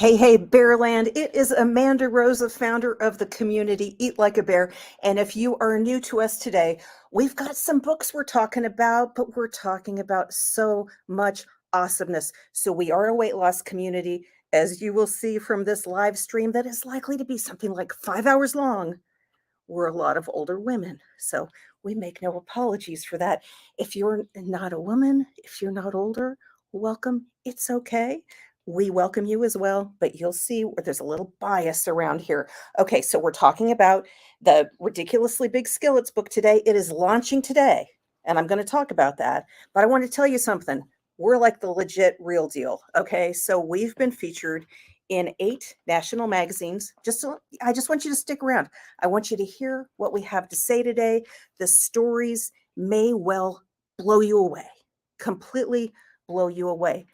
Hey, Bearland. It is Amanda Rosa, founder of the community Eat Like a Bear. And if you are new to us today, we've got some books we're talking about, but we're talking about so much awesomeness. So we are a weight loss community, as you will see from this live stream that is likely to be something like 5 hours long. We're a lot of older women. So we make no apologies for that. If you're not a woman, if you're not older, welcome. It's okay. We welcome you as well, but you'll see where there's a little bias around here. Okay, so we're talking about the Ridiculously Big Skillets book today. It is launching today, and I'm going to talk about that. But I want to tell you something. We're like the legit real deal. Okay, so we've been featured in 8 national magazines. I just want you to stick around. I want you to hear what we have to say today. The stories may well blow you away, completely blow you away.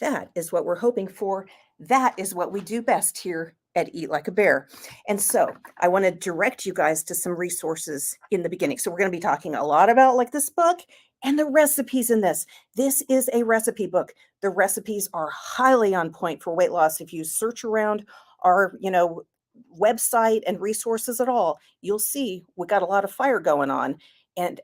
That is what we're hoping for. That is what we do best here at Eat Like a Bear. And so I want to direct you guys to some resources in the beginning. So we're going to be talking a lot about like this book and the recipes in this. This is a recipe book. The recipes are highly on point for weight loss. If you search around our, website and resources at all, you'll see we got a lot of fire going on, and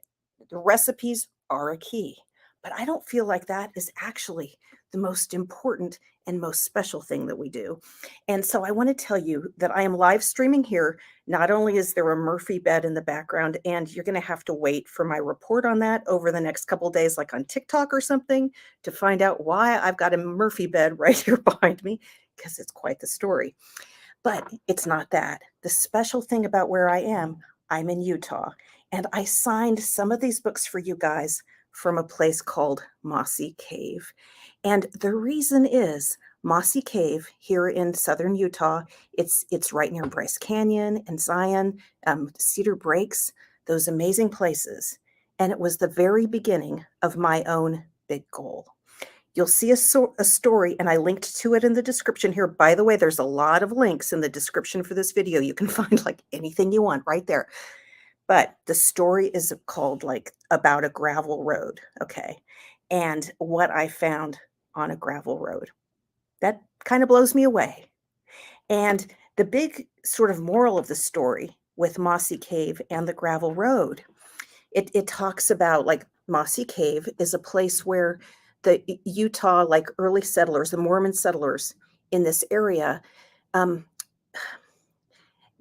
the recipes are a key. But I don't feel like that is actually the most important and most special thing that we do. And so I want to tell you that I am live streaming here. Not only is there a Murphy bed in the background, and you're going to have to wait for my report on that over the next couple of days, like on TikTok or something, to find out why I've got a Murphy bed right here behind me, because it's quite the story. But it's not that. The special thing about where I am, I'm in Utah, and I signed some of these books for you guys from a place called Mossy Cave. And the reason is Mossy Cave here in southern Utah. It's right near Bryce Canyon and Zion, Cedar Breaks, those amazing places. And it was the very beginning of my own big goal. You'll see a story, and I linked to it in the description here. By the way, there's a lot of links in the description for this video. You can find like anything you want right there. But the story is called like about a gravel road, okay? And what I found on a gravel road. That kind of blows me away. And the big sort of moral of the story with Mossy Cave and the gravel road, it talks about like Mossy Cave is a place where the Utah, like early settlers, the Mormon settlers in this area, um,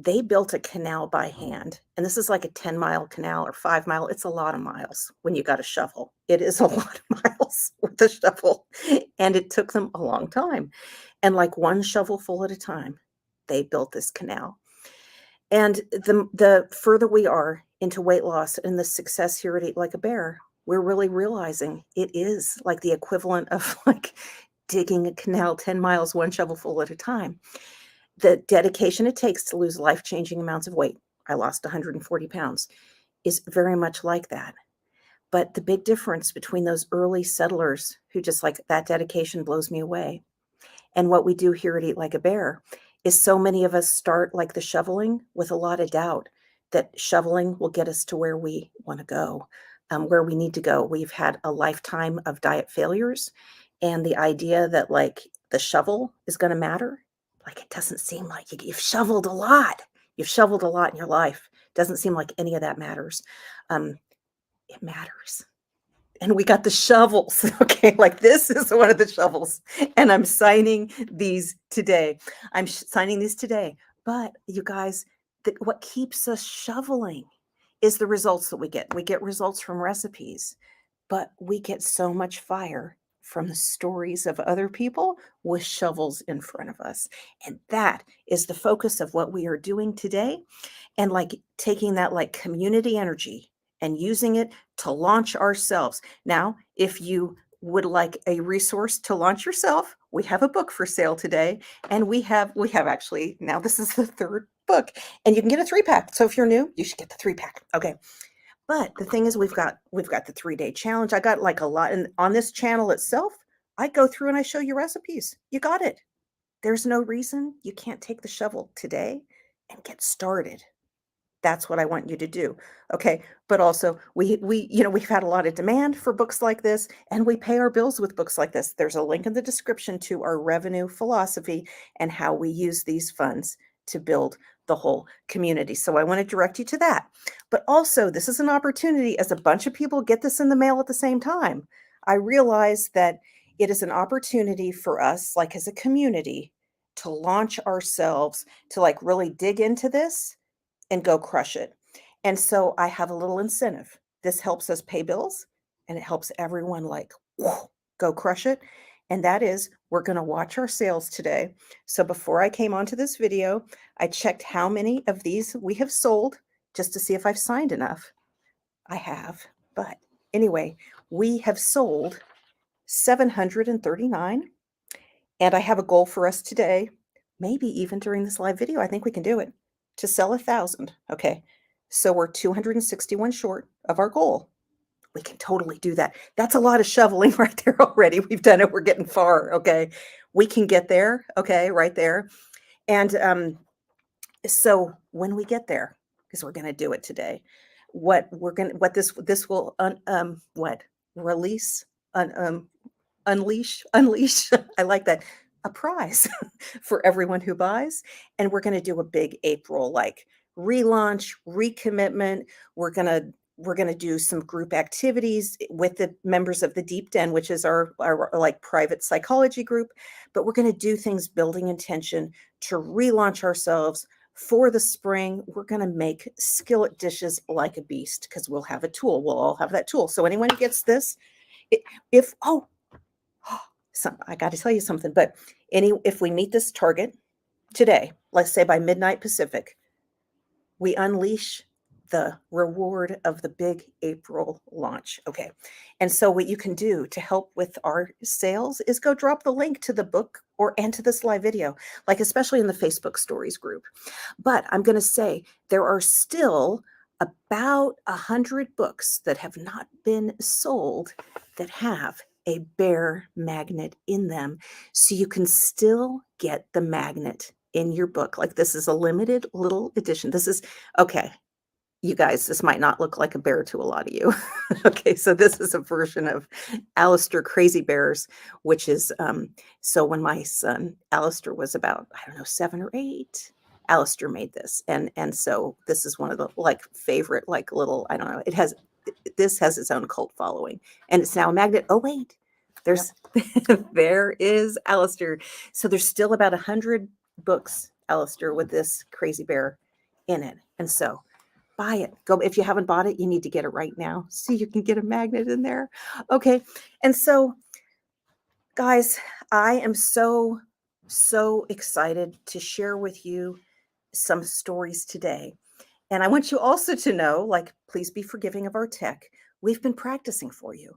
they built a canal by hand. And this is like a 10-mile canal or 5 mile. It's a lot of miles when you got a shovel. It is a lot of miles with a shovel. And it took them a long time. And like one shovelful at a time, they built this canal. And the further we are into weight loss and the success here at Eat Like a Bear, we're really realizing it is like the equivalent of like digging a canal 10 miles, one shovelful at a time. The dedication it takes to lose life-changing amounts of weight, I lost 140 pounds, is very much like that. But the big difference between those early settlers who just like that dedication blows me away, and what we do here at Eat Like a Bear is so many of us start like the shoveling with a lot of doubt that shoveling will get us to where we want to go, where we need to go. We've had a lifetime of diet failures, and the idea that like the shovel is going to matter, like it doesn't seem like you've shoveled a lot. You've shoveled a lot in your life. Doesn't seem like any of that matters. It matters, and we got the shovels. Okay, like this is one of the shovels, and I'm signing these today. I'm signing these today. But you guys, what keeps us shoveling is the results that we get. We get results from recipes, but we get so much fire from the stories of other people with shovels in front of us. And that is the focus of what we are doing today. And like taking that like community energy and using it to launch ourselves. Now, if you would like a resource to launch yourself, we have a book for sale today. And we have actually, now this is the third book, and you can get a 3-pack. So if you're new, you should get the 3-pack. Okay. But the thing is, we've got the 3-day challenge. I got like a lot, and on this channel itself, I go through and I show you recipes. You got it. There's no reason you can't take the shovel today and get started. That's what I want you to do. Okay. But also we've had a lot of demand for books like this, and we pay our bills with books like this. There's a link in the description to our revenue philosophy and how we use these funds to build the whole community. So I want to direct you to that. But also, this is an opportunity as a bunch of people get this in the mail at the same time. I realize that it is an opportunity for us, like as a community, to launch ourselves, to like really dig into this and go crush it. And so I have a little incentive. This helps us pay bills and it helps everyone like go crush it. And that is we're going to watch our sales today. So before I came onto this video, I checked how many of these we have sold just to see if I've signed enough. I have. But anyway, we have sold 739. And I have a goal for us today, maybe even during this live video, I think we can do it, to sell 1,000. Okay. So we're 261 short of our goal. We can totally do that. That's a lot of shoveling right there already. We've done it. We're getting far. Okay. We can get there. Okay. Right there. And so when we get there, because we're going to do it today, what this will, release, unleash. I like that. A prize for everyone who buys. And we're going to do a big April like relaunch, recommitment. We're going to do some group activities with the members of the Deep Den, which is our like private psychology group. But we're going to do things building intention to relaunch ourselves for the spring. We're going to make skillet dishes like a beast because we'll have a tool. We'll all have that tool. So anyone who gets this, if I got to tell you something, but if we meet this target today, let's say by midnight Pacific, we unleash the reward of the big April launch. Okay. And so what you can do to help with our sales is go drop the link to the book and to this live video, like especially in the Facebook stories group. But I'm going to say there are still about 100 books that have not been sold that have a bear magnet in them. So you can still get the magnet in your book. Like this is a limited little edition. This is okay. You guys, this might not look like a bear to a lot of you. Okay, so this is a version of Alistair Crazy Bears, which is so when my son Alistair was about, I don't know, 7 or 8, Alistair made this. And so this is one of the like favorite, like little, I don't know, this has its own cult following. And it's now a magnet. Oh, wait. There's there is Alistair. So there's still about 100 books, Alistair, with this crazy bear in it. And so buy it. Go if you haven't bought it, you need to get it right now so you can get a magnet in there. Okay. And so, guys, I am so excited to share with you some stories today. And I want you also to know, like, please be forgiving of our tech. We've been practicing for you.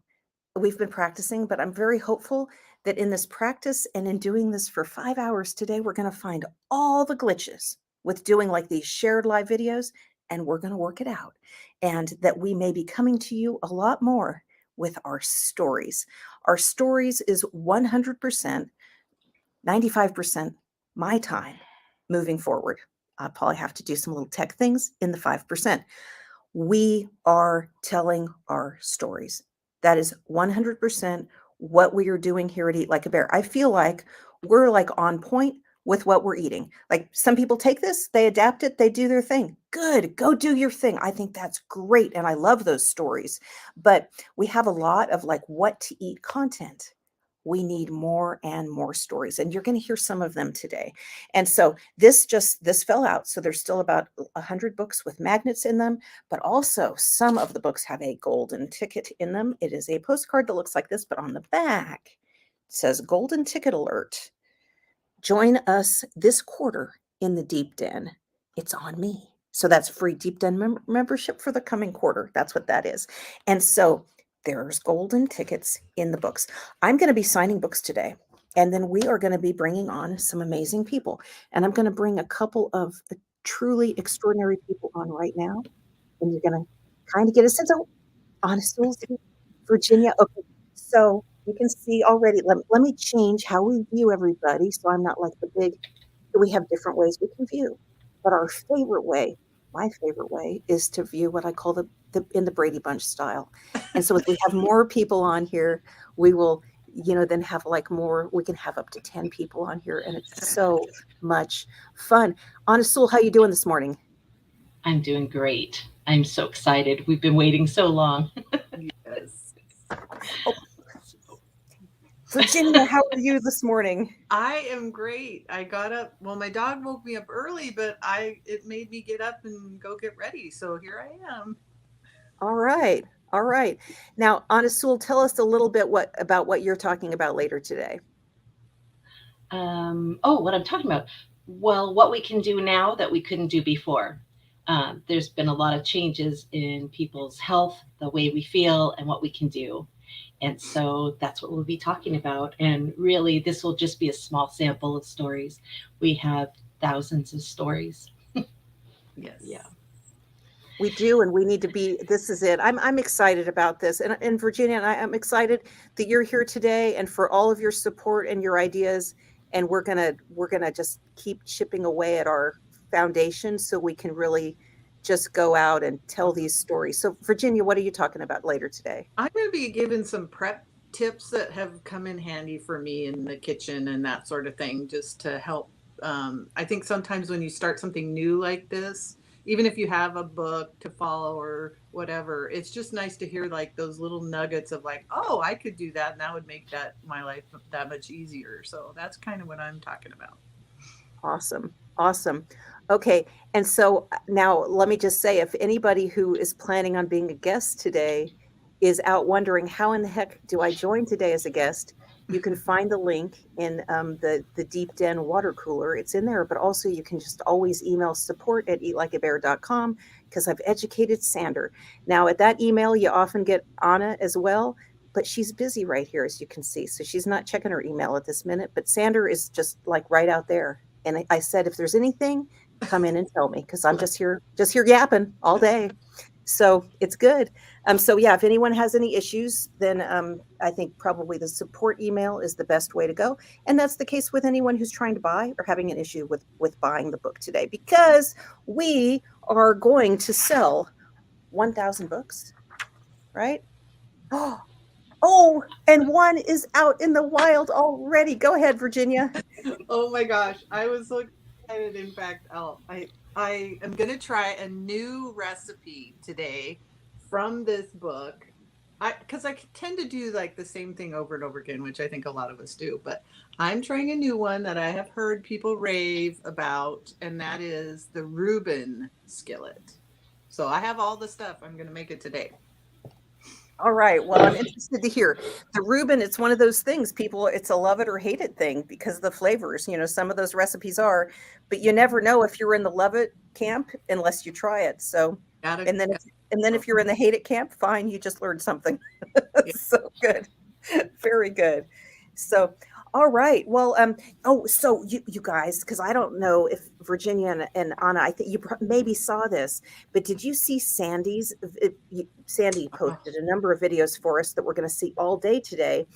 We've been practicing, but I'm very hopeful that in this practice and in doing this for 5 hours today, we're going to find all the glitches with doing like these shared live videos, and we're going to work it out. And that we may be coming to you a lot more with our stories. Our stories is 100%, 95% my time moving forward. I'll probably have to do some little tech things in the 5%. We are telling our stories. That is 100% what we are doing here at Eat Like a Bear. I feel like we're like on point with what we're eating. Like some people take this, they adapt it, they do their thing. Good, go do your thing. I think that's great. And I love those stories. But we have a lot of like what to eat content. We need more and more stories. And you're going to hear some of them today. And so this fell out. So there's still about 100 books with magnets in them, but also some of the books have a golden ticket in them. It is a postcard that looks like this, but on the back it says golden ticket alert. Join us this quarter in the Deep Den. It's on me. So that's free Deep Den membership for the coming quarter. That's what that is. And so there's golden tickets in the books. I'm going to be signing books today. And then we are going to be bringing on some amazing people. And I'm going to bring a couple of truly extraordinary people on right now. And you're going to kind of get a sense of honestly, Virginia. Okay. So you can see already, let me change how we view everybody. So I'm not like the big, we have different ways we can view. But our favorite way my favorite way is to view what I call the in the Brady Bunch style. And so as we have more people on here, we will, then have like more, we can have up to 10 people on here, and it's so much fun. Anasul, how you doing this morning? I'm doing great. I'm so excited. We've been waiting so long. Yes. Oh, Virginia, how are you this morning? I am great. I got up. Well, my dog woke me up early, but I it made me get up and go get ready. So here I am. All right. All right. Now, Anasul, tell us a little bit what you're talking about later today. What I'm talking about. Well, what we can do now that we couldn't do before. There's been a lot of changes in people's health, the way we feel, and what we can do. And so that's what we'll be talking about. And really, this will just be a small sample of stories. We have thousands of stories. Yes. Yeah. We do, and we need to be. This is it. I'm excited about this, and Virginia, and I'm excited that you're here today, and for all of your support and your ideas. And we're gonna just keep chipping away at our foundation, so we can really just go out and tell these stories. So, Virginia, what are you talking about later today? I'm going to be giving some prep tips that have come in handy for me in the kitchen and that sort of thing, just to help. I think sometimes when you start something new like this, even if you have a book to follow or whatever, it's just nice to hear like those little nuggets of like, oh, I could do that, and that would make that my life that much easier. So that's kind of what I'm talking about. Awesome. Awesome. Okay. And so now let me just say, if anybody who is planning on being a guest today is out wondering how in the heck do I join today as a guest, you can find the link in the Deep Den water cooler. It's in there, but also you can just always email support@eatlikeabear.com, because I've educated Sander. Now, at that email, you often get Anna as well, but she's busy right here, as you can see. So she's not checking her email at this minute, but Sander is just like right out there. And I said, if there's anything, come in and tell me, because I'm just here yapping all day. So it's good. So yeah, if anyone has any issues, then I think probably the support email is the best way to go. And that's the case with anyone who's trying to buy or having an issue with buying the book today, because we are going to sell 1,000 books, right? Oh, and one is out in the wild already. Go ahead, Virginia. Oh my gosh, I was so excited. In fact, I am gonna try a new recipe today from this book. I because I tend to do like the same thing over and over again, which I think a lot of us do. But I'm trying a new one that I have heard people rave about, and that is the Reuben skillet. So I have all the stuff. I'm gonna make it today. All right. Well, I'm interested to hear. The Reuben, it's one of those things, people, it's a love it or hate it thing because of the flavors. Some of those recipes are, but you never know if you're in the love it camp unless you try it. So, Gotta, and then if, gotta and then go. if you're in the hate it camp, fine, you just learned something. Yeah. So good. Very good. So, all right. Well, so you guys, because I don't know if Virginia and Anna, I think you maybe saw this, but did you see Sandy Oh, posted a number of videos for us that we're going to see all day today.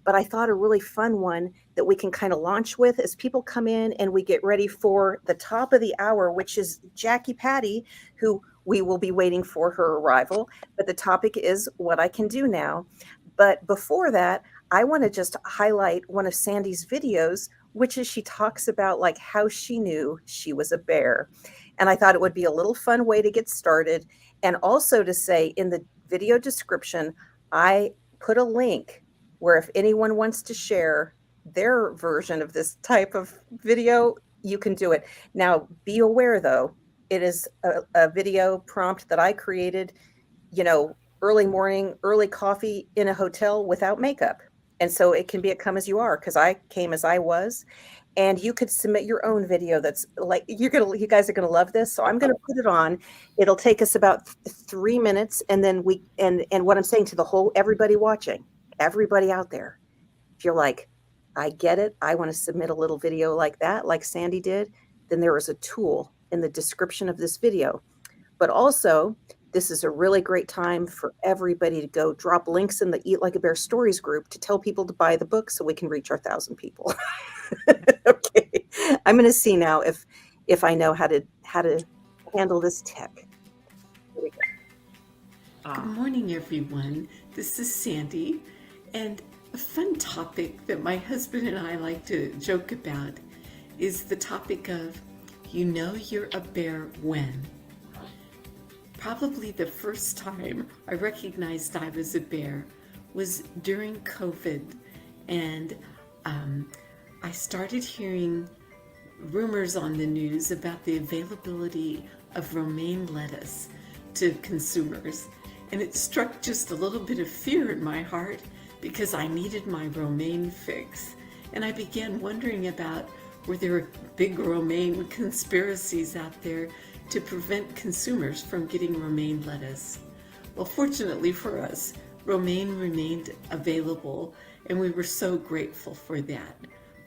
But I thought a really fun one that we can kind of launch with as people come in and we get ready for the top of the hour, which is Jackie Patty, who we will be waiting for her arrival. But the topic is what I can do now. But before that, I want to just highlight one of Sandy's videos, which is she talks about like how she knew she was a bear. And I thought it would be a little fun way to get started. And also to say in the video description, I put a link where if anyone wants to share their version of this type of video, you can do it. Now, be aware though, it is a video prompt that I created, early morning, early coffee in a hotel without makeup. And so it can be a come as you are, because I came as I was. And you could submit your own video that's like you guys are gonna love this. So I'm gonna put it on. It'll take us about 3 minutes, and then and what I'm saying to the whole everybody watching, everybody out there, if you're like, I get it, I want to submit a little video like that, like Sandy did, then there is a tool in the description of this video. But also, this is a really great time for everybody to go drop links in the Eat Like a Bear Stories group to tell people to buy the book so we can reach our 1,000 people. Okay. I'm going to see now if I know how to handle this tech. Here we go. Good morning, everyone. This is Sandy, and a fun topic that my husband and I like to joke about is the topic of you know you're a bear when. Probably the first time I recognized I was a bear was during COVID, and I started hearing rumors on the news about the availability of romaine lettuce to consumers. And it struck just a little bit of fear in my heart because I needed my romaine fix. And I began wondering about were there big romaine conspiracies out there to prevent consumers from getting romaine lettuce. Well, fortunately for us, romaine remained available, and we were so grateful for that.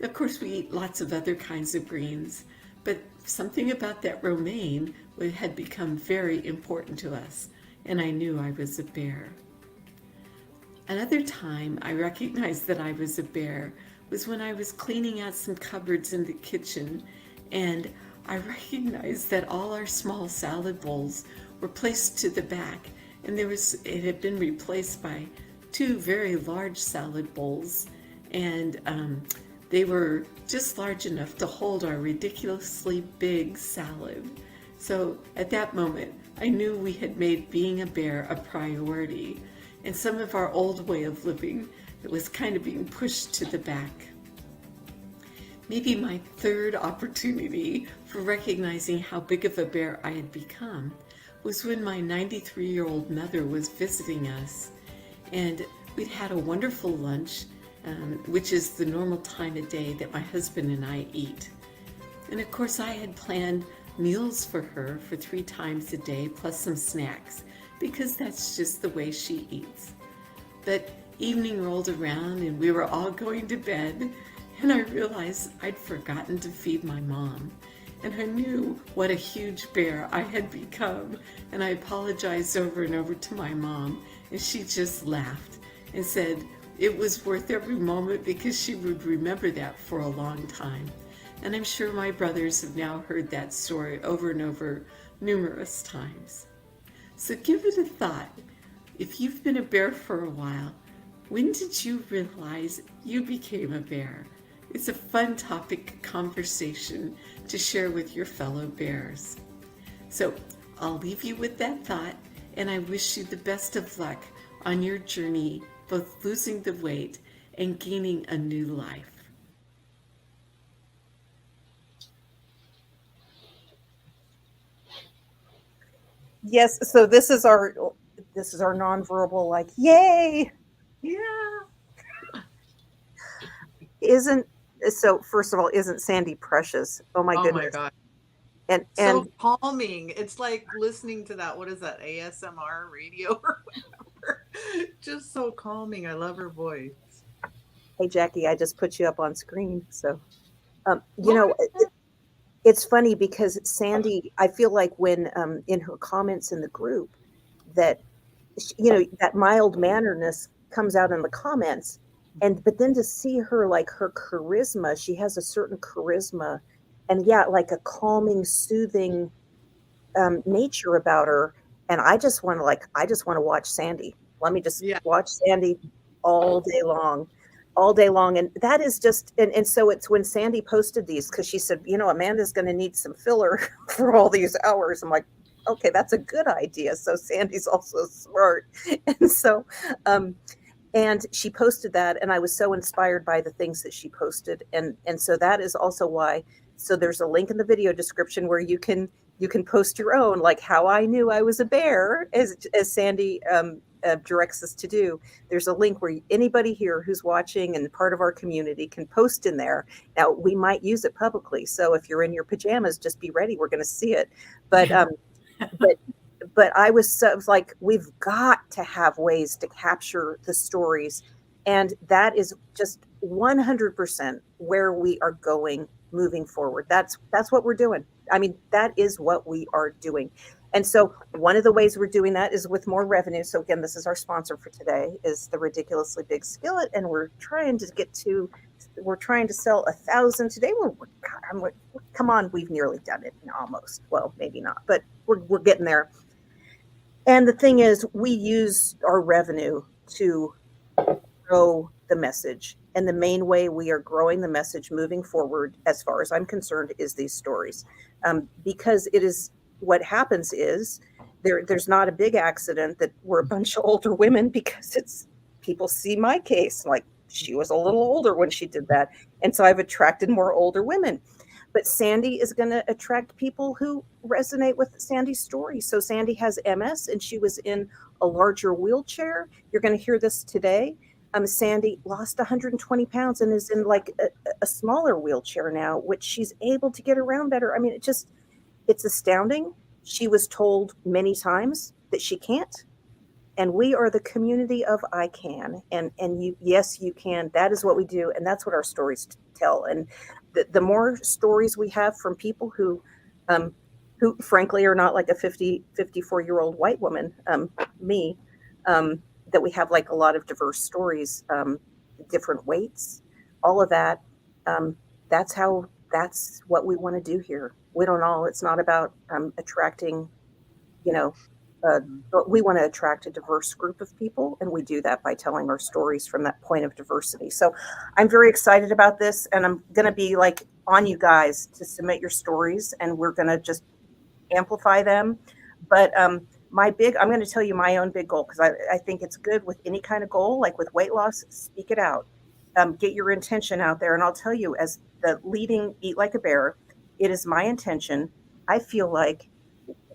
Of course, we eat lots of other kinds of greens, but something about that romaine had become very important to us, and I knew I was a bear. Another time I recognized that I was a bear was when I was cleaning out some cupboards in the kitchen, and I recognized that all our small salad bowls were placed to the back, and it had been replaced by two very large salad bowls, and they were just large enough to hold our ridiculously big salad. So at that moment, I knew we had made being a bear a priority, and some of our old way of living that was kind of being pushed to the back. Maybe my third opportunity for recognizing how big of a bear I had become was when my 93-year-old mother was visiting us, and we'd had a wonderful lunch, which is the normal time of day that my husband and I eat. And of course I had planned meals for her for 3 times a day plus some snacks because that's just the way she eats. But evening rolled around and we were all going to bed, and I realized I'd forgotten to feed my mom. And I knew what a huge bear I had become, and I apologized over and over to my mom, and she just laughed and said it was worth every moment because she would remember that for a long time. And I'm sure my brothers have now heard that story over and over numerous times. So give it a thought. If you've been a bear for a while, when did you realize you became a bear? It's a fun topic conversation to share with your fellow bears. So I'll leave you with that thought, and I wish you the best of luck on your journey, both losing the weight and gaining a new life. Yes, so this is our nonverbal, like, yay! Yeah. First of all, isn't Sandy precious? Oh my Oh goodness. my God. And So calming. It's like listening to that. What is that? ASMR radio or whatever. Just so calming. I love her voice. hey Jackie, I just put you up on screen. So it's funny because Sandy, I feel like when in her comments in the group that that mild mannerness comes out in the comments, but then to see her, like, her charisma, she has a certain charisma, and yeah, like a calming, soothing nature about her. And I just want to watch Sandy. Let me just Yeah. watch Sandy all day long, all day long. And that is just, and so it's when Sandy posted these, because she said, Amanda's going to need some filler for all these hours. I'm like, okay, that's a good idea. So Sandy's also smart. And so, and she posted that, and I was so inspired by the things that she posted. And so that is also why, so there's a link in the video description where you can post your own, like how I knew I was a bear, as Sandy directs us to do. There's a link where anybody here who's watching and part of our community can post in there. Now, we might use it publicly, so if you're in your pajamas, just be ready. We're going to see it. But but I was like, we've got to have ways to capture the stories, and that is just 100% where we are going moving forward. That's what we're doing. I mean, that is what we are doing. And so one of the ways we're doing that is with more revenue. So again, this is our sponsor for today, is the Ridiculously Big Skillet, and we're trying to get to we're trying to sell 1,000 today. Come on, we've nearly done it almost. Well, maybe not, but we're getting there. And the thing is, we use our revenue to grow the message. And the main way we are growing the message moving forward, as far as I'm concerned, is these stories. Because it is what happens is there's not a big accident that we're a bunch of older women, because it's people see my case like she was a little older when she did that. And so I've attracted more older women. But Sandy is going to attract people who resonate with Sandy's story. So Sandy has MS and she was in a larger wheelchair. You're going to hear this today. Sandy lost 120 pounds and is in like a smaller wheelchair now, which she's able to get around better. I mean, it's astounding. She was told many times that she can't. And we are the community of I can. And you, yes, you can. That is what we do. And that's what our stories tell. And the more stories we have from people who frankly are not like a 54-year-old white woman, me, that we have like a lot of diverse stories, different weights, all of that. That's what we want to do here. We don't all, it's not about attracting, but we want to attract a diverse group of people, and we do that by telling our stories from that point of diversity. So I'm very excited about this, and I'm going to be like on you guys to submit your stories, and we're going to just amplify them. But I'm going to tell you my own big goal, because I think it's good with any kind of goal, like with weight loss, speak it out, get your intention out there. And I'll tell you, as the leading Eat Like a Bear, it is my intention. I feel like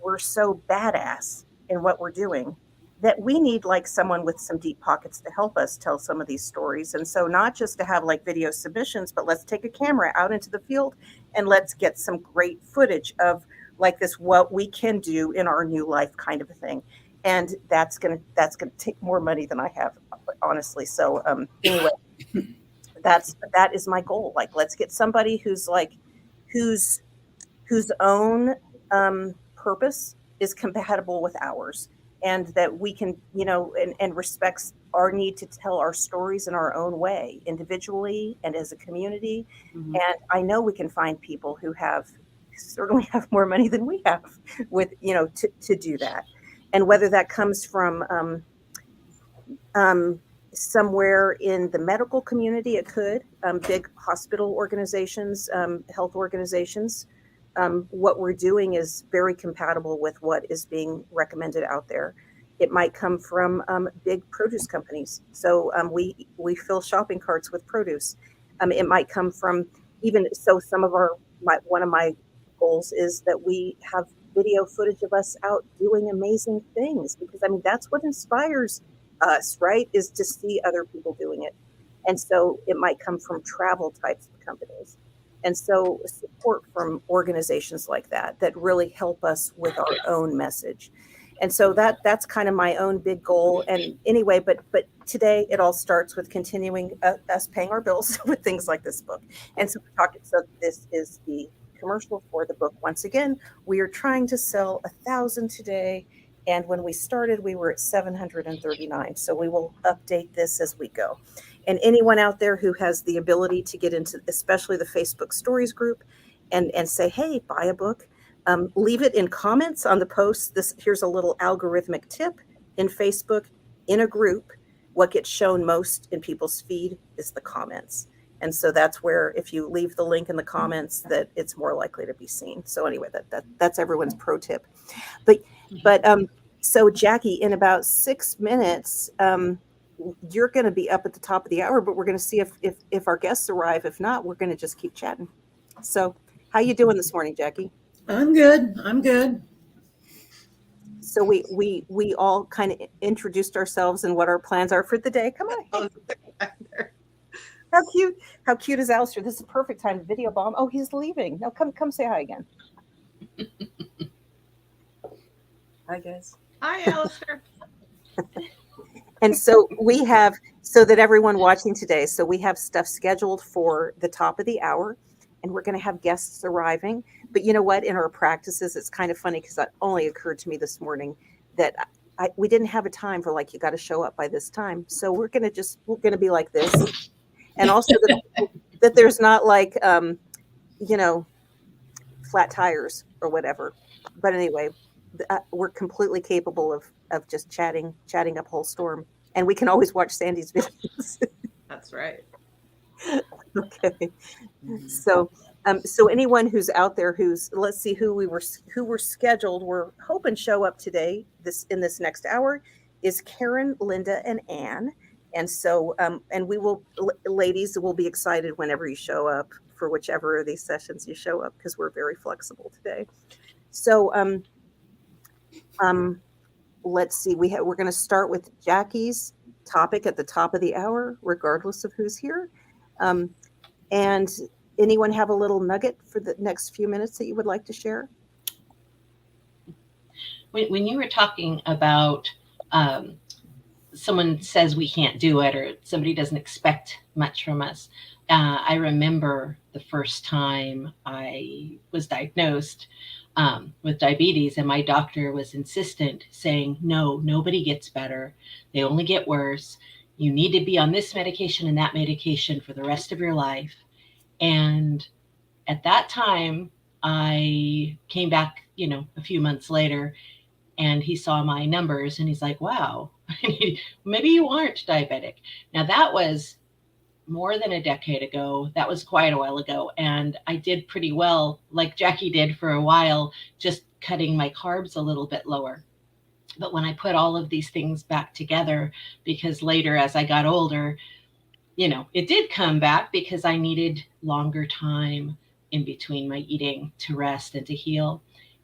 we're so badass in what we're doing that we need like someone with some deep pockets to help us tell some of these stories. And so not just to have like video submissions, but let's take a camera out into the field and let's get some great footage of like this, what we can do in our new life kind of a thing. And that's going to take more money than I have, honestly. So anyway, that is my goal. Like, let's get somebody whose own purpose is compatible with ours, and that we can, and respects our need to tell our stories in our own way, individually and as a community. Mm-hmm. And I know we can find people who certainly have more money than we have with, to do that. And whether that comes from somewhere in the medical community, it could, big hospital organizations, health organizations. What we're doing is very compatible with what is being recommended out there. It might come from big produce companies. So we fill shopping carts with produce. It might come from one of my goals is that we have video footage of us out doing amazing things, because that's what inspires us, right? Is to see other people doing it. And so it might come from travel types of companies. And so support from organizations like that really help us with our own message. And so that's kind of my own big goal. And anyway, but today it all starts with continuing us paying our bills with things like this book. And so this is the commercial for the book. Once again, we are trying to sell 1,000 today. And when we started, we were at 739. So we will update this as we go. And anyone out there who has the ability to get into, especially the Facebook stories group, and say, hey, buy a book, leave it in comments on the post. Here's a little algorithmic tip in Facebook. In a group, what gets shown most in people's feed is the comments. And so that's where, if you leave the link in the comments, that it's more likely to be seen. So anyway, that's everyone's pro tip. But so Jackie, in about 6 minutes, you're going to be up at the top of the hour, but we're going to see if our guests arrive. If not, we're going to just keep chatting. So how you doing this morning, Jackie? I'm good. So we all kind of introduced ourselves and what our plans are for the day. Come on. How cute is Alistair? This is a perfect time to video bomb. Oh, he's leaving. No, come say hi again. Hi, guys. Hi, Alistair. And so so that everyone watching today, so we have stuff scheduled for the top of the hour, and we're going to have guests arriving. But you know what? In our practices, it's kind of funny, because that only occurred to me this morning that we didn't have a time for like, you got to show up by this time. So we're going to be like this. And also that there's not like, you know, flat tires or whatever. But anyway, we're completely capable of just chatting up a whole storm, and we can always watch Sandy's videos. That's right. Okay. Mhm. So anyone who's out there let's see who were scheduled, we're hoping show up today in this next hour is Karen, Linda, and Anne. And so and we will, ladies, will be excited whenever you show up for whichever of these sessions you show up, because we're very flexible today. So let's see, we're going to start with Jackie's topic at the top of the hour, regardless of who's here. And anyone have a little nugget for the next few minutes that you would like to share? When you were talking about someone says we can't do it, or somebody doesn't expect much from us, I remember the first time I was diagnosed with diabetes, and my doctor was insistent, saying, no, nobody gets better. They only get worse. You need to be on this medication and that medication for the rest of your life. And at that time, I came back, a few months later, and he saw my numbers and he's like, wow, maybe you aren't diabetic. Now that was more than a decade ago. That was quite a while ago. And I did pretty well, like Jackie did for a while, just cutting my carbs a little bit lower. But when I put all of these things back together, because later as I got older, it did come back because I needed longer time in between my eating to rest and to heal.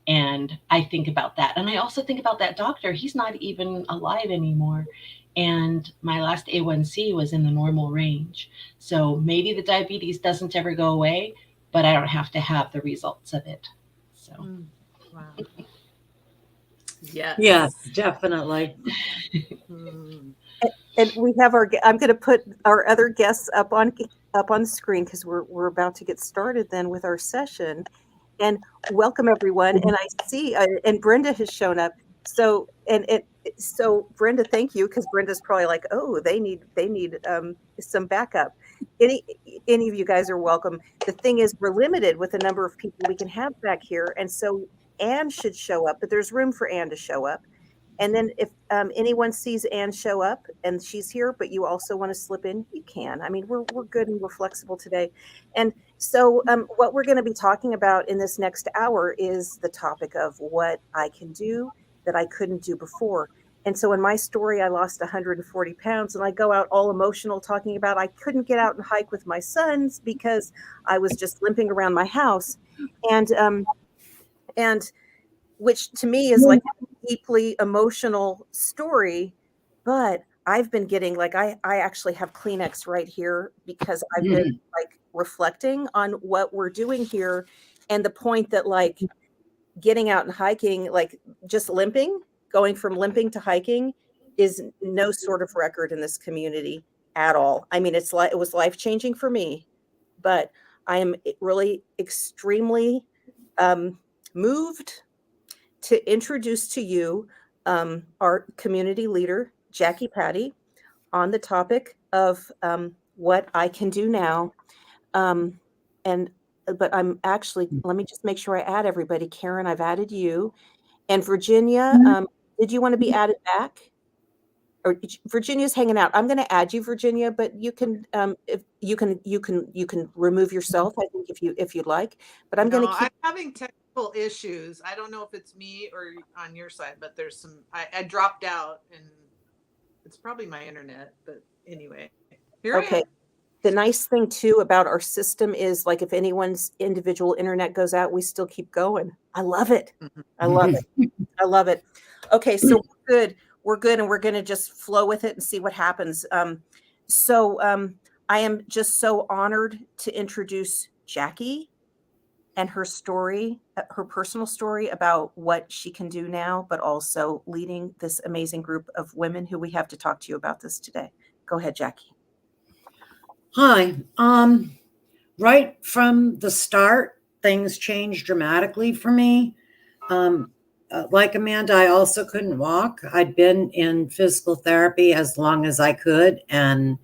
And I think about that. And I also think about that doctor. He's not even alive anymore. And my last A1C was in the normal range. So maybe the diabetes doesn't ever go away, but I don't have to have the results of it. So. Wow. Yes. Yes, definitely. And we have I'm going to put our other guests up on the screen, because we're about to get started then with our session. And welcome everyone. And I see, and Brenda has shown up. So so Brenda, thank you, because Brenda's probably like, oh, they need some backup. Any of you guys are welcome. The thing is, we're limited with the number of people we can have back here, and so Anne should show up, but there's room for Anne to show up. And then if anyone sees Anne show up and she's here, but you also want to slip in, you can. I mean, we're good and we're flexible today. And so what we're going to be talking about in this next hour is the topic of what I can do that I couldn't do before. And so in my story, I lost 140 pounds, and I go out all emotional talking about I couldn't get out and hike with my sons because I was just limping around my house. And which to me is like a deeply emotional story, but I've been getting I actually have Kleenex right here, because I've been reflecting on what we're doing here, and the point that getting out and hiking, just limping, going from limping to hiking is no sort of record in this community at all. I mean, it was life-changing for me, but I am really extremely moved to introduce to you our community leader, Jackie Patty, on the topic of what I can do now. But I'm actually, let me just make sure I add everybody. Karen, I've added you. And Virginia, did you want to be added back? Or Virginia's hanging out. I'm going to add you, Virginia, but you can, if you can remove yourself, I think, if you'd like. But I'm going to keep. I'm having technical issues. I don't know if it's me or on your side, but there's some. I dropped out, and it's probably my internet. But anyway, here I am. The nice thing too about our system is, if anyone's individual internet goes out, we still keep going. I love it. I love it. I love it. Okay, so we're good, and we're going to just flow with it and see what happens. I am just so honored to introduce Jackie and her story, her personal story about what she can do now, but also leading this amazing group of women who we have to talk to you about this today. Go ahead, Jackie. Hi. Right from the start, things changed dramatically for me. Like Amanda, I also couldn't walk. I'd been in physical therapy as long as I could, and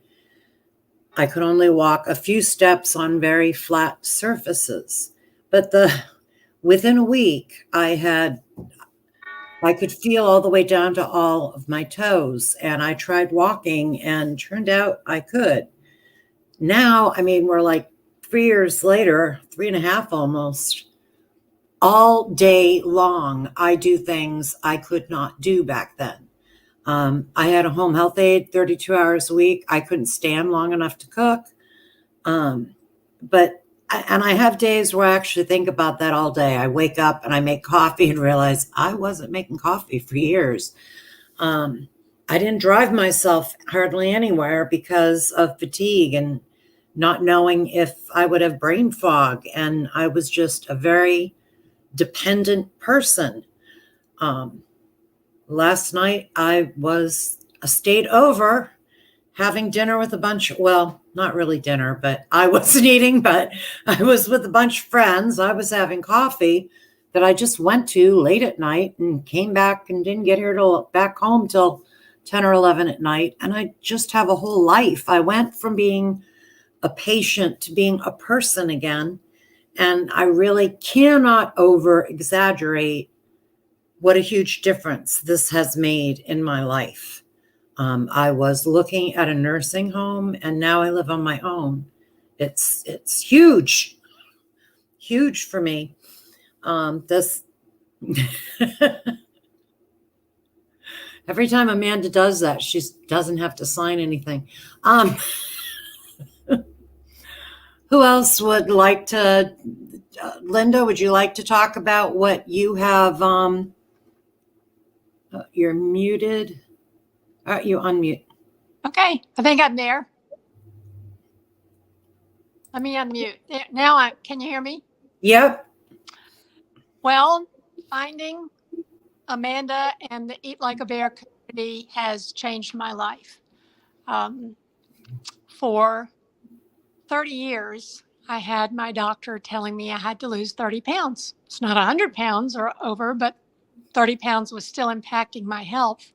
I could only walk a few steps on very flat surfaces. But within a week, I could feel all the way down to all of my toes. And I tried walking and turned out I could. Now, I mean, we're like 3 years later, 3.5 almost. All day long, I do things I could not do back then. I had a home health aide 32 hours a week. I couldn't stand long enough to cook. And I have days where I actually think about that all day. I wake up and I make coffee and realize I wasn't making coffee for years. I didn't drive myself hardly anywhere because of fatigue and not knowing if I would have brain fog. And I was just a very dependent person. Last night I stayed over having dinner with a bunch, well, not really dinner, but I wasn't eating, but I was with a bunch of friends. I was having coffee that I just went to late at night and came back and didn't get back home till 10 or 11 at night. And I just have a whole life. I went from being a patient to being a person again. And I really cannot over exaggerate what a huge difference this has made in my life. I was looking at a nursing home and now I live on my own. It's huge, huge for me. This every time Amanda does that, she doesn't have to sign anything. Who else would like to? Linda, would you like to talk about what you have? You're muted. You unmute. Okay, I think I'm there. Let me unmute. Now, can you hear me? Yep. Well, finding Amanda and the Eat Like a Bear community has changed my life. For 30 years, I had my doctor telling me I had to lose 30 pounds. It's not 100 pounds or over, but 30 pounds was still impacting my health,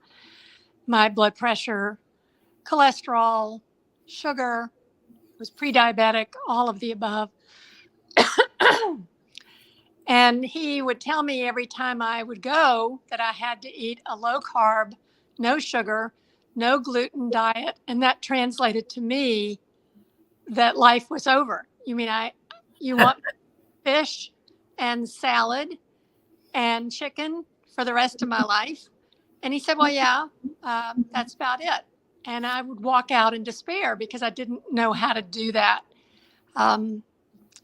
my blood pressure, cholesterol, sugar, was pre-diabetic, all of the above. And he would tell me every time I would go that I had to eat a low carb, no sugar, no gluten diet. And that translated to me that life was over. You want fish and salad and chicken for the rest of my life? And he said, well, yeah, that's about it. And I would walk out in despair because I didn't know how to do that.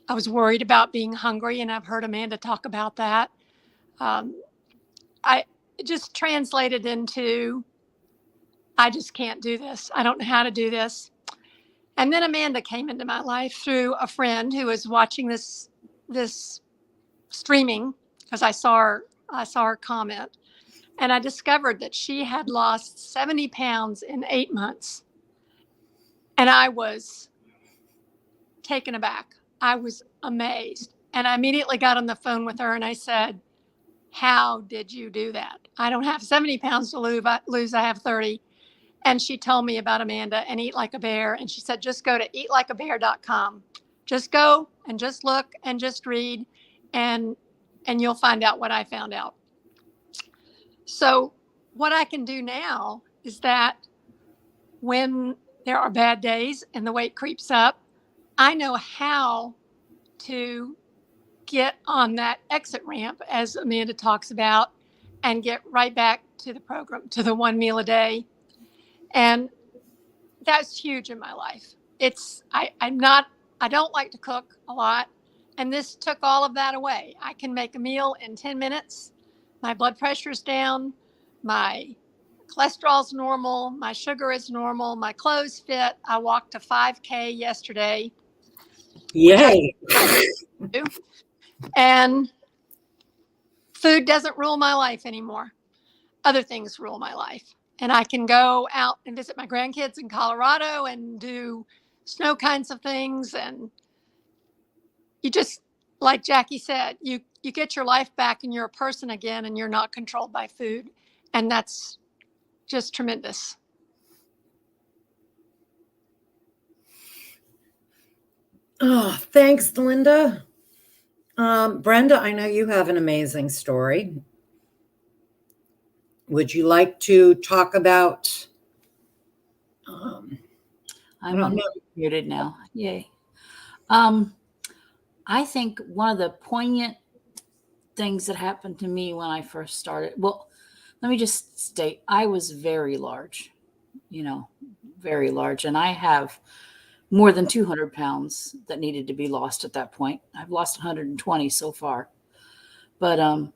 I was worried about being hungry, and I've heard Amanda talk about that. It just translated into, I just can't do this. I don't know how to do this. And then Amanda came into my life through a friend who was watching this streaming because I saw her comment. And I discovered that she had lost 70 pounds in 8 months. And I was taken aback. I was amazed. And I immediately got on the phone with her and I said, how did you do that? I don't have 70 pounds to lose. I have 30. And she told me about Amanda and Eat Like a Bear. And she said, just go to eatlikeabear.com. Just go and just look and just read and you'll find out what I found out. So what I can do now is that when there are bad days and the weight creeps up, I know how to get on that exit ramp, as Amanda talks about, and get right back to the program, to the 1 meal a day. And that's huge in my life. I don't like to cook a lot. And this took all of that away. I can make a meal in 10 minutes. My blood pressure's down. My cholesterol's normal. My sugar is normal. My clothes fit. I walked a 5K yesterday. Yay. And food doesn't rule my life anymore. Other things rule my life. And I can go out and visit my grandkids in Colorado and do snow kinds of things. And you just, like Jackie said, you get your life back and you're a person again and you're not controlled by food. And that's just tremendous. Oh, thanks, Linda. Brenda, I know you have an amazing story. Would you like to talk about? I I'm don't know. unmuted now. Yay. I think one of the poignant things that happened to me when I first started, well, let me just state I was very large, very large. And I have more than 200 pounds that needed to be lost at that point. I've lost 120 so far. But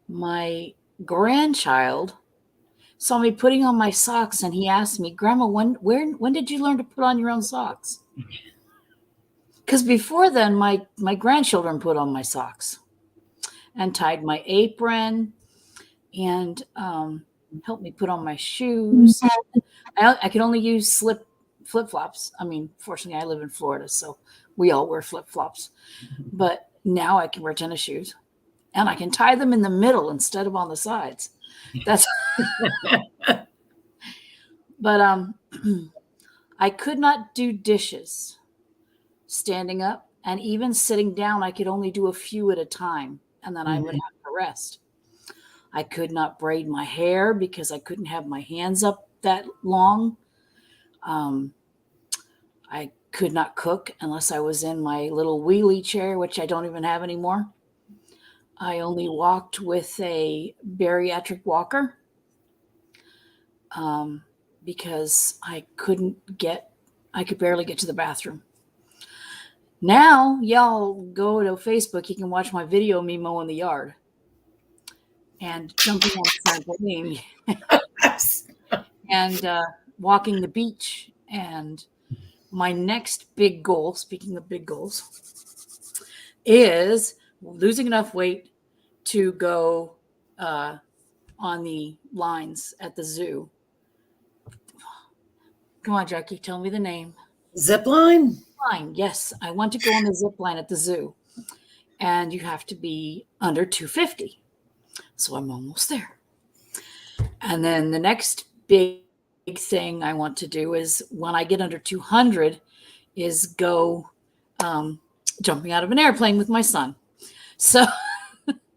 my grandchild saw me putting on my socks and he asked me, Grandma, when did you learn to put on your own socks? Because before then, my grandchildren put on my socks and tied my apron and helped me put on my shoes. I could only use flip-flops. I mean, fortunately, I live in Florida, so we all wear flip-flops. But now I can wear tennis shoes. And I can tie them in the middle instead of on the sides. That's but I could not do dishes standing up, and even sitting down I could only do a few at a time, and then I would have to rest. I could not braid my hair because I couldn't have my hands up that long. I could not cook unless I was in my little wheelie chair, which I don't even have anymore. I only walked with a bariatric walker because I could barely get to the bathroom. Now, y'all go to Facebook, you can watch my video of me mowing the yard and jumping on the trampoline and walking the beach. And my next big goal, speaking of big goals, is losing enough weight to go on the lines at the zoo. Come on, Jackie, tell me the name. Zip line? Line. Yes, I want to go on the zip line at the zoo. And you have to be under 250. So I'm almost there. And then the next big thing I want to do is when I get under 200 is go jumping out of an airplane with my son. So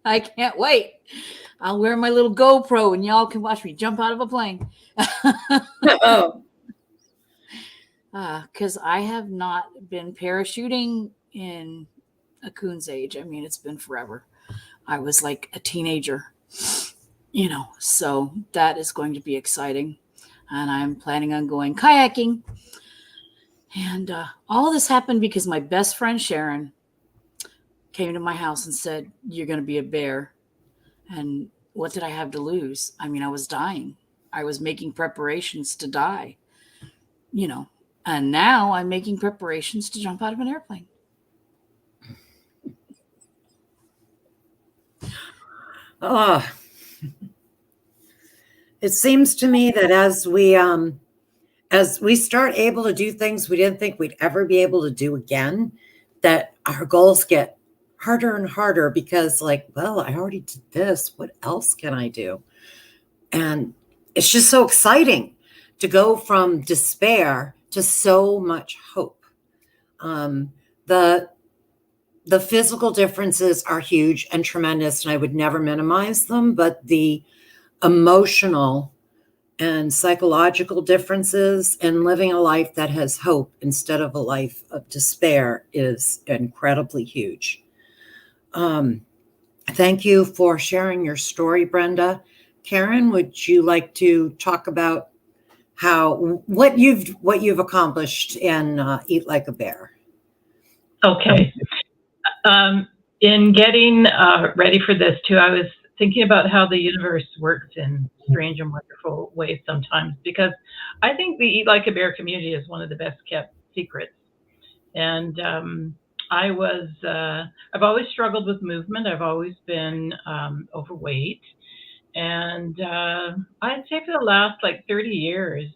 I can't wait. I'll wear my little GoPro and y'all can watch me jump out of a plane. Oh. Because I have not been parachuting in a coon's age. I mean, it's been forever. I was like a teenager, so that is going to be exciting. And I'm planning on going kayaking. And all this happened because my best friend Sharon came to my house and said, "You're going to be a bear." And what did I have to lose? I mean, I was dying. I was making preparations to die, and now I'm making preparations to jump out of an airplane. Oh. It seems to me that as we start able to do things we didn't think we'd ever be able to do again, that our goals get harder and harder because I already did this. What else can I do? And it's just so exciting to go from despair to so much hope. The physical differences are huge and tremendous, and I would never minimize them, but the emotional and psychological differences in living a life that has hope instead of a life of despair is incredibly huge. Thank you for sharing your story, Brenda. Karen, would you like to talk about what you've accomplished in Eat Like a Bear? Okay. In getting ready for this too, I was thinking about how the universe works in strange and wonderful ways sometimes, because I think the Eat Like a Bear community is one of the best kept secrets. And I've always struggled with movement. I've always been overweight. And I'd say for the last 30 years,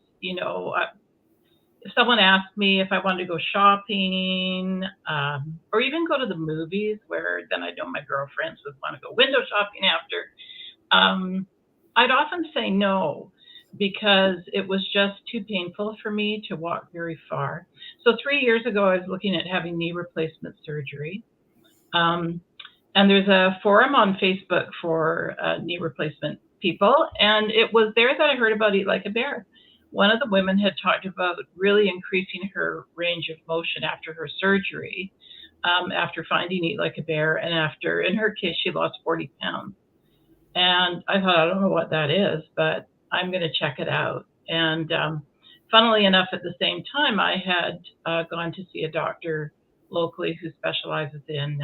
if someone asked me if I wanted to go shopping or even go to the movies, where then I know my girlfriends would want to go window shopping after, I'd often say no, because it was just too painful for me to walk very far. So 3 years ago, I was looking at having knee replacement surgery. And there's a forum on Facebook for knee replacement people. And it was there that I heard about Eat Like a Bear. One of the women had talked about really increasing her range of motion after her surgery, after finding Eat Like a Bear. And after, in her case, she lost 40 pounds. And I thought, I don't know what that is, but I'm going to check it out. And funnily enough, at the same time, I had gone to see a doctor locally who specializes in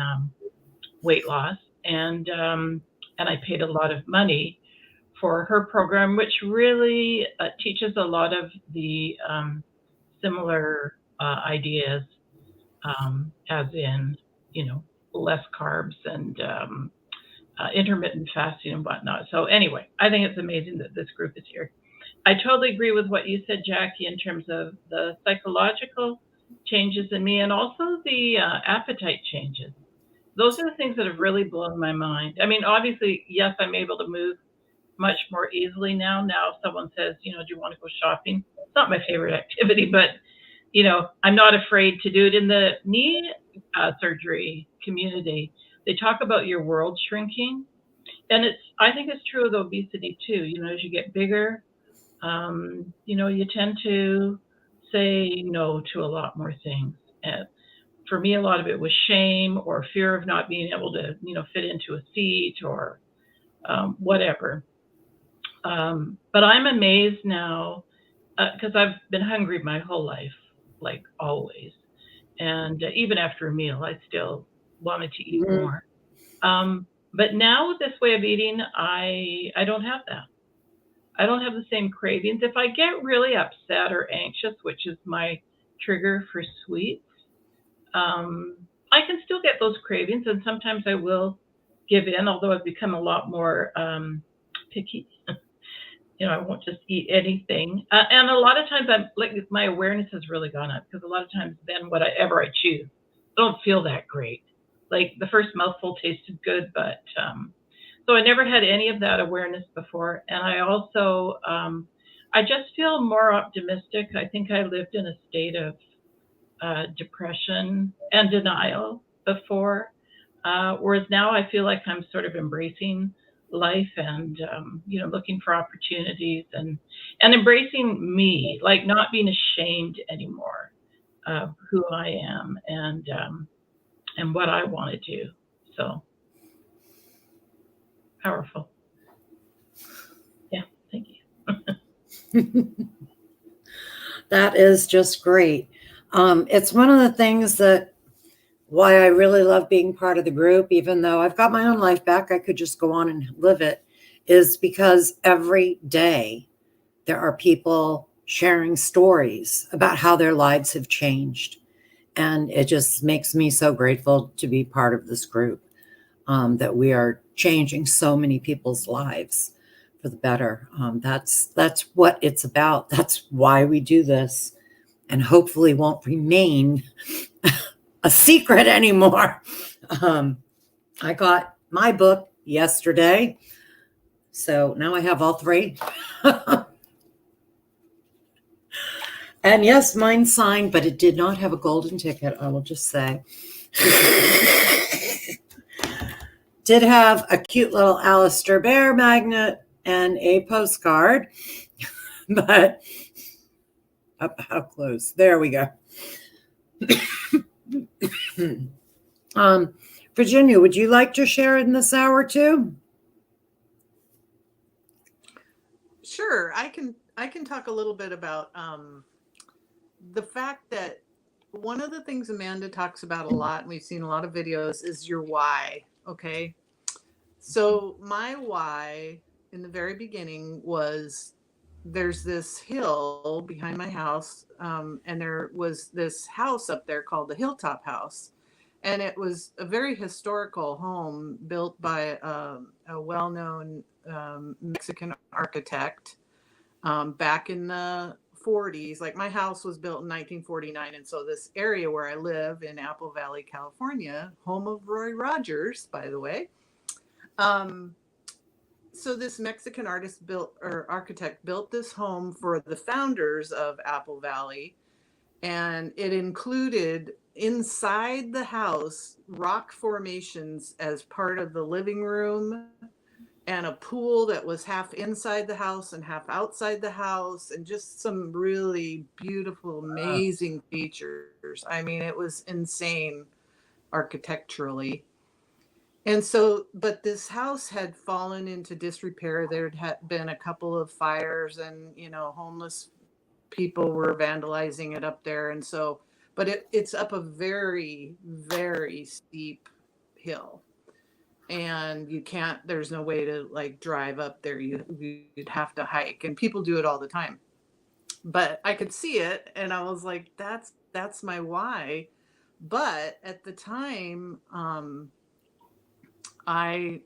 weight loss, and I paid a lot of money for her program, which really teaches a lot of the similar ideas, as in, less carbs and intermittent fasting and whatnot. So anyway, I think it's amazing that this group is here. I totally agree with what you said, Jackie, in terms of the psychological changes in me, and also the appetite changes. Those are the things that have really blown my mind. I mean, obviously, yes, I'm able to move much more easily now. Now, if someone says, do you want to go shopping? It's not my favorite activity, but, I'm not afraid to do it. In the knee surgery community, they talk about your world shrinking. And I think it's true of obesity too. As you get bigger, you tend to say no to a lot more things. And for me, a lot of it was shame or fear of not being able to, fit into a seat or whatever. But I'm amazed now, because I've been hungry my whole life, like always. And even after a meal, I still wanted to eat more. But now with this way of eating, I don't have that. I don't have the same cravings. If I get really upset or anxious, which is my trigger for sweets, I can still get those cravings, and sometimes I will give in, although I've become a lot more picky. I won't just eat anything. And a lot of times my awareness has really gone up, because a lot of times then whatever I choose, I don't feel that great. Like the first mouthful tasted good, but so I never had any of that awareness before. And I also, I just feel more optimistic. I think I lived in a state of depression and denial before, whereas now I feel like I'm sort of embracing life and looking for opportunities and embracing me, like not being ashamed anymore of who I am and what I want to do. So powerful. Yeah, thank you. That is just great. It's one of the things that why I really love being part of the group, even though I've got my own life back, I could just go on and live it, is because every day there are people sharing stories about how their lives have changed. And it just makes me so grateful to be part of this group, that we are changing so many people's lives for the better. That's what it's about. That's why we do this, and hopefully won't remain a secret anymore. I got my book yesterday, so now I have all three. And yes, mine's signed, but it did not have a golden ticket, I will just say. Did have a cute little Alistair Bear magnet and a postcard, but up how close? There we go. Virginia, would you like to share in this hour too? Sure, I can talk a little bit about the fact that one of the things Amanda talks about a lot, and we've seen a lot of videos, is your why. Okay, so my why in the very beginning was, there's this hill behind my house, and there was this house up there called the Hilltop House. And it was a very historical home built by a well-known Mexican architect back in the 40s. Like, my house was built in 1949. And so this area where I live in Apple Valley, California, home of Roy Rogers, by the way. so this Mexican architect built this home for the founders of Apple Valley, and it included inside the house rock formations as part of the living room, and a pool that was half inside the house and half outside the house, and just some really beautiful, amazing features. I mean, it was insane architecturally. And so, but this house had fallen into disrepair. There had been a couple of fires, and, homeless people were vandalizing it up there. And so, but it's up a very, very steep hill. And there's no way to like drive up there. You'd have to hike, and people do it all the time. But I could see it, and I was like, that's my why. But at the time, I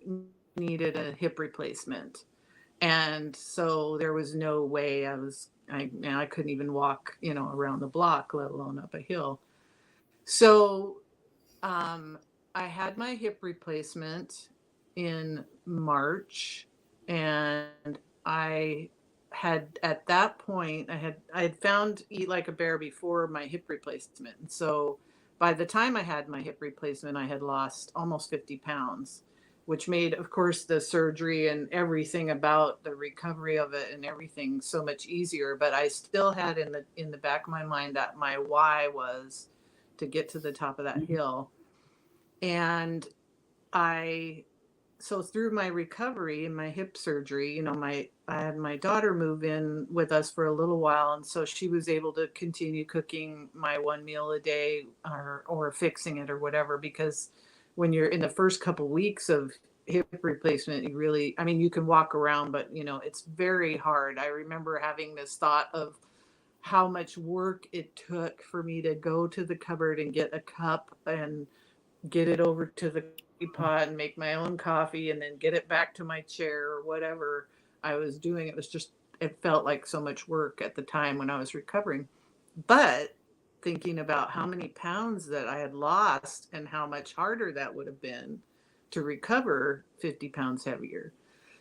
needed a hip replacement. And so there was no way I couldn't even walk, around the block, let alone up a hill. So, I had my hip replacement in March, and I had, at that point, I had found Eat Like a Bear before my hip replacement. And so by the time I had my hip replacement, I had lost almost 50 pounds, which made, of course, the surgery and everything about the recovery of it and everything so much easier. But I still had in the back of my mind that my why was to get to the top of that hill. And so through my recovery and my hip surgery, I had my daughter move in with us for a little while. And so she was able to continue cooking my one meal a day, or fixing it or whatever, because when you're in the first couple weeks of hip replacement, you can walk around, but it's very hard. I remember having this thought of how much work it took for me to go to the cupboard and get a cup and get it over to the pot and make my own coffee and then get it back to my chair or whatever I was doing. It felt like so much work at the time when I was recovering. But thinking about how many pounds that I had lost and how much harder that would have been to recover 50 pounds heavier.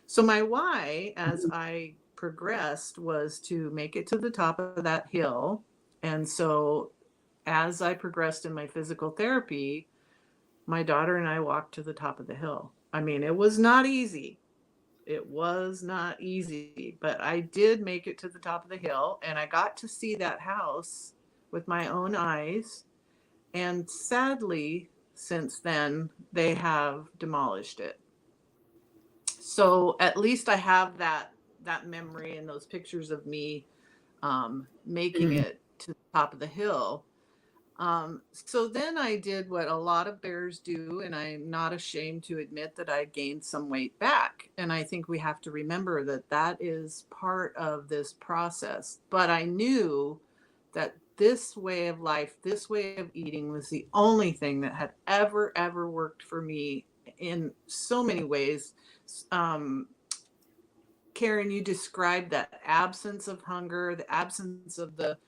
So my why, as I progressed, was to make it to the top of that hill. And so as I progressed in my physical therapy, my daughter and I walked to the top of the hill. I mean, it was not easy. It was not easy, but I did make it to the top of the hill, and I got to see that house with my own eyes. And sadly, since then, they have demolished it. So at least I have that memory and those pictures of me making it to the top of the hill. So then I did what a lot of bears do, and I'm not ashamed to admit that I gained some weight back. And I think we have to remember that is part of this process. But I knew that this way of life, this way of eating, was the only thing that had ever worked for me in so many ways. Karen, you described that absence of hunger, the absence of the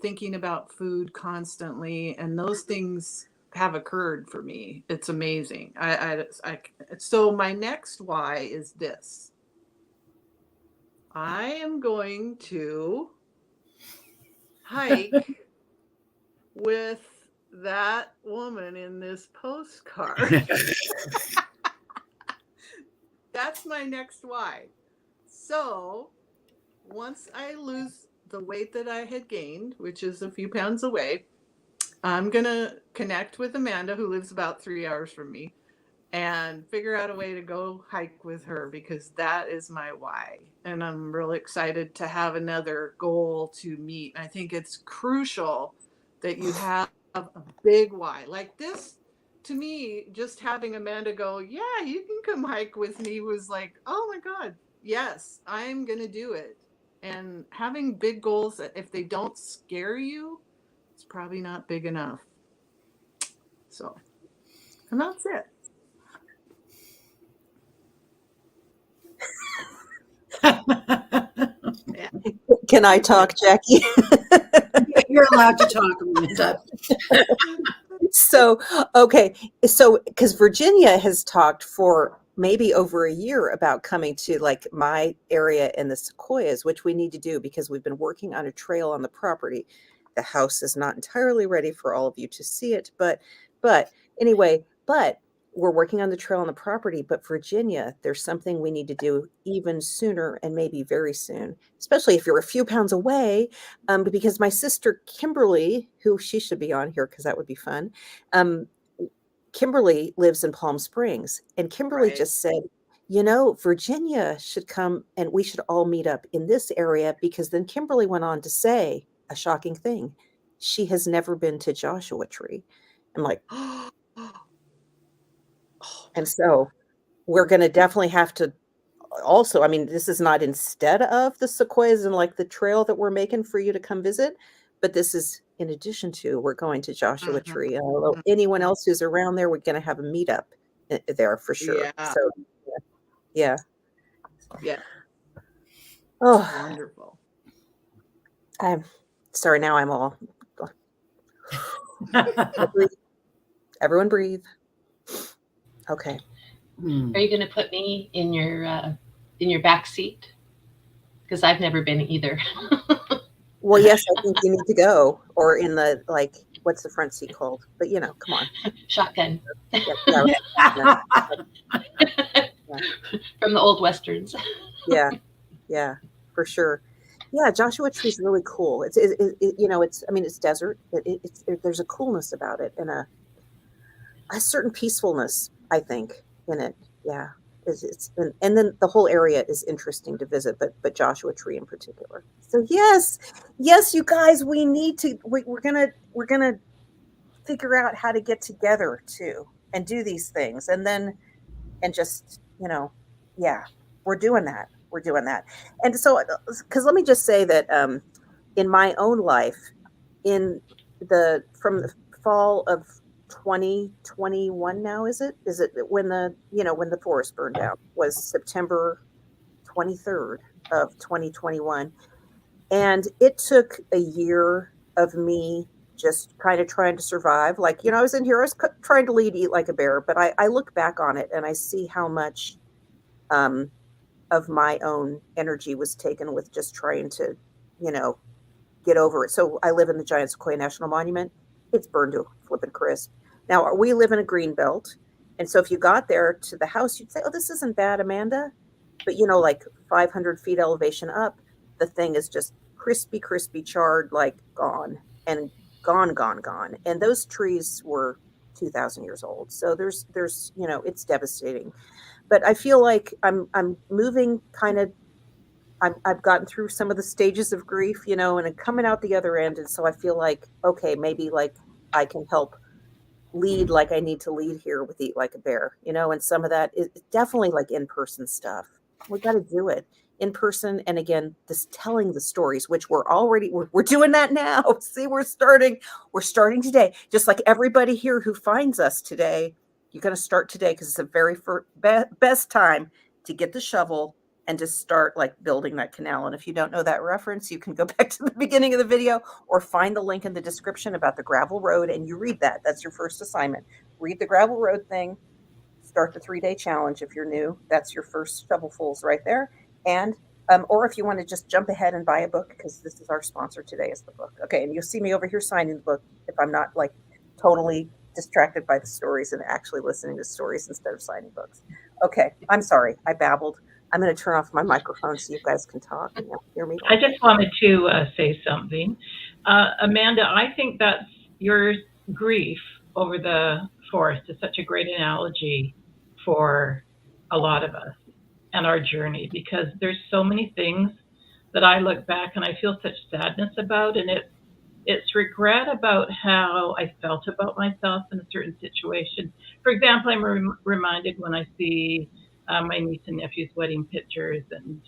thinking about food constantly, and those things have occurred for me. It's amazing. So my next why is this. I am going to hike with that woman in this postcard. That's my next why. So once I lose the weight that I had gained, which is a few pounds away, I'm going to connect with Amanda, who lives about 3 hours from me, and figure out a way to go hike with her, because that is my why. And I'm really excited to have another goal to meet. I think it's crucial that you have a big why. Like this, to me, just having Amanda go, yeah, you can come hike with me, was like, oh my God, yes, I'm going to do it. And having big goals that if they don't scare you, it's probably not big enough. So, and that's it. Yeah. Can I talk, Jackie? You're allowed to talk, Amanda. So, okay. So, because Virginia has talked for maybe over a year about coming to like my area in the sequoias, which we need to do because we've been working on a trail on the property. The house is not entirely ready for all of you to see it, but anyway, but we're working on the trail on the property. But Virginia, there's something we need to do even sooner and maybe very soon, especially if you're a few pounds away. Because my sister Kimberly, who she should be on here because that would be fun. Kimberly lives in Palm Springs, and Kimberly Right. just said, Virginia should come and we should all meet up in this area, because then Kimberly went on to say a shocking thing. She has never been to Joshua Tree. I'm like, and so we're going to definitely have to also, I mean, this is not instead of the sequoias and like the trail that we're making for you to come visit, but this is in addition to, we're going to Joshua Mhm. Tree. Anyone else who's around there, we're going to have a meetup there for sure. Yeah. So, yeah. Yeah. Oh, Wonderful. I'm sorry. Now I'm all. Everyone breathe. Okay. Are you going to put me in your back seat? Because I've never been either. Well, yes, I think you need to go, or in the like, what's the front seat called? But come on. Shotgun. Yeah, From the old westerns. yeah, for sure. Yeah, Joshua Tree is really cool. It's I mean, it's desert. There's a coolness about it and a certain peacefulness, I think, in it. Yeah, and then the whole area is interesting to visit, but Joshua Tree in particular. So yes, you guys, we need to. We're gonna figure out how to get together too and do these things, and just yeah, we're doing that. And so, because let me just say that in my own life, from the fall of 2021, now is it when the forest burned down was September 23rd of 2021, and it took a year of me just kind of trying to survive. Like, I was in here, I was trying to eat like a bear, but I look back on it and I see how much of my own energy was taken with just trying to, get over it. So I live in the Giant Sequoia National Monument. It's burned to a flippin' crisp. Now, we live in a green belt. And so if you got there to the house, you'd say, oh, this isn't bad, Amanda. But, like 500 feet elevation up, the thing is just crispy, charred, like gone and gone. And those trees were 2,000 years old. So there's, it's devastating. But I feel like I'm moving kind of, I've gotten through some of the stages of grief, and I'm coming out the other end. And so I feel like, okay, maybe like I can help lead like I need to lead here with Eat Like a Bear, and some of that is definitely like in-person stuff. We got to do it in person. And again, this telling the stories, which we're doing that now. See, we're starting today. Just like everybody here who finds us today, you're going to start today because it's the very best time to get the shovel and to start like building that canal. And if you don't know that reference, you can go back to the beginning of the video or find the link in the description about the gravel road and you read that. That's your first assignment. Read the gravel road thing, start the 3-day challenge. If you're new, that's your first shovelfuls right there. And or if you want to just jump ahead and buy a book, because this is our sponsor today, is the book. Okay, and you'll see me over here signing the book if I'm not like totally distracted by the stories and actually listening to stories instead of signing books. Okay, I'm sorry, I babbled. I'm going to turn off my microphone so you guys can talk and hear me. I just wanted to say something. Amanda, I think that's your grief over the forest is such a great analogy for a lot of us and our journey, because there's so many things that I look back and I feel such sadness about, and it's regret about how I felt about myself in a certain situation. For example, I'm reminded when I see my niece and nephew's wedding pictures, and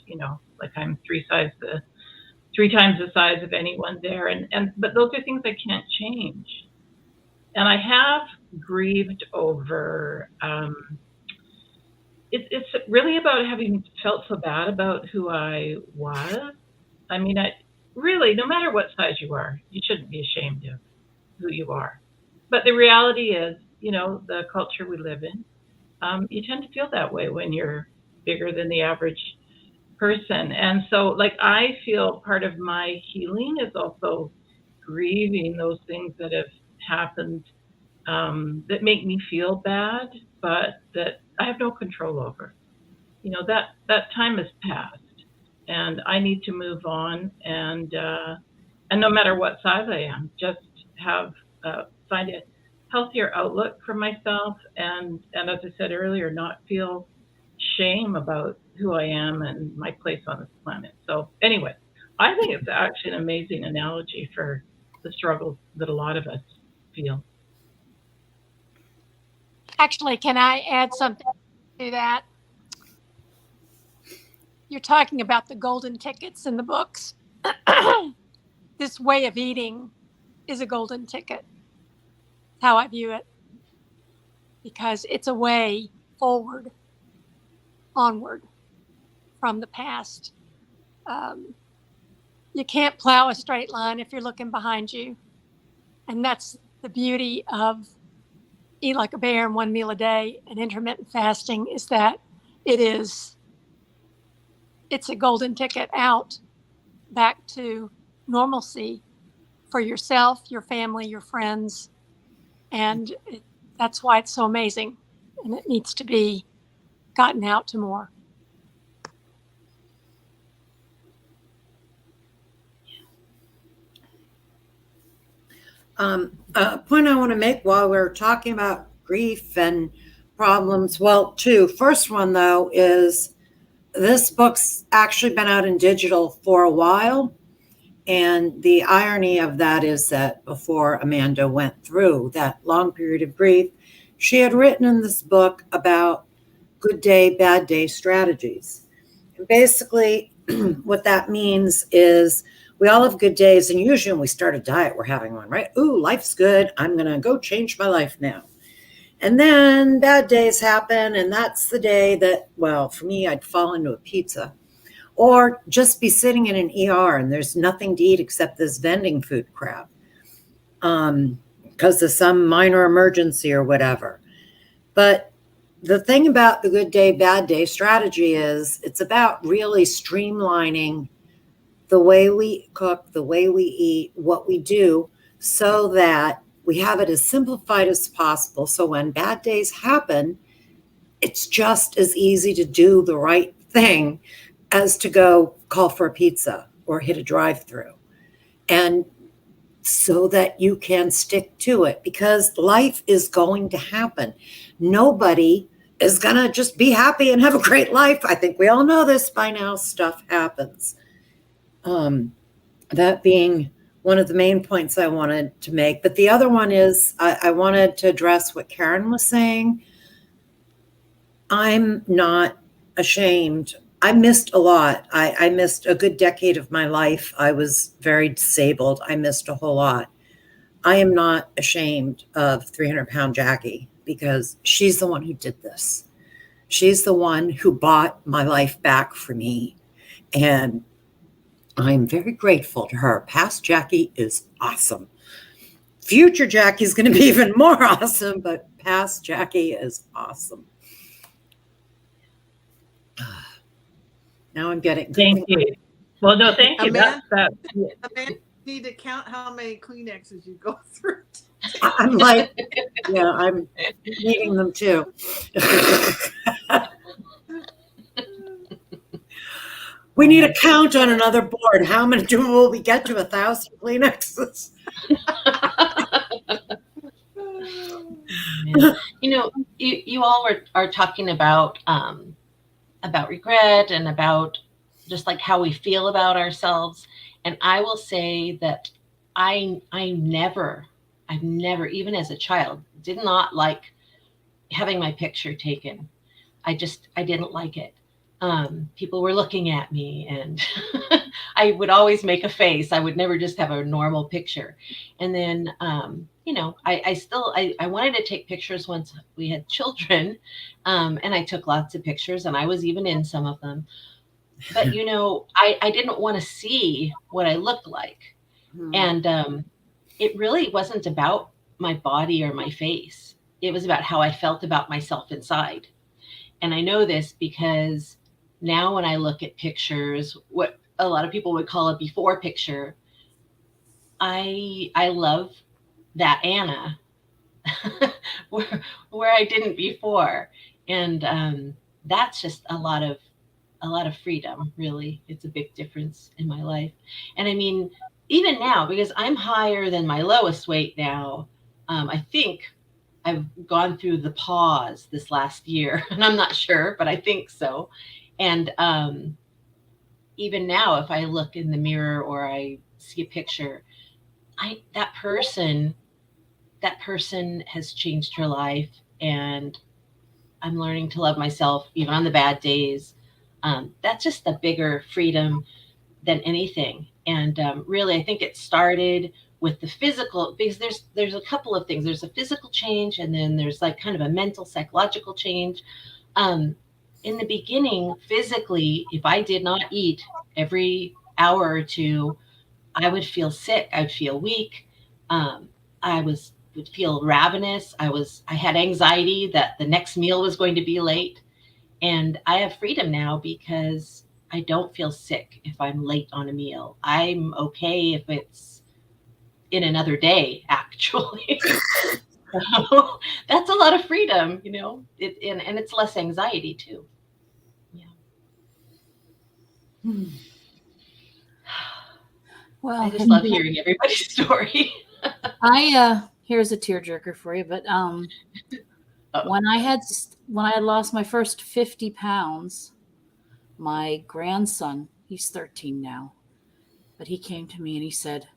like I'm 3 times the size of anyone there, but those are things I can't change. And I have grieved over. It's really about having felt so bad about who I was. I mean, really, no matter what size you are, you shouldn't be ashamed of who you are. But the reality is, the culture we live in, you tend to feel that way when you're bigger than the average person. And so, like, I feel part of my healing is also grieving those things that have happened, that make me feel bad, but that I have no control over. That time has passed, and I need to move on. And no matter what size I am, just have find a healthier outlook for myself, and as I said earlier, not feel shame about who I am and my place on this planet. So anyway, I think it's actually an amazing analogy for the struggles that a lot of us feel. Actually, can I add something to that? You're talking about the golden tickets in the books. This way of eating is a golden ticket. How I view it, because it's a way forward, onward from the past. You can't plow a straight line if you're looking behind you. And that's the beauty of eat like a bear and one meal a day and intermittent fasting, is that it's a golden ticket out back to normalcy for yourself, your family, your friends. And that's why it's so amazing. And it needs to be gotten out to more. A point I want to make while we're talking about grief and problems, well, two. First one, though, is this book's actually been out in digital for a while. And the irony of that is that before Amanda went through that long period of grief, she had written in this book about good day, bad day strategies. And basically, what that means is we all have good days, and usually when we start a diet, we're having one, right? Ooh, life's good. I'm going to go change my life now. And then bad days happen, and that's the day that, well, for me, I'd fall into a pizza. Or just be sitting in an ER and there's nothing to eat except this vending food crap because of some minor emergency or whatever. But the thing about the good day, bad day strategy is it's about really streamlining the way we cook, the way we eat, what we do, so that we have it as simplified as possible. So when bad days happen, it's just as easy to do the right thing as to go call for a pizza or hit a drive-through. And so that you can stick to it, because life is going to happen. Nobody is going to just be happy and have a great life. I think we all know this by now. Stuff happens. That being one of the main points I wanted to make. But the other one is I wanted to address what Karen was saying. I'm not ashamed. I missed a lot. I missed a good decade of my life. I was very disabled. I missed a whole lot. I am not ashamed of 300-pound Jackie, because she's the one who did this. She's the one who bought my life back for me. And I'm very grateful to her. Past Jackie is awesome. Future Jackie is going to be even more awesome, but past Jackie is awesome. Now I'm getting. Thank you. Well, no, thank you. Amanda, That Amanda, you need to count how many Kleenexes you go through. I'm like, yeah, I'm needing them too. We need a count on another board. How many will we get to 1,000 Kleenexes? You all are talking about regret and about just like how we feel about ourselves. And I will say that I've never, even as a child, did not like having my picture taken. I didn't like it. People were looking at me and I would always make a face. I would never just have a normal picture. And then, I wanted to take pictures once we had children. And I took lots of pictures, and I was even in some of them. But, I didn't want to see what I looked like. And it really wasn't about my body or my face. it was about how I felt about myself inside. And I know this because now when I look at pictures, what a lot of people would call a before picture, I love that Anna where I didn't before. And that's just a lot of freedom, really. It's a big difference in my life. And I mean, even now, because I'm higher than my lowest weight now, I think I've gone through the pause this last year, and I'm not sure, but I think so. And even now, if I look in the mirror or I see a picture, I that person has changed her life, and I'm learning to love myself even on the bad days. That's just a bigger freedom than anything. And really, I think it started with the physical, because there's a couple of things. There's a physical change, and then there's like kind of a mental, psychological change. Um, in the beginning, physically, if I did not eat every hour or two, I would feel sick. I'd feel weak. Um, would feel ravenous. I had anxiety that the next meal was going to be late. And I have freedom now because I don't feel sick if I'm late on a meal. I'm okay if it's in another day, actually. So that's a lot of freedom, you know, and it's less anxiety too. Yeah. Well, I just love hearing everybody's story. Here's a tearjerker for you, but Uh-oh. when I had lost my first 50 pounds, my grandson, he's 13 now, but he came to me and he said,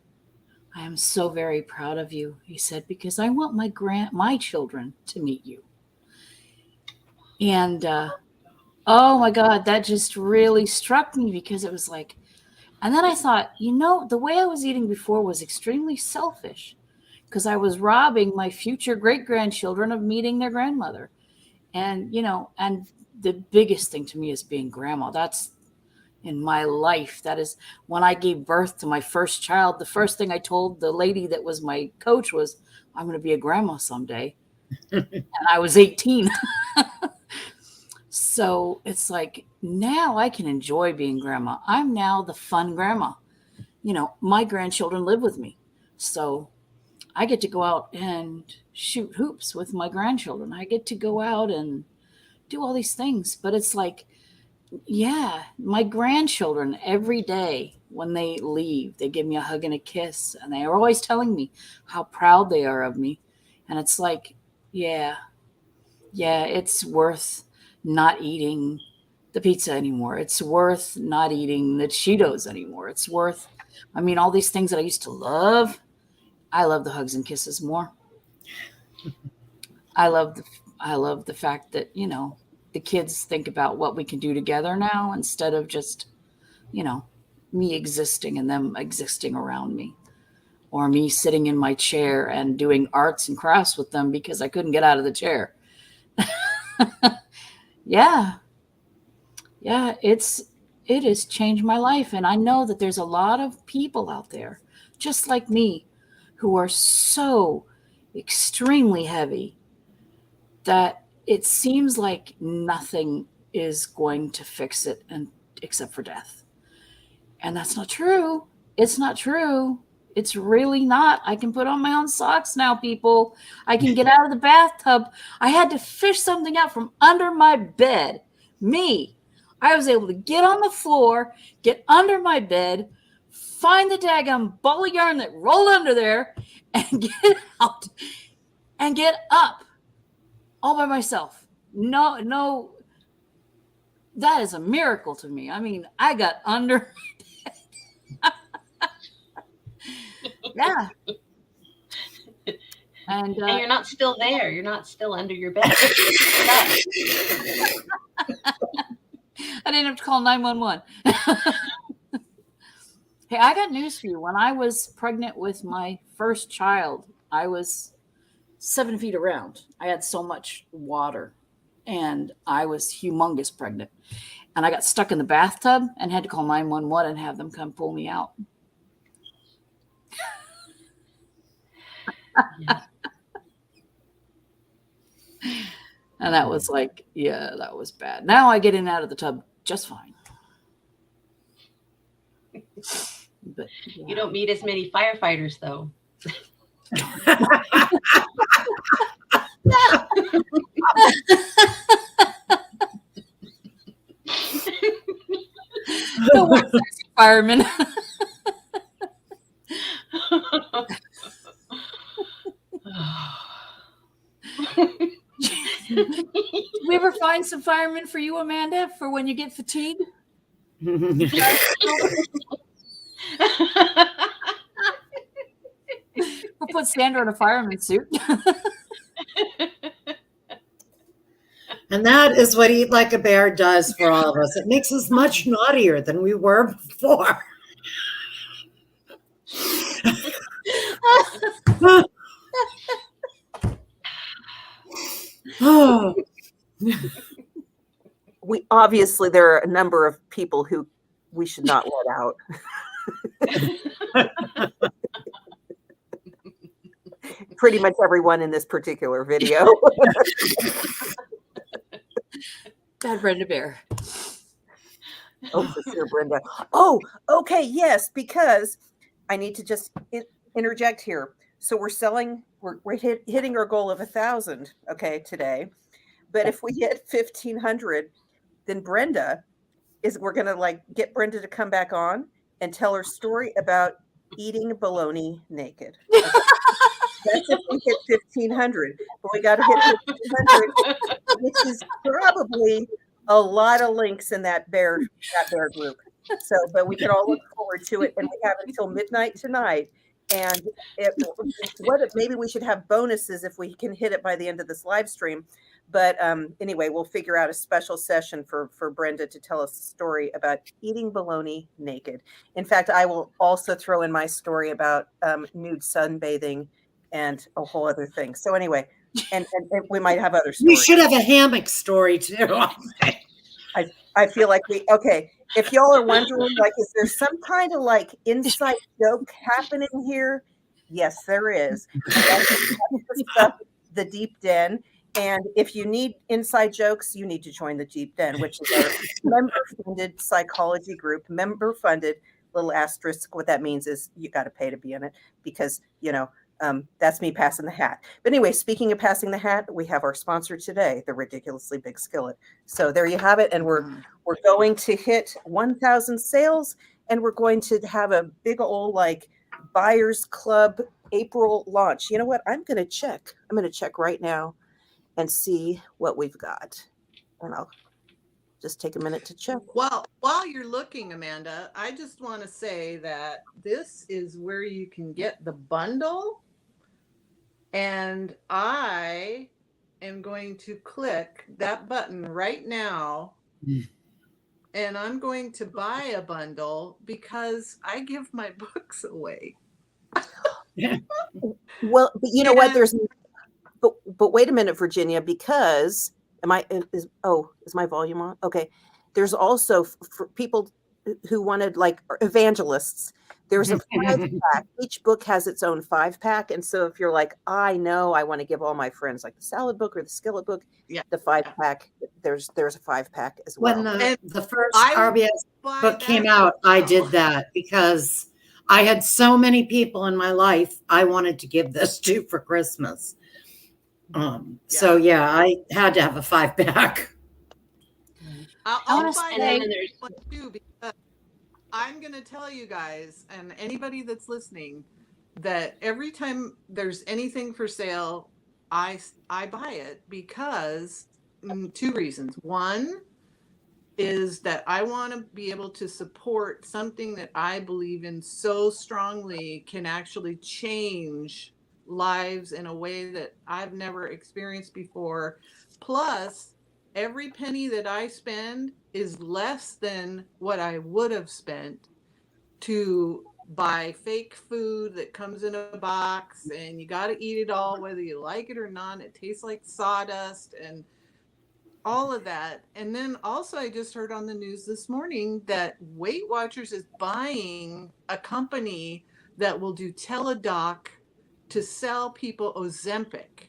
"I am so very proud of you." He said, "Because I want my children to meet you." And oh my God, that just really struck me, because it was like, and then I thought, the way I was eating before was extremely selfish, because I was robbing my future great grandchildren of meeting their grandmother. And, and the biggest thing to me is being grandma. That's in my life. That is when I gave birth to my first child. The first thing I told the lady that was my coach was, "I'm going to be a grandma someday." And I was 18. So it's like, now I can enjoy being grandma. I'm now the fun grandma. My grandchildren live with me. So I get to go out and shoot hoops with my grandchildren. I get to go out and do all these things. But it's like, yeah, my grandchildren, every day when they leave, they give me a hug and a kiss. And they are always telling me how proud they are of me. And it's like, yeah, it's worth not eating the pizza anymore. It's worth not eating the Cheetos anymore. It's worth, all these things that I used to love. I love the hugs and kisses more. I love the fact that, the kids think about what we can do together now, instead of just, me existing and them existing around me, or me sitting in my chair and doing arts and crafts with them because I couldn't get out of the chair. Yeah. It has changed my life. And I know that there's a lot of people out there just like me who are so extremely heavy that it seems like nothing is going to fix it, except for death. And that's not true. It's not true. It's really not. I can put on my own socks now, people. I can get out of the bathtub. I had to fish something out from under my bed. Me. I was able to get on the floor, get under my bed, find the daggum ball of yarn that rolled under there, and get out and get up all by myself. No, that is a miracle to me. I got under. Yeah. And you're not still there. You're not still under your bed. I didn't have to call 911. Hey, I got news for you. When I was pregnant with my first child, I was 7 feet around. I had so much water, and I was humongous pregnant. And I got stuck in the bathtub and had to call 911 and have them come pull me out. Yeah. And that was like, yeah, that was bad. Now I get in and out of the tub just fine. But yeah. You don't meet as many firefighters, though. The one sexy fireman. Did we ever find some firemen for you, Amanda, for when you get fatigued? We'll put Sandra in a fireman suit. And that is what Eat Like a Bear does for all of us. It makes us much naughtier than we were before. Oh. We obviously, there are a number of people who we should not let out. Pretty much everyone in this particular video. Bad Brenda Bear. Oh, for sure, Brenda. Oh, okay, yes, because I need to just interject here. So we're hitting our goal of 1,000, okay, today. But if we hit 1,500, then we're going to like get Brenda to come back on and tell her story about eating bologna naked. Okay? That's if we hit 1,500. But we got to hit 1,500, which is probably a lot of links in that bear group. So, but we can all look forward to it, and we have until midnight tonight. And maybe we should have bonuses if we can hit it by the end of this live stream. But anyway, we'll figure out a special session for Brenda to tell us a story about eating bologna naked. In fact, I will also throw in my story about nude sunbathing and a whole other thing. So anyway, and we might have other stories. We should have a hammock story too. I feel like okay. If y'all are wondering, like, is there some kind of like inside joke happening here? Yes, there is. That's the stuff, the Deep Den. And if you need inside jokes, you need to join the Deep Den, which is our member-funded psychology group. Member-funded, little asterisk. What that means is you got to pay to be in it because, that's me passing the hat. But anyway, speaking of passing the hat, we have our sponsor today, the Ridiculously Big Skillet. So there you have it. And we're going to hit 1,000 sales, and we're going to have a big old like Buyers Club April launch. You know what? I'm going to check. I'm going to check right now and see what we've got. And I'll just take a minute to check. Well, while you're looking, Amanda, I just want to say that this is where you can get the bundle. And I am going to click that button right now. And I'm going to buy a bundle because I give my books away. Well, but you know what? But wait a minute, Virginia, because is my volume on? Okay. There's also for people who wanted like evangelists, there's a 5-pack. Each book has its own 5-pack. And so if you're like, I know I want to give all my friends like the salad book or the skillet book, the 5-pack, there's a 5-pack as well. When the first RBS book came out, I did that because I had so many people in my life I wanted to give this to for Christmas. So yeah, I had to have a 5-pack. I'll buy that one too, because I'm going to tell you guys and anybody that's listening that every time there's anything for sale, I buy it because 2 reasons. One is that I want to be able to support something that I believe in so strongly can actually change lives in a way that I've never experienced before. Plus, every penny that I spend is less than what I would have spent to buy fake food that comes in a box and you got to eat it all, whether you like it or not. It tastes like sawdust and all of that. And then also I just heard on the news this morning that Weight Watchers is buying a company that will do teledoc to sell people Ozempic.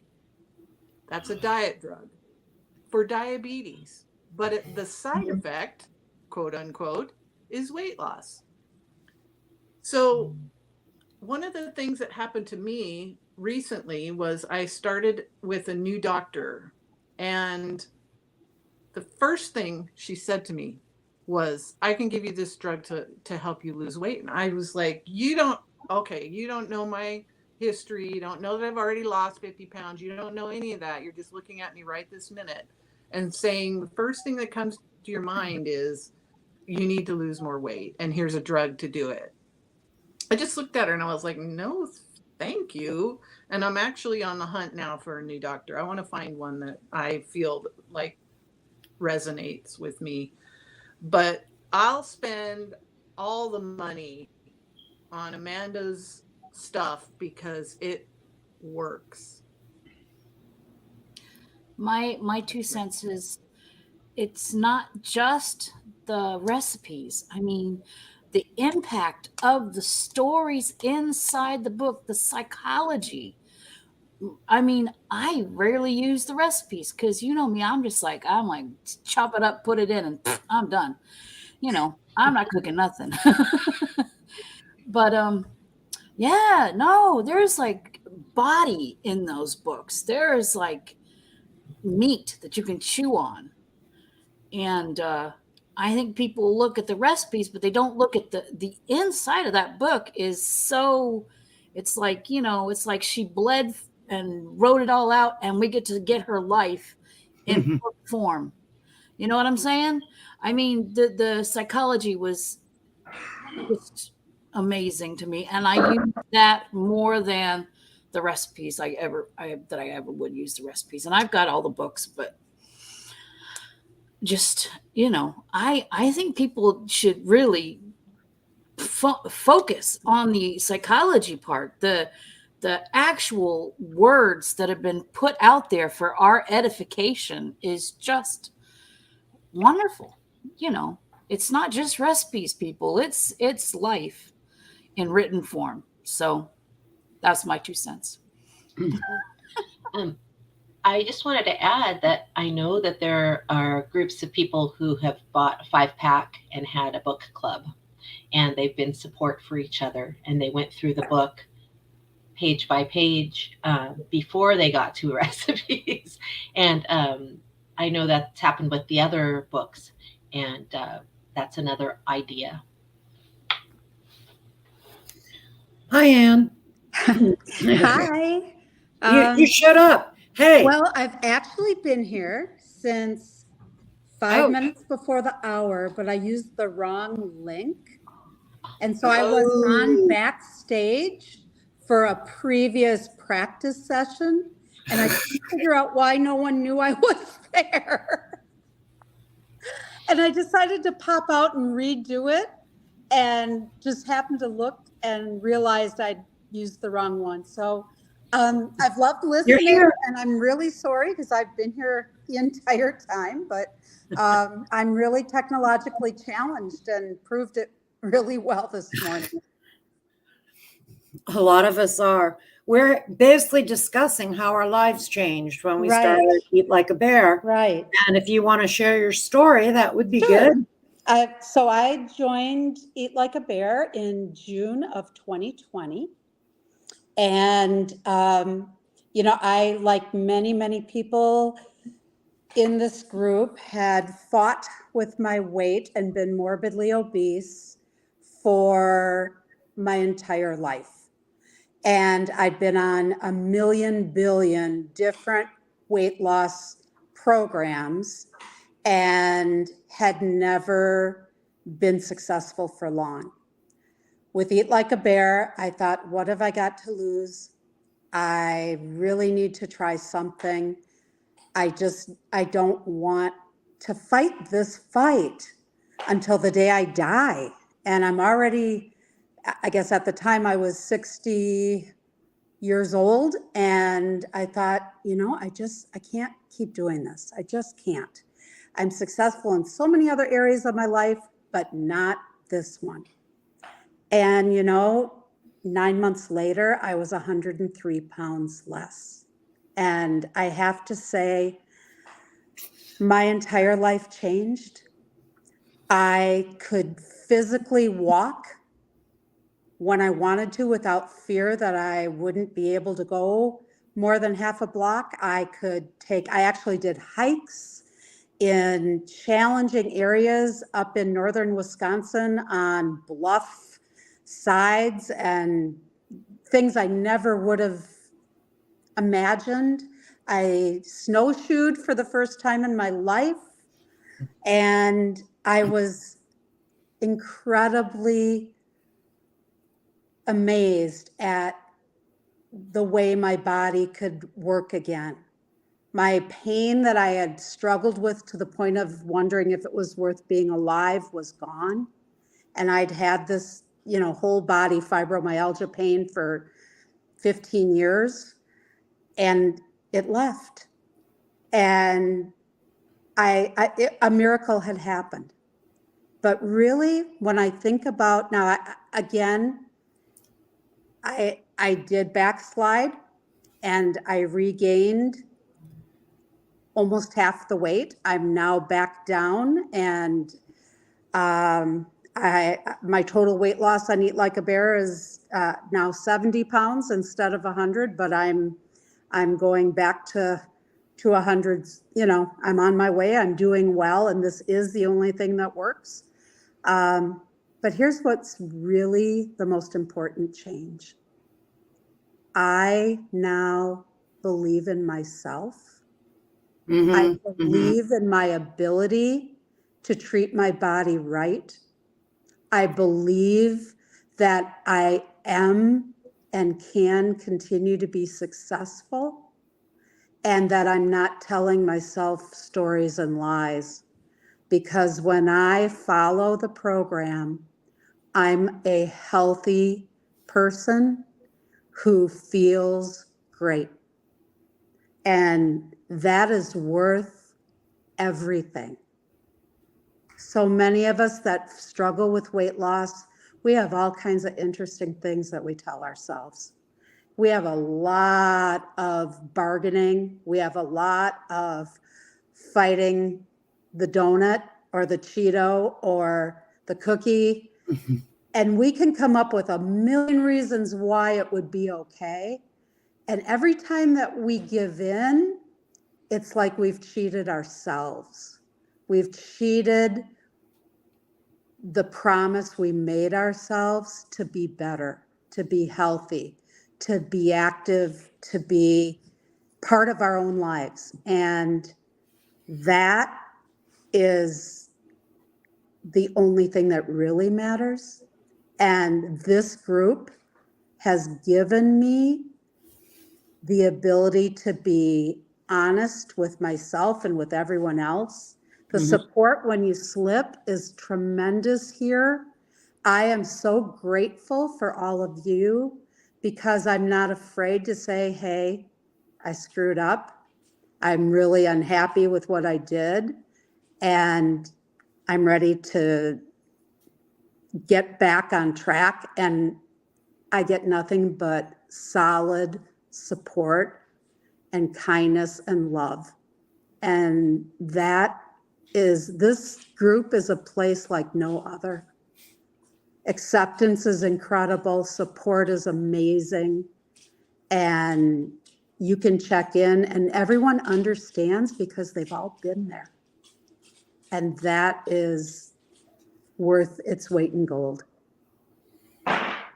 That's a diet drug. for diabetes, but the side effect, quote unquote, is weight loss. So one of the things that happened to me recently was I started with a new doctor, and the first thing she said to me was, I can give you this drug to help you lose weight. And I was like, you don't know my history. You don't know that I've already lost 50 pounds. You don't know any of that. You're just looking at me right this minute and saying the first thing that comes to your mind is you need to lose more weight. And here's a drug to do it. I just looked at her and I was like, no, thank you. And I'm actually on the hunt now for a new doctor. I want to find one that I feel like resonates with me. But I'll spend all the money on Amanda's stuff because it works. My 2 cents is it's not just the recipes. I mean, the impact of the stories inside the book, the psychology. I mean, I rarely use the recipes because you know me, I'm like, chop it up, put it in, and I'm done. You know, I'm not cooking nothing. But yeah, no, there's like body in those books. There's like meat that you can chew on. And I think people look at the recipes, but they don't look at the inside of that book is so, it's like, you know, it's like she bled and wrote it all out and we get to get her life in book form. You know what I'm saying? I mean, the psychology was just amazing to me. And I use that more than the recipes that I ever would use the recipes. And I've got all the books, but just, you know, I think people should really focus on the psychology part, the actual words that have been put out there for our edification is just wonderful. You know, it's not just recipes, people. It's life in written form. So that's my 2 cents. I just wanted to add that I know that there are groups of people who have bought a 5-pack and had a book club, and they've been support for each other. And they went through the book page by page before they got to recipes. And I know that's happened with the other books, and that's another idea. Hi, Anne. Hi. You shut up. Hey. Well, I've actually been here since 5 minutes before the hour, but I used the wrong link. And so I was on backstage for a previous practice session, and I couldn't figure out why no one knew I was there. And I decided to pop out and redo it, and just happened to look and realized I'd used the wrong one. So I've loved listening, and I'm really sorry because I've been here the entire time, but I'm really technologically challenged and proved it really well this morning. A lot of us are. We're basically discussing how our lives changed when we started Eat Like a Bear. Right. And if you want to share your story, that would be good. So I joined Eat Like a Bear in June of 2020. And, you know, I, like many, many people in this group, had fought with my weight and been morbidly obese for my entire life. And I'd been on a million billion different weight loss programs and had never been successful for long. With Eat Like a Bear, I thought, what have I got to lose? I really need to try something. I don't want to fight this fight until the day I die. And I'm already, I guess at the time I was 60 years old, and I thought, you know, I can't keep doing this. I just can't. I'm successful in so many other areas of my life, but not this one. And, you know, 9 months later, I was 103 pounds less. And I have to say, my entire life changed. I could physically walk when I wanted to without fear that I wouldn't be able to go more than half a block. I actually did hikes in challenging areas up in northern Wisconsin on bluff sides and things I never would have imagined. I snowshoed for the first time in my life, and I was incredibly amazed at the way my body could work again. My pain that I had struggled with to the point of wondering if it was worth being alive was gone. And I'd had this, whole body fibromyalgia pain for 15 years, and it left. And a miracle had happened. But really, when I think about now, I did backslide, and I regained almost half the weight. I'm now back down, and my total weight loss on Eat Like a Bear is now 70 pounds instead of 100. But I'm going back to 100. I'm on my way. I'm doing well, and this is the only thing that works. But here's what's really the most important change. I now believe in myself. I believe in my ability to treat my body right. I believe that I am and can continue to be successful, and that I'm not telling myself stories and lies. Because when I follow the program, I'm a healthy person who feels great. And that is worth everything. So many of us that struggle with weight loss, we have all kinds of interesting things that we tell ourselves. We have a lot of bargaining. We have a lot of fighting the donut or the Cheeto or the cookie. And we can come up with a million reasons why it would be okay. And every time that we give in, it's like we've cheated ourselves. We've cheated the promise we made ourselves to be better, to be healthy, to be active, to be part of our own lives. And that is the only thing that really matters. And this group has given me the ability to be honest with myself and with everyone else. The support when you slip is tremendous here. I am so grateful for all of you, because I'm not afraid to say, hey, I screwed up. I'm really unhappy with what I did, and I'm ready to get back on track. And I get nothing but solid support and kindness and love. And this group is a place like no other. Acceptance is incredible. Support is amazing. And you can check in, and everyone understands because they've all been there. And that is worth its weight in gold.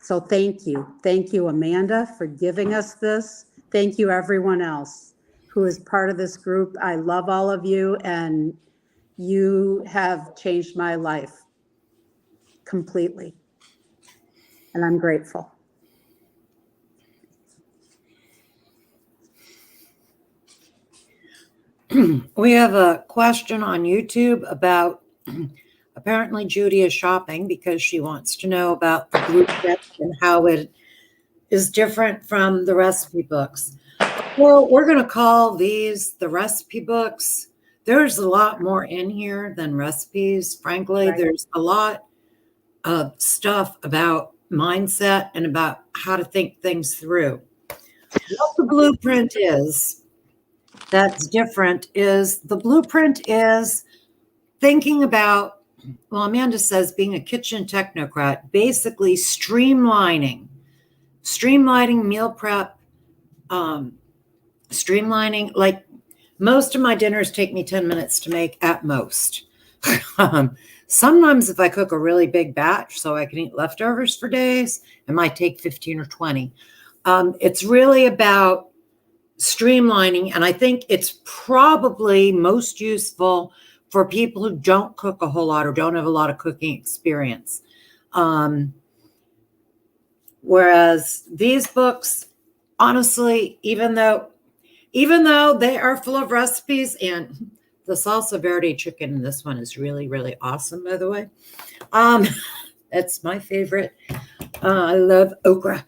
So thank you. Thank you, Amanda, for giving us this. Thank you, everyone else who is part of this group. I love all of you, and you have changed my life completely. And I'm grateful. We have a question on YouTube about apparently Judy is shopping because she wants to know about the group text and how it is different from the recipe books. Well, we're going to call these the recipe books. There's a lot more in here than recipes. Frankly, there's a lot of stuff about mindset and about how to think things through. What the blueprint is that's different is the blueprint is thinking about, well, Amanda says being a kitchen technocrat, basically streamlining meal prep, streamlining, like most of my dinners take me 10 minutes to make at most. Sometimes if I cook a really big batch so I can eat leftovers for days, it might take 15 or 20. It's really about streamlining, and I think it's probably most useful for people who don't cook a whole lot or don't have a lot of cooking experience. Whereas these books, honestly, even though they are full of recipes, and the salsa verde chicken in this one is really, really awesome, by the way. That's my favorite. I love okra.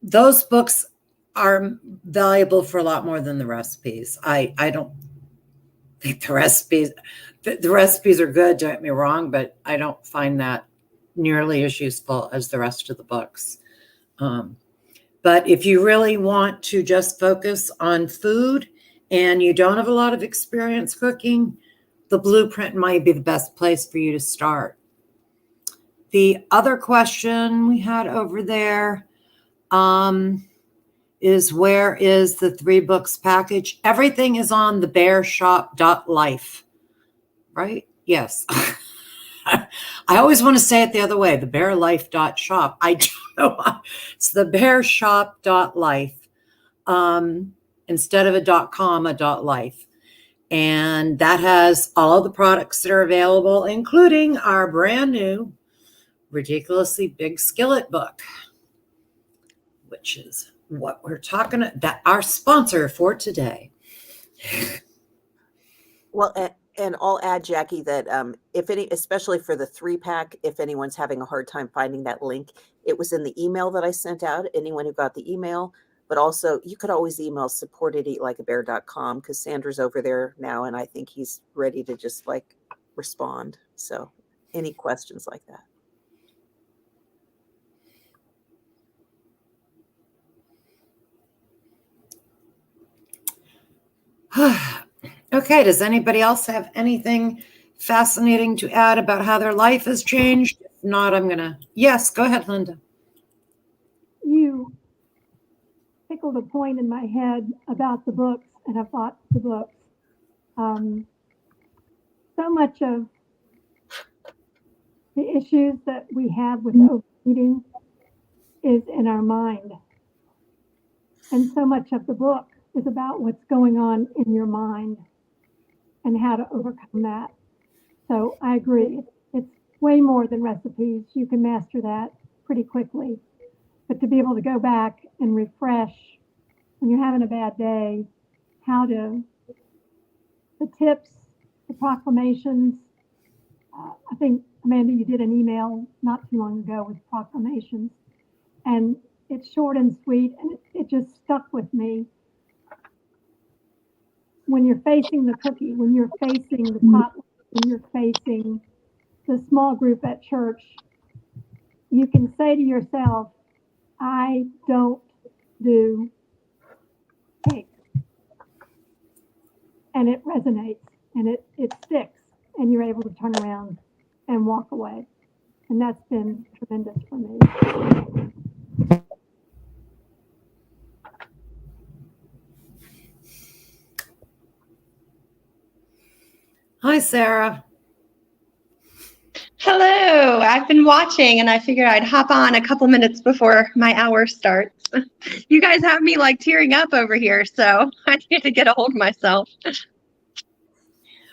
Those books are valuable for a lot more than the recipes. I don't think the recipes are good, don't get me wrong, but I don't find that nearly as useful as the rest of the books. But if you really want to just focus on food and you don't have a lot of experience cooking, the blueprint might be the best place for you to start. The other question we had over there is, where is the 3 books package? Everything is on thebearshop.life, right? Yes. I always want to say it the other way, thebearlife.shop. I don't know why. It's thebearshop.life. Instead of a .com, a .life. And that has all the products that are available, including our brand new Ridiculously Big Skillet book, which is what we're talking about, that our sponsor for today. Well, and I'll add, Jackie, that if any, especially for the 3-pack, if anyone's having a hard time finding that link, it was in the email that I sent out. Anyone who got the email, but also you could always email support@eatlikeabear.com, because Sandra's over there now, and I think he's ready to just like respond. So any questions like that. Okay, does anybody else have anything fascinating to add about how their life has changed? If not, yes, go ahead, Linda. You tickled a point in my head about the books, and I bought the books. So much of the issues that we have with overeating is in our mind. And so much of the book is about what's going on in your mind and how to overcome that. So I agree. It's way more than recipes. You can master that pretty quickly. But to be able to go back and refresh when you're having a bad day, the tips, the proclamations. I think, Amanda, you did an email not too long ago with proclamations. And it's short and sweet, and it just stuck with me. When you're facing the cookie, when you're facing the potluck, when you're facing the small group at church, you can say to yourself, I don't do cake. And it resonates, and it sticks, and you're able to turn around and walk away. And that's been tremendous for me. Hi, Sarah. Hello, I've been watching and I figured I'd hop on a couple minutes before my hour starts. You guys have me like tearing up over here, so I need to get a hold of myself.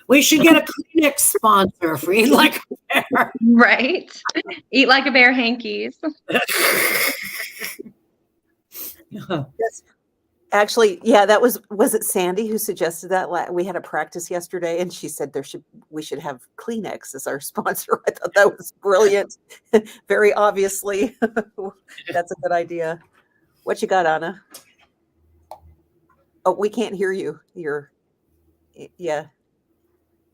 We should get a Kleenex sponsor for Eat Like a Bear. Right? Eat like a bear hankies. Yes. Actually, yeah, that was it Sandy who suggested that? We had a practice yesterday, and she said we should have Kleenex as our sponsor. I thought that was brilliant. Very obviously, that's a good idea. What you got, Anna? Oh, we can't hear you. Yeah.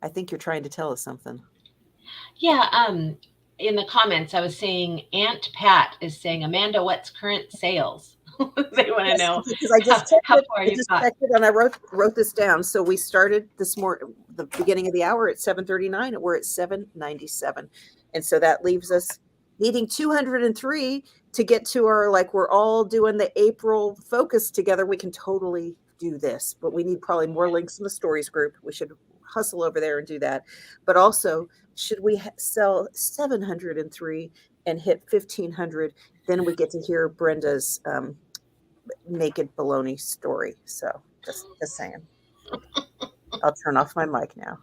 I think you're trying to tell us something. Yeah, in the comments, I was saying Aunt Pat is saying, Amanda, what's current sales? They want to Yes, know because I just checked how it. far I you've just got. checked it, and I wrote this down. So we started this morning, the beginning of the hour at 7:39, and we're at 7:97, and so that leaves us needing 203 to get to our, like, we're all doing the April focus together. We can totally do this, but we need probably more links in the stories group. We should hustle over there and do that. But also, should we sell 703 and hit 1,500? Then we get to hear Brenda's naked baloney story. So just saying. I'll turn off my mic now.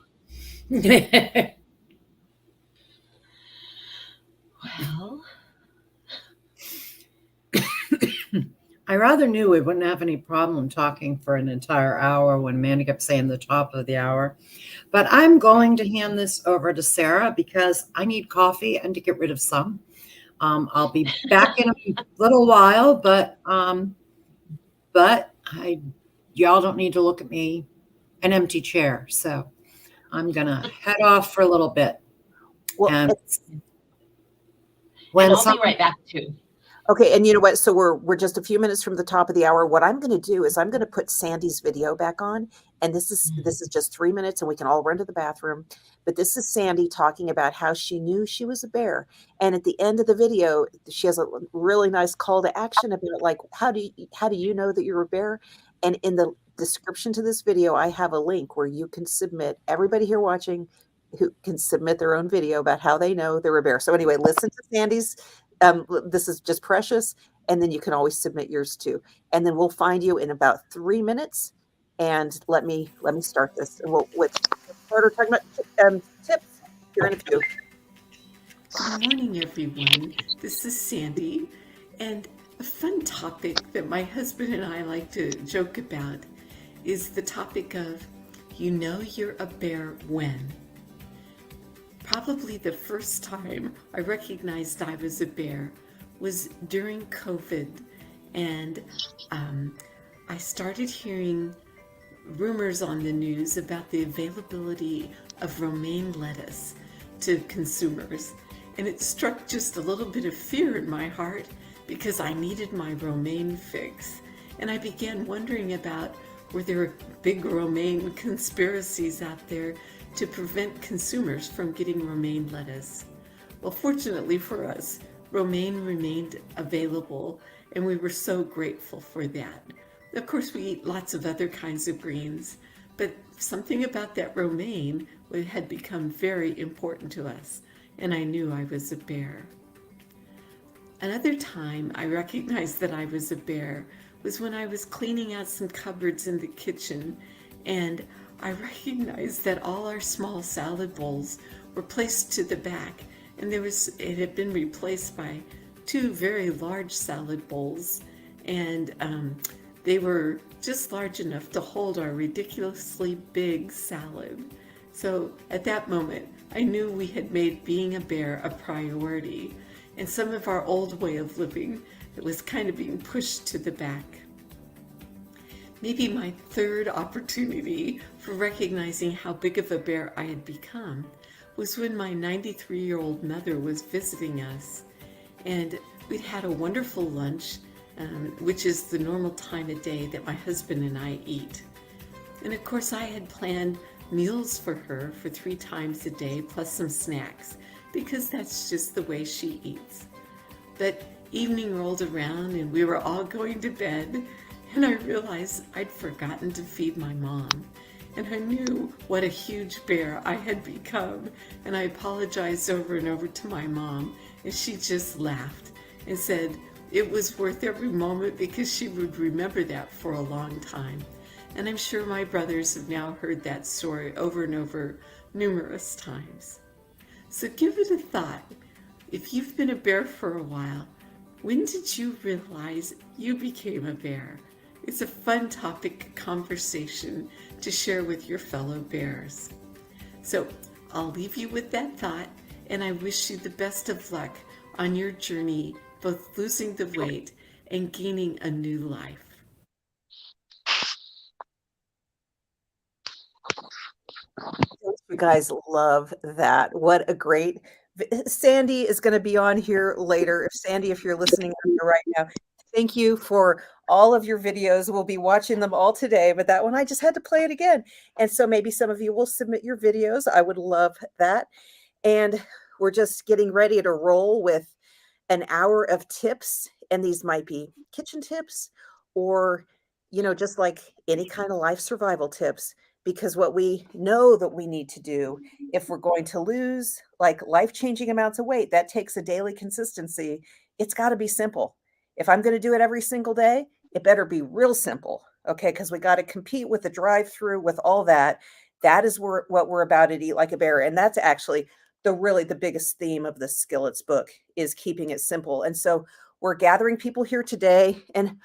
Well, I rather knew we wouldn't have any problem talking for an entire hour when Amanda kept saying the top of the hour. But I'm going to hand this over to Sarah because I need coffee and to get rid of some. I'll be back in a little while, but y'all don't need to look at me an empty chair. So I'm gonna head off for a little bit. Well, and and I'll be right back too. Okay, and you know what? So we're just a few minutes from the top of the hour. What I'm going to do is I'm going to put Sandy's video back on, and this is just 3 minutes, and we can all run to the bathroom. But this is Sandy talking about how she knew she was a bear, and at the end of the video, she has a really nice call to action about, like, how do you know that you're a bear? And in the description to this video, I have a link where you can submit. Everybody here watching who can submit their own video about how they know they're a bear. So anyway, listen to Sandy's. This is just precious, and then you can always submit yours too. And then we'll find you in about 3 minutes. And let me start this. And we'll start talking about tips here in a few. Good morning, everyone. This is Sandy, and a fun topic that my husband and I like to joke about is the topic of, you know you're a bear when. Probably the first time I recognized I was a bear was during COVID, and I started hearing rumors on the news about the availability of romaine lettuce to consumers, and it struck just a little bit of fear in my heart because I needed my romaine fix, and I began wondering about, were there big romaine conspiracies out there to prevent consumers from getting romaine lettuce? Well, fortunately for us, romaine remained available, and we were so grateful for that. Of course, we eat lots of other kinds of greens, but something about that romaine had become very important to us, and I knew I was a bear. Another time I recognized that I was a bear was when I was cleaning out some cupboards in the kitchen, and I recognized that all our small salad bowls were placed to the back, and it had been replaced by 2 very large salad bowls, and they were just large enough to hold our ridiculously big salad. So at that moment, I knew we had made being a bear a priority, and some of our old way of living was kind of being pushed to the back. Maybe my third opportunity for recognizing how big of a bear I had become was when my 93-year-old mother was visiting us, and we'd had a wonderful lunch, which is the normal time of day that my husband and I eat. And of course, I had planned meals for her for 3 times a day, plus some snacks, because that's just the way she eats. But evening rolled around and we were all going to bed, and I realized I'd forgotten to feed my mom. And I knew what a huge bear I had become, and I apologized over and over to my mom, and she just laughed and said it was worth every moment because she would remember that for a long time. And I'm sure my brothers have now heard that story over and over numerous times. So give it a thought. If you've been a bear for a while, when did you realize you became a bear? It's a fun topic conversation to share with your fellow bears. So I'll leave you with that thought, and I wish you the best of luck on your journey, both losing the weight and gaining a new life. You guys love that. What a great Sandy is going to be on here later. If Sandy, if you're listening right now, Thank you for all of your videos. We'll be watching them all today, but that one I just had to play it again. And so maybe some of you will submit your videos. I would love that. And we're just getting ready to roll with an hour of tips. And these might be kitchen tips or, just like any kind of life survival tips, because what we know that we need to do if we're going to lose like life-changing amounts of weight, that takes a daily consistency. It's got to be simple. If I'm going to do it every single day, it better be real simple. Okay. Because we got to compete with the drive-through, with all that. That is what we're about at Eat Like a Bear. And that's actually the biggest theme of the Skillet's book, is keeping it simple. And so we're gathering people here today. And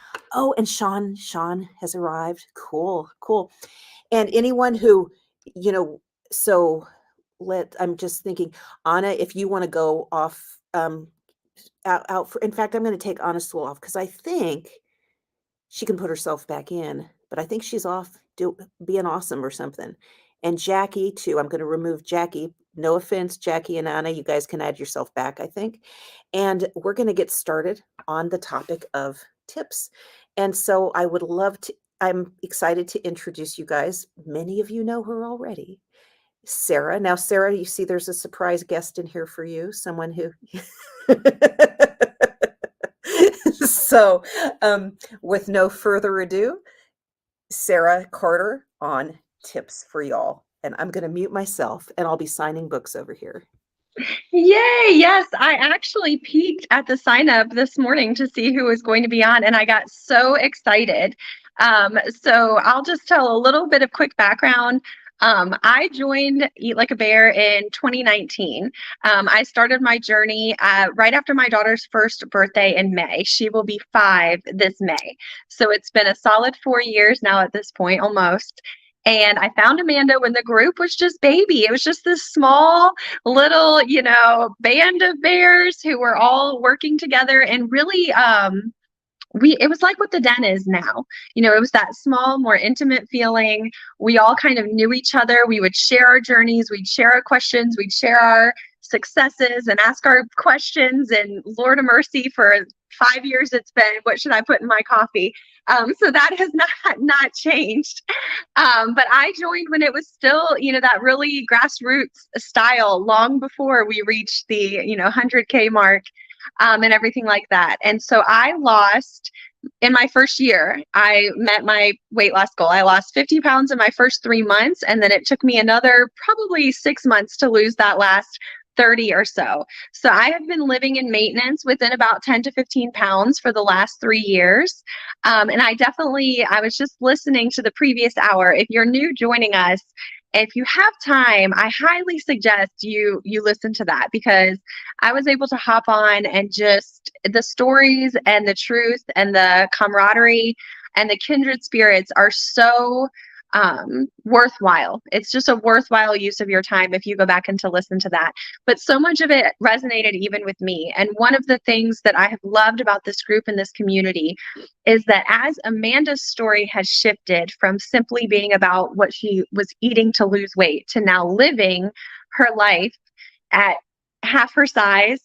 Sean has arrived. Cool. And anyone who, I'm just thinking, Anna, if you want to go off, out for, in fact, I'm going to take Anna's stool off because I think she can put herself back in, but I think she's off being awesome or something. And Jackie too. I'm going to remove Jackie. No offense, Jackie and Anna, you guys can add yourself back, I think. And we're going to get started on the topic of tips. And so I'm excited to introduce you guys. Many of you know her already. Sarah. Now, Sarah, you see there's a surprise guest in here for you, someone who... So, with no further ado, Sarah Carter on tips for y'all. And I'm going to mute myself and I'll be signing books over here. Yay! Yes, I actually peeked at the sign up this morning to see who was going to be on, and I got so excited. So I'll just tell a little bit of quick background. I joined Eat Like a Bear in 2019. I started my journey right after my daughter's first birthday in May. She will be 5 this May. So it's been a solid 4 years now at this point, almost. And I found Amanda when the group was just baby. It was just this small little, band of bears who were all working together, and really, it was like what the den is now. It was that small, more intimate feeling. We all kind of knew each other. We would share our journeys. We'd share our questions. We'd share our successes and ask our questions. And Lord of mercy, for 5 years it's been, what should I put in my coffee? So that has not changed. But I joined when it was still, that really grassroots style, long before we reached the, 100K mark. And everything like that. And so I lost, in my first year, I met my weight loss goal. I lost 50 pounds in my first 3 months. And then it took me another probably 6 months to lose that last 30 or so. So I have been living in maintenance within about 10 to 15 pounds for the last 3 years. And I was just listening to the previous hour. If you're new joining us, if you have time, I highly suggest you listen to that, because I was able to hop on, and just the stories and the truth and the camaraderie and the kindred spirits are so worthwhile. It's just a worthwhile use of your time if you go back and to listen to that. But so much of it resonated even with me. And one of the things that I have loved about this group and this community is that as Amanda's story has shifted from simply being about what she was eating to lose weight to now living her life at half her size,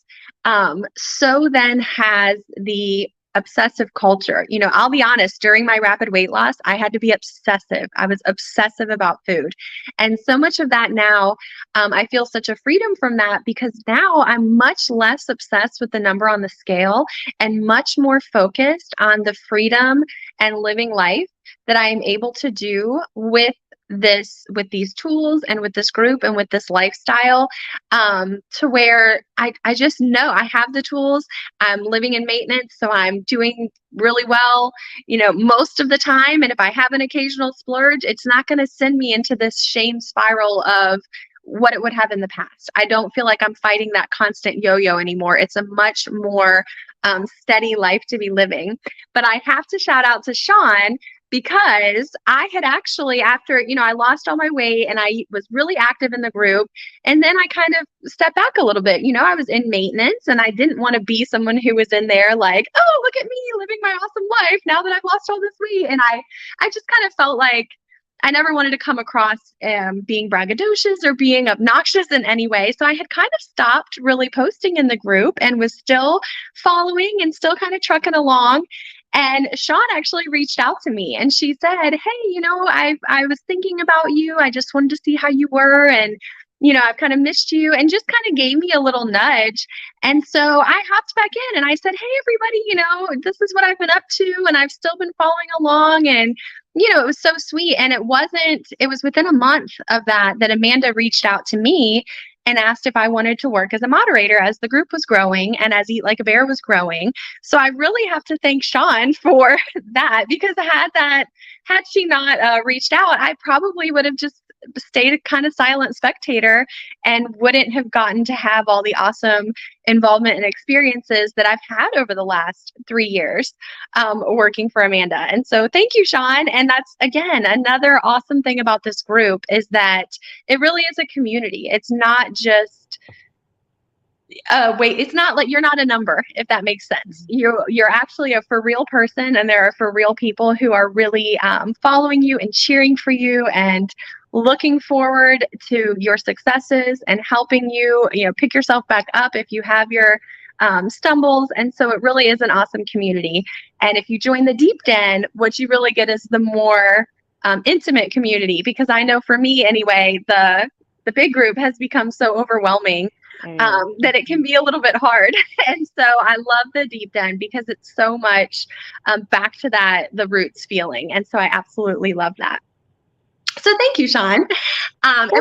so then has the obsessive culture. I'll be honest, during my rapid weight loss, I had to be obsessive. I was obsessive about food. And so much of that now, I feel such a freedom from that, because now I'm much less obsessed with the number on the scale and much more focused on the freedom and living life that I am able to do with these tools and with this group and with this lifestyle, to where I just know I have the tools. I'm living in maintenance, so I'm doing really well, most of the time. And if I have an occasional splurge, it's not going to send me into this shame spiral of what it would have in the past. I don't feel like I'm fighting that constant yo-yo anymore. It's a much more steady life to be living. But I have to shout out to Sean, because I had actually, after, I lost all my weight and I was really active in the group, and then I kind of stepped back a little bit. I was in maintenance, and I didn't want to be someone who was in there like, oh, look at me living my awesome life now that I've lost all this weight. And I just kind of felt like I never wanted to come across being braggadocious or being obnoxious in any way. So I had kind of stopped really posting in the group and was still following and still kind of trucking along. And Sean actually reached out to me and she said, "Hey, I was thinking about you. I just wanted to see how you were. And, I've kind of missed you," and just kind of gave me a little nudge. And so I hopped back in and I said, "Hey, everybody, this is what I've been up to. And I've still been following along." And, it was so sweet. And it was within a month of that Amanda reached out to me and asked if I wanted to work as a moderator as the group was growing and as Eat Like a Bear was growing. So I really have to thank Sean for that, because had she not reached out, I probably would have just stayed a kind of silent spectator and wouldn't have gotten to have all the awesome involvement and experiences that I've had over the last 3 years working for Amanda. And so thank you, Sean. And that's, again, another awesome thing about this group is that it really is a community. It's not just it's not like you're not a number, if that makes sense. You're actually a for real person, and there are for real people who are really following you and cheering for you and looking forward to your successes and helping you, pick yourself back up if you have your stumbles. And so it really is an awesome community. And if you join the Deep Den, what you really get is the more intimate community, because I know for me anyway, the big group has become so overwhelming that it can be a little bit hard. And so I love the Deep Den because it's so much back to the roots feeling. And so I absolutely love that. So thank you, Sean. And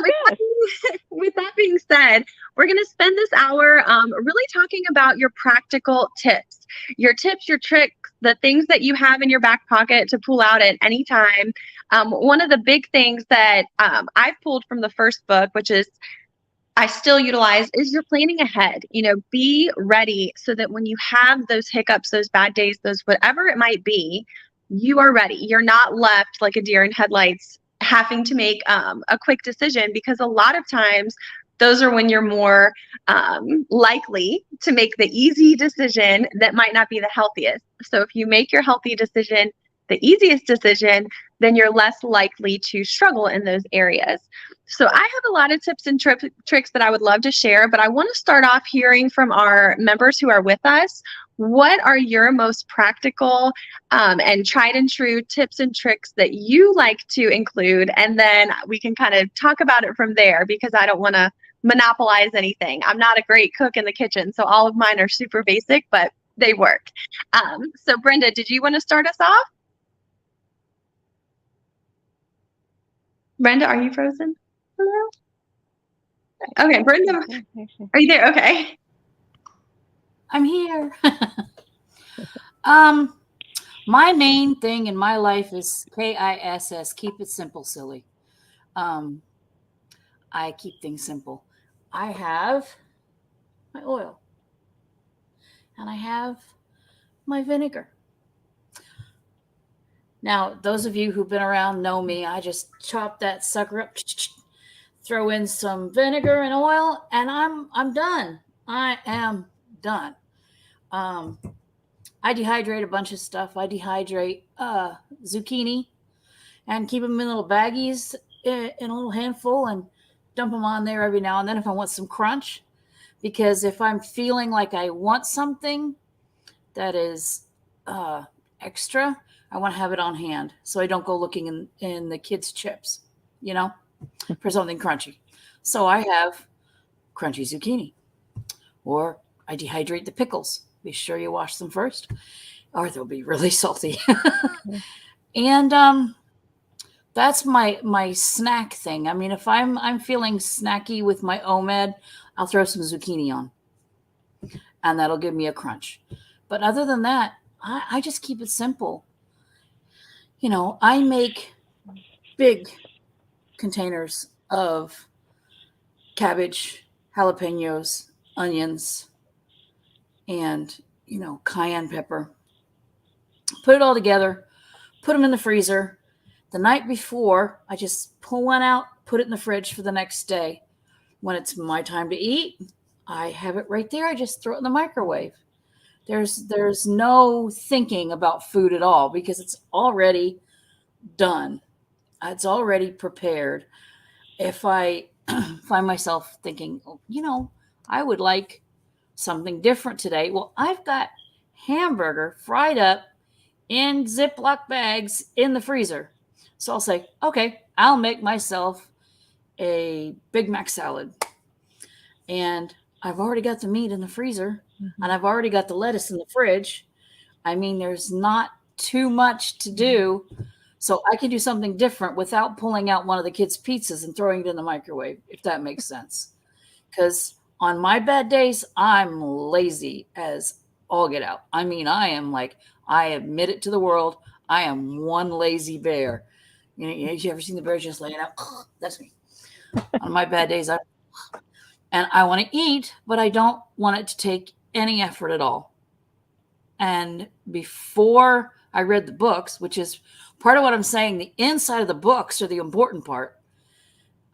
with that being said, we're going to spend this hour really talking about your practical tips, your tricks, the things that you have in your back pocket to pull out at any time. One of the big things that I've pulled from the first book, which is I still utilize, is you're planning ahead. Be ready so that when you have those hiccups, those bad days, those whatever it might be, you are ready. You're not left like a deer in headlights having to make a quick decision, because a lot of times those are when you're more likely to make the easy decision that might not be the healthiest. So if you make your healthy decision the easiest decision, then you're less likely to struggle in those areas. So I have a lot of tips and tricks that I would love to share, but I want to start off hearing from our members who are with us. What are your most practical and tried and true tips and tricks that you like to include? And then we can kind of talk about it from there, because I don't want to monopolize anything. I'm not a great cook in the kitchen, so all of mine are super basic, but they work. So Brenda, did you want to start us off? Brenda, are you frozen? Hello? Okay, Brenda, are you there? Okay. I'm here. My main thing in my life is KISS, keep it simple, silly. I keep things simple. I have my oil and I have my vinegar. Now, those of you who've been around know me. I just chop that sucker up, throw in some vinegar and oil, and I'm done. I am done. I dehydrate a bunch of stuff. I dehydrate zucchini and keep them in little baggies in a little handful and dump them on there every now and then if I want some crunch. Because if I'm feeling like I want something that is extra, I want to have it on hand so I don't go looking in the kids' chips, for something crunchy. So I have crunchy zucchini, or I dehydrate the pickles. Be sure you wash them first, or they'll be really salty. And that's my snack thing. I mean, if I'm feeling snacky with my OMED, I'll throw some zucchini on, and that'll give me a crunch. But other than that, I just keep it simple. I make big containers of cabbage, jalapenos, onions, and, cayenne pepper. Put it all together, put them in the freezer. The night before, I just pull one out, put it in the fridge for the next day. When it's my time to eat, I have it right there. I just throw it in the microwave. There's no thinking about food at all because it's already done. it's already prepared. If I find myself thinking, oh, I would like something different today. Well, I've got hamburger fried up in Ziploc bags in the freezer. So I'll say, okay, I'll make myself a Big Mac salad. And I've already got the meat in the freezer, and I've already got the lettuce in the fridge. I mean, there's not too much to do. So I can do something different without pulling out one of the kids' pizzas and throwing it in the microwave, if that makes sense. Because on my bad days, I'm lazy as all get out. I mean, I admit it to the world, I am one lazy bear. You ever seen the bear just laying out? That's me. On my bad days, I want to eat, but I don't want it to take any effort at all. And before I read the books, which is part of what I'm saying, the inside of the books are the important part.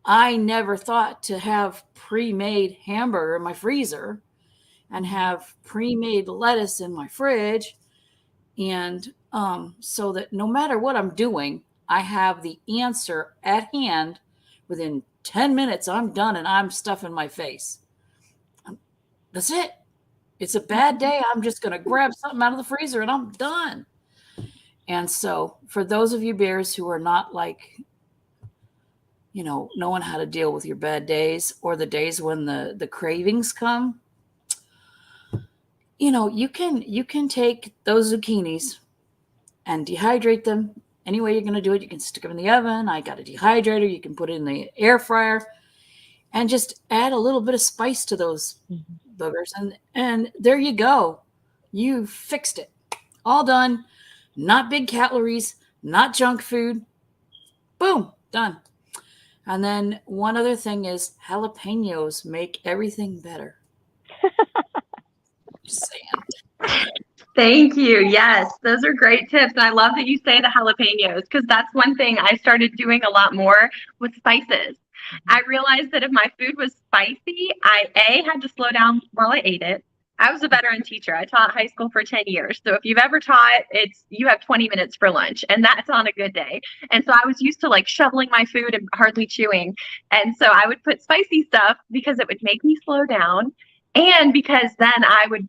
I never thought to have pre-made hamburger in my freezer and have pre-made lettuce in my fridge. And so that no matter what I'm doing, I have the answer at hand. Within 10 minutes, I'm done and I'm stuffing my face. That's it. It's a bad day. I'm just going to grab something out of the freezer and I'm done. And so for those of you bears who are not like, knowing how to deal with your bad days or the days when the cravings come, you can take those zucchinis and dehydrate them any way you're going to do it. You can stick them in the oven. I got a dehydrator. You can put it in the air fryer and just add a little bit of spice to those boogers. And there you go. You fixed it. All done. Not big calories, not junk food. Boom, done. And then one other thing is jalapenos make everything better. Just saying. Thank you. Yes, those are great tips. And I love that you say the jalapenos, because that's one thing I started doing a lot more with spices. I realized that if my food was spicy, I had to slow down while I ate it. I was a veteran teacher. I taught high school for 10 years. So if you've ever taught, you have 20 minutes for lunch, and that's on a good day. And so I was used to like shoveling my food and hardly chewing. And so I would put spicy stuff because it would make me slow down. And because then I would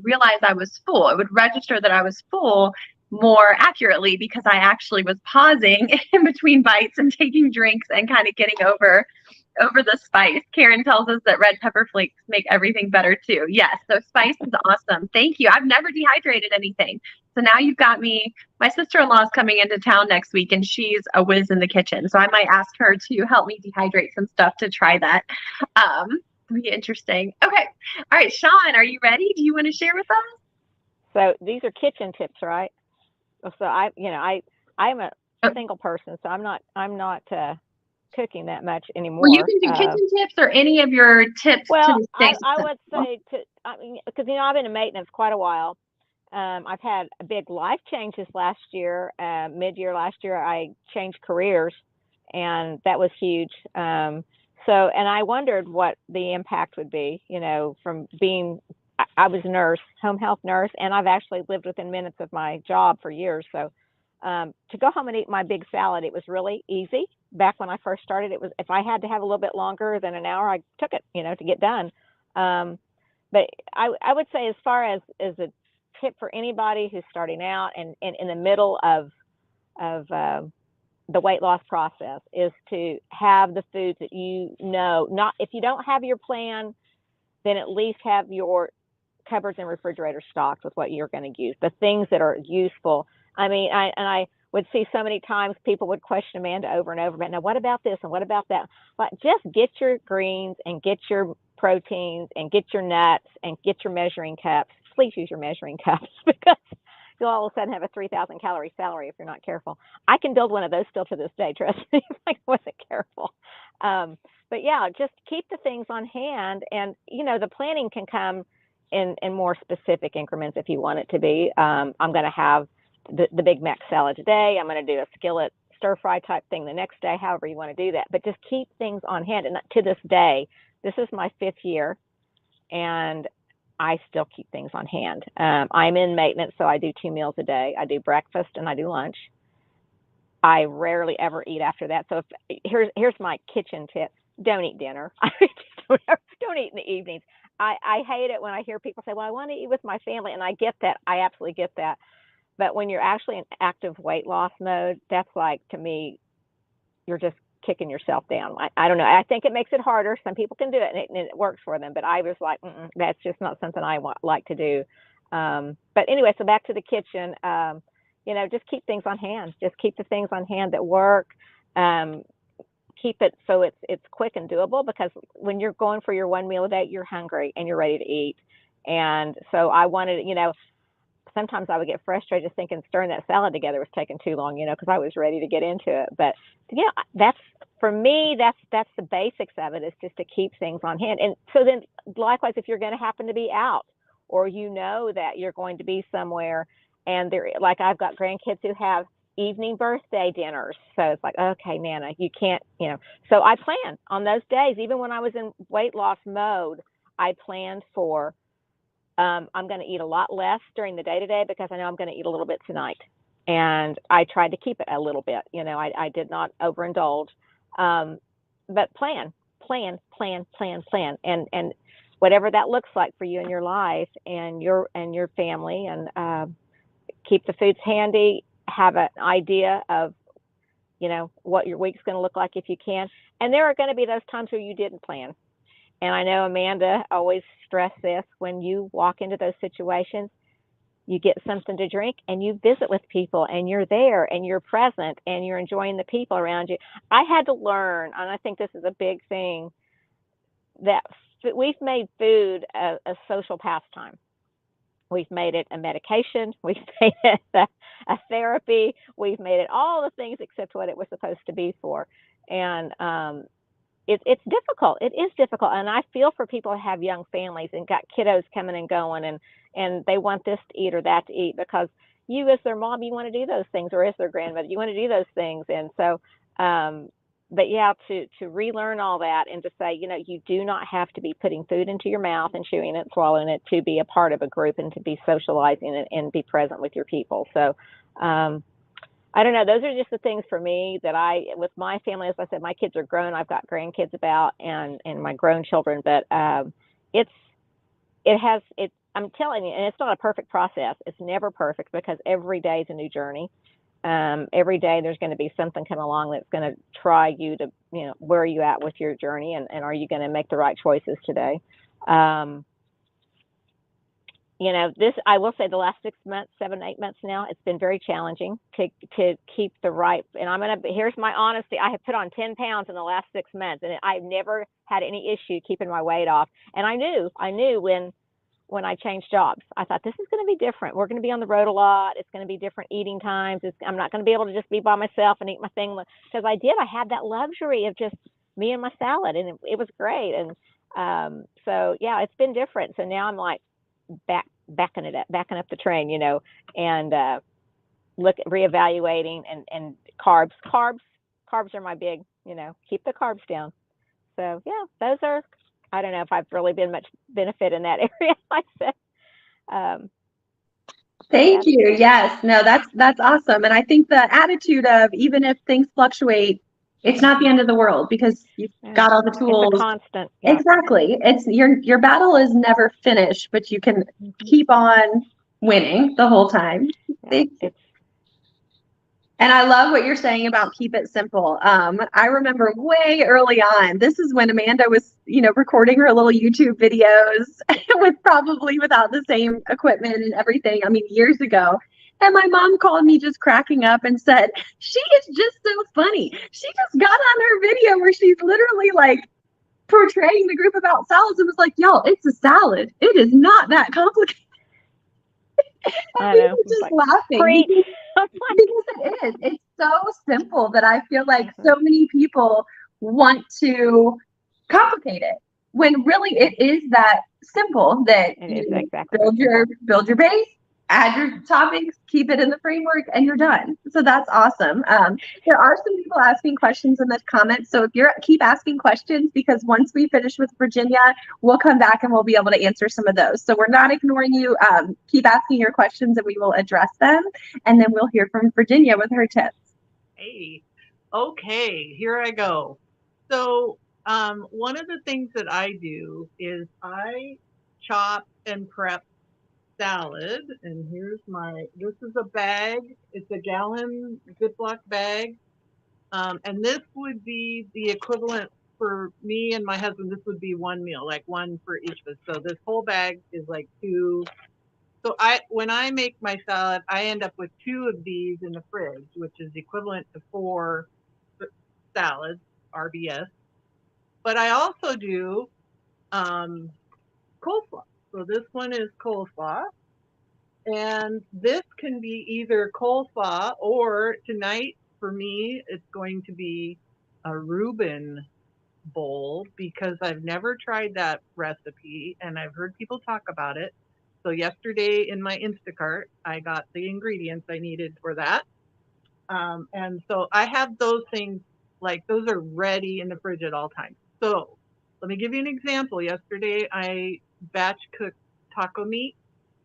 realize I was full. It would register that I was full more accurately because I actually was pausing in between bites and taking drinks and kind of getting over the spice. Karen tells us that red pepper flakes make everything better too. Yes, so spice is awesome. Thank you. I've never dehydrated anything. So now you've got me. My sister-in-law is coming into town next week and she's a whiz in the kitchen. So I might ask her to help me dehydrate some stuff to try that. It'll be interesting. Okay. All right, Sean, are you ready? Do you want to share with us? So these are kitchen tips, right? So I'm a single person, so I'm not cooking that much anymore. Well, you can do kitchen tips or any of your tips. Well, I would say because I've been in maintenance quite a while. I've had big life changes last year. Mid-year last year, I changed careers, and that was huge. And I wondered what the impact would be, from being, I was a nurse, home health nurse, and I've actually lived within minutes of my job for years. So to go home and eat my big salad, it was really easy. Back when I first started, it was, if I had to have a little bit longer than an hour, I took it, to get done. But I would say as far as a tip for anybody who's starting out and in the middle of the weight loss process is to have the foods that not if you don't have your plan, then at least have your cupboards and refrigerator stocked with what you're going to use, the things that are useful. I mean, I would see so many times people would question Amanda over and over, but now what about this and what about that? But just get your greens and get your proteins and get your nuts and get your measuring cups. Please use your measuring cups because you'll all of a sudden have a 3,000 calorie salary if you're not careful. I can build one of those still to this day, trust me, if I wasn't careful. But yeah, just keep the things on hand, and the planning can come in more specific increments if you want it to be. I'm going to have the Big Mac salad today. I'm going to do a skillet stir fry type thing the next day, however you want to do that. But just keep things on hand. And to this day, this is my 5th year, and I still keep things on hand. I'm in maintenance, so I do 2 meals a day. I do breakfast and I do lunch. I rarely ever eat after that. So here's my kitchen tip: don't eat dinner. Don't eat in the evenings. I hate it when I hear people say, "Well, I want to eat with my family," and I get that. I absolutely get that. But when you're actually in active weight loss mode, that's like, to me, you're just kicking yourself down. I don't know. I think it makes it harder. Some people can do it, and it works for them. But I was like, that's just not something I like to do. But anyway, so back to the kitchen. Just keep things on hand. Just keep the things on hand that work. Keep it so it's quick and doable, because when you're going for your one meal a day, you're hungry and you're ready to eat. And so I wanted, sometimes I would get frustrated just thinking stirring that salad together was taking too long, because I was ready to get into it. But that's, for me, that's the basics of it, is just to keep things on hand. And so then likewise, if you're going to happen to be out, or that you're going to be somewhere, and like I've got grandkids who have evening birthday dinners. So it's like, okay, Nana, you can't, so I plan on those days. Even when I was in weight loss mode, I planned for, I'm going to eat a lot less during the day today, because I know I'm going to eat a little bit tonight. And I tried to keep it a little bit, I did not overindulge, but plan. And whatever that looks like for you in your life and your family, and keep the foods handy, have an idea of, what your week's going to look like if you can. And there are going to be those times where you didn't plan. And I know Amanda always stressed this: when you walk into those situations, you get something to drink and you visit with people, and you're there and you're present and you're enjoying the people around you. I had to learn, and I think this is a big thing, that we've made food a social pastime. We've made it a medication. We've made it a therapy. We've made it all the things except what it was supposed to be for. And it's difficult. It is difficult. And I feel for people who have young families and got kiddos coming and going, and they want this to eat or that to eat, because you, as their mom, you want to do those things, or as their grandmother, you want to do those things. And so, but yeah, to relearn all that, and to say, you do not have to be putting food into your mouth and chewing it, swallowing it, to be a part of a group and to be socializing and be present with your people. So, I don't know. Those are just the things for me that with my family, as I said, my kids are grown. I've got grandkids about, and my grown children, but I'm telling you, and it's not a perfect process. It's never perfect, because every day is a new journey. Every day there's going to be something come along that's going to try you to, where are you at with your journey, and are you going to make the right choices today? I will say the last 6 months, 7, 8 months now, it's been very challenging to keep the right, and here's my honesty. I have put on 10 pounds in the last 6 months, and I've never had any issue keeping my weight off. And I knew when I changed jobs, I thought, this is going to be different. We're going to be on the road a lot. It's going to be different eating times. I'm not going to be able to just be by myself and eat my thing, because I had that luxury of just me and my salad, and it was great. And so yeah, it's been different. So now I'm like backing up the train, and reevaluating, and carbs are my big, keep the carbs down. So yeah, those are, I don't know if I've really been much benefit in that area. Like that. Thank you. Yes, no, that's awesome. And I think the attitude of, even if things fluctuate, it's not the end of the world, because you've got all the tools. It's a constant. Yeah. Exactly. It's your battle is never finished, but you can keep on winning the whole time. Yeah, and I love what you're saying about keep it simple. I remember way early on, this is when Amanda was, recording her little YouTube videos without the same equipment and everything. I mean, years ago. And my mom called me just cracking up and said, she is just so funny. She just got on her video where she's literally like portraying the group about salads and was like, y'all, it's a salad. It is not that complicated. I know. Just like, laughing because it is. It's so simple that I feel like so many people want to complicate it, when really it is that simple, that exactly build your base, add your toppings, keep it in the framework, and you're done. So that's awesome. There are some people asking questions in the comments. So if keep asking questions, because once we finish with Virginia, we'll come back and we'll be able to answer some of those. So we're not ignoring you. Keep asking your questions and we will address them. And then we'll hear from Virginia with her tips. Hey, okay, here I go. So, one of the things that I do is I chop and prep salad. And this is a bag. It's a gallon Ziploc bag. And this would be the equivalent for me and my husband. This would be one meal, like one for each of us. So this whole bag is like two. So when I make my salad, I end up with two of these in the fridge, which is equivalent to four salads, RBS. But I also do coleslaw. So this one is coleslaw. And this can be either coleslaw or tonight for me, it's going to be a Reuben bowl because I've never tried that recipe and I've heard people talk about it. So yesterday in my Instacart, I got the ingredients I needed for that. And so I have those things, like those are ready in the fridge at all times. So let me give you an example. Yesterday I batch cooked taco meat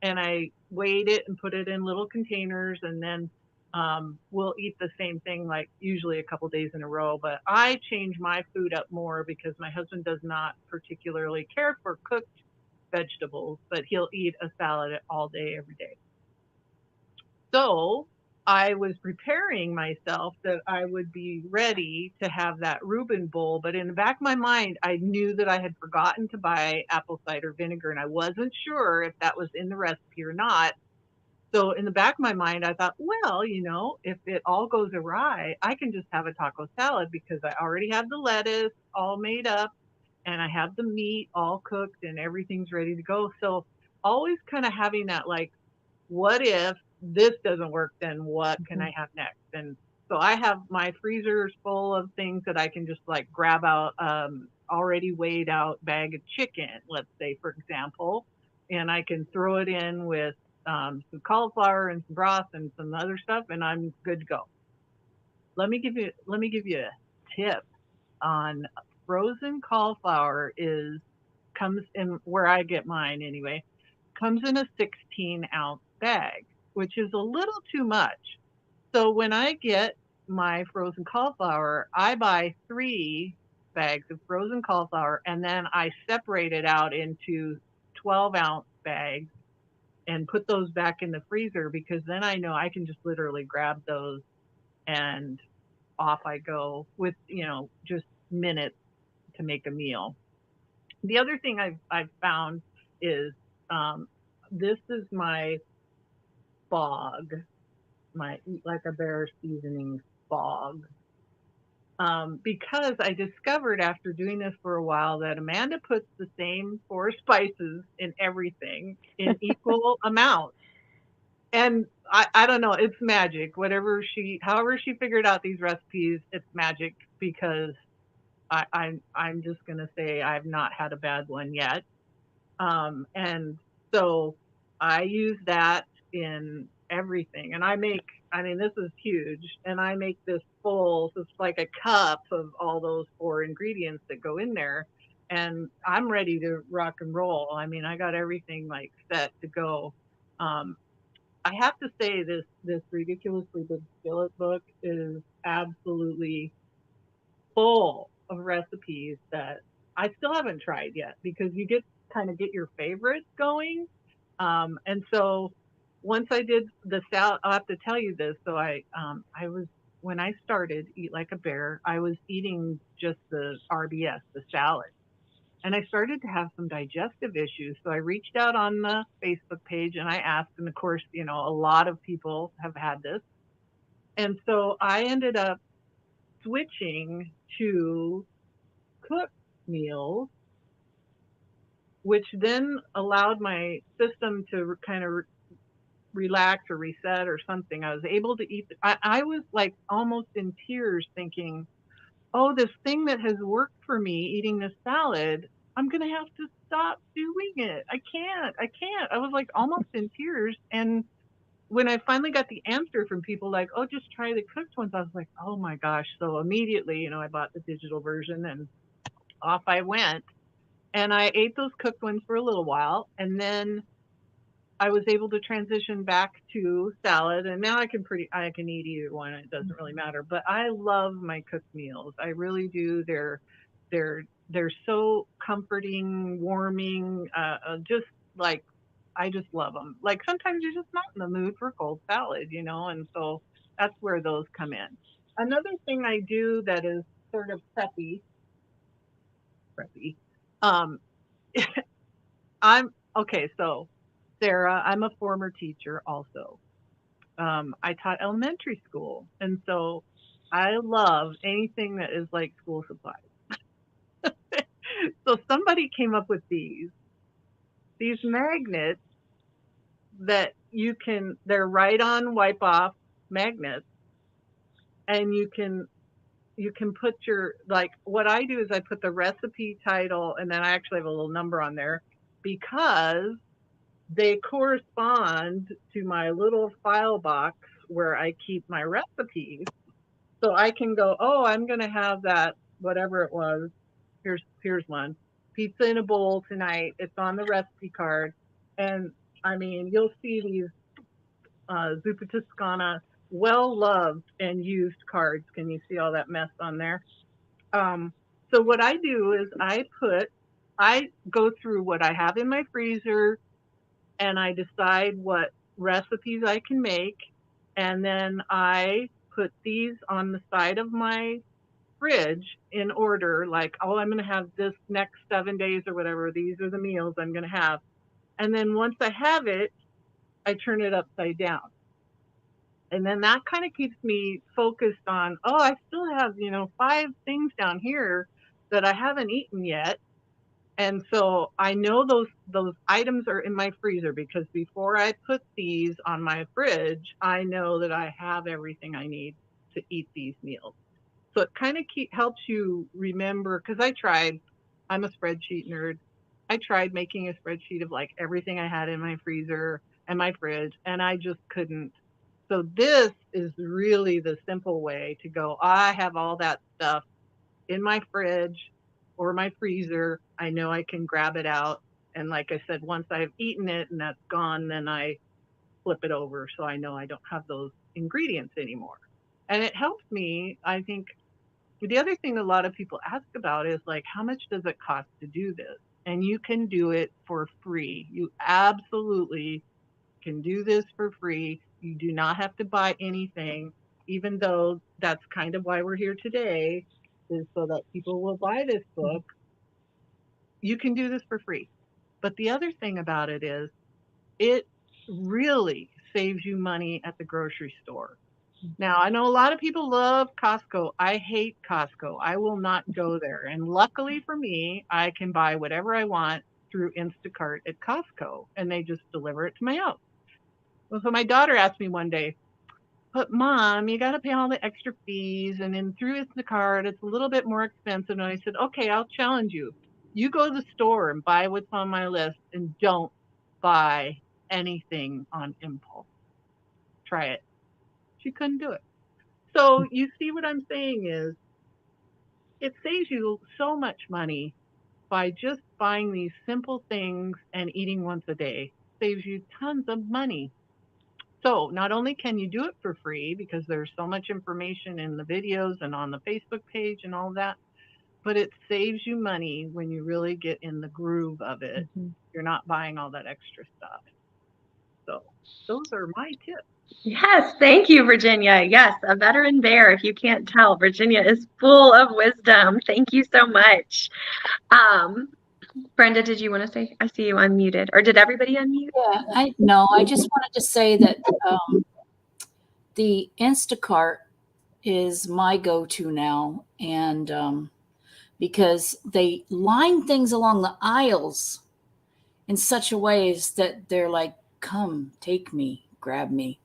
and I weighed it and put it in little containers, and then we'll eat the same thing like usually a couple days in a row. But I change my food up more because my husband does not particularly care for cooked vegetables, but he'll eat a salad all day, every day. So I was preparing myself that I would be ready to have that Reuben bowl. But in the back of my mind, I knew that I had forgotten to buy apple cider vinegar and I wasn't sure if that was in the recipe or not. So in the back of my mind, I thought, well, if it all goes awry, I can just have a taco salad because I already have the lettuce all made up and I have the meat all cooked and everything's ready to go. So always kind of having that, like, what if this doesn't work, then what can I have next? And so I have my freezers full of things that I can just like grab out, already weighed out bag of chicken, let's say, for example, and I can throw it in with some cauliflower and some broth and some other stuff, and I'm good to go. Let me give you a tip on frozen cauliflower. Comes in where I get mine anyway, comes in a 16-ounce bag, which is a little too much. So when I get my frozen cauliflower, I buy 3 bags of frozen cauliflower and then I separate it out into 12-ounce bags and put those back in the freezer, because then I know I can just literally grab those and off I go with, just minutes to make a meal. The other thing I've found is, this is my fog, my Eat Like a Bear seasoning fog. Because I discovered after doing this for a while that Amanda puts the same 4 spices in everything in equal amounts. And I don't know, it's magic. However she figured out these recipes, it's magic, because I'm just gonna say I've not had a bad one yet. And so I use that in everything. And this is huge. And I make this full, so it's like a cup of all those 4 ingredients that go in there. And I'm ready to rock and roll. I got everything like set to go. I have to say this Ridiculously Good Skillet book is absolutely full of recipes that I still haven't tried yet, because you kind of get your favorites going. And so once I did the salad, I'll have to tell you this. So when I started Eat Like a Bear, I was eating just the RBS, the salad. And I started to have some digestive issues. So I reached out on the Facebook page and I asked, and of course, a lot of people have had this. And so I ended up switching to cooked meals, which then allowed my system to kind of relax or reset or something. I was able to eat. I was like almost in tears thinking, oh, this thing that has worked for me, eating this salad, I'm going to have to stop doing it. I can't. I was like almost in tears. And when I finally got the answer from people like, oh, just try the cooked ones, I was like, oh my gosh. So immediately, I bought the digital version and off I went. And I ate those cooked ones for a little while. And then I was able to transition back to salad, and now I can eat either one. It doesn't really matter. But I love my cooked meals. I really do. They're so comforting, warming. Just like I just love them. Like sometimes you're just not in the mood for cold salad, and so that's where those come in. Another thing I do that is sort of preppy. Um, I'm okay. So, Sarah, I'm a former teacher also. I taught elementary school, and so I love anything that is like school supplies. So somebody came up with these magnets that they're right on wipe off magnets, and you can put like what I do is I put the recipe title, and then I actually have a little number on there because they correspond to my little file box where I keep my recipes. So I can go, oh, I'm going to have that, whatever it was. Here's one. Pizza in a bowl tonight. It's on the recipe card. And I mean, you'll see these Zuppa Toscana, well-loved and used cards. Can you see all that mess on there? So what I do is I go through what I have in my freezer, and I decide what recipes I can make. And then I put these on the side of my fridge in order, like, oh, I'm going to have this next 7 days or whatever. These are the meals I'm going to have. And then once I have it, I turn it upside down. And then that kind of keeps me focused on, oh, I still have, 5 things down here that I haven't eaten yet. And so I know those items are in my freezer because before I put these on my fridge, I know that I have everything I need to eat these meals. So it kind of helps you remember, because I'm a spreadsheet nerd. I tried making a spreadsheet of like everything I had in my freezer and my fridge, and I just couldn't. So this is really the simple way to go, I have all that stuff in my fridge or my freezer. I know I can grab it out. And like I said, once I've eaten it and that's gone, then I flip it over so I know I don't have those ingredients anymore. And it helps me, I think. The other thing a lot of people ask about is like, how much does it cost to do this? And you can do it for free. You absolutely can do this for free. You do not have to buy anything, even though that's kind of why we're here today, is so that people will buy this book. You can do this for free. But the other thing about it is it really saves you money at the grocery store. Now, I know a lot of people love Costco. I hate Costco. I will not go there. And luckily for me, I can buy whatever I want through Instacart at Costco, and they just deliver it to my house. Well, so my daughter asked me one day, but Mom, you got to pay all the extra fees, and then through Instacart, it's a little bit more expensive. And I said, okay, I'll challenge you. You go to the store and buy what's on my list, and don't buy anything on impulse. Try it. She couldn't do it. So you see what I'm saying is it saves you so much money by just buying these simple things and eating once a day. Saves you tons of money. So not only can you do it for free because there's so much information in the videos and on the Facebook page and all that, but it saves you money when you really get in the groove of it. You're not buying all that extra stuff. So those are my tips. Yes, thank you, Virginia. Yes, a veteran bear, if you can't tell. Virginia is full of wisdom. Thank you so much. Brenda, did you want to say? I see you unmuted. Or did everybody unmute? Yeah, I just wanted to say that the Instacart is my go-to now, and because they line things along the aisles in such a ways that they're like, come, take me, grab me.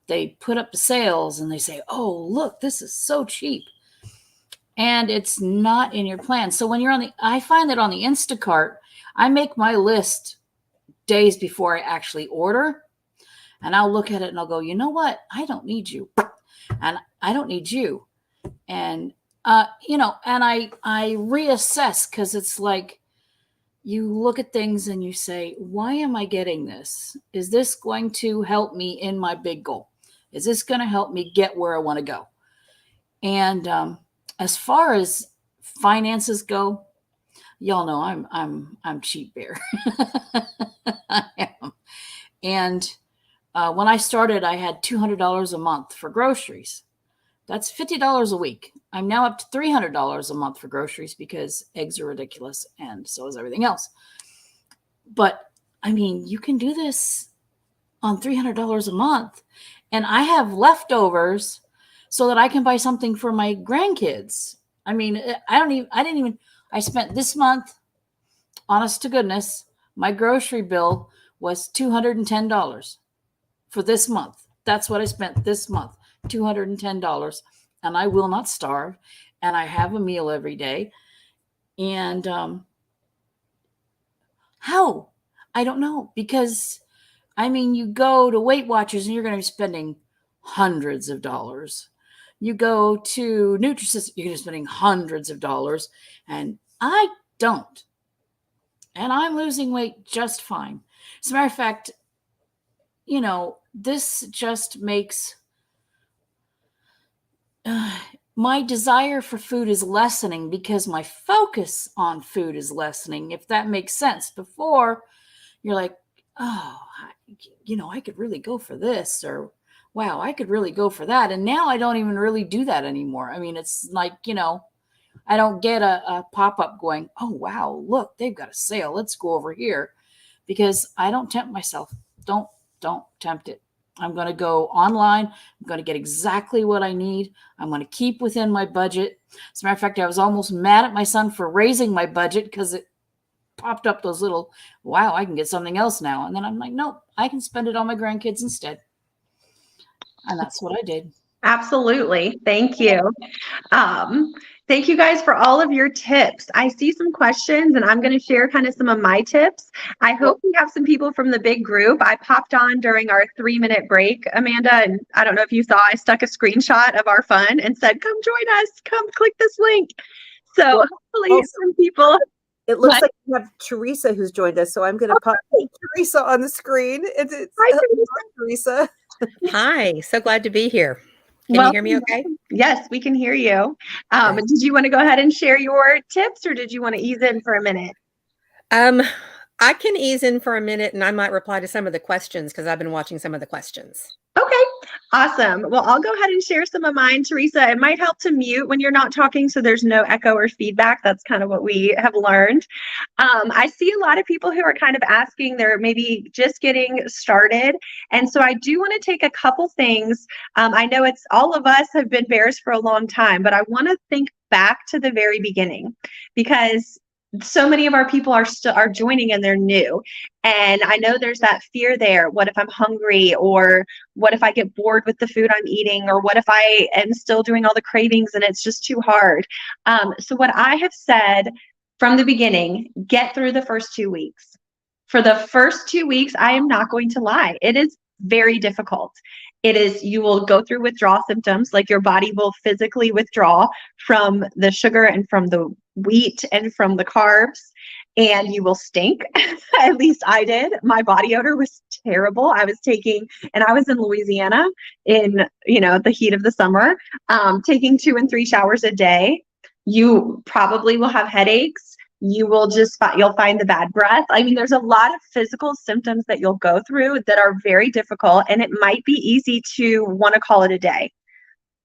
They put up the sales and they say, oh, look, this is so cheap. And it's not in your plan. So when you're I find that on the Instacart, I make my list days before I actually order. And I'll look at it and I'll go, you know what? I don't need you. And I don't need you. And, and I reassess because it's like, you look at things and you say, why am I getting this? Is this going to help me in my big goal? Is this going to help me get where I want to go? And as far as finances go, y'all know I'm cheap bear. I am. And when I started, I had $200 a month for groceries. That's $50 a week. I'm now up to $300 a month for groceries because eggs are ridiculous and so is everything else. But I mean, you can do this on $300 a month, and I have leftovers so that I can buy something for my grandkids. I mean, I spent this month, honest to goodness, my grocery bill was $210 for this month. That's what I spent this month, $210. And I will not starve. And I have a meal every day. And how? I don't know. Because, I mean, you go to Weight Watchers and you're going to be spending hundreds of dollars. You go to Nutrisys, you're going to be spending hundreds of dollars. And I don't. And I'm losing weight just fine. As a matter of fact, you know, this just makes my desire for food is lessening because my focus on food is lessening, if that makes sense. Before, you're like, oh, you know, I could really go for this, or wow, I could really go for that. And now I don't even really do that anymore. I mean, it's like, you know, I don't get a pop-up going, oh, wow, look, they've got a sale. Let's go over here, because I don't tempt myself. Don't tempt it. I'm going to go online. I'm going to get exactly what I need. I'm going to keep within my budget. As a matter of fact, I was almost mad at my son for raising my budget because it popped up those little, wow, I can get something else now. And then I'm like, nope, I can spend it on my grandkids instead. And that's what I did. Absolutely. Thank you. Thank you guys for all of your tips. I see some questions and I'm going to share kind of some of my tips. I hope we have some people from the big group. I popped on during our 3-minute break, Amanda, and I don't know if you saw, I stuck a screenshot of our fun and said, come join us, come click this link. So hopefully some people. It looks like we have Teresa who's joined us. So I'm going to pop Teresa on the screen. Hi, Teresa. Hi, so glad to be here. Can you hear me okay? Yes, we can hear you. Did you want to go ahead and share your tips, or did you want to ease in for a minute? I can ease in for a minute, and I might reply to some of the questions because I've been watching some of the questions. Okay, awesome. Well, I'll go ahead and share some of mine, Teresa. It might help to mute when you're not talking so there's no echo or feedback. That's kind of what we have learned. I see a lot of people who are kind of asking, they're maybe just getting started. And so I do want to take a couple things. I know it's all of us have been bears for a long time, but I want to think back to the very beginning, because so many of our people are joining and they're new. And I know there's that fear there. What if I'm hungry? Or what if I get bored with the food I'm eating? Or what if I am still doing all the cravings and it's just too hard? So what I have said from the beginning, get through the first 2 weeks. For the first 2 weeks, I am not going to lie. It is very difficult. It is, you will go through withdrawal symptoms, like your body will physically withdraw from the sugar and from the wheat and from the carbs, and you will stink. At least I did. My body odor was terrible. I was in Louisiana in, the heat of the summer, taking 2 and 3 showers a day. You probably will have headaches. You will you'll find the bad breath. I mean, there's a lot of physical symptoms that you'll go through that are very difficult, and it might be easy to want to call it a day.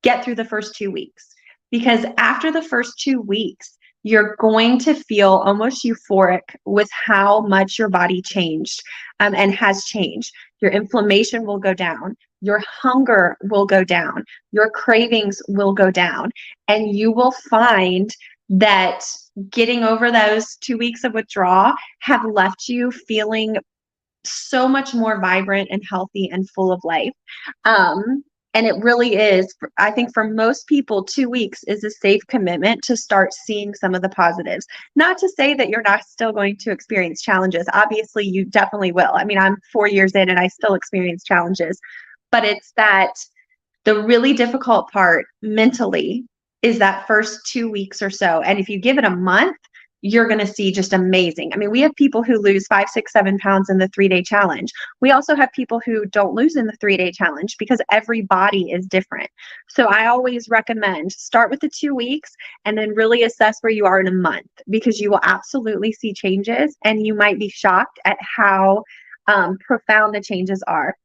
Get through the first 2 weeks, because after the first 2 weeks, you're going to feel almost euphoric with how much your body changed and has changed. Your inflammation will go down. Your hunger will go down. Your cravings will go down. And you will find that getting over those 2 weeks of withdrawal have left you feeling so much more vibrant and healthy and full of life. And it really is, I think for most people, 2 weeks is a safe commitment to start seeing some of the positives. Not to say that you're not still going to experience challenges. Obviously, you definitely will. I mean, I'm 4 years in and I still experience challenges. But it's that the really difficult part mentally is that first 2 weeks or so. And if you give it a month, you're going to see just amazing. I mean, we have people who lose 5, 6, 7 pounds in the 3-day challenge. We also have people who don't lose in the 3-day challenge because every body is different. So I always recommend start with the 2 weeks and then really assess where you are in a month, because you will absolutely see changes and you might be shocked at how profound the changes are.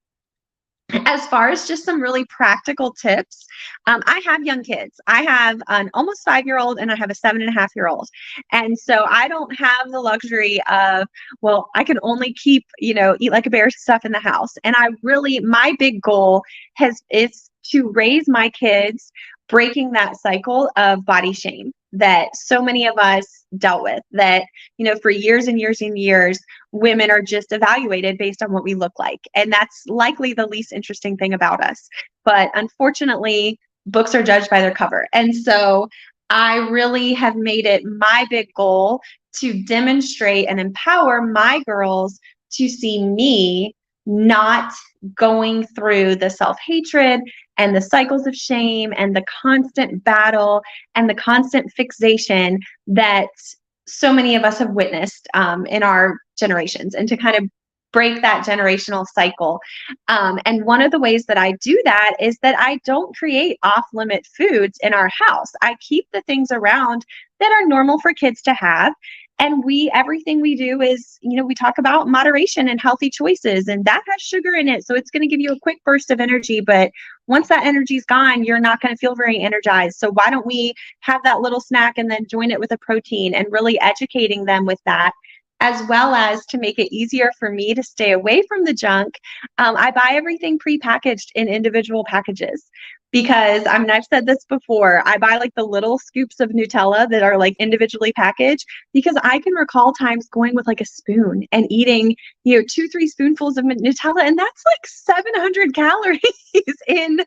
As far as just some really practical tips, I have young kids. I have an almost 5-year-old and I have a 7.5-year-old. And so I don't have the luxury of, well, I can only keep, Eat Like a Bear stuff in the house. And my big goal is to raise my kids breaking that cycle of body shame that so many of us dealt with, that, for years and years and years, women are just evaluated based on what we look like. And that's likely the least interesting thing about us. But unfortunately, books are judged by their cover. And so I really have made it my big goal to demonstrate and empower my girls to see me not going through the self-hatred and the cycles of shame and the constant battle and the constant fixation that so many of us have witnessed in our generations, and to kind of break that generational cycle. And one of the ways that I do that is that I don't create off-limit foods in our house. I keep the things around that are normal for kids to have. And everything we do is, we talk about moderation and healthy choices, and that has sugar in it. So it's going to give you a quick burst of energy, but once that energy's gone, you're not going to feel very energized. So why don't we have that little snack and then join it with a protein, and really educating them with that, as well as to make it easier for me to stay away from the junk. I buy everything prepackaged in individual packages. Because I've said this before, I buy like the little scoops of Nutella that are like individually packaged, because I can recall times going with like a spoon and eating, 2-3 spoonfuls of Nutella, and that's like 700 calories in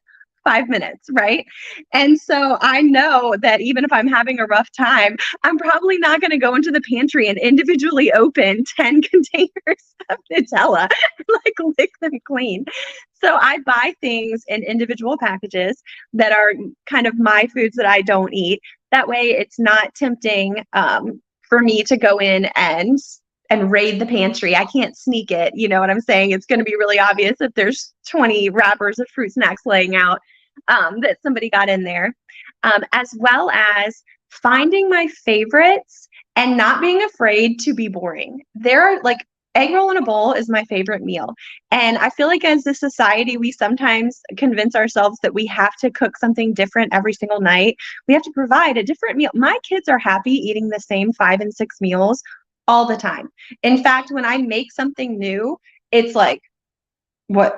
5 minutes, right? And so I know that even if I'm having a rough time, I'm probably not going to go into the pantry and individually open 10 containers of Nutella and like lick them clean. So I buy things in individual packages that are kind of my foods that I don't eat. That way it's not tempting for me to go in and raid the pantry. I can't sneak it. You know what I'm saying? It's going to be really obvious if there's 20 wrappers of fruit snacks laying out that somebody got in there, as well as finding my favorites and not being afraid to be boring. There are like egg roll in a bowl is my favorite meal. And I feel like as a society, we sometimes convince ourselves that we have to cook something different every single night. We have to provide a different meal. My kids are happy eating the same 5 and 6 meals all the time. In fact, when I make something new, it's like, what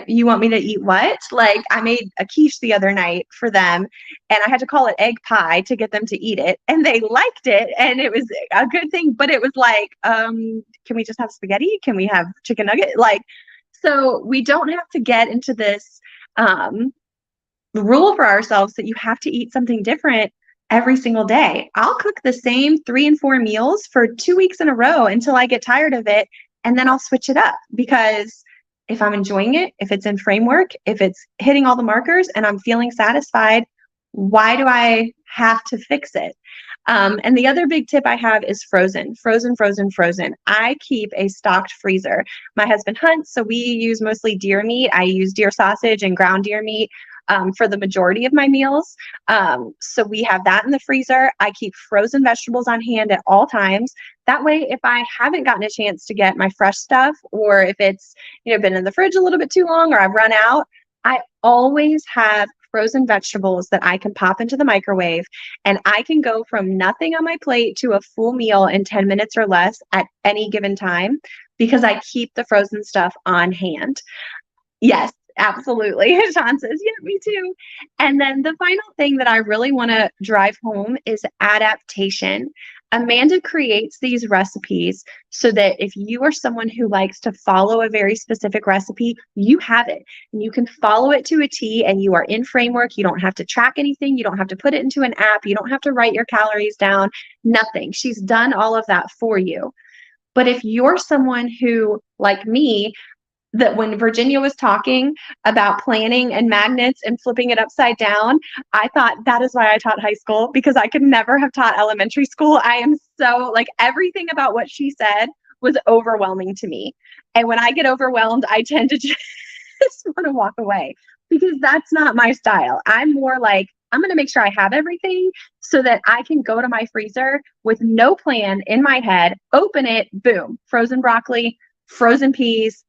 you want me to eat? What? Like, I made a quiche the other night for them and I had to call it egg pie to get them to eat it, and they liked it and it was a good thing, but it was like, can we just have spaghetti? Can we have chicken nugget? Like, so we don't have to get into this rule for ourselves that you have to eat something different every single day. I'll cook the same 3 and 4 meals for 2 weeks in a row until I get tired of it, and then I'll switch it up, because if I'm enjoying it, if it's in framework, if it's hitting all the markers and I'm feeling satisfied, why do I have to fix it? And the other big tip I have is frozen. I keep a stocked freezer. My husband hunts, so we use mostly deer meat. I use deer sausage and ground deer meat for the majority of my meals. So we have that in the freezer. I keep frozen vegetables on hand at all times. That way, if I haven't gotten a chance to get my fresh stuff, or if it's, been in the fridge a little bit too long or I've run out, I always have frozen vegetables that I can pop into the microwave, and I can go from nothing on my plate to a full meal in 10 minutes or less at any given time, because I keep the frozen stuff on hand. Yes, absolutely. Sean says, yeah, me too. And then the final thing that I really want to drive home is adaptation. Amanda creates these recipes so that if you are someone who likes to follow a very specific recipe, you have it and you can follow it to a T, and you are in framework. You don't have to track anything. You don't have to put it into an app. You don't have to write your calories down, nothing. She's done all of that for you. But if you're someone who, like me, that when Virginia was talking about planning and magnets and flipping it upside down, I thought that is why I taught high school, because I could never have taught elementary school. I am so like everything about what she said was overwhelming to me. And when I get overwhelmed, I tend to just want to walk away because that's not my style. I'm more like, I'm going to make sure I have everything so that I can go to my freezer with no plan in my head, open it, boom, frozen broccoli, frozen peas.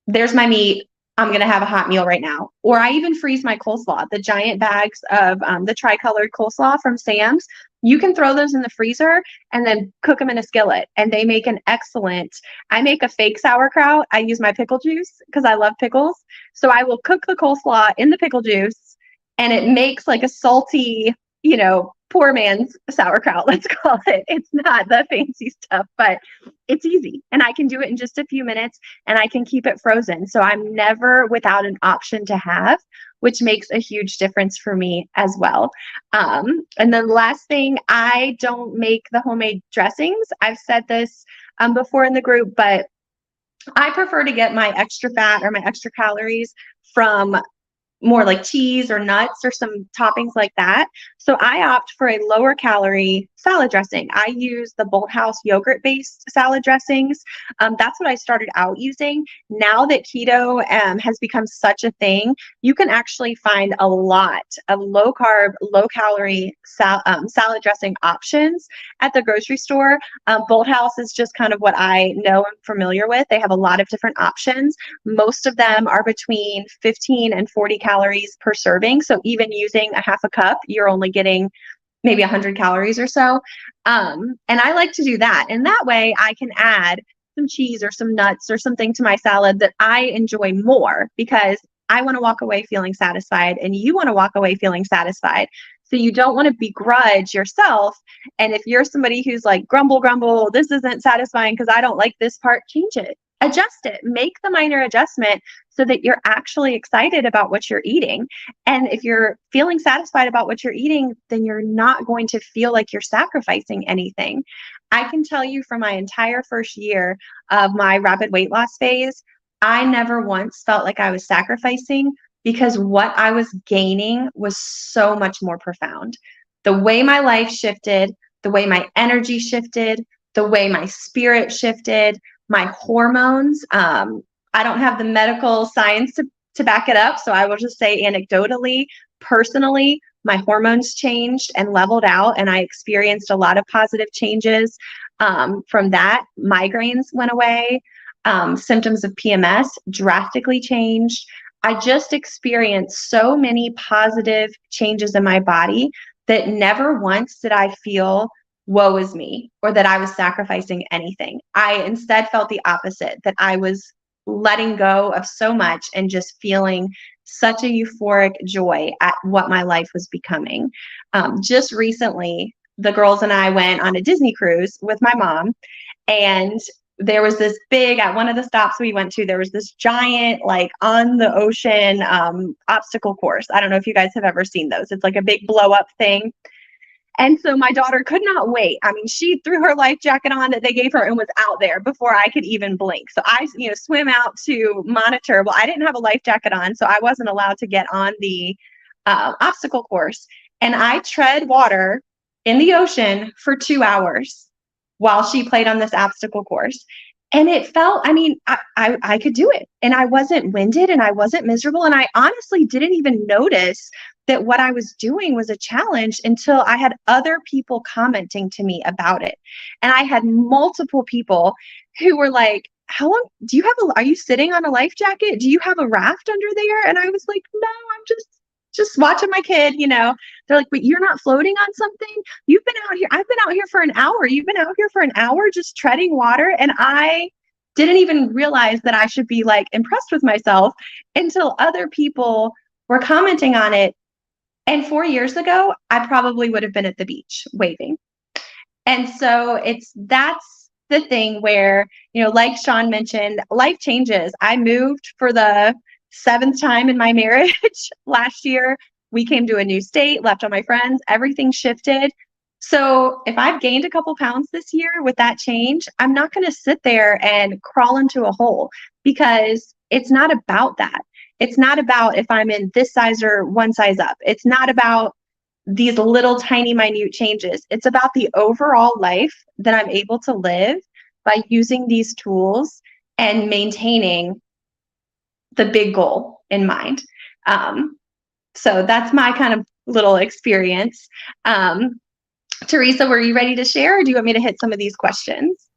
There's my meat. I'm going to have a hot meal right now. Or I even freeze my coleslaw, the giant bags of the tricolored coleslaw from Sam's. You can throw those in the freezer and then cook them in a skillet. And they make an excellent, I make a fake sauerkraut. I use my pickle juice because I love pickles. So I will cook the coleslaw in the pickle juice and it makes like a salty, you know, poor man's sauerkraut, let's call it. It's not the fancy stuff, but it's easy. And I can do it in just a few minutes and I can keep it frozen. So I'm never without an option to have, which makes a huge difference for me as well. And then the last thing, I don't make the homemade dressings. I've said this before in the group, but I prefer to get my extra fat or my extra calories from more like cheese or nuts or some toppings like that. So I opt for a lower calorie salad dressing. I use the Bolthouse yogurt based salad dressings. That's what I started out using. Now that keto has become such a thing, you can actually find a lot of low carb, low calorie salad dressing options at the grocery store. Bolthouse is just kind of what I know and familiar with. They have a lot of different options. Most of them are between 15 and 40 calories per serving. So even using a half a cup, you're only getting maybe 100 calories or so. And I like to do that. And that way I can add some cheese or some nuts or something to my salad that I enjoy more because I want to walk away feeling satisfied and you want to walk away feeling satisfied. So you don't want to begrudge yourself. And if you're somebody who's like, grumble, this isn't satisfying because I don't like this part, change it. Adjust it, make the minor adjustment so that you're actually excited about what you're eating. And if you're feeling satisfied about what you're eating, then you're not going to feel like you're sacrificing anything. I can tell you from my entire first year of my rapid weight loss phase, I never once felt like I was sacrificing because what I was gaining was so much more profound. The way my life shifted, the way my energy shifted, the way my spirit shifted, my hormones. I don't have the medical science to back it up. So I will just say anecdotally, personally, my hormones changed and leveled out and I experienced a lot of positive changes from that. Migraines went away. Symptoms of PMS drastically changed. I just experienced so many positive changes in my body that never once did I feel woe is me, or that I was sacrificing anything. I instead felt the opposite, that I was letting go of so much and just feeling such a euphoric joy at what my life was becoming. Just recently, the girls and I went on a Disney cruise with my mom, and there was this big, at one of the stops we went to, there was this giant, like on the ocean obstacle course. I don't know if you guys have ever seen those. It's like a big blow up thing. And so my daughter could not wait. I mean, she threw her life jacket on that they gave her and was out there before I could even blink. So I, swim out to monitor. Well, I didn't have a life jacket on, so I wasn't allowed to get on the obstacle course. And I tread water in the ocean for 2 hours while she played on this obstacle course. And it felt, I could do it. And I wasn't winded and I wasn't miserable. And I honestly didn't even notice that what I was doing was a challenge until I had other people commenting to me about it. And I had multiple people who were like, how long do you have are you sitting on a life jacket? Do you have a raft under there? And I was like, no, I'm just watching my kid, They're like, but you're not floating on something? You've been out here. I've been out here for an hour. You've been out here for an hour just treading water. And I didn't even realize that I should be like impressed with myself until other people were commenting on it. And 4 years ago, I probably would have been at the beach waving. And so that's the thing where, like Sean mentioned, life changes. I moved for the 7th time in my marriage last year. We came to a new state, left all my friends, everything shifted. So if I've gained a couple pounds this year with that change, I'm not going to sit there and crawl into a hole because it's not about that. It's not about if I'm in this size or one size up. It's not about these little tiny minute changes. It's about the overall life that I'm able to live by using these tools and maintaining the big goal in mind. So that's my kind of little experience. Teresa, were you ready to share, or do you want me to hit some of these questions?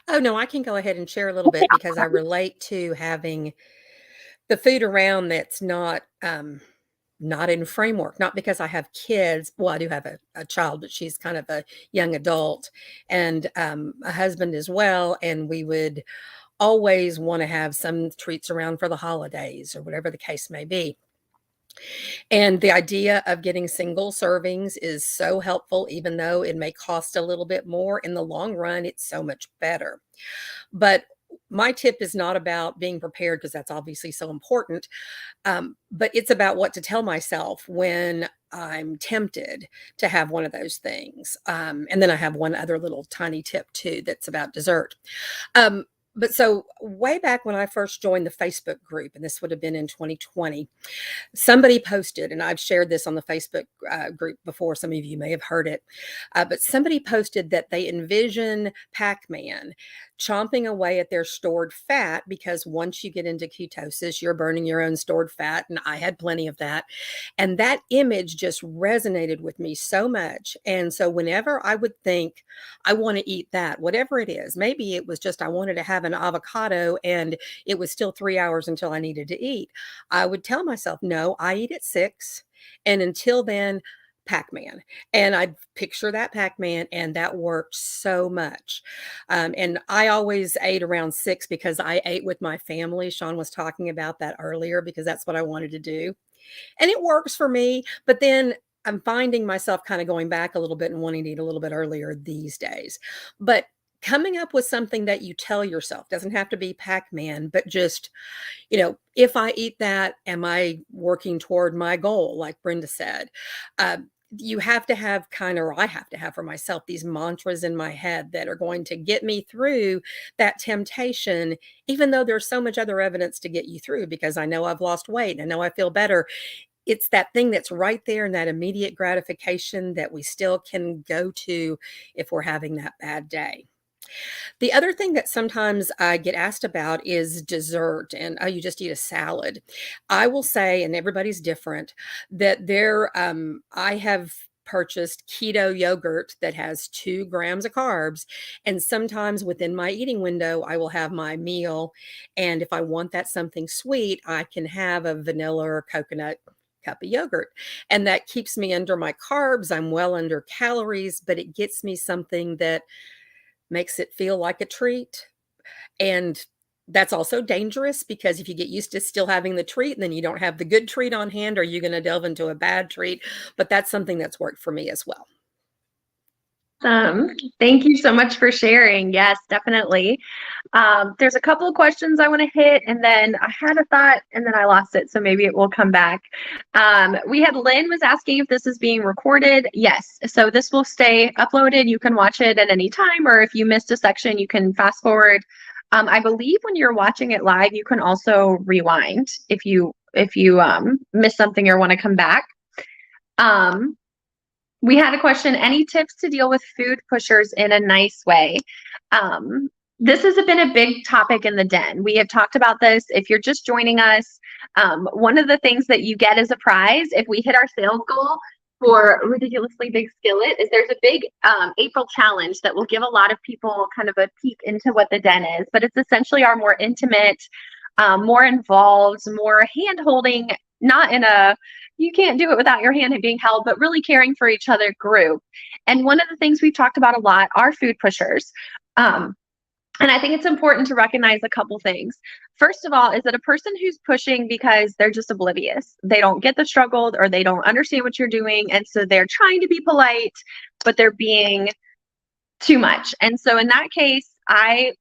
Oh, no, I can go ahead and share a little bit because I relate to having the food around that's not in framework, not because I have kids. Well, I do have a child, but she's kind of a young adult, and a husband as well. And we would always want to have some treats around for the holidays or whatever the case may be. And the idea of getting single servings is so helpful, even though it may cost a little bit more. In the long run, it's so much better. But my tip is not about being prepared, because that's obviously so important. But it's about what to tell myself when I'm tempted to have one of those things. And then I have one other little tiny tip too that's about dessert. But so way back when I first joined the Facebook group, and this would have been in 2020, somebody posted, and I've shared this on the Facebook group before. Some of you may have heard it, but somebody posted that they envision Pac-Man chomping away at their stored fat, because once you get into ketosis, you're burning your own stored fat. And I had plenty of that. And that image just resonated with me so much. And so whenever I would think, I want to eat that, whatever it is, maybe it was just I wanted to have an avocado and it was still 3 hours until I needed to eat, I would tell myself, no, I eat at 6. And until then, Pac-Man. And I'd picture that Pac-Man, and that worked so much. And I always ate around 6 because I ate with my family. Sean was talking about that earlier, because that's what I wanted to do. And it works for me. But then I'm finding myself kind of going back a little bit and wanting to eat a little bit earlier these days. But coming up with something that you tell yourself, doesn't have to be Pac-Man, but just, if I eat that, am I working toward my goal? Like Brenda said, you have to have or I have to have for myself, these mantras in my head that are going to get me through that temptation, even though there's so much other evidence to get you through, because I know I've lost weight and I know I feel better. It's that thing that's right there, and that immediate gratification that we still can go to if we're having that bad day. The other thing that sometimes I get asked about is dessert, and you just eat a salad. I will say, and everybody's different, that I have purchased keto yogurt that has 2 grams of carbs. And sometimes within my eating window, I will have my meal. And if I want that something sweet, I can have a vanilla or coconut cup of yogurt. And that keeps me under my carbs. I'm well under calories, but it gets me something that makes it feel like a treat. And that's also dangerous, because if you get used to still having the treat and then you don't have the good treat on hand, are you going to delve into a bad treat? But that's something that's worked for me as well. Thank you so much for sharing. Yes, definitely. There's a couple of questions I want to hit, and then I had a thought and then I lost it, so maybe it will come back. We had Lynn was asking if this is being recorded. Yes, so this will stay uploaded. You can watch it at any time, or if you missed a section, you can fast forward. I believe when you're watching it live, you can also rewind if you miss something or want to come back. We had a question, any tips to deal with food pushers in a nice way? This has been a big topic in the den. We have talked about this. If you're just joining us, one of the things that you get as a prize if we hit our sales goal for Ridiculously Big Skillet is there's a big April challenge that will give a lot of people kind of a peek into what the den is. But it's essentially our more intimate, more involved, more hand-holding, not in a you can't do it without your hand being held, but really caring for each other group. And one of the things we've talked about a lot are food pushers. And I think it's important to recognize a couple things. First of all, is that a person who's pushing because they're just oblivious. They don't get the struggle, or they don't understand what you're doing. And so they're trying to be polite, but they're being too much. And so in that case, I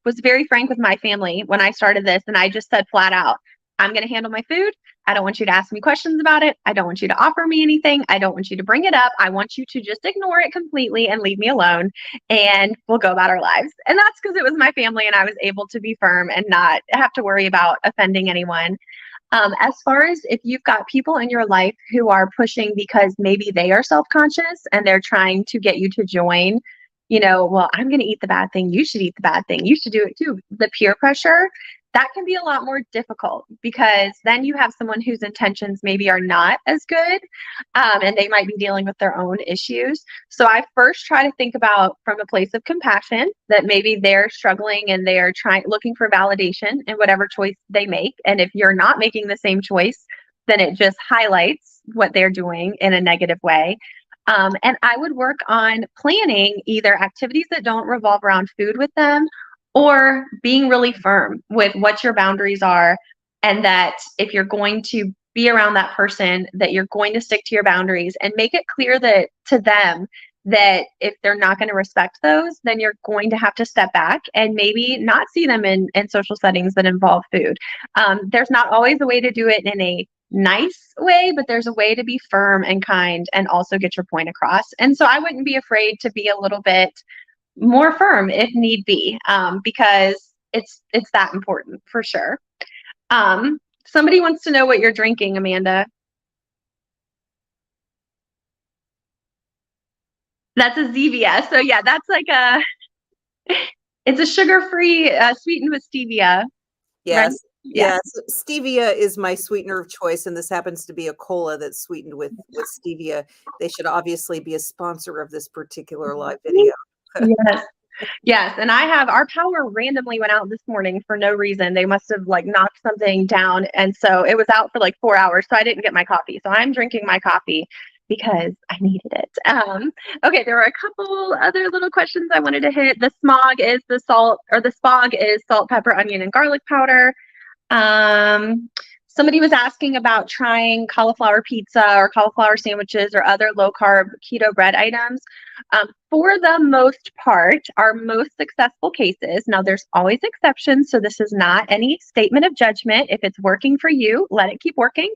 was very frank with my family when I started this, and I just said flat out, I'm going to handle my food. I don't want you to ask me questions about it. I don't want you to offer me anything. I don't want you to bring it up. I want you to just ignore it completely and leave me alone, and we'll go about our lives. And that's because it was my family, and I was able to be firm and not have to worry about offending anyone. As far as if you've got people in your life who are pushing because maybe they are self-conscious and they're trying to get you to join, well, I'm going to eat the bad thing. You should eat the bad thing. You should do it too. The peer pressure, that can be a lot more difficult because then you have someone whose intentions maybe are not as good, and they might be dealing with their own issues. So I first try to think about from a place of compassion that maybe they're struggling and they are looking for validation in whatever choice they make. And if you're not making the same choice, then it just highlights what they're doing in a negative way. And I would work on planning either activities that don't revolve around food with them, or being really firm with what your boundaries are, and that if you're going to be around that person, that you're going to stick to your boundaries and make it clear that to them that if they're not going to respect those, then you're going to have to step back and maybe not see them in social settings that involve food. There's not always a way to do it in a nice way, but there's a way to be firm and kind and also get your point across. And so I wouldn't be afraid to be a little bit more firm if need be, because it's that important for sure. Somebody wants to know what you're drinking, Amanda. That's a Zevia. So yeah, that's like it's a sugar-free, sweetened with stevia. Yes. Right? Yeah. Yes. Stevia is my sweetener of choice, and this happens to be a cola that's sweetened with stevia. They should obviously be a sponsor of this particular live video. Yes. Yes. And our power randomly went out this morning for no reason. They must have knocked something down. And so it was out for 4 hours. So I didn't get my coffee. So I'm drinking my coffee because I needed it. Okay. There were a couple other little questions I wanted to hit. The smog is salt, pepper, onion, and garlic powder. Somebody was asking about trying cauliflower pizza or cauliflower sandwiches or other low-carb keto bread items. For the most part, our most successful cases, now there's always exceptions, so this is not any statement of judgment. If it's working for you, let it keep working.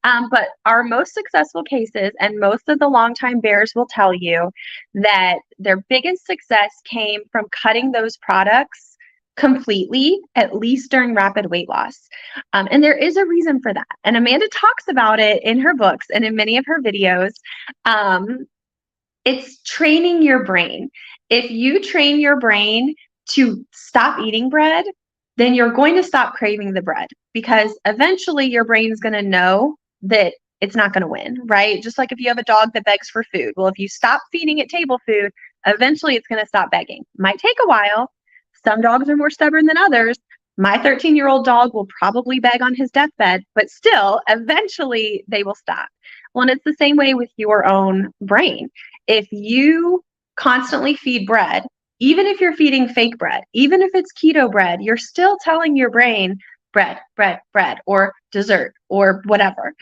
But our most successful cases, and most of the longtime bears will tell you that their biggest success came from cutting those products completely, at least during rapid weight loss. And there is a reason for that. And Amanda talks about it in her books and in many of her videos. It's training your brain. If you train your brain to stop eating bread, then you're going to stop craving the bread, because eventually your brain is going to know that it's not going to win, right? Just like if you have a dog that begs for food. Well, if you stop feeding it table food, eventually it's going to stop begging. Might take a while. Some dogs are more stubborn than others. My 13-year-old dog will probably beg on his deathbed, but still, eventually they will stop. Well, and it's the same way with your own brain. If you constantly feed bread, even if you're feeding fake bread, even if it's keto bread, you're still telling your brain bread, bread, bread, or dessert, or whatever.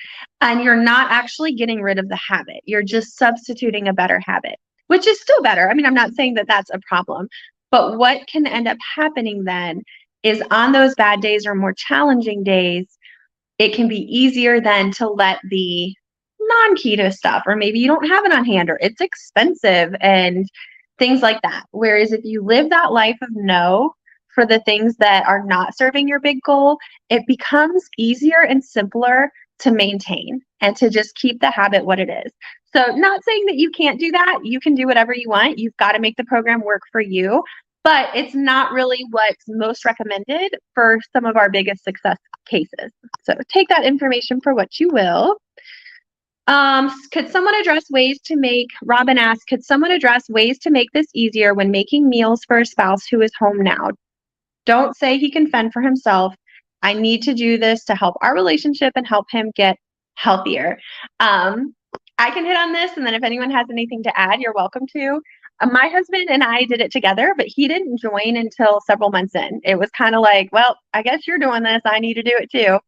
And you're not actually getting rid of the habit. You're just substituting a better habit, which is still better. I mean, I'm not saying that that's a problem. But what can end up happening then is on those bad days or more challenging days, it can be easier then to let the non-keto stuff, or maybe you don't have it on hand, or it's expensive and things like that. Whereas if you live that life of no for the things that are not serving your big goal, it becomes easier and simpler to maintain and to just keep the habit what it is. So not saying that you can't do that. You can do whatever you want. You've got to make the program work for you, but it's not really what's most recommended for some of our biggest success cases. So take that information for what you will. Could someone address ways to make, Robin asked, could someone address ways to make this easier when making meals for a spouse who is home now? Don't say he can fend for himself. I need to do this to help our relationship and help him get healthier. I can hit on this, and then if anyone has anything to add, you're welcome to. My husband and I did it together, but he didn't join until several months in. It was kind of like, well, I guess you're doing this. I need to do it too.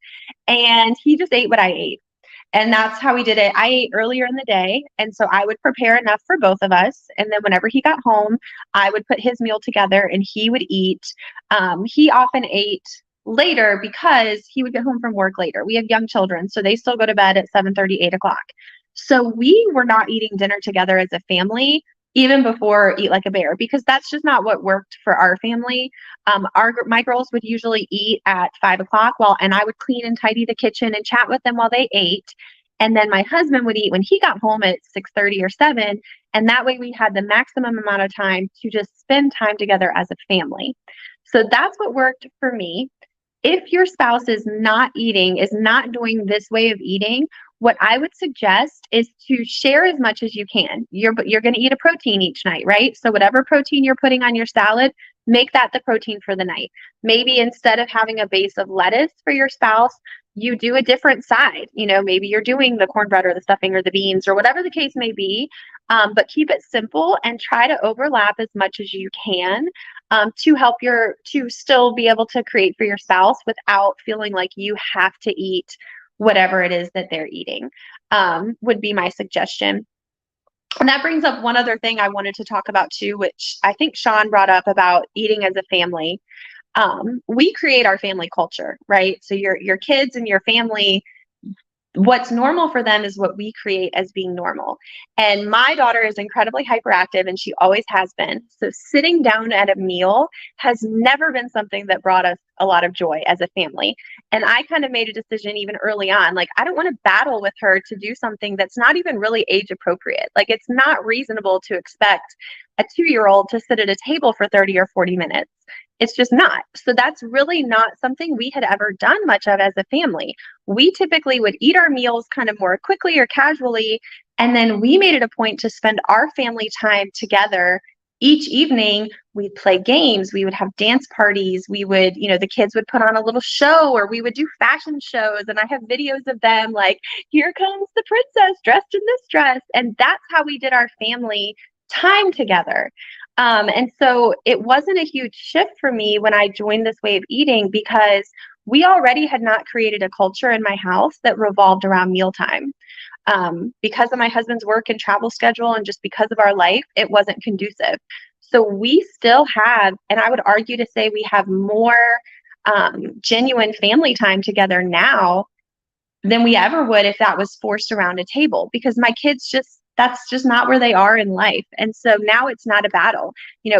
And he just ate what I ate. And that's how we did it. I ate earlier in the day, and so I would prepare enough for both of us. And then whenever he got home, I would put his meal together and he would eat. He often ate later because he would get home from work later. We have young children, so they still go to bed at 7:30, 8 o'clock. So we were not eating dinner together as a family, even before Eat Like a Bear, because that's just not what worked for our family. My girls would usually eat at 5 o'clock, and I would clean and tidy the kitchen and chat with them while they ate. And then my husband would eat when he got home at 6:30 or 7. And that way we had the maximum amount of time to just spend time together as a family. So that's what worked for me. If your spouse is not doing this way of eating, what I would suggest is to share as much as you can. You're going to eat a protein each night, right? So whatever protein you're putting on your salad, make that the protein for the night. Maybe instead of having a base of lettuce for your spouse, you do a different side. Maybe you're doing the cornbread or the stuffing or the beans or whatever the case may be. But keep it simple and try to overlap as much as you can to still be able to create for your spouse without feeling like you have to eat whatever it is that they're eating, would be my suggestion. And that brings up one other thing I wanted to talk about too, which I think Sean brought up about eating as a family. We create our family culture, right? So your kids and your family, what's normal for them is what we create as being normal. And my daughter is incredibly hyperactive, and she always has been. So sitting down at a meal has never been something that brought us a lot of joy as a family. And I kind of made a decision even early on, like, I don't want to battle with her to do something that's not even really age appropriate. Like, it's not reasonable to expect a 2-year-old to sit at a table for 30 or 40 minutes. It's just not. So that's really not something we had ever done much of as a family. We typically would eat our meals kind of more quickly or casually, and then we made it a point to spend our family time together. Each evening, we'd play games, we would have dance parties, we would, the kids would put on a little show, or we would do fashion shows, and I have videos of them like, here comes the princess dressed in this dress, and that's how we did our family time together. And so it wasn't a huge shift for me when I joined this way of eating, because we already had not created a culture in my house that revolved around mealtime. Because of my husband's work and travel schedule, and just because of our life, it wasn't conducive. So we still have, and I would argue to say we have more genuine family time together now than we ever would if that was forced around a table, because my kids that's just not where they are in life. And so now it's not a battle.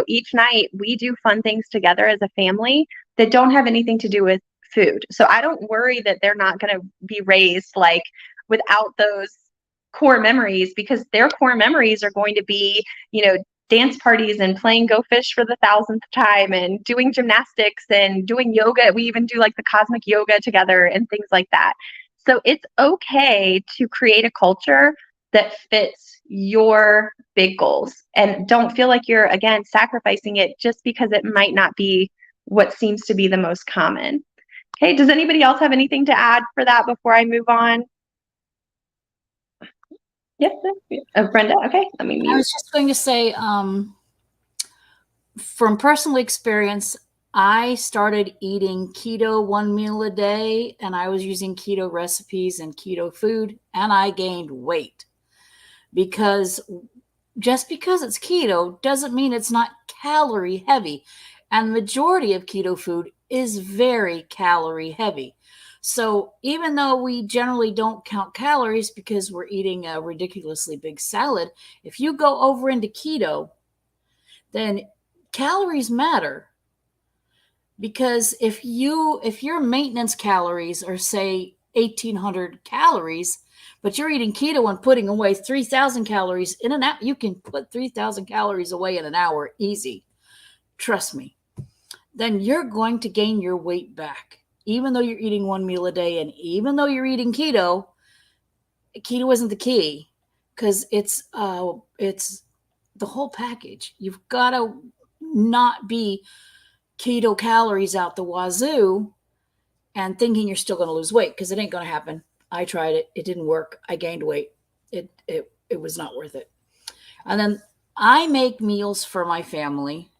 Each night we do fun things together as a family that don't have anything to do with food. So I don't worry that they're not going to be raised like without those core memories, because their core memories are going to be, dance parties and playing Go Fish for the 1,000th time and doing gymnastics and doing yoga. We even do like the cosmic yoga together and things like that. So it's okay to create a culture that fits your big goals, and don't feel like you're, again, sacrificing it just because it might not be what seems to be the most common. Okay, does anybody else have anything to add for that before I move on? Yes, Brenda. Okay, let me mute. I was just going to say, from personal experience, I started eating keto 1 meal a day, and I was using keto recipes and keto food, and I gained weight. Because just because it's keto doesn't mean it's not calorie heavy. And the majority of keto food is very calorie heavy. So even though we generally don't count calories because we're eating a ridiculously big salad, if you go over into keto, then calories matter. Because if your maintenance calories are, say, 1,800 calories, but you're eating keto and putting away 3,000 calories in an hour, you can put 3,000 calories away in an hour easy. Trust me. Then you're going to gain your weight back, even though you're eating 1 meal a day, and even though you're eating keto. Keto isn't the key, because it's the whole package. You've got to not be keto calories out the wazoo and thinking you're still going to lose weight, because it ain't going to happen. I tried it. It didn't work. I gained weight. It was not worth it. And then I make meals for my family,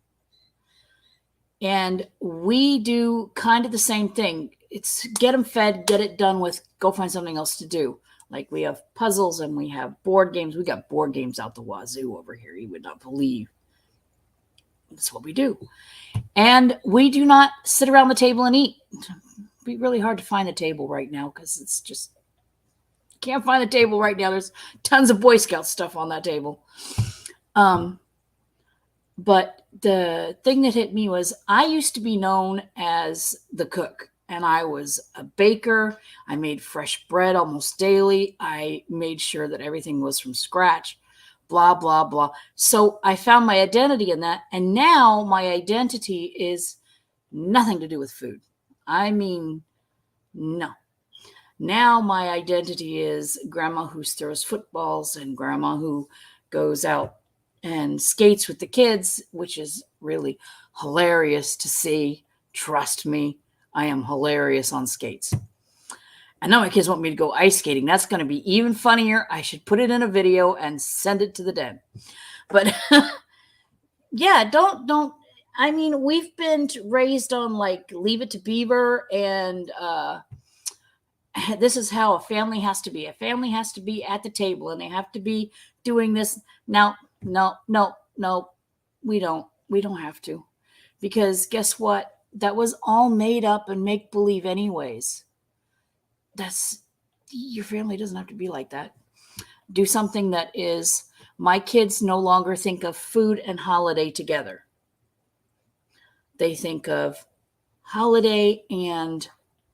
and we do kind of the same thing. It's get them fed, get it done with, go find something else to do. Like, we have puzzles and we have board games. We got board games out the wazoo over here. You would not believe. That's what we do. And we do not sit around the table and eat. It'd be really hard to find a table right now, because it's just, can't find the table right now. There's tons of Boy Scout stuff on that table. But the thing that hit me was I used to be known as the cook, and I was a baker. I made fresh bread almost daily. I made sure that everything was from scratch, blah, blah, blah. So I found my identity in that. And now my identity is nothing to do with food. I mean, no. Now my identity is grandma who throws footballs and grandma who goes out and skates with the kids, which is really hilarious to see. Trust me, I am hilarious on skates. And now my kids want me to go ice skating. That's going to be even funnier. I should put it in a video and send it to the den. But yeah, don't. I mean, we've been raised on like Leave It to Beaver, and this is how a family has to be. A family has to be at the table, and they have to be doing this. Now, no, we don't have to, because guess what? That was all made up and make believe anyways. Your family doesn't have to be like that. Do something that is, my kids no longer think of food and holiday together. They think of holiday and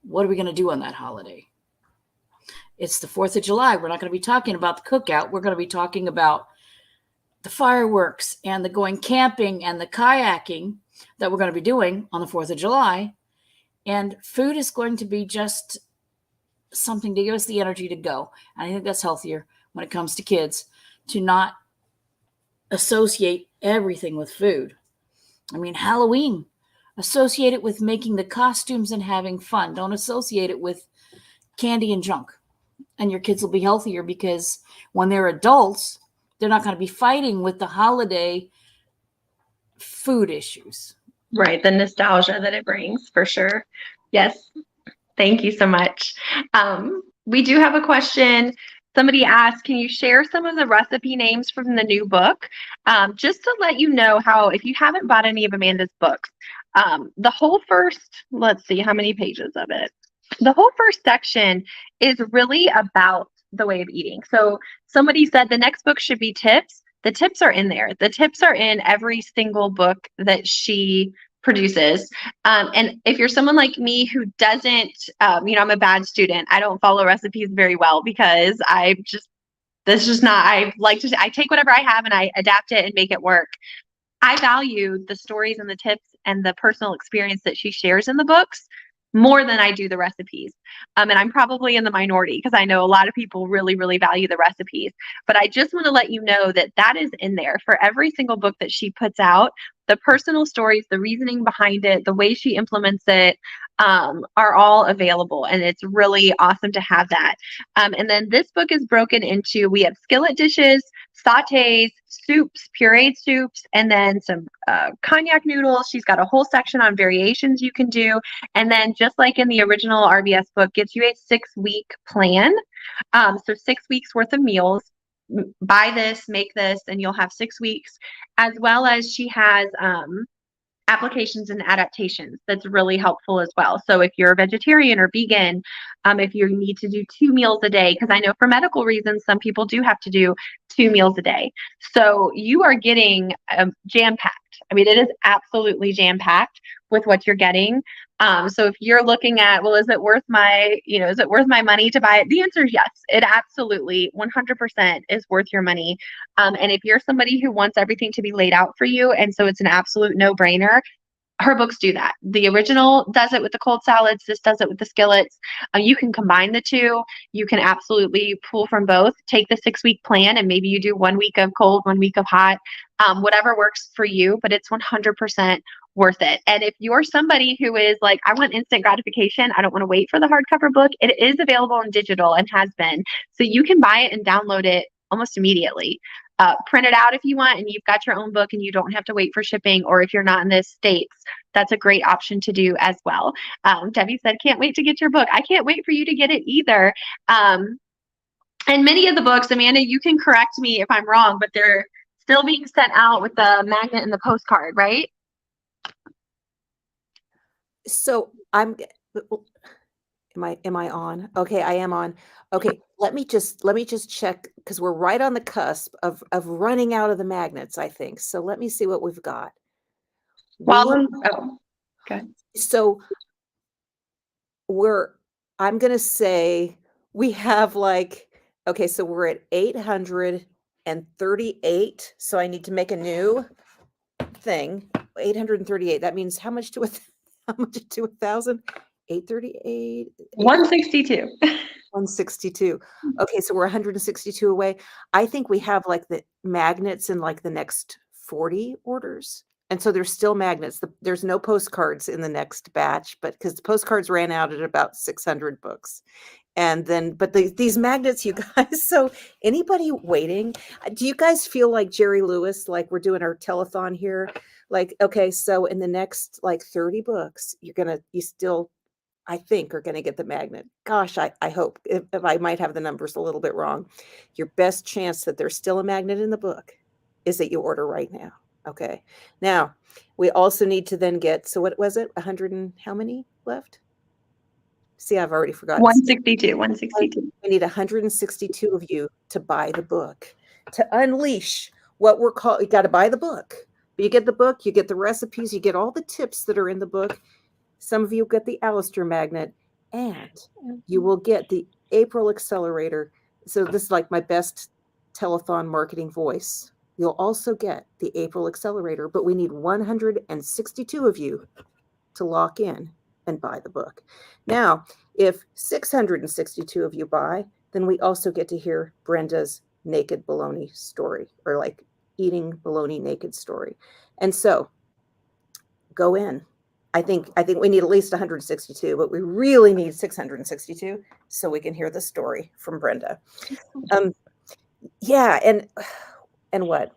what are we going to do on that holiday? It's the 4th of July. We're not going to be talking about the cookout. We're going to be talking about the fireworks and the going camping and the kayaking that we're going to be doing on the 4th of July. And food is going to be just something to give us the energy to go. And I think that's healthier when it comes to kids, to not associate everything with food. I mean, Halloween, associate it with making the costumes and having fun. Don't associate it with candy and junk. And your kids will be healthier, because when they're adults, they're not going to be fighting with the holiday food issues. Right. The nostalgia that it brings, for sure. Yes. Thank you so much. We do have a question. Somebody asked, can you share some of the recipe names from the new book? Just to let you know how, if you haven't bought any of Amanda's books, the whole first, let's see, how many pages of it? The whole first section is really about the way of eating. So somebody said the next book should be tips. The tips are in there. The tips are in every single book that she produces. And if you're someone like me who doesn't, I'm a bad student. I don't follow recipes very well, because I take whatever I have and I adapt it and make it work. I value the stories and the tips and the personal experience that she shares in the books more than I do the recipes. And I'm probably in the minority, because I know a lot of people really, really value the recipes. But I just want to let you know that that is in there for every single book that she puts out. The personal stories, the reasoning behind it, the way she implements it, are all available. And it's really awesome to have that. And then this book is broken into, we have skillet dishes, sautés, soups, pureed soups, and then some cognac noodles. She's got a whole section on variations you can do. And then just like in the original RBS book, gives you a 6-week plan. So 6 weeks worth of meals. Buy this, make this, and you'll have 6 weeks. As well as she has applications and adaptations that's really helpful as well. So if you're a vegetarian or vegan, if you need to do 2 meals a day, because I know for medical reasons, some people do have to do 2 meals a day. So you are getting jam-packed. I mean, it is absolutely jam-packed with what you're getting. So if you're looking at, well, is it worth my money to buy it? The answer is yes. It absolutely 100% is worth your money. And if you're somebody who wants everything to be laid out for you, and so it's an absolute no-brainer, her books do that. The original does it with the cold salads. This does it with the skillets. You can combine the two. You can absolutely pull from both. Take the 6-week plan, and maybe you do 1 week of cold, 1 week of hot, whatever works for you, but it's 100% worth it. And if you're somebody who is like, I want instant gratification, I don't want to wait for the hardcover book, it is available in digital and has been. So you can buy it and download it almost immediately. Print it out if you want, and you've got your own book and you don't have to wait for shipping. Or if you're not in the States, that's a great option to do as well. Debbie said, can't wait to get your book. I can't wait for you to get it either. And many of the books, Amanda, you can correct me if I'm wrong, but they're still being sent out with the magnet and the postcard, right? So Am I on? Okay, I am on. Okay, let me just check because we're right on the cusp of running out of the magnets, I think. So let me see what we've got. While We okay. so we're I'm gonna say we have like okay, so we're at 838. So I need to make a new thing. 838. That means how much to a how much to 1,000? 838. 162. 162. Okay, so we're 162 away. I think we have like the magnets in like the next 40 orders. And so there's still magnets. There's no postcards in the next batch, but because the postcards ran out at about 600 books. And then, but these magnets, you guys, so anybody waiting, do you guys feel like Jerry Lewis, like we're doing our telethon here? Like, okay, so in the next like 30 books, you still I think are going to get the magnet. Gosh, I hope if I might have the numbers a little bit wrong. Your best chance that there's still a magnet in the book is that you order right now. Okay. Now, we also need to then get, so what was it? 100 and how many left? See, I've already forgotten. 162. 162. We need 162 of you to buy the book, to unleash what we're called. You got to buy the book. But you get the book, you get the recipes, you get all the tips that are in the book. Some of you get the Alistair magnet, and you will get the April accelerator. So this is like my best telethon marketing voice. You'll also get the April accelerator, but we need 162 of you to lock in and buy the book. Now, if 662 of you buy, then we also get to hear Brenda's naked bologna story, or like eating bologna naked story. And so go in. I think we need at least 162, but we really need 662 so we can hear the story from Brenda. Yeah, and what?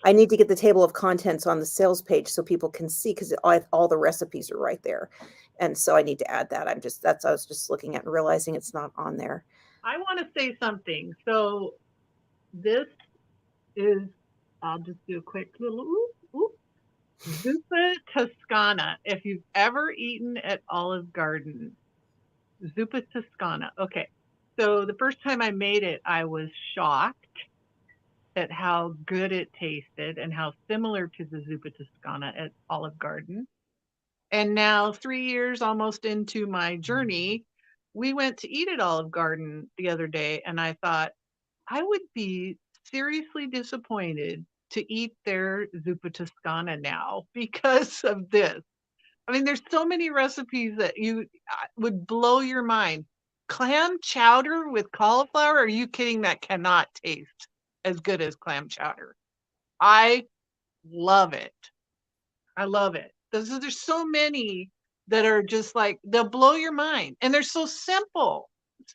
I need to get the table of contents on the sales page so people can see because all the recipes are right there. And so I need to add that. I was just looking at and realizing it's not on there. I want to say something. So this is, I'll just do a quick little Zuppa Toscana. If you've ever eaten at Olive Garden, Zuppa Toscana. Okay. So the first time I made it, I was shocked at how good it tasted and how similar to the Zuppa Toscana at Olive Garden. And now 3 years almost into my journey, we went to eat at Olive Garden the other day, and I thought I would be seriously disappointed to eat their Zuppa Toscana now because of this. I mean, there's so many recipes that you would blow your mind. Clam chowder with cauliflower? Are you kidding? That cannot taste as good as clam chowder. I love it. I love it. There's so many that are just like, they'll blow your mind. And they're so simple.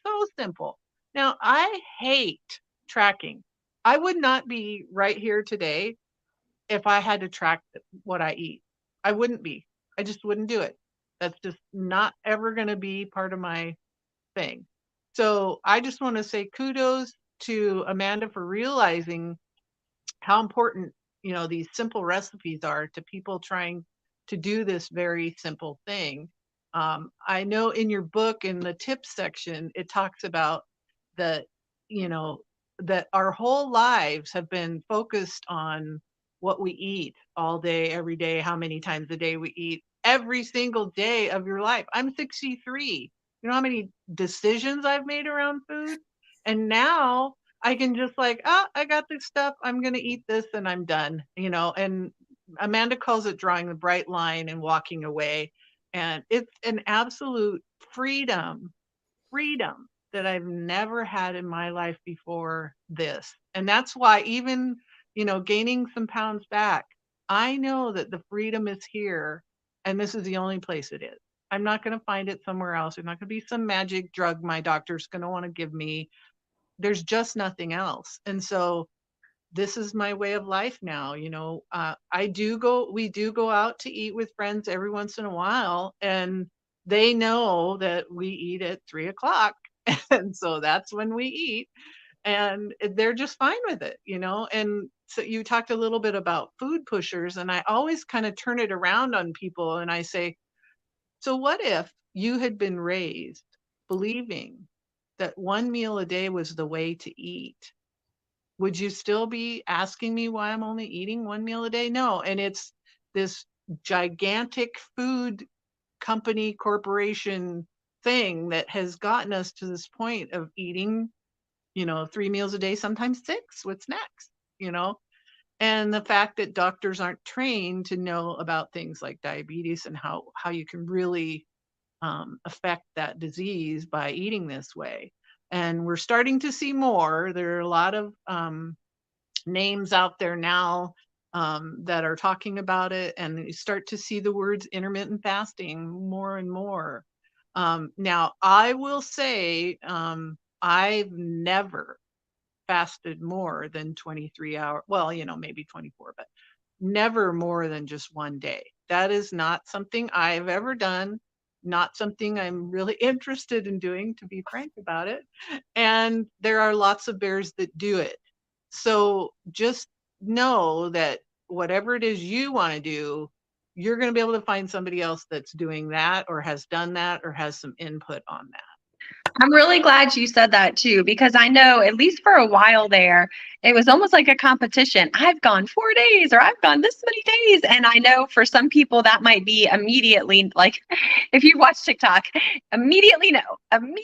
So simple. Now, I hate tracking. I would not be right here today if I had to track what I eat. I wouldn't be. I just wouldn't do it. That's just not ever going to be part of my thing. So I just want to say kudos to Amanda for realizing how important, these simple recipes are to people trying to do this very simple thing. I know in your book, in the tips section, it talks about that, that our whole lives have been focused on what we eat all day, every day, how many times a day we eat every single day of your life. I'm 63. You know how many decisions I've made around food? And now I can just like, I got this stuff. I'm going to eat this and I'm done, and Amanda calls it drawing the bright line and walking away. And it's an absolute freedom that I've never had in my life before this. And that's why even, gaining some pounds back, I know that the freedom is here and this is the only place it is. I'm not going to find it somewhere else. There's not going to be some magic drug my doctor's going to want to give me. There's just nothing else. And so this is my way of life now. We do go out to eat with friends every once in a while, and they know that we eat at 3:00. And so that's when we eat, and they're just fine with it, and so you talked a little bit about food pushers, and I always kind of turn it around on people and I say, so what if you had been raised believing that one meal a day was the way to eat, would you still be asking me why I'm only eating one meal a day? No. And it's this gigantic food company corporation thing that has gotten us to this point of eating, 3 meals a day, sometimes 6 with snacks, and the fact that doctors aren't trained to know about things like diabetes and how you can really affect that disease by eating this way. And we're starting to see more. There are a lot of names out there now that are talking about it, and you start to see the words intermittent fasting more and more. Now, I will say I've never fasted more than 23 hours. Well, maybe 24, but never more than just one day. That is not something I've ever done, not something I'm really interested in doing, to be frank about it. And there are lots of bears that do it. So just know that whatever it is you want to do, you're going to be able to find somebody else that's doing that or has done that or has some input on that. I'm really glad you said that too, because I know at least for a while there, it was almost like a competition. I've gone 4 days or I've gone this many days. And I know for some people that might be immediately like, if you watch TikTok, immediately no. I've seen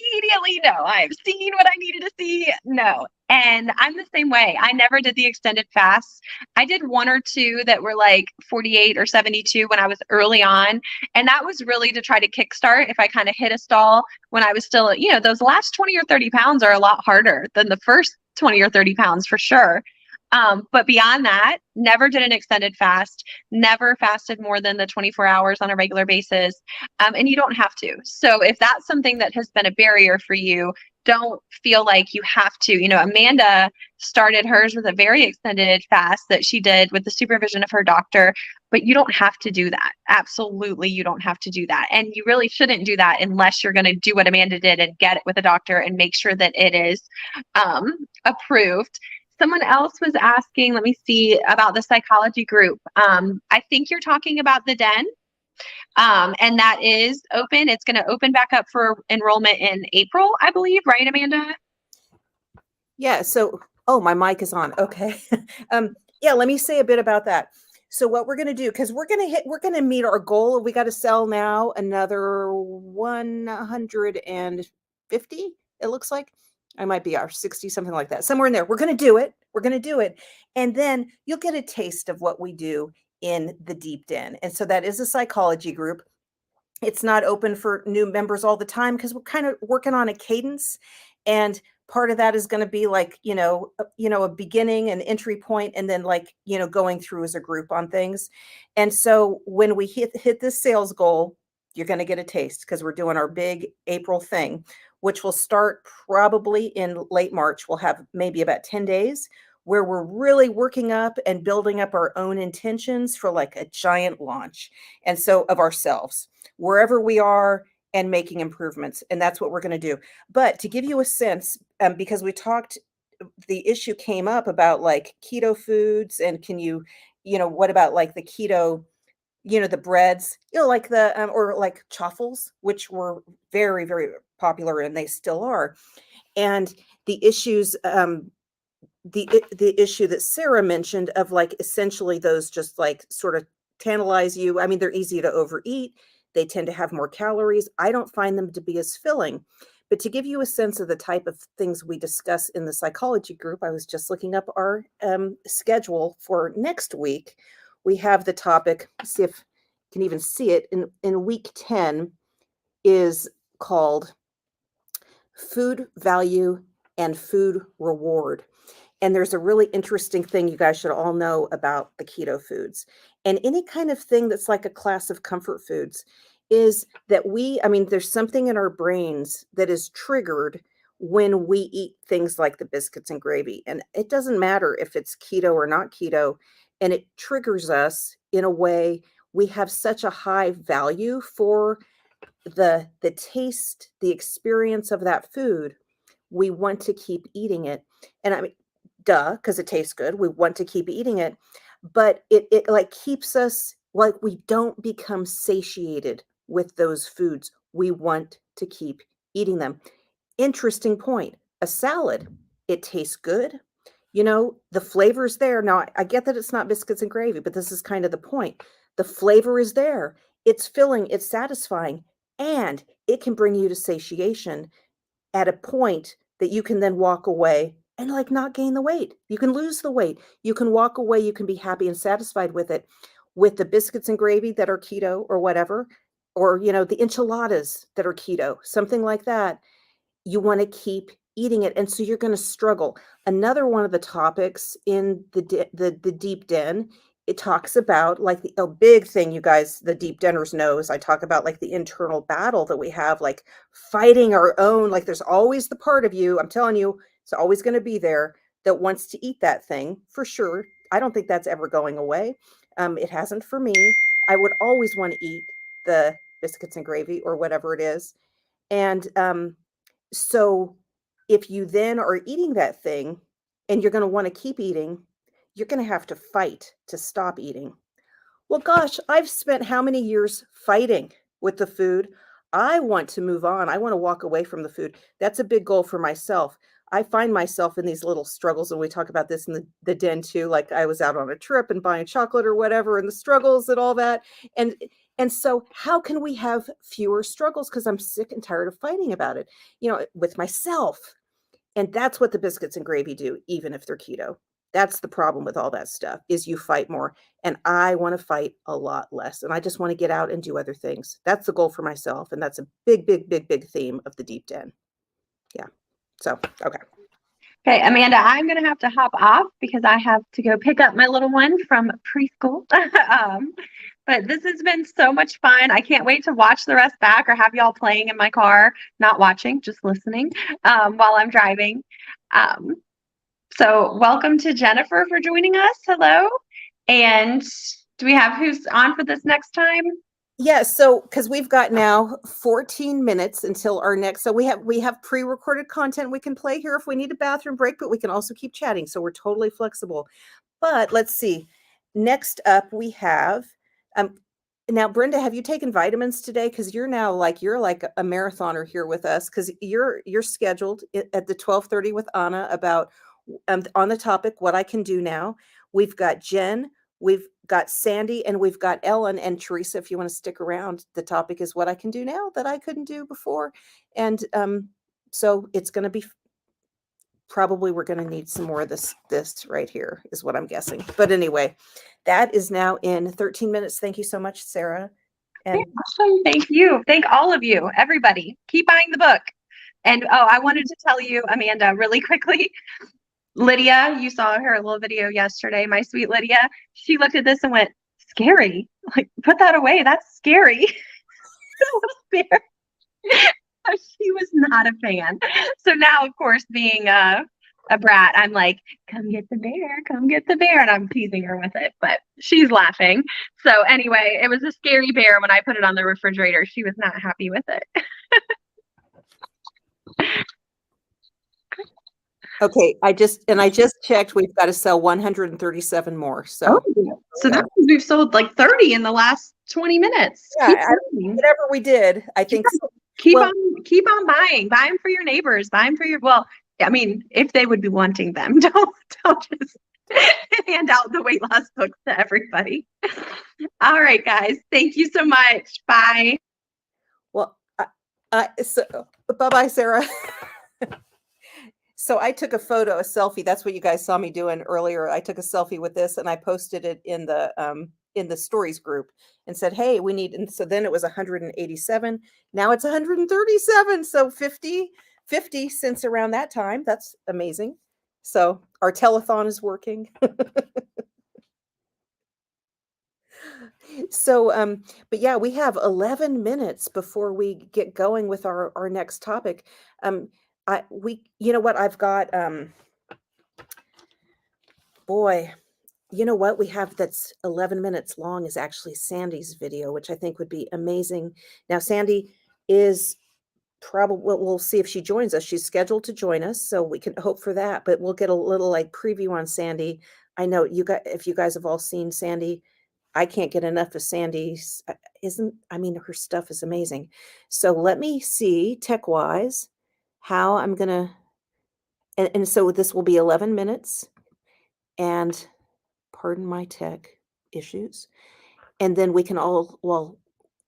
what I needed to see. No. And I'm the same way. I never did the extended fasts. I did 1 or 2 that were like 48 or 72 when I was early on. And that was really to try to kickstart if I kind of hit a stall when I was still, those last 20 or 30 pounds are a lot harder than the first 20 or 30 pounds for sure. But beyond that, never did an extended fast, never fasted more than the 24 hours on a regular basis. And you don't have to. So if that's something that has been a barrier for you, don't feel like you have to. Amanda started hers with a very extended fast that she did with the supervision of her doctor, but you don't have to do that. Absolutely, you don't have to do that. And you really shouldn't do that unless you're going to do what Amanda did and get it with a doctor and make sure that it is approved. Someone else was asking, let me see, about the psychology group. I think you're talking about the Den. And that is open. It's going to open back up for enrollment in April, I believe, right, Amanda? Yeah. So, my mic is on. Okay. Yeah, let me say a bit about that. So what we're going to do, because we're going to meet our goal. We got to sell now another 150. It looks like I might be our 60, something like that, somewhere in there. We're going to do it. And then you'll get a taste of what we do in the Deep Den. And so that is a psychology group. It's not open for new members all the time because we're kind of working on a cadence, and part of that is going to be like, a beginning, an entry point, and then like, going through as a group on things. And so when we hit this sales goal, you're going to get a taste because we're doing our big April thing, which will start probably in late March. We'll have maybe about 10 days where we're really working up and building up our own intentions for like a giant launch. And so of ourselves, wherever we are, and making improvements. And that's what we're going to do. But to give you a sense, because we talked, the issue came up about like keto foods, and can you, what about like the keto, the breads, like the, or like chaffles, which were very, very popular, and they still are. And the issues, the issue that Sarah mentioned of like essentially those just like sort of tantalize you. I mean, they're easy to overeat. They tend to have more calories. I don't find them to be as filling. But to give you a sense of the type of things we discuss in the psychology group, I was just looking up our schedule for next week. We have the topic, see if you can even see it, in week 10 is called Food Value and Food Reward. And there's a really interesting thing you guys should all know about the keto foods. And any kind of thing that's like a class of comfort foods is that there's something in our brains that is triggered when we eat things like the biscuits and gravy. And it doesn't matter if it's keto or not keto. And it triggers us in a way. We have such a high value for the taste, the experience of that food. We want to keep eating it. And I mean, duh, because it tastes good. We want to keep eating it, but it like keeps us, like, we don't become satiated with those foods. We want to keep eating them. Interesting point. A salad, it tastes good. You know, the flavor's there. Now, I get that it's not biscuits and gravy, but this is kind of the point. The flavor is there. It's filling, it's satisfying, and it can bring you to satiation at a point that you can then walk away and like not gain the weight. You can lose the weight. You can walk away. You can be happy and satisfied with it. With the biscuits and gravy that are keto or whatever, or, you know, the enchiladas that are keto, something like that, you want to keep eating it. And so you're going to struggle. Another one of the topics in the deep den, it talks about like a big thing, you guys, the deep denners knows, I talk about like the internal battle that we have, like fighting our own, like there's always the part of you, I'm telling you, it's always going to be there that wants to eat that thing for sure. I don't think that's ever going away. It hasn't for me. I would always want to eat the biscuits and gravy or whatever it is. And so if you then are eating that thing and you're going to want to keep eating, you're going to have to fight to stop eating. Well, gosh, I've spent how many years fighting with the food? I want to move on. I want to walk away from the food. That's a big goal for myself. I find myself in these little struggles, and we talk about this in the den too. Like I was out on a trip and buying chocolate or whatever, and the struggles and all that. And so how can we have fewer struggles? Because I'm sick and tired of fighting about it, you know, with myself. And that's what the biscuits and gravy do, even if they're keto. That's the problem with all that stuff, is you fight more. And I want to fight a lot less. And I just want to get out and do other things. That's the goal for myself. And that's a big, big, big, big theme of the deep den. Yeah. So, okay. Okay, Amanda, I'm going to have to hop off because I have to go pick up my little one from preschool. But this has been so much fun. I can't wait to watch the rest back or have y'all playing in my car, not watching, just listening while I'm driving. So welcome to Jennifer for joining us. Hello. And do we have who's on for this next time? Yeah, so because we've got now 14 minutes until our next, so we have pre-recorded content we can play here if we need a bathroom break, but we can also keep chatting. So we're totally flexible. But let's see. Next up we have now, Brenda, have you taken vitamins today? Because you're like a marathoner here with us, because you're scheduled at the 12:30 with Anna about on the topic what I can do now. We've got Jen, we've got Sandy, and we've got Ellen and Teresa. If you want to stick around, the topic is what I can do now that I couldn't do before. And so it's going to be probably we're going to need some more of this right here is what I'm guessing. But anyway, that is now in 13 minutes. Thank you so much, Sarah. And awesome. Thank you. Thank all of you, everybody. Keep buying the book. And I wanted to tell you, Amanda, really quickly, Lydia, you saw her little video yesterday, my sweet Lydia, she looked at this and went, scary. Like, put that away. That's scary. She was not a fan. So now, of course, being a brat, I'm like, come get the bear, come get the bear. And I'm teasing her with it, but she's laughing. So anyway, it was a scary bear when I put it on the refrigerator. She was not happy with it. okay, I just checked. We've got to sell 137 more. So, so that means we've sold like 30 in the last 20 minutes. Yeah, whatever we did, I think. Keep on buying. Buy them for your neighbors. Buy them for your. Well, I mean, if they would be wanting them, don't just hand out the weight loss books to everybody. All right, guys. Thank you so much. Bye. Well, so bye-bye, Sarah. So I took a selfie. That's what you guys saw me doing earlier. I took a selfie with this and I posted it in the stories group and said, hey, we need, and so then it was 187. Now it's 137. So 50 since around that time. That's amazing. So our telethon is working. So, but yeah, we have 11 minutes before we get going with our next topic. You know what I've got, boy, you know what we have that's 11 minutes long is actually Sandy's video, which I think would be amazing. Now, Sandy is probably, we'll see if she joins us. She's scheduled to join us, so we can hope for that, but we'll get a little like preview on Sandy. I know if you guys have all seen Sandy, I can't get enough of Sandy's. her stuff is amazing. So let me see tech-wise how I'm gonna, and so this will be 11 minutes, and pardon my tech issues. And then we can all, while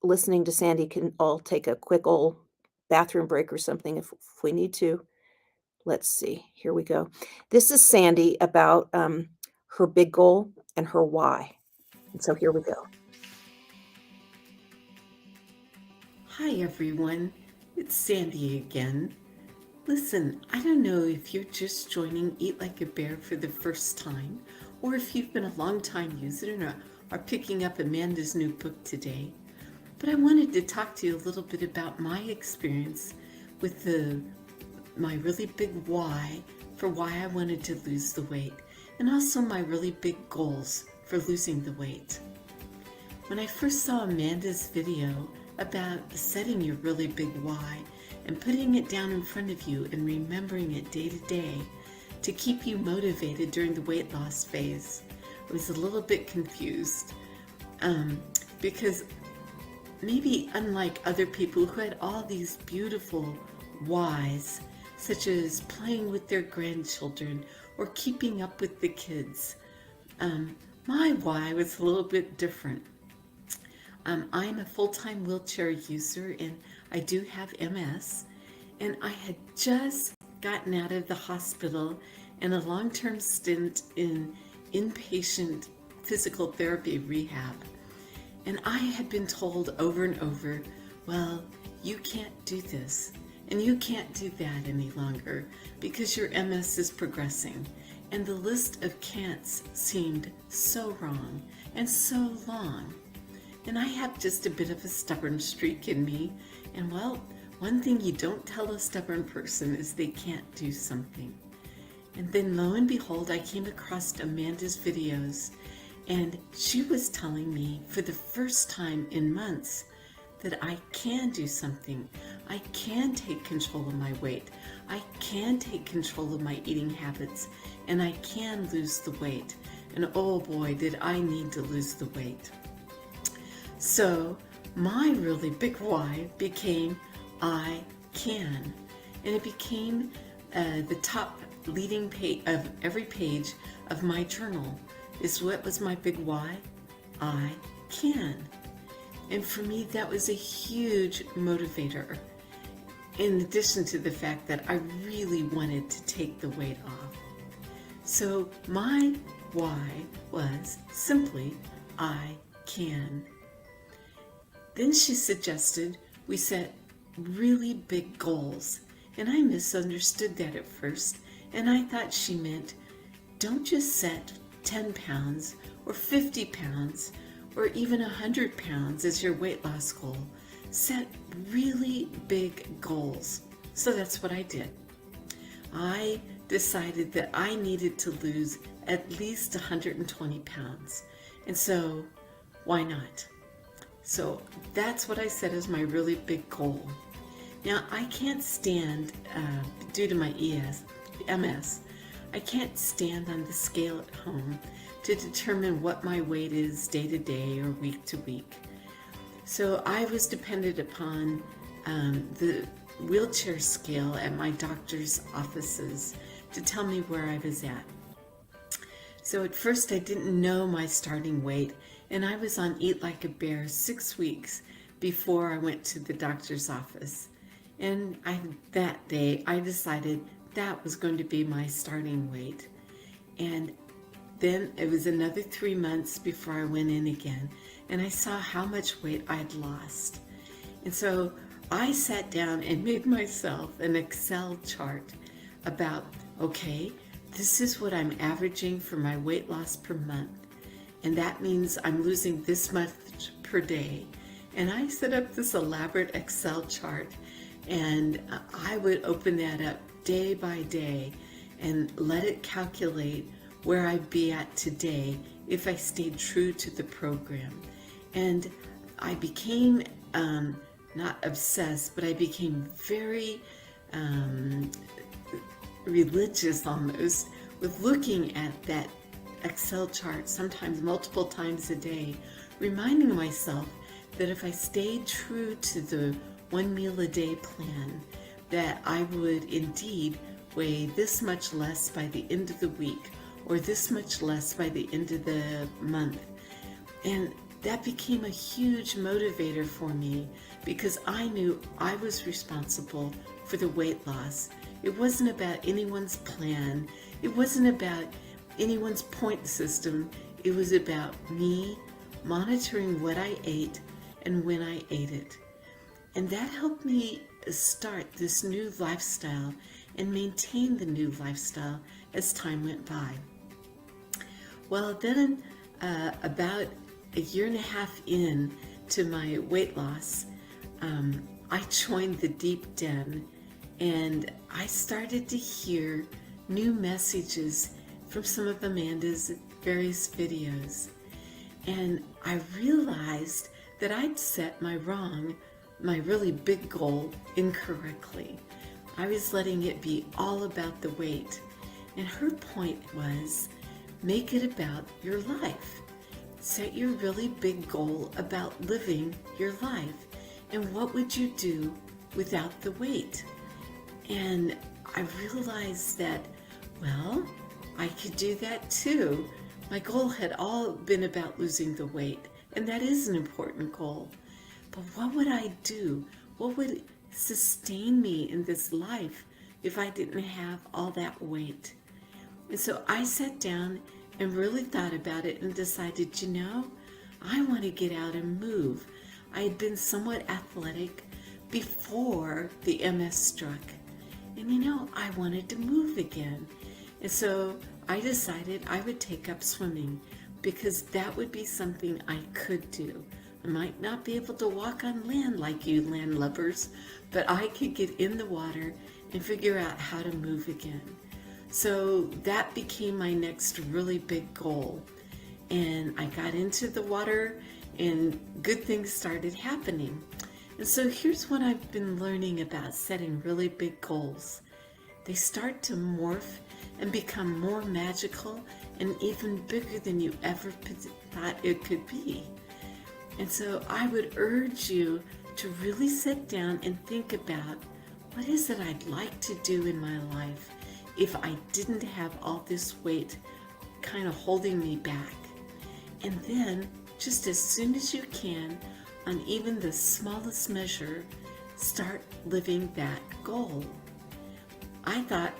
listening to Sandy, can all take a quick old bathroom break or something if we need to. Let's see. Here we go. This is Sandy about her big goal and her why. And so here we go. Hi everyone, it's Sandy again. Listen, I don't know if you're just joining Eat Like a Bear for the first time, or if you've been a long time user and are picking up Amanda's new book today, but I wanted to talk to you a little bit about my experience with my really big why for why I wanted to lose the weight, and also my really big goals for losing the weight. When I first saw Amanda's video about setting your really big why and putting it down in front of you and remembering it day to day to keep you motivated during the weight loss phase, I was a little bit confused because maybe unlike other people who had all these beautiful whys, such as playing with their grandchildren or keeping up with the kids, my why was a little bit different. I'm a full-time wheelchair user and I do have MS, and I had just gotten out of the hospital and a long-term stint in inpatient physical therapy rehab. And I had been told over and over, well, you can't do this and you can't do that any longer because your MS is progressing. And the list of can'ts seemed so wrong and so long. And I have just a bit of a stubborn streak in me. And well, one thing you don't tell a stubborn person is they can't do something. And then lo and behold, I came across Amanda's videos, and she was telling me for the first time in months that I can do something. I can take control of my weight. I can take control of my eating habits, and I can lose the weight. And oh boy, did I need to lose the weight. So my really big why became I can. And it became the top leading page of every page of my journal. Is what was my big why? I can. And for me, that was a huge motivator, in addition to the fact that I really wanted to take the weight off. So my why was simply, I can. Then she suggested we set really big goals, and I misunderstood that at first, and I thought she meant don't just set 10 pounds or 50 pounds or even 100 pounds as your weight loss goal. Set really big goals. So that's what I did. I decided that I needed to lose at least 120 pounds. And so why not? So that's what I set as my really big goal. Now I can't stand, due to my MS, I can't stand on the scale at home to determine what my weight is day to day or week to week. So I was dependent upon the wheelchair scale at my doctor's offices to tell me where I was at. So at first I didn't know my starting weight, and I was on Eat Like a Bear 6 weeks before I went to the doctor's office. And that day I decided that was going to be my starting weight. And then it was another 3 months before I went in again, and I saw how much weight I'd lost. And so I sat down and made myself an Excel chart about, okay, this is what I'm averaging for my weight loss per month. And that means I'm losing this much per day. And I set up this elaborate Excel chart, and I would open that up day by day and let it calculate where I'd be at today if I stayed true to the program. And I became not obsessed, but I became very religious almost with looking at that Excel chart, sometimes multiple times a day, reminding myself that if I stayed true to the 1 meal a day plan, that I would indeed weigh this much less by the end of the week, or this much less by the end of the month. And that became a huge motivator for me, because I knew I was responsible for the weight loss. It wasn't about anyone's plan. It wasn't about anyone's point system. It was about me monitoring what I ate and when I ate it. And that helped me start this new lifestyle and maintain the new lifestyle as time went by. Well, then about a year and a half in to my weight loss, I joined the Deep Den, and I started to hear new messages from some of Amanda's various videos. And I realized that I'd set my really big goal incorrectly. I was letting it be all about the weight. And her point was, make it about your life. Set your really big goal about living your life. And what would you do without the weight? And I realized that, well, I could do that too. My goal had all been about losing the weight, and that is an important goal. But what would I do? What would sustain me in this life if I didn't have all that weight? And so I sat down and really thought about it and decided, I want to get out and move. I had been somewhat athletic before the MS struck. And I wanted to move again. And so I decided I would take up swimming, because that would be something I could do. I might not be able to walk on land like you landlubbers, but I could get in the water and figure out how to move again. So that became my next really big goal. And I got into the water and good things started happening. And so here's what I've been learning about setting really big goals. They start to morph and become more magical and even bigger than you ever thought it could be. And so I would urge you to really sit down and think about, what is it I'd like to do in my life if I didn't have all this weight kind of holding me back? And then, just as soon as you can, on even the smallest measure, start living that goal. I thought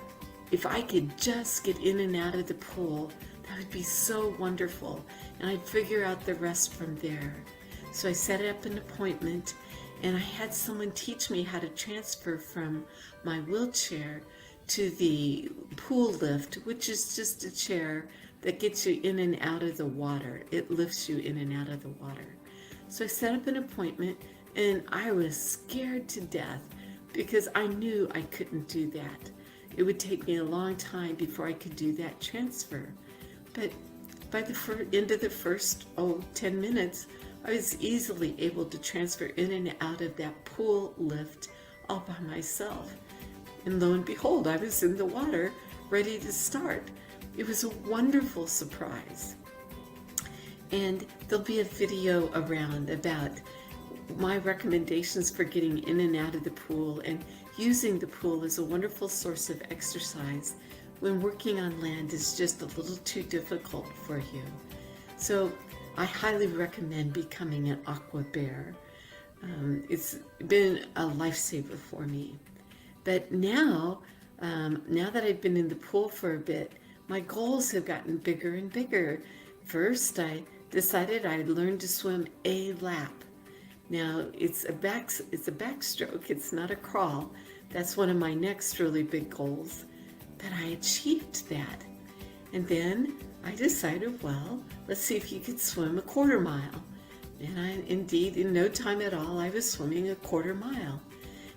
if I could just get in and out of the pool, that would be so wonderful, and I'd figure out the rest from there. So I set up an appointment, and I had someone teach me how to transfer from my wheelchair to the pool lift, which is just a chair that gets you in and out of the water. It lifts you in and out of the water. So I set up an appointment, and I was scared to death because I knew I couldn't do that. It would take me a long time before I could do that transfer. But by the end of the first 10 minutes, I was easily able to transfer in and out of that pool lift all by myself. And lo and behold, I was in the water ready to start. It was a wonderful surprise. And there'll be a video around about my recommendations for getting in and out of the pool and using the pool as a wonderful source of exercise when working on land is just a little too difficult for you. So I highly recommend becoming an aqua bear. It's been a lifesaver for me. But now that I've been in the pool for a bit, my goals have gotten bigger and bigger. First, I decided I'd learn to swim a lap. Now, it's a backstroke, it's not a crawl. That's one of my next really big goals. But I achieved that. And then I decided, well, let's see if you could swim a quarter mile. And indeed, in no time at all, I was swimming a quarter mile.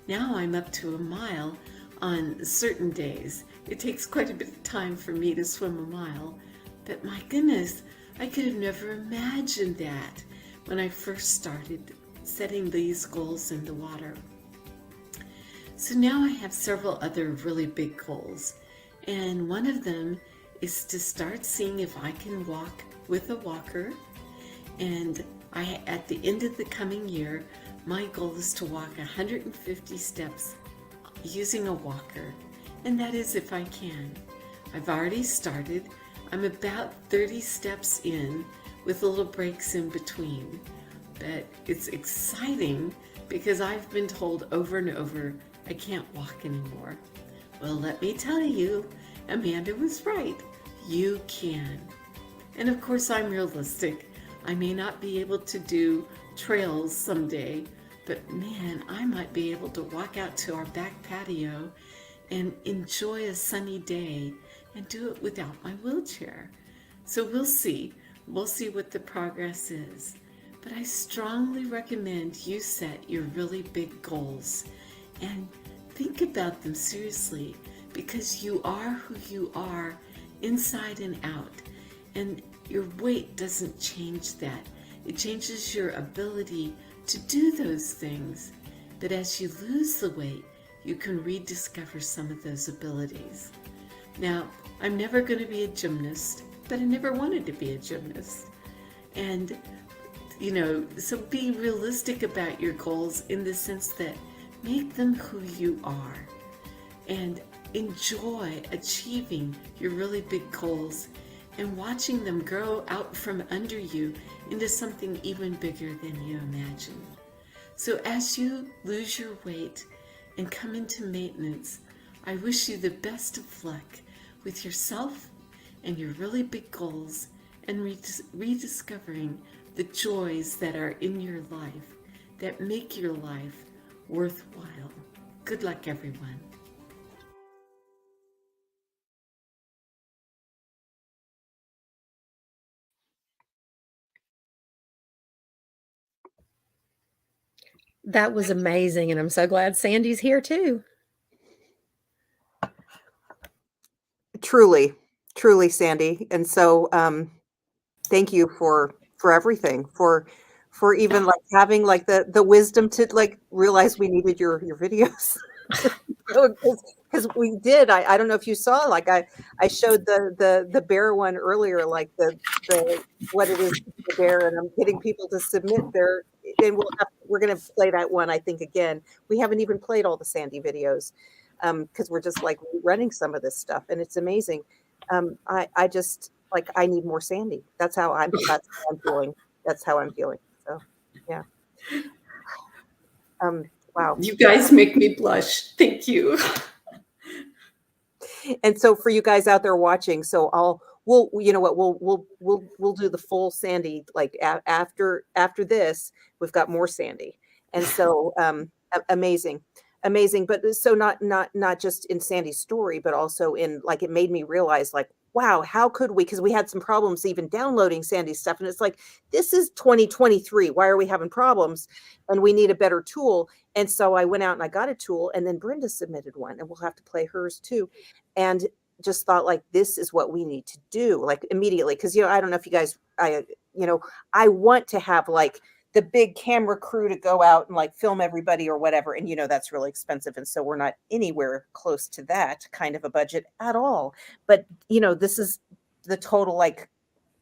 Now I'm up to a mile on certain days. It takes quite a bit of time for me to swim a mile. But my goodness, I could have never imagined that when I first started setting these goals in the water. So now I have several other really big goals. And one of them is to start seeing if I can walk with a walker. And At the end of the coming year, my goal is to walk 150 steps using a walker, and that is if I can. I've already started. I'm about 30 steps in with little breaks in between, but it's exciting because I've been told over and over I can't walk anymore. Well, let me tell you, Amanda was right. You can. And of course, I'm realistic. I may not be able to do trails someday, but man, I might be able to walk out to our back patio and enjoy a sunny day and do it without my wheelchair. So we'll see. We'll see what the progress is. But I strongly recommend you set your really big goals and think about them seriously, because you are who you are inside and out. And your weight doesn't change that. It changes your ability to do those things. But as you lose the weight, you can rediscover some of those abilities. Now, I'm never going to be a gymnast, but I never wanted to be a gymnast. And, so be realistic about your goals in the sense that make them who you are and enjoy achieving your really big goals and watching them grow out from under you into something even bigger than you imagined. So as you lose your weight and come into maintenance, I wish you the best of luck with yourself and your really big goals and rediscovering the joys that are in your life that make your life worthwhile. Good luck, everyone. That was amazing, and I'm so glad Sandy's here too. Truly, truly, Sandy. And so thank you for everything, for even like having like the wisdom to like realize we needed your videos. Because we did. I don't know if you saw, like I showed the bear one earlier, like the what it is to be a bear, and I'm getting people to submit their, and we're gonna play that one I think again. We haven't even played all the Sandy videos because we're just like running some of this stuff, and it's amazing. I just like I need more Sandy. That's how I'm feeling. That's how I'm feeling. So yeah. Wow. You guys make me blush. Thank you. And so for you guys out there watching, so you know what, we'll do the full Sandy, like after this, we've got more Sandy. And so amazing. But so not just in Sandy's story, but also in, like, it made me realize, like, wow, how could we, because we had some problems even downloading Sandy's stuff, and it's like, this is 2023, why are we having problems, and we need a better tool. And so I went out and I got a tool, and then Brenda submitted one, and we'll have to play hers too. And just thought, like, this is what we need to do, like, immediately. Because, I don't know if you guys, I want to have like the big camera crew to go out and like film everybody or whatever. And, that's really expensive. And so we're not anywhere close to that kind of a budget at all. But, this is the total, like,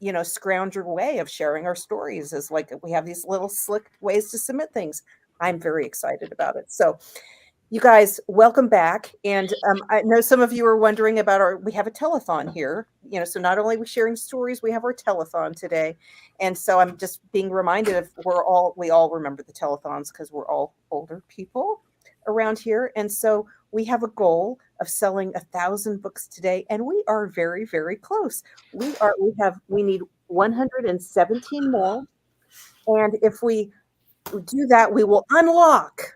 scrounger way of sharing our stories, is like, we have these little slick ways to submit things. I'm very excited about it. So you guys, welcome back. And I know some of you are wondering about we have a telethon here, so not only are we sharing stories, we have our telethon today. And so I'm just being reminded of, we all remember the telethons because we're all older people around here. And so we have a goal of selling 1,000 books today. And we are very, very close. We need 117 more. And if we do that, we will unlock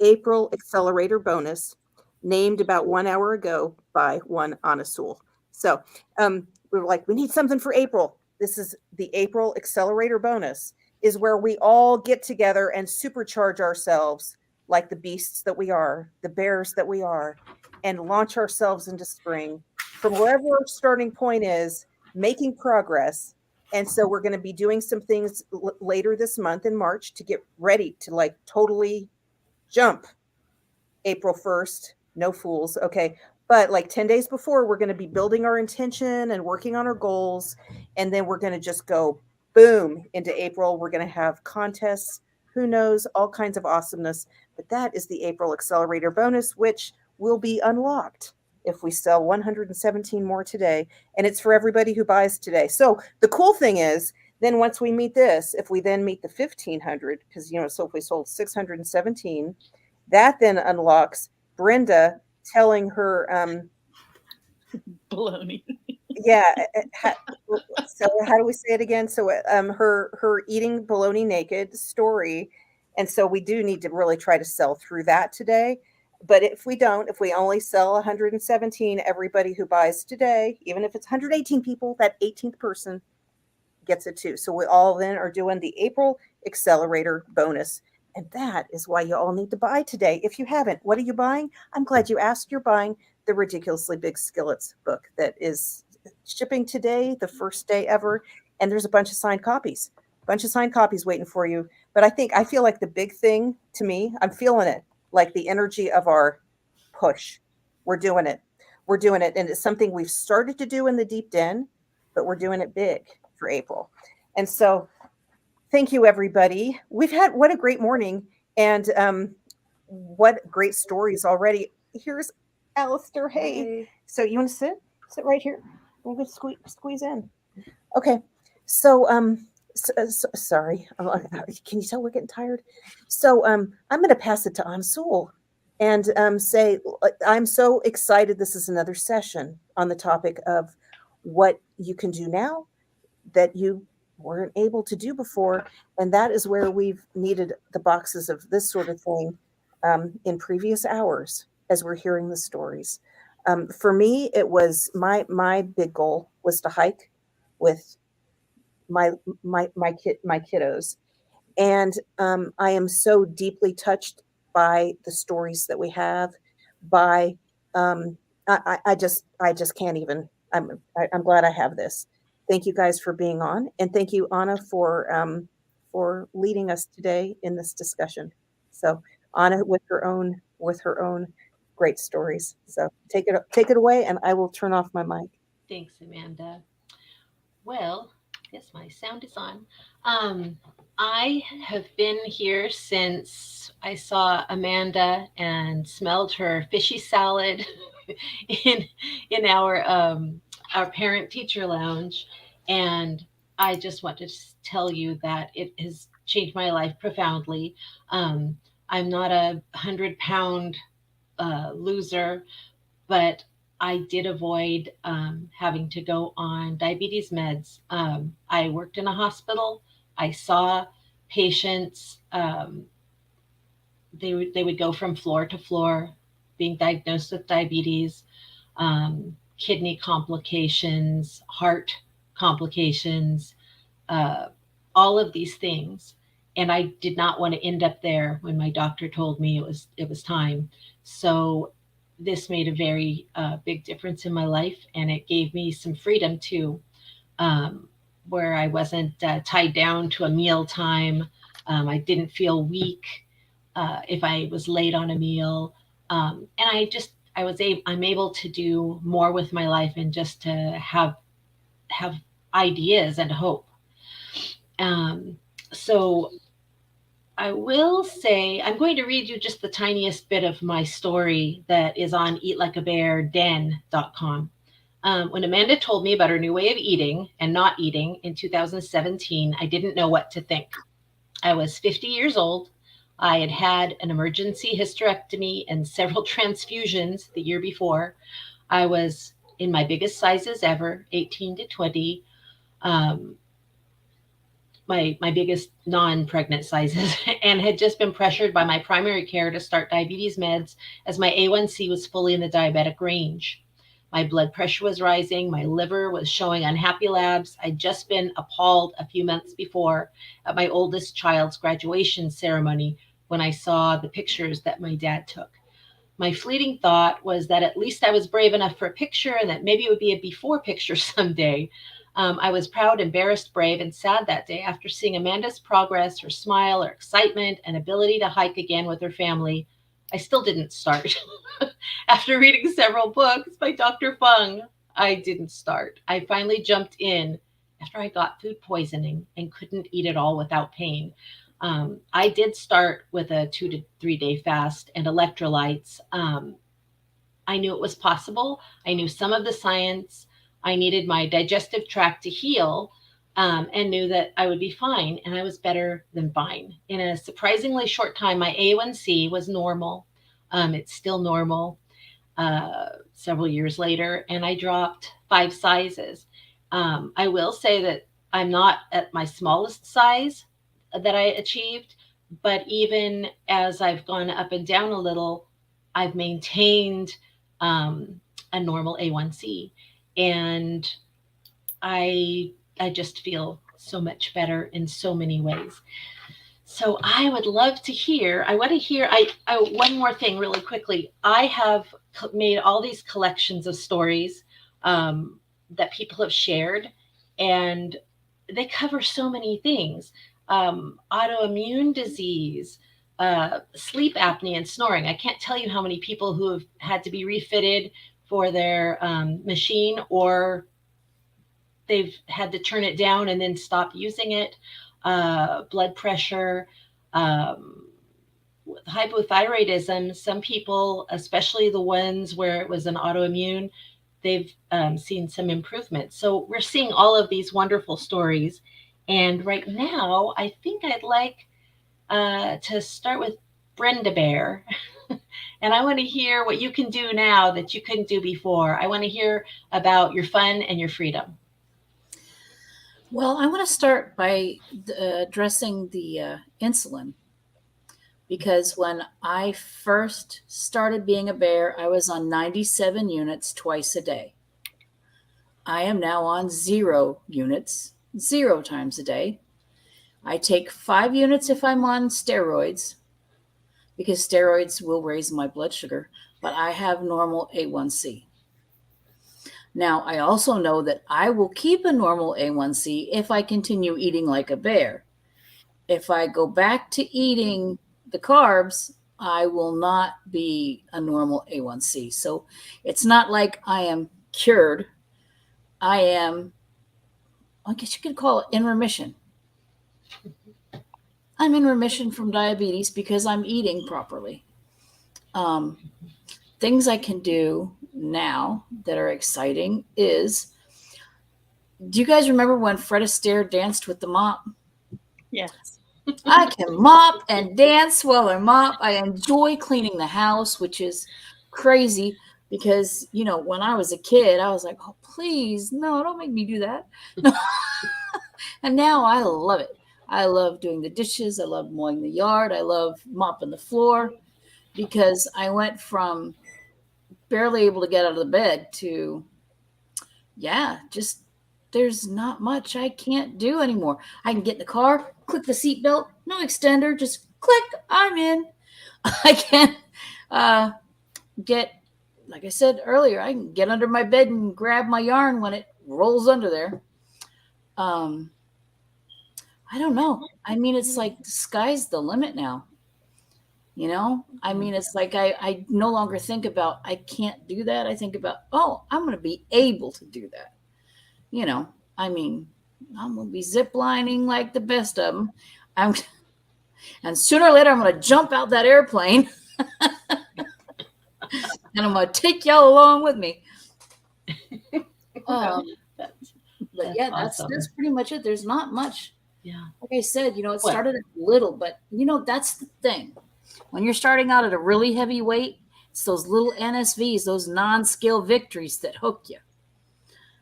April Accelerator bonus, named about 1 hour ago by one Anasul. So we were like, we need something for April. This is the April Accelerator bonus, is where we all get together and supercharge ourselves like the beasts that we are, the bears that we are, and launch ourselves into spring from wherever our starting point is, making progress. And so we're going to be doing some things later this month in March to get ready to, like, totally jump April 1st, no fools. Okay. But like 10 days before, we're going to be building our intention and working on our goals. And then we're going to just go boom, into April. We're going to have contests. Who knows? All kinds of awesomeness. But that is the April Accelerator bonus, which will be unlocked if we sell 117 more today. And it's for everybody who buys today. So the cool thing is, then once we meet this, if we then meet the 1,500, because, so if we sold 617, that then unlocks Brenda telling her, Baloney. yeah. So how do we say it again? So her eating bologna naked story. And so we do need to really try to sell through that today. But if we don't, if we only sell 117, everybody who buys today, even if it's 118 people, that 18th person gets it too. So we all then are doing the April Accelerator bonus. And that is why you all need to buy today. If you haven't, what are you buying? I'm glad you asked. You're buying the Ridiculously Big Skillets book that is shipping today, the first day ever. And there's a bunch of signed copies, waiting for you. But I feel like the big thing to me, I'm feeling it, like the energy of our push. We're doing it. And it's something we've started to do in the Deep Den, but we're doing it big for April. And so thank you, everybody. We've had, what a great morning, and what great stories already. Here's Alistair. Hey. So you want to sit right here? We're going to squeeze in. Okay. So, sorry. Can you tell we're getting tired? So, I'm going to pass it to Ansul and say, I'm so excited. This is another session on the topic of what you can do now that you weren't able to do before. And that is where we've needed the boxes of this sort of thing in previous hours as we're hearing the stories. For me, it was my big goal was to hike with my kiddos. And I am so deeply touched by the stories that we have, by I just can't even. I'm glad I have this. Thank you guys for being on, and thank you, Anna, for leading us today in this discussion. So Anna with her own great stories. So take it away, and I will turn off my mic. Thanks, Amanda. Well, yes, my sound is on. I have been here since I saw Amanda and smelled her fishy salad in our parent teacher lounge, and I just want to tell you that it has changed my life profoundly. I'm not a 100-pound loser, but I did avoid having to go on diabetes meds. I worked in a hospital. I saw patients. They would go from floor to floor, being diagnosed with diabetes, kidney complications, heart complications, all of these things. And I did not want to end up there when my doctor told me it was time. So this made a very big difference in my life, and it gave me some freedom too, where I wasn't tied down to a meal time. I didn't feel weak if I was late on a meal, and I'm able to do more with my life and just to have ideas and hope. So I will say, I'm going to read you just the tiniest bit of my story that is on eatlikeabearden.com. When Amanda told me about her new way of eating and not eating in 2017, I didn't know what to think. I was 50 years old. I had had an emergency hysterectomy and several transfusions the year before. I was in my biggest sizes ever, 18 to 20. My biggest non-pregnant sizes, and had just been pressured by my primary care to start diabetes meds as my A1C was fully in the diabetic range. My blood pressure was rising. My liver was showing unhappy labs. I'd just been appalled a few months before at my oldest child's graduation ceremony when I saw the pictures that my dad took. My fleeting thought was that at least I was brave enough for a picture and that maybe it would be a before picture someday. I was proud, embarrassed, brave, and sad that day after seeing Amanda's progress, her smile, her excitement, and ability to hike again with her family. I still didn't start. After reading several books by Dr. Fung, I didn't start. I finally jumped in after I got food poisoning and couldn't eat it all without pain. I did start with a 2 to 3 day fast and electrolytes. I knew it was possible. I knew some of the science. I needed my digestive tract to heal, and knew that I would be fine. And I was better than fine. In a surprisingly short time, my A1C was normal. It's still normal several years later, and I dropped 5 sizes. I will say that I'm not at my smallest size that I achieved, but even as I've gone up and down a little, I've maintained a normal A1C, and I just feel so much better in so many ways. So I would love to hear. I want to hear. One more thing, really quickly. I have made all these collections of stories that people have shared, and they cover so many things: autoimmune disease, sleep apnea, and snoring. I can't tell you how many people who have had to be refitted for their machine, or they've had to turn it down and then stop using it. Blood pressure, hypothyroidism. Some people, especially the ones where it was an autoimmune, they've seen some improvement. So we're seeing all of these wonderful stories. And right now, I think I'd like to start with Brenda Bear. And I want to hear what you can do now that you couldn't do before. I want to hear about your fun and your freedom. Well, I want to start by addressing the insulin, because when I first started being a bear, I was on 97 units twice a day. I am now on 0 units, 0 times a day. I take 5 units if I'm on steroids, because steroids will raise my blood sugar, but I have normal A1C. Now, I also know that I will keep a normal A1C if I continue eating like a bear. If I go back to eating the carbs, I will not be a normal A1C. So it's not like I am cured. I am, I guess you could call it in remission. I'm in remission from diabetes because I'm eating properly. Things I can do now that are exciting is, do you guys remember when Fred Astaire danced with the mop? Yes. I can mop and dance while I mop. I enjoy cleaning the house, which is crazy because, you know, when I was a kid, I was like, oh, please, no, don't make me do that. No. And now I love it. I love doing the dishes. I love mowing the yard. I love mopping the floor, because I went from barely able to get out of the bed to, just there's not much I can't do anymore. I can get in the car, click the seatbelt, no extender, just click, I'm in. I can get, like I said earlier, I can get under my bed and grab my yarn when it rolls under there. I don't know. I mean, it's like the sky's the limit now. You know, I mean, it's like I no longer think about I can't do that. I think about, oh, I'm going to be able to do that. You know, I mean, I'm going to be ziplining like the best of them. And sooner or later, I'm going to jump out that airplane and I'm going to take y'all along with me. But yeah, awesome. that's pretty much it. There's not much. Yeah. Like I said, you know, it started at little, but you know, that's the thing. When you're starting out at a really heavy weight, it's those little NSVs, those non-scale victories that hook you.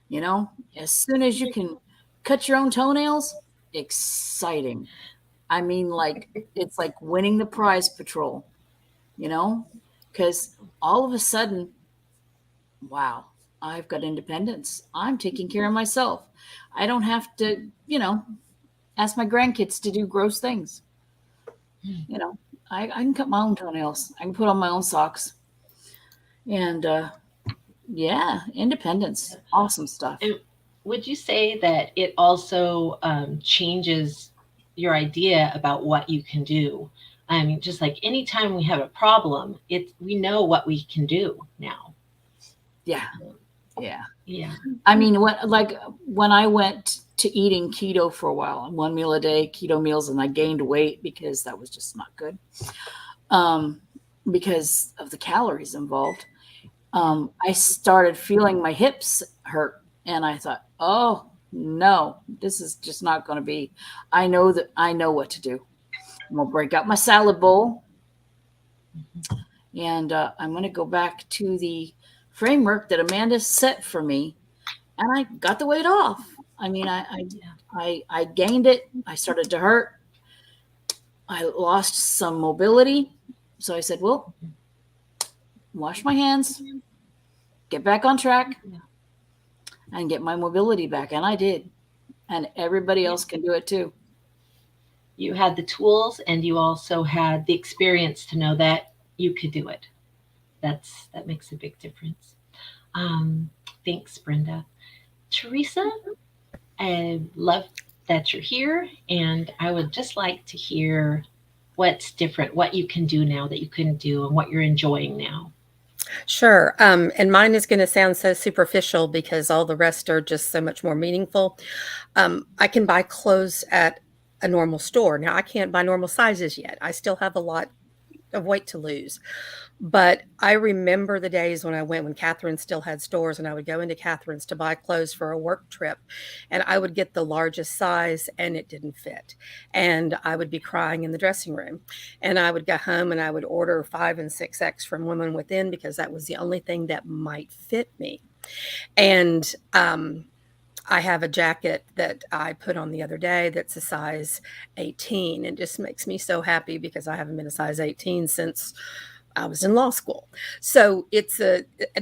You know, as soon as you can cut your own toenails, exciting. I mean, like, it's like winning the prize patrol, you know, because all of a sudden, wow, I've got independence. I'm taking care of myself. I don't have to, you know, ask my grandkids to do gross things. You know, I can cut my own toenails. I can put on my own socks. And yeah, independence. Awesome stuff. And would you say that it also changes your idea about what you can do? I mean, just like anytime we have a problem, we know what we can do now. Yeah. Yeah. I mean, when I went to eating keto for a while, 1 meal a day, keto meals, and I gained weight because that was just not good, because of the calories involved. I started feeling my hips hurt, and I thought, oh no, this is just not going to be. I know what to do. I'm going to break out my salad bowl, and I'm going to go back to the framework that Amanda set for me, and I got the weight off. I mean, I gained it. I started to hurt. I lost some mobility. So I said, well, wash my hands, get back on track, and get my mobility back. And I did. And everybody else can do it too. You had the tools, and you also had the experience to know that you could do it. That makes a big difference. Thanks, Brenda. Teresa, I love that you're here, and I would just like to hear what's different, what you can do now that you couldn't do, and what you're enjoying now. Sure. And mine is going to sound so superficial because all the rest are just so much more meaningful. I can buy clothes at a normal store. Now, I can't buy normal sizes yet. I still have a lot of weight to lose. But I remember the days when I went, when Catherine still had stores, and I would go into Catherine's to buy clothes for a work trip, and I would get the largest size and it didn't fit. And I would be crying in the dressing room, and I would go home and I would order 5 and 6X from Women Within because that was the only thing that might fit me. And, I have a jacket that I put on the other day that's a size 18, and just makes me so happy because I haven't been a size 18 since I was in law school. So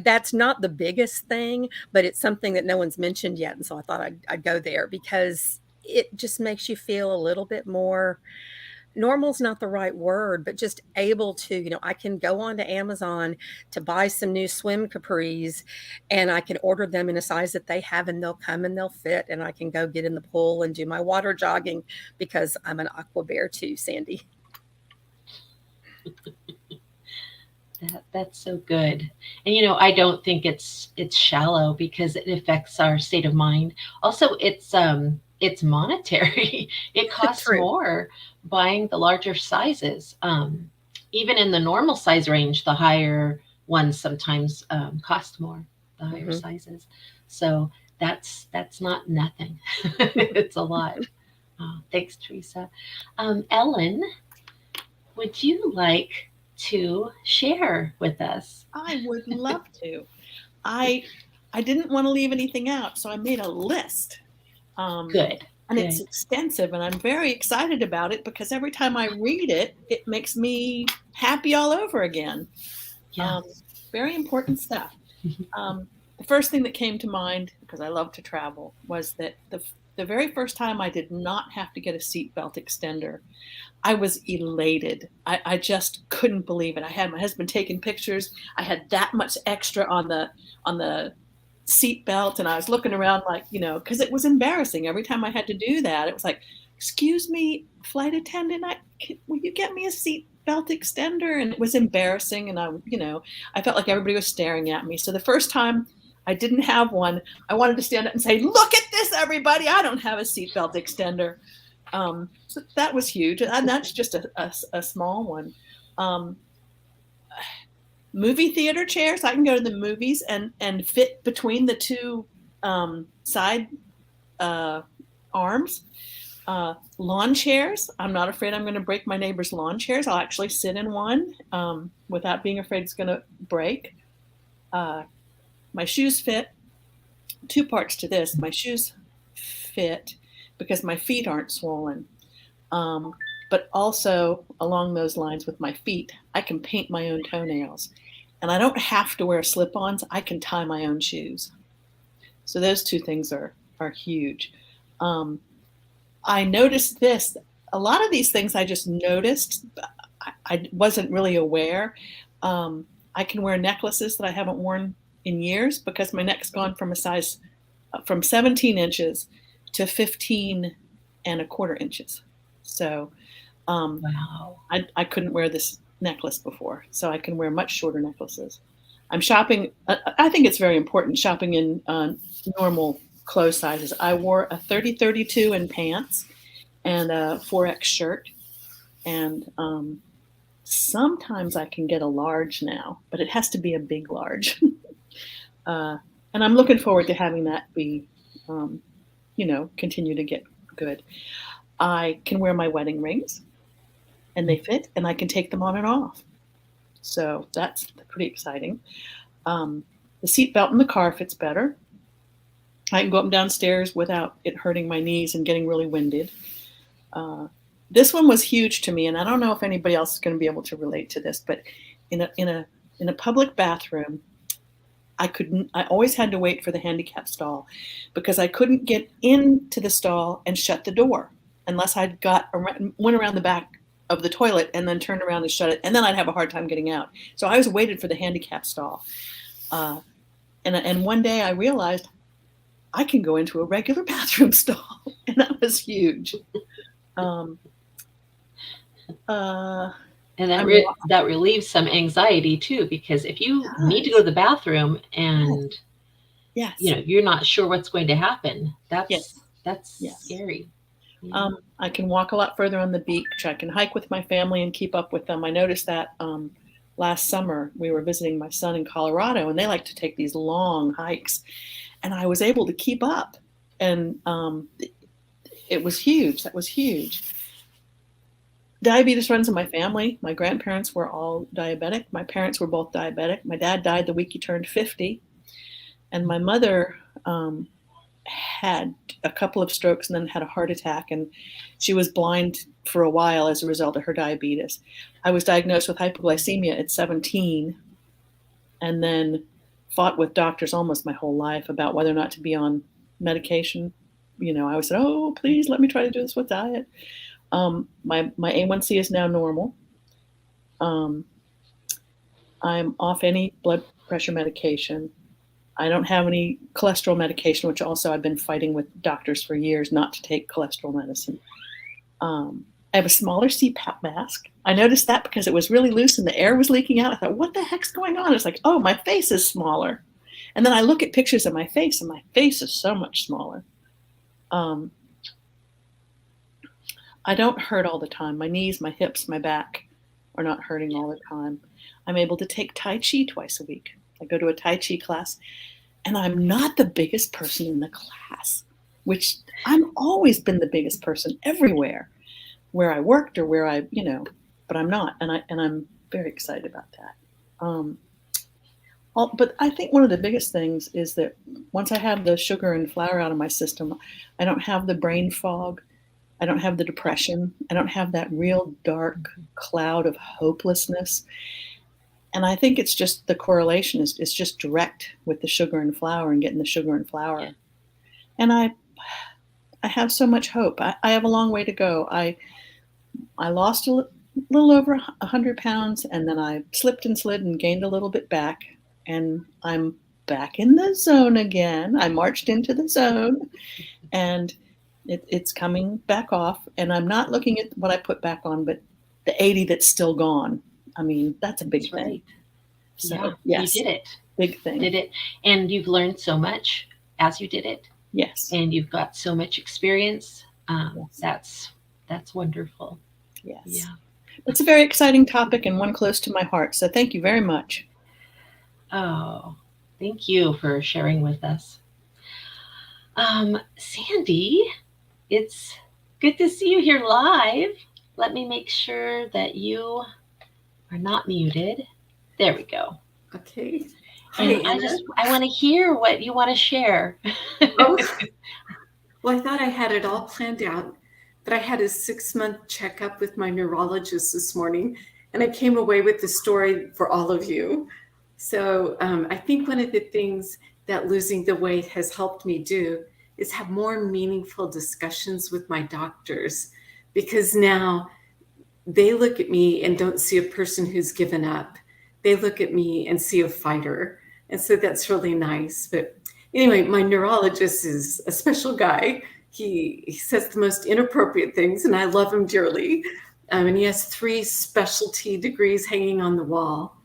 that's not the biggest thing, but it's something that no one's mentioned yet. And so I thought I'd go there because it just makes you feel a little bit more, normal's not the right word, but just able to, I can go on to Amazon to buy some new swim capris, and I can order them in a size that they have, and they'll come and they'll fit, and I can go get in the pool and do my water jogging because I'm an aqua bear too, Sandy. That's so good. And I don't think it's shallow because it affects our state of mind. Also, it's monetary. It costs True. more buying the larger sizes. Even in the normal size range, the higher ones sometimes cost more, the higher sizes. So that's not nothing. It's a lot. Thanks, Teresa. Ellen, would you like to share with us? I would love to. I didn't want to leave anything out, so I made a list. Good. And it's extensive, and I'm very excited about it because every time I read it, it makes me happy all over again. Yeah. Very important stuff. The first thing that came to mind, because I love to travel, was that the very first time I did not have to get a seatbelt extender, I was elated. I just couldn't believe it. I had my husband taking pictures. I had that much extra on the seat belt, and I was looking around like, because it was embarrassing. Every time I had to do that, it was like, excuse me, flight attendant, will you get me a seat belt extender? And it was embarrassing, and I felt like everybody was staring at me. So the first time I didn't have one, I wanted to stand up and say, look at this, everybody, I don't have a seat belt extender. So that was huge, and that's just a small one. Movie theater chairs, I can go to the movies and fit between the two side arms. Lawn chairs, I'm not afraid I'm going to break my neighbor's lawn chairs. I'll actually sit in one without being afraid it's going to break. My shoes fit. Two parts to this. My shoes fit because my feet aren't swollen. But also along those lines with my feet, I can paint my own toenails. And I don't have to wear slip-ons. I can tie my own shoes. So those two things are huge. I noticed this. A lot of these things I just noticed. I wasn't really aware. I can wear necklaces that I haven't worn in years because my neck's gone from a size from 17 inches to 15 and a quarter inches. So Wow. I couldn't wear this necklace before, so I can wear much shorter necklaces. I'm shopping. I think it's very important shopping in normal clothes sizes. I wore a 30-32 in pants and a 4X shirt. And sometimes I can get a large now, but it has to be a big large. And I'm looking forward to having that be, continue to get good. I can wear my wedding rings and they fit, and I can take them on and off. So that's pretty exciting. The seat belt in the car fits better. I can go up and down stairs without it hurting my knees and getting really winded. This one was huge to me, and I don't know if anybody else is going to be able to relate to this, but in a public bathroom, I always had to wait for the handicap stall because I couldn't get into the stall and shut the door unless went around the back of the toilet and then turned around and shut it, and then I'd have a hard time getting out. So I always waited for the handicap stall. And one day I realized I can go into a regular bathroom stall, and that was huge. And that relieves some anxiety too, because if you need to go to the bathroom and you're not sure what's going to happen, that's scary. Yeah. I can walk a lot further on the beach. I can hike with my family and keep up with them. I noticed that last summer we were visiting my son in Colorado, and they like to take these long hikes, and I was able to keep up, and it was huge. That was huge. Diabetes runs in my family. My grandparents were all diabetic. My parents were both diabetic. My dad died the week he turned 50. And my mother had a couple of strokes and then had a heart attack. And she was blind for a while as a result of her diabetes. I was diagnosed with hypoglycemia at 17 and then fought with doctors almost my whole life about whether or not to be on medication. I always said, oh, please let me try to do this with diet. My A1C is now normal. I'm off any blood pressure medication. I don't have any cholesterol medication, which also I've been fighting with doctors for years not to take cholesterol medicine. I have a smaller CPAP mask. I noticed that because it was really loose and the air was leaking out. I thought, what the heck's going on? It's like, oh, my face is smaller. And then I look at pictures of my face, and my face is so much smaller. I don't hurt all the time. My knees, my hips, my back are not hurting all the time. I'm able to take Tai Chi twice a week. I go to a Tai Chi class, and I'm not the biggest person in the class, which I've always been the biggest person everywhere where I worked or where but I'm not. And I'm very excited about that. But I think one of the biggest things is that once I have the sugar and flour out of my system, I don't have the brain fog. I don't have the depression. I don't have that real dark cloud of hopelessness. And I think it's just the correlation is just direct with the sugar and flour and getting the sugar and flour. Yeah. And I have so much hope. I have a long way to go. I lost a little over 100 pounds, and then I slipped and slid and gained a little bit back. And I'm back in the zone again. I marched into the zone, and it's coming back off. And I'm not looking at what I put back on, but the 80 that's still gone. I mean, that's a big thing. Right. So, yeah, yes, you did it. Big thing. Did it. And you've learned so much as you did it. Yes. And you've got so much experience. Yes. That's wonderful. Yes. Yeah. It's a very exciting topic and one close to my heart. So thank you very much. Oh, thank you for sharing with us. Sandy, it's good to see you here live. Let me make sure that you are not muted. There we go. Okay. And I want to hear what you want to share. Well, I thought I had it all planned out, but I had a 6-month checkup with my neurologist this morning, and I came away with the story for all of you. So I think one of the things that losing the weight has helped me do is have more meaningful discussions with my doctors, because now they look at me and don't see a person who's given up. They look at me and see a fighter. And so that's really nice. But anyway, my neurologist is a special guy. He says the most inappropriate things, and I love him dearly. And he has 3 specialty degrees hanging on the wall.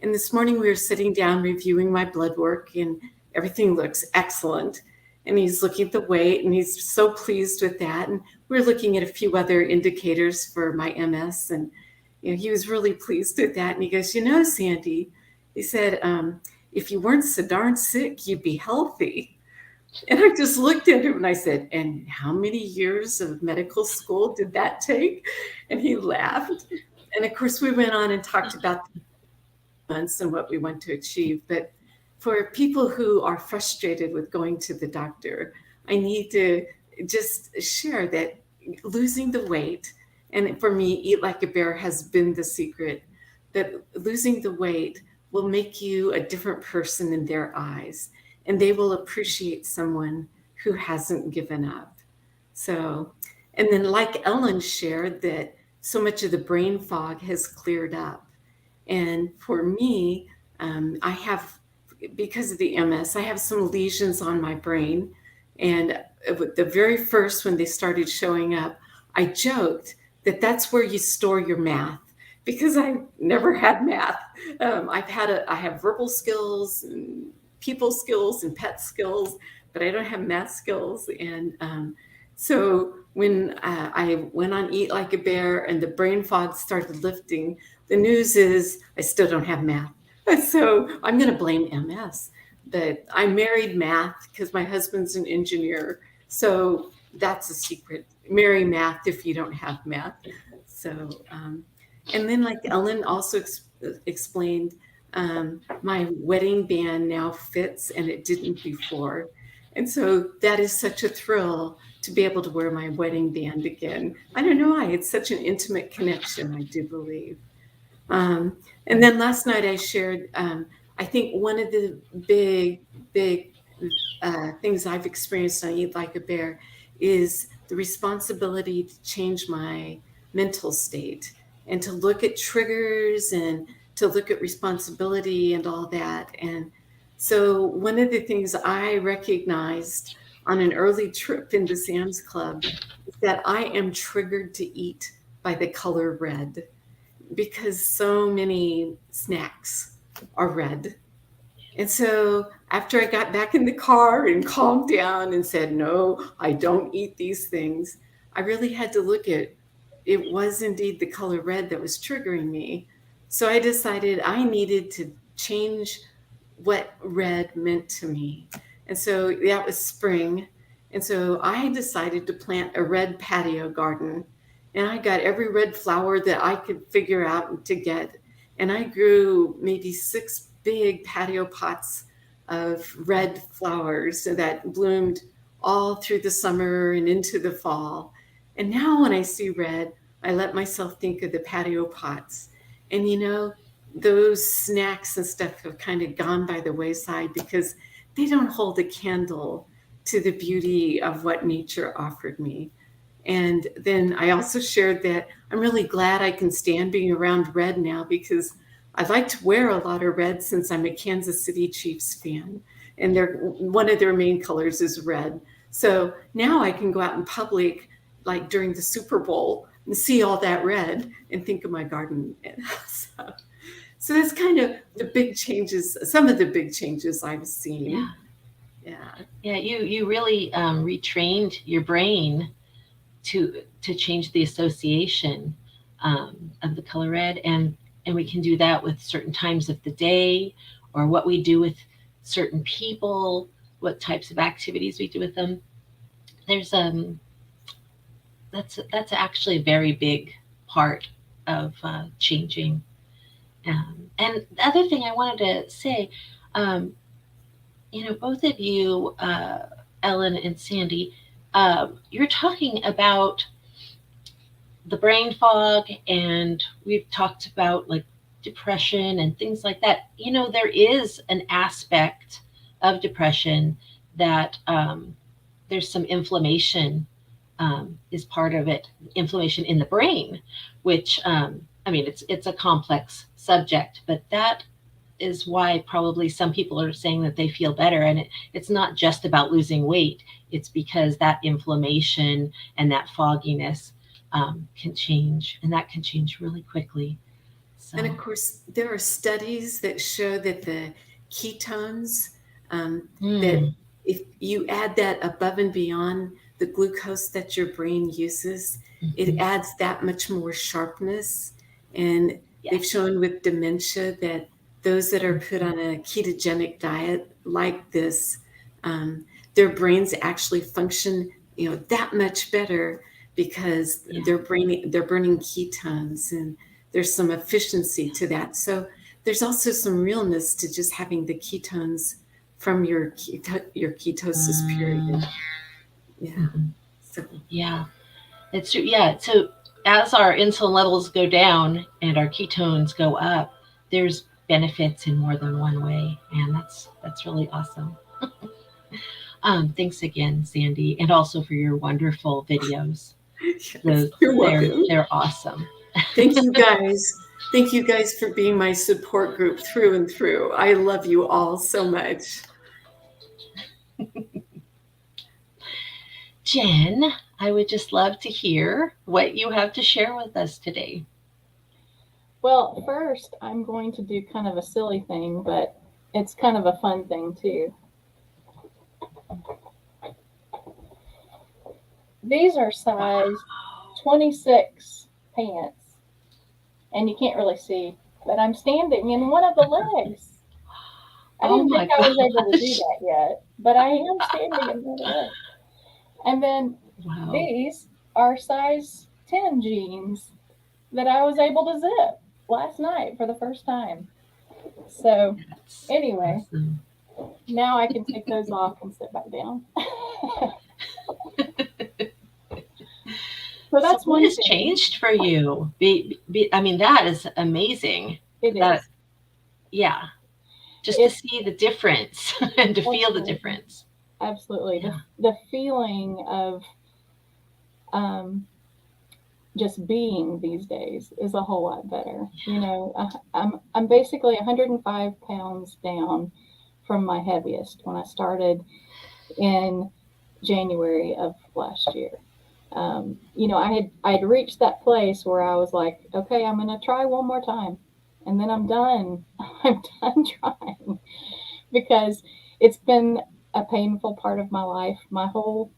And this morning we were sitting down reviewing my blood work, and everything looks excellent. and he's looking at the weight, and he's so pleased with that. And we're looking at a few other indicators for my MS, and he was really pleased with that. And he goes, Sandy, he said, if you weren't so darn sick, you'd be healthy. And I just looked at him and I said, and how many years of medical school did that take? And he laughed. And of course, we went on and talked about the months and what we want to achieve. But for people who are frustrated with going to the doctor, I need to just share that losing the weight, and for me, Eat Like a Bear has been the secret, that losing the weight will make you a different person in their eyes, and they will appreciate someone who hasn't given up. So, and then like Ellen shared, that so much of the brain fog has cleared up. And for me, I have, because of the MS, I have some lesions on my brain. And the very first, when they started showing up, I joked that that's where you store your math, because I never had math. I have verbal skills and people skills and pet skills, but I don't have math skills. And so when I went on Eat Like a Bear and the brain fog started lifting, the news is I still don't have math. So I'm going to blame MS. But I married math because my husband's an engineer. So that's a secret. Marry math if you don't have math. So, and then like Ellen also explained, my wedding band now fits and it didn't before. And so that is such a thrill to be able to wear my wedding band again. I don't know why, it's such an intimate connection, I do believe. And then last night I shared, I think one of the big things I've experienced on Eat Like a Bear is the responsibility to change my mental state and to look at triggers and to look at responsibility and all that. And so one of the things I recognized on an early trip into Sam's Club is that I am triggered to eat by the color red, because so many snacks are red. And so after I got back in the car and calmed down and said, no, I don't eat these things, I really had to look at, it was indeed the color red that was triggering me. So I decided I needed to change what red meant to me. And so that was spring. And so I decided to plant a red patio garden. And I got every red flower that I could figure out to get. And I grew maybe 6 big patio pots of red flowers that bloomed all through the summer and into the fall. And now when I see red, I let myself think of the patio pots. And those snacks and stuff have kind of gone by the wayside because they don't hold a candle to the beauty of what nature offered me. And then I also shared that I'm really glad I can stand being around red now, because I like to wear a lot of red since I'm a Kansas City Chiefs fan, and one of their main colors is red. So now I can go out in public, like during the Super Bowl, and see all that red and think of my garden. So that's kind of the big changes, some of the big changes I've seen. Yeah, you really retrained your brain to change the association of the color red, and we can do that with certain times of the day, or what we do with certain people, what types of activities we do with them. There's that's actually a very big part of changing. And the other thing I wanted to say, both of you, Ellen and Sandy, you're talking about the brain fog, and we've talked about like depression and things like that. There is an aspect of depression that there's some inflammation is part of it, inflammation in the brain, which it's a complex subject, but that is why probably some people are saying that they feel better. And it's not just about losing weight. It's because that inflammation and that fogginess can change, and that can change really quickly. So. And of course, there are studies that show that the ketones that if you add that above and beyond the glucose that your brain uses, it adds that much more sharpness. And they've shown with dementia that those that are put on a ketogenic diet like this, their brains actually function, that much better because they're burning ketones, and there's some efficiency to that. So there's also some realness to just having the ketones from your ketosis period. Yeah. So Yeah, it's true. Yeah. So as our insulin levels go down and our ketones go up, there's benefits in more than one way, and that's really awesome. Thanks again, Sandy, and also for your wonderful videos. You're welcome. They're awesome. Thank you guys. Thank you guys for being my support group through and through. I love you all so much. Jen, I would just love to hear what you have to share with us today. Well, first, I'm going to do kind of a silly thing, but it's kind of a fun thing too. These are size 26 pants, and you can't really see, but I'm standing in one of the legs. I didn't think I was able to do that yet, but I am standing in one of the legs. And then these are size 10 jeans that I was able to zip last night for the first time. So anyway, now I can take those off and sit back down. So that's what has changed for you. I mean, that is amazing. It is. Yeah. Just to see the difference and to feel the difference. Absolutely. Yeah. The feeling of just being these days is a whole lot better. Yeah. I'm basically 105 pounds down from my heaviest when I started in January of last year. I had reached that place where I was like, okay, I'm going to try one more time, and then I'm done. I'm done trying, because it's been a painful part of my life, my whole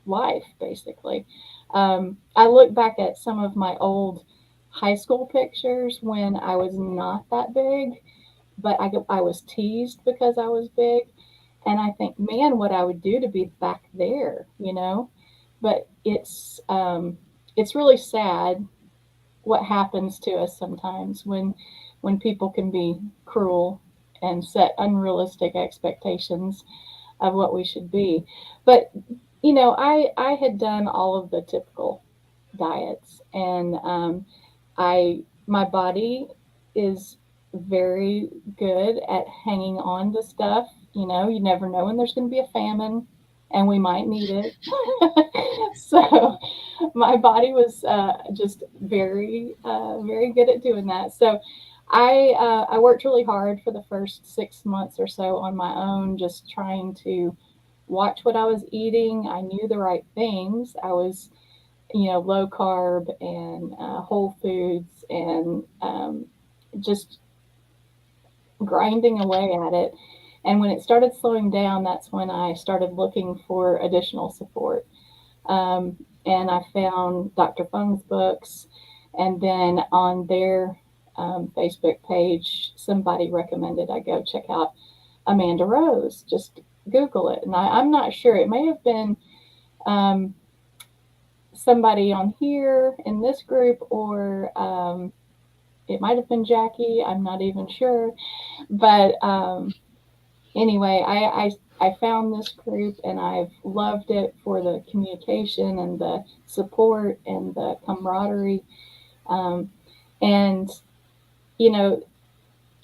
life, basically. I look back at some of my old high school pictures when I was not that big, but I was teased because I was big. And I think, man, what I would do to be back there, But it's really sad what happens to us sometimes when people can be cruel and set unrealistic expectations of what we should be. But I had done all of the typical diets, and my body is very good at hanging on to stuff. You never know when there's going to be a famine, and we might need it. So my body was just very, very good at doing that. So I worked really hard for the first 6 months or so on my own, just trying to watch what I was eating. I knew the right things. I was, low carb and whole foods, and just grinding away at it. And when it started slowing down, that's when I started looking for additional support. And I found Dr. Fung's books, and then on their Facebook page, somebody recommended I go check out Amanda Rose. Just Google it. And I'm not sure. It may have been somebody on here in this group, or it might have been Jackie. I'm not even sure. But anyway, I found this group, and I've loved it for the communication and the support and the camaraderie. And,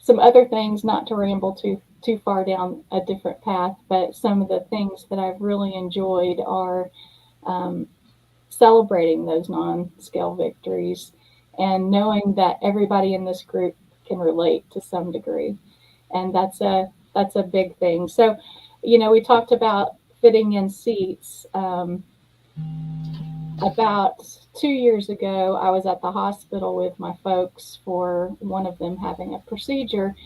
some other things, not to ramble too far down a different path, but some of the things that I've really enjoyed are celebrating those non-scale victories and knowing that everybody in this group can relate to some degree. And that's a big thing. So, we talked about fitting in seats. About 2 years ago, I was at the hospital with my folks for one of them having a procedure,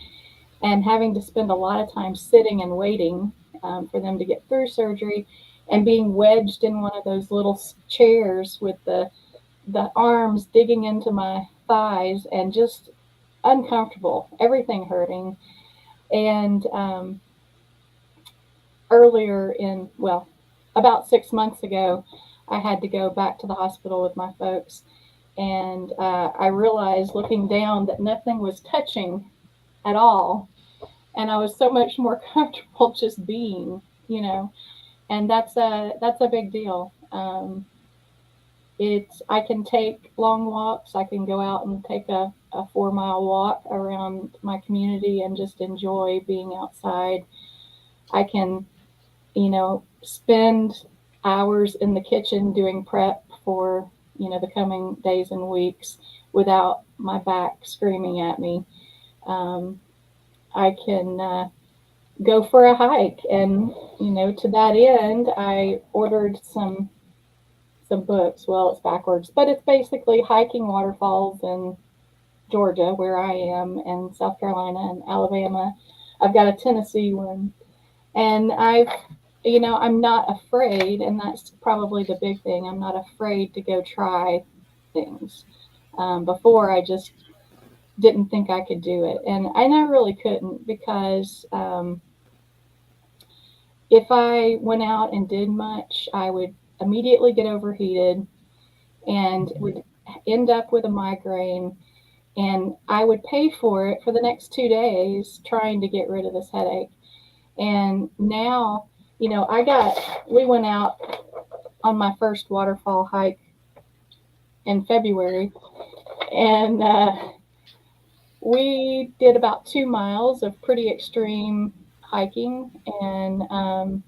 and having to spend a lot of time sitting and waiting for them to get through surgery, and being wedged in one of those little chairs with the arms digging into my thighs and just uncomfortable, everything hurting. And about 6 months ago, I had to go back to the hospital with my folks. And I realized looking down that nothing was touching at all. And I was so much more comfortable just being, and that's a big deal. I can take long walks. I can go out and take a 4-mile walk around my community and just enjoy being outside. I can, spend hours in the kitchen doing prep for, the coming days and weeks without my back screaming at me. I can go for a hike, and to that end, I ordered some books. Well, it's backwards, but it's basically hiking waterfalls in Georgia, where I am, and South Carolina and Alabama. I've got a Tennessee one, and I'm not afraid, and that's probably the big thing. I'm not afraid to go try things. Before, I just didn't think I could do it, and I really couldn't, because if I went out and did much, I would immediately get overheated and would end up with a migraine, and I would pay for it for the next 2 days trying to get rid of this headache. And now, we went out on my first waterfall hike in February, and we did about 2 miles of pretty extreme hiking, and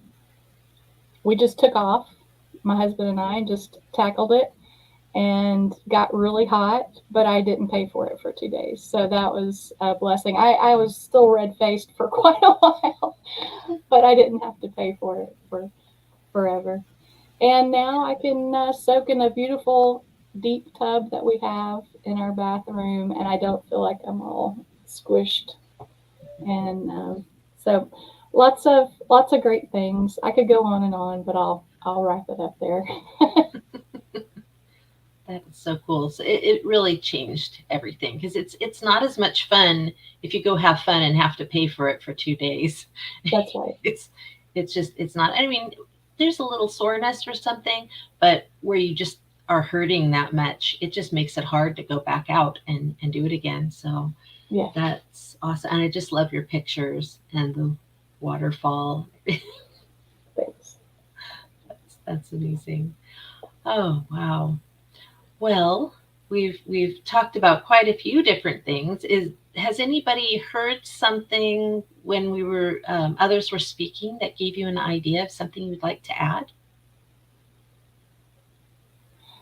we just took off. My husband and I just tackled it and got really hot, but I didn't pay for it for 2 days. So that was a blessing. I was still red-faced for quite a while, but I didn't have to pay for it for forever. And now I can soak in a beautiful deep tub that we have in our bathroom, and I don't feel like I'm all squished. And so lots of great things. I could go on, but I'll wrap it up there. That is so cool. So it really changed everything, because it's not as much fun if you go have fun and have to pay for it for 2 days. That's right. It's not. I mean, there's a little soreness or something, but where you just are hurting that much, it just makes it hard to go back out and do it again. So yeah, that's awesome. And I just love your pictures and the waterfall. Thanks. That's amazing. Oh, wow. Well, we've talked about quite a few different things. Has anybody heard something when we were others were speaking that gave you an idea of something you'd like to add?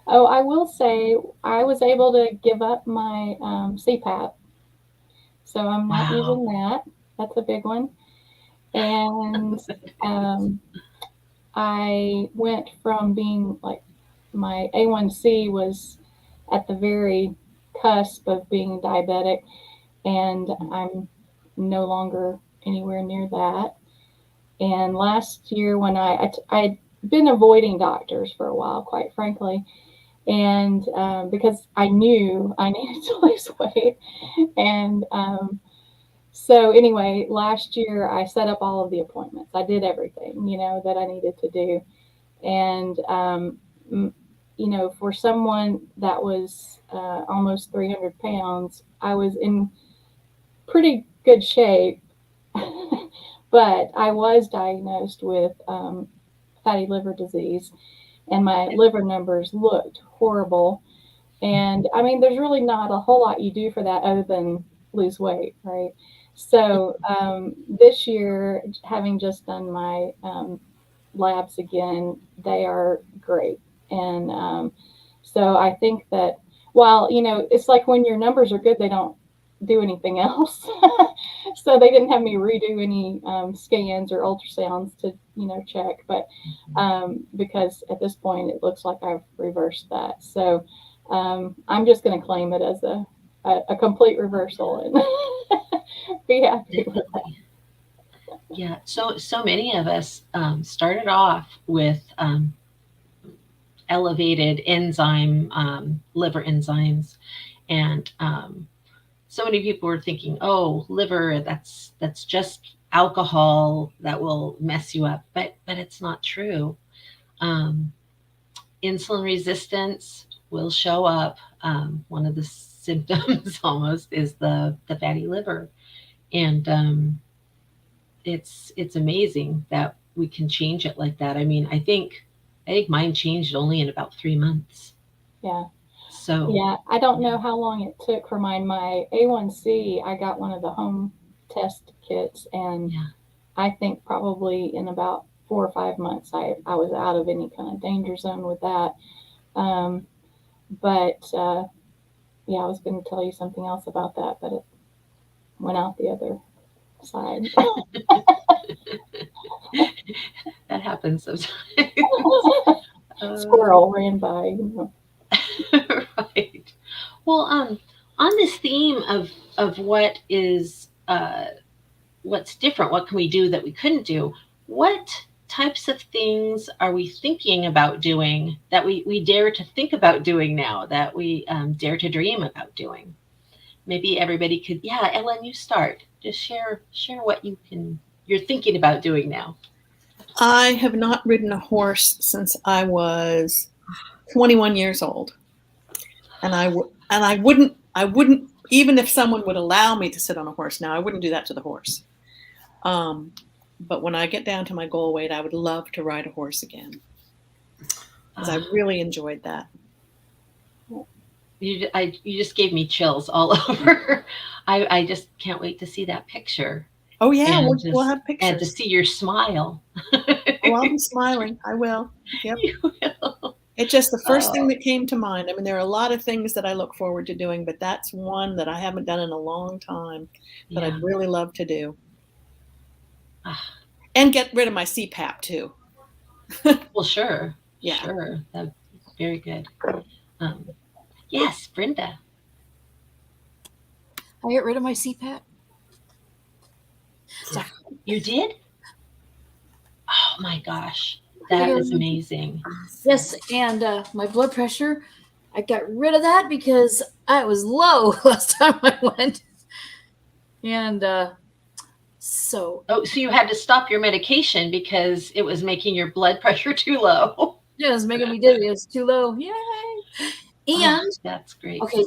Oh, I will say I was able to give up my CPAP, so I'm not using that. That's a big one. And I went from being like, my A1C was at the very cusp of being diabetic, and I'm no longer anywhere near that. And last year, when I'd been avoiding doctors for a while, quite frankly, and because I knew I needed to lose weight. And so anyway, last year I set up all of the appointments. I did everything, that I needed to do. And, for someone that was almost 300 pounds, I was in pretty good shape, but I was diagnosed with fatty liver disease, and my liver numbers looked horrible. And I mean, there's really not a whole lot you do for that other than lose weight, right? So this year, having just done my labs again, they are great. And so I think that while, it's like when your numbers are good, they don't do anything else. So they didn't have me redo any scans or ultrasounds to, check. But because at this point, it looks like I've reversed that. So I'm just going to claim it as a complete reversal and be happy with that. Yeah, so many of us started off with elevated liver enzymes, and so many people were thinking, "Oh, liver, that's just alcohol that will mess you up," but it's not true. Um, Insulin resistance will show up. One of the symptoms almost is the fatty liver, and it's amazing that we can change it like that. I mean, I think mine changed only in about 3 months. Yeah. So Yeah, I don't know how long it took for mine. My A1C, I got one of the home test kits, and yeah, I think probably in about 4 or 5 months, I was out of any kind of danger zone with that. Um, but yeah, I was going to tell you something else about that, but it went out the other side. that happens sometimes. Squirrel ran by. Right. Well, on this theme of what's different, what can we do that we couldn't do? What types of things are we thinking about doing that we dare to think about doing now, that we dare to dream about doing? Maybe everybody could, yeah, Ellen, you start. Just share what you're thinking about doing now. I have not ridden a horse since I was 21 years old, and I wouldn't even if someone would allow me to sit on a horse now, I wouldn't do that to the horse. But when I get down to my goal weight, I would love to ride a horse again, because I really enjoyed that. You just gave me chills all over. I just can't wait to see that picture. Oh yeah, And we'll have pictures. And to see your smile. Oh, I'll be smiling. I will. Yep. You will. It's just the first thing that came to mind. I mean, there are a lot of things that I look forward to doing, but that's one that I haven't done in a long time that I'd really love to do. And get rid of my CPAP too. Well, sure. Yeah. Sure. That's very good. Yes, Brenda. I get rid of my CPAP. So, you did? Oh my gosh. That is amazing. Yes, and my blood pressure, I got rid of that because I was low last time I went. And so. Oh, so you had to stop your medication because it was making your blood pressure too low. Yeah, it was making me dizzy. It was too low. Yay. And that's great. Okay,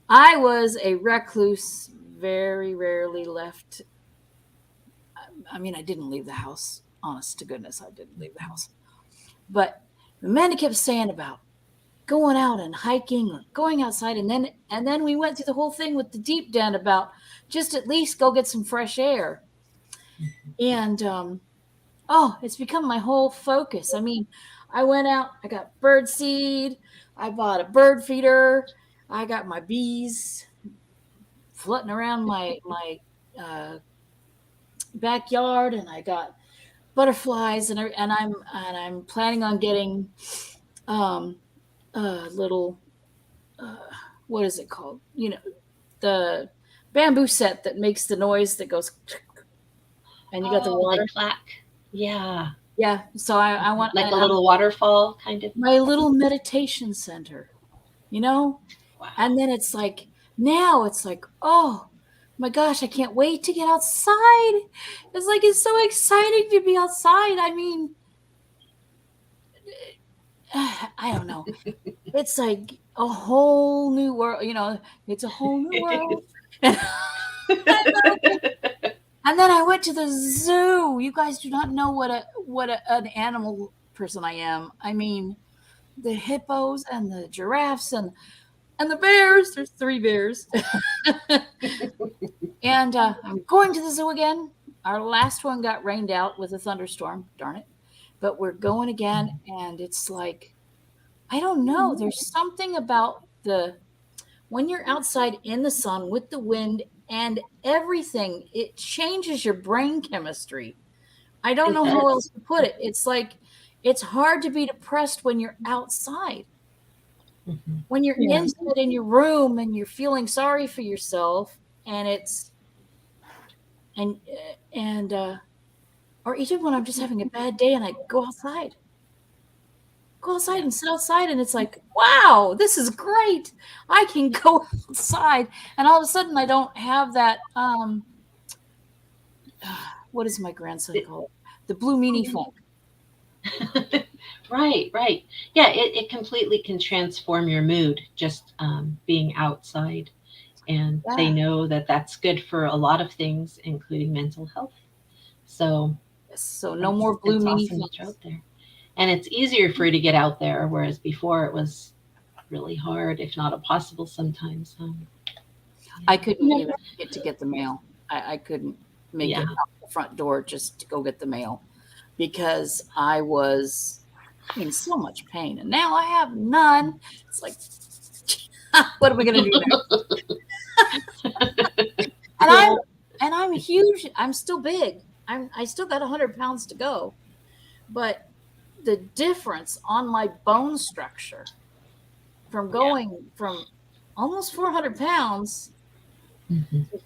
I was a recluse, very rarely left. I mean, I didn't leave the house. Honest to goodness, I didn't leave the house. But Amanda kept saying about going out and hiking or going outside, and then we went through the whole thing with the deep den about just at least go get some fresh air. And it's become my whole focus. I mean, I went out, I got bird seed, I bought a bird feeder, I got my bees flitting around my backyard, and I got butterflies, and I'm planning on getting little what is it called? You know, the bamboo set that makes the noise that goes, and you got the water. Like clack. Yeah. Yeah. So I want like a little waterfall kind of. My little meditation center, you know? Wow. And then now it's like, oh my gosh, I can't wait to get outside. It's so exciting to be outside. I mean, I don't know. It's like a whole new world, you know, it's a whole new world. And then I went to the zoo. You guys do not know what an animal person I am. I mean, the hippos and the giraffes and the bears. There's 3 bears. And I'm going to the zoo again. Our last one got rained out with a thunderstorm. Darn it. But we're going again, and it's like, I don't know. There's something about when you're outside in the sun with the wind and everything, it changes your brain chemistry. I don't know how else to put it. It's like, it's hard to be depressed when you're outside. Mm-hmm. When you're inside in your room and you're feeling sorry for yourself, and and or even when I'm just having a bad day and I go outside and sit outside, and it's like, wow, this is great. I can go outside, and all of a sudden I don't have that what is my grandson called? The blue meanie funk. Right. Yeah, it completely can transform your mood just being outside. And they Yeah. know that that's good for a lot of things, including mental health. So So no more blue it's meanie awesome that you're funks. out there. And it's easier for you to get out there, whereas before it was really hard, if not impossible sometimes. I couldn't even get the mail. I couldn't make it Yeah. out the front door just to go get the mail because I was in so much pain. And now I have none. It's like, what are we going to do next? and I'm huge. I'm still big. I still got 100 pounds to go. But the difference on my bone structure from going from almost 400 pounds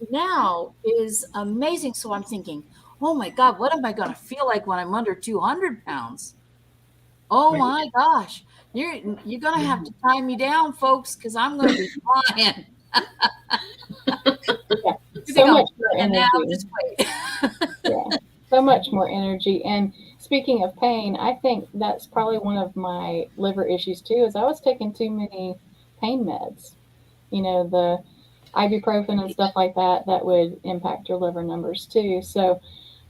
now is amazing. So I'm thinking, oh my God, what am I going to feel like when I'm under 200 pounds? Oh Right. my gosh, you're going to have to tie me down, folks, because I'm going to be flying. So much more And now energy. just wait. Yeah, so much more energy. And speaking of pain, I think that's probably one of my liver issues too, is I was taking too many pain meds. You know, the ibuprofen and stuff like that, that would impact your liver numbers too. So,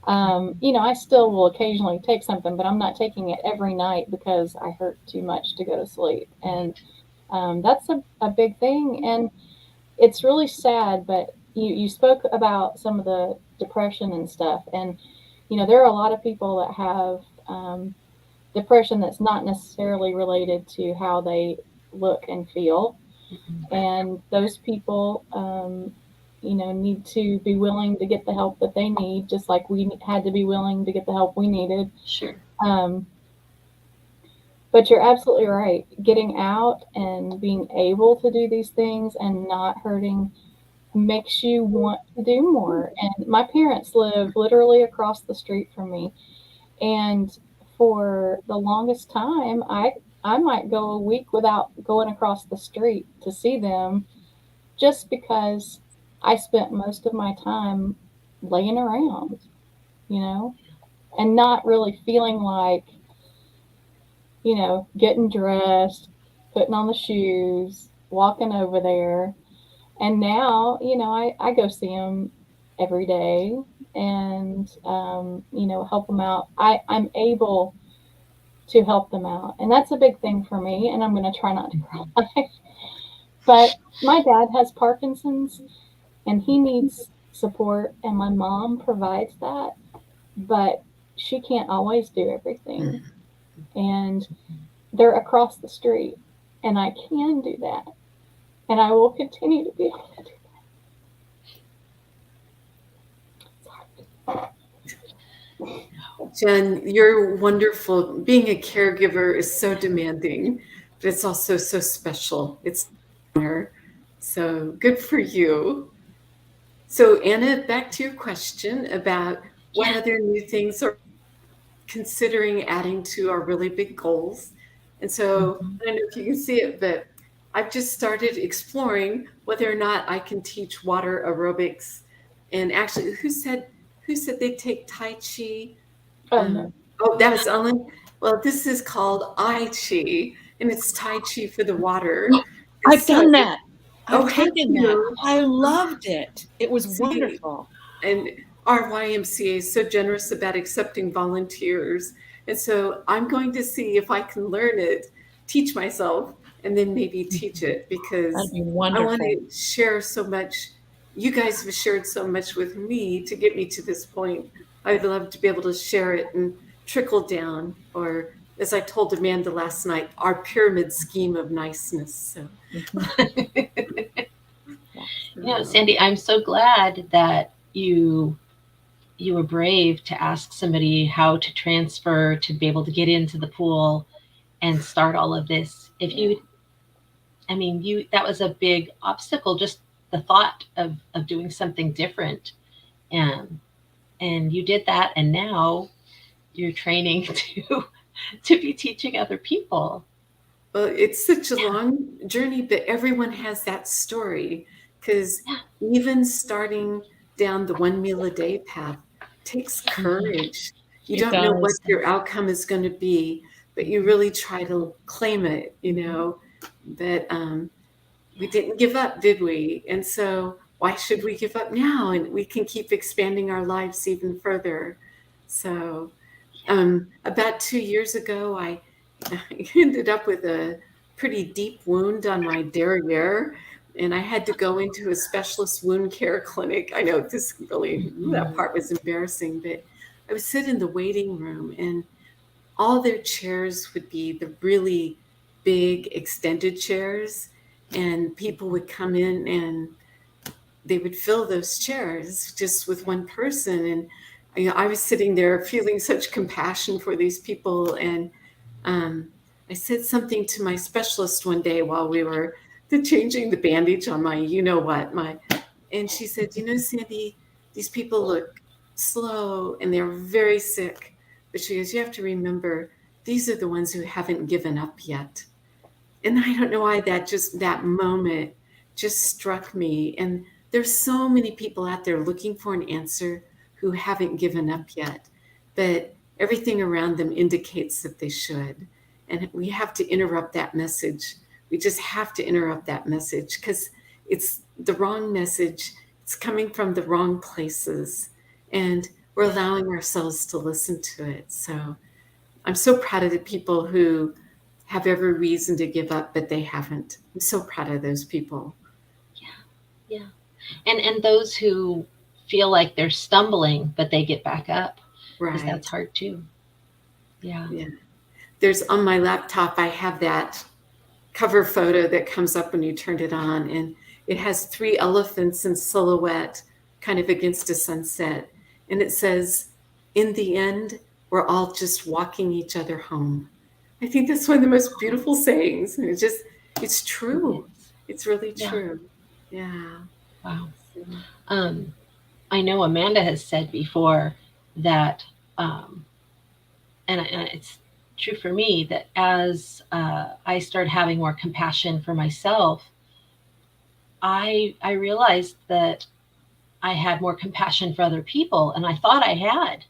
you know, I still will occasionally take something, but I'm not taking it every night because I hurt too much to go to sleep. And that's a big thing. And it's really sad, but you spoke about some of the depression and stuff. And, you know, there are a lot of people that have depression that's not necessarily related to how they look and feel. And those people, you know, need to be willing to get the help that they need, just like we had to be willing to get the help we needed. Sure. But you're absolutely right. Getting out and being able to do these things and not hurting makes you want to do more. And my parents live literally across the street from me. And for the longest time, I might go a week without going across the street to see them just because I spent most of my time laying around, you know, and not really feeling like, you know, getting dressed, putting on the shoes, walking over there. And now, you know, I go see them every day and, you know, help them out. I'm able to help them out. And that's a big thing for me. And I'm going to try not to cry. But my dad has Parkinson's and he needs support. And my mom provides that. But she can't always do everything. And they're across the street. And I can do that. And I will continue to be able to do Jen, you're wonderful. Being a caregiver is so demanding, but it's also so special. It's an honor. So good for you. So Anna, back to your question about what other new things are considering adding to our really big goals. And so I don't know if you can see it, but I've just started exploring whether or not I can teach water aerobics. And actually, who said they take Tai Chi? No. Oh, that was Ellen. Well, this is called I Chi, and it's Tai Chi for the water. And I've done that. Oh, I've have taken that. you? I loved it. It was See, wonderful. And our YMCA is so generous about accepting volunteers. And so I'm going to see if I can learn it, teach myself, and then maybe teach it because That'd be I wonderful. want to share so much. You guys have shared so much with me to get me to this point. I'd love to be able to share it and trickle down, or as I told Amanda last night, our pyramid scheme of niceness. So. You know, Sandy, I'm so glad that you were brave to ask somebody how to transfer to be able to get into the pool and start all of this. If you, I mean, that was a big obstacle, just the thought of doing something different. And and you did that, and now you're training to be teaching other people. Well, it's such a long journey, but everyone has that story, because even starting down the 1 meal a day path takes courage. You It don't know what does. your outcome is going to be, but you really try to claim it, that we didn't give up, did we? And so why should we give up now? And we can keep expanding our lives even further. So about 2 years ago, I ended up with a pretty deep wound on my derriere, and I had to go into a specialist wound care clinic. I know that part was embarrassing, but I would sit in the waiting room, and all their chairs would be the really big extended chairs, and people would come in and they would fill those chairs just with one person. And I was sitting there feeling such compassion for these people. And I said something to my specialist one day while we were changing the bandage on my, and she said, Sandy, these people look slow and they're very sick. But she goes, you have to remember, these are the ones who haven't given up yet. And I don't know why that moment just struck me. And there's so many people out there looking for an answer who haven't given up yet, but everything around them indicates that they should. And we have to interrupt that message. We just have to interrupt that message, because it's the wrong message. It's coming from the wrong places, and we're allowing ourselves to listen to it. So I'm so proud of the people who have every reason to give up, but they haven't. I'm so proud of those people. Yeah. And those who feel like they're stumbling, but they get back up. Because Right. that's hard too. Yeah. There's, on my laptop, I have that cover photo that comes up when you turned it on, and it has 3 elephants in silhouette kind of against a sunset. And it says, in the end, we're all just walking each other home. I think that's one of the most beautiful sayings. And it's true. It's really true. Yeah. Wow. I know Amanda has said before that, and it's true for me, that as I started having more compassion for myself, I realized that I had more compassion for other people, and I thought I had.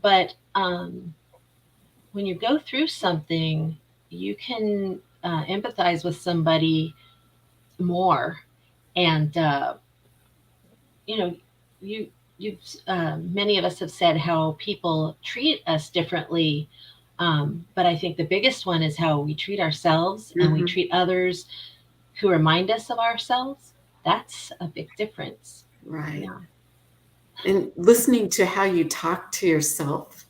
But when you go through something, you can empathize with somebody more, and many of us have said how people treat us differently, but I think the biggest one is how we treat ourselves, and we treat others who remind us of ourselves. That's a big difference. Right. Yeah. And listening to how you talk to yourself,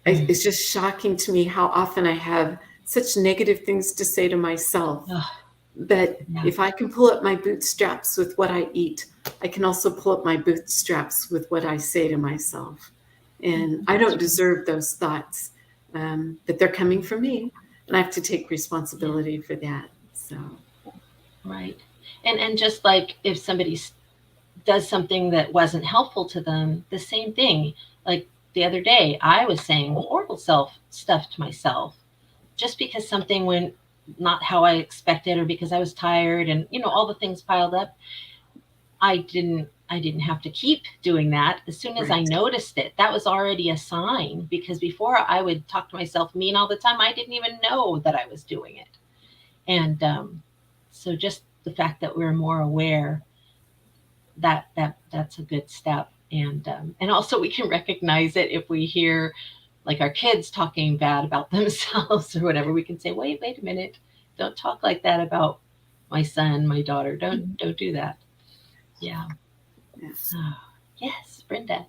it's just shocking to me how often I have such negative things to say to myself. But if I can pull up my bootstraps with what I eat, I can also pull up my bootstraps with what I say to myself. And I don't deserve those thoughts, but they're coming from me, and I have to take responsibility for that. So, right. And just like if somebody does something that wasn't helpful to them, the same thing. Like the other day, I was saying horrible stuff to myself just because something went not how I expected, or because I was tired, and all the things piled up. I didn't have to keep doing that. As soon as I noticed it, that was already a sign, because before I would talk to myself mean all the time. I didn't even know that I was doing it. And so just the fact that we're more aware, that's a good step. And also we can recognize it if we hear like our kids talking bad about themselves or whatever. We can say, wait a minute, don't talk like that about my son, my daughter. Don't do that. Yeah. Yes, Brenda.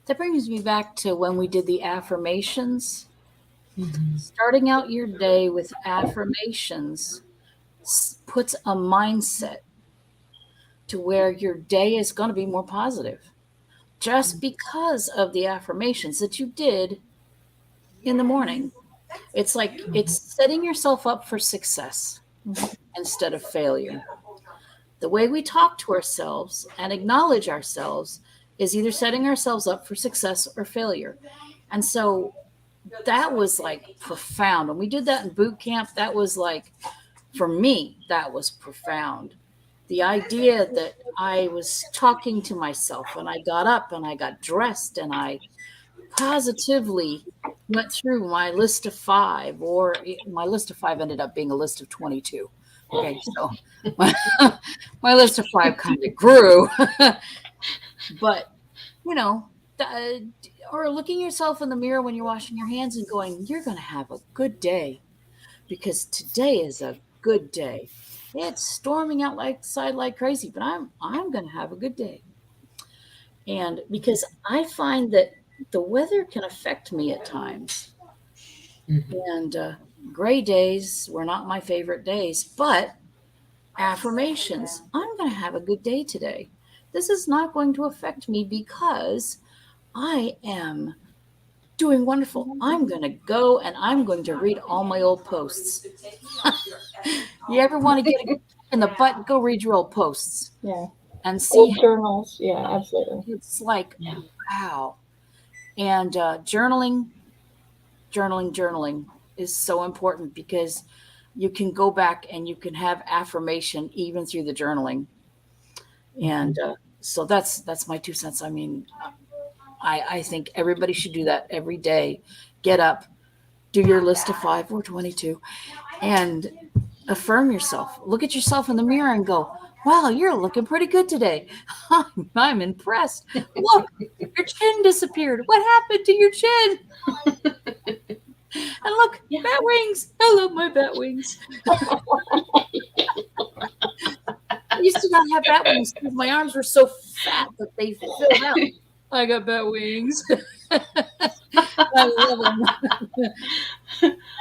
That brings me back to when we did the affirmations. Starting out your day with affirmations puts a mindset to where your day is going to be more positive, just because of the affirmations that you did in the morning. It's like it's setting yourself up for success instead of failure. The way we talk to ourselves and acknowledge ourselves is either setting ourselves up for success or failure. And so that was like profound. When we did that in boot camp, that was like, for me, that was profound. The idea that I was talking to myself and I got up and I got dressed and I positively went through my list of 5, or my list of 5 ended up being a list of 22. Okay, so my list of 5 kind of grew. But, you know, or looking yourself in the mirror when you're washing your hands and going, you're going to have a good day because today is a good day. It's storming outside like crazy, but I'm going to have a good day. And because I find that the weather can affect me at times. And gray days were not my favorite days, but affirmations, I'm going to have a good day today. This is not going to affect me because I am doing wonderful. I'm going to go and I'm going to read all my old posts. You ever want to get a kick in the butt? Go read your old posts. Yeah. And see Old journals. Yeah, absolutely. It's like, wow. And journaling is so important because you can go back and you can have affirmation even through the journaling. And so that's my 2 cents. I mean, I think everybody should do that every day. Get up, do your list of 5 or 22, and affirm yourself. Look at yourself in the mirror and go, wow, you're looking pretty good today. I'm impressed. Look, your chin disappeared. What happened to your chin? And look, bat wings. I love my bat wings. I used to not have bat wings because my arms were so fat that they filled out. I got bat wings. I love them.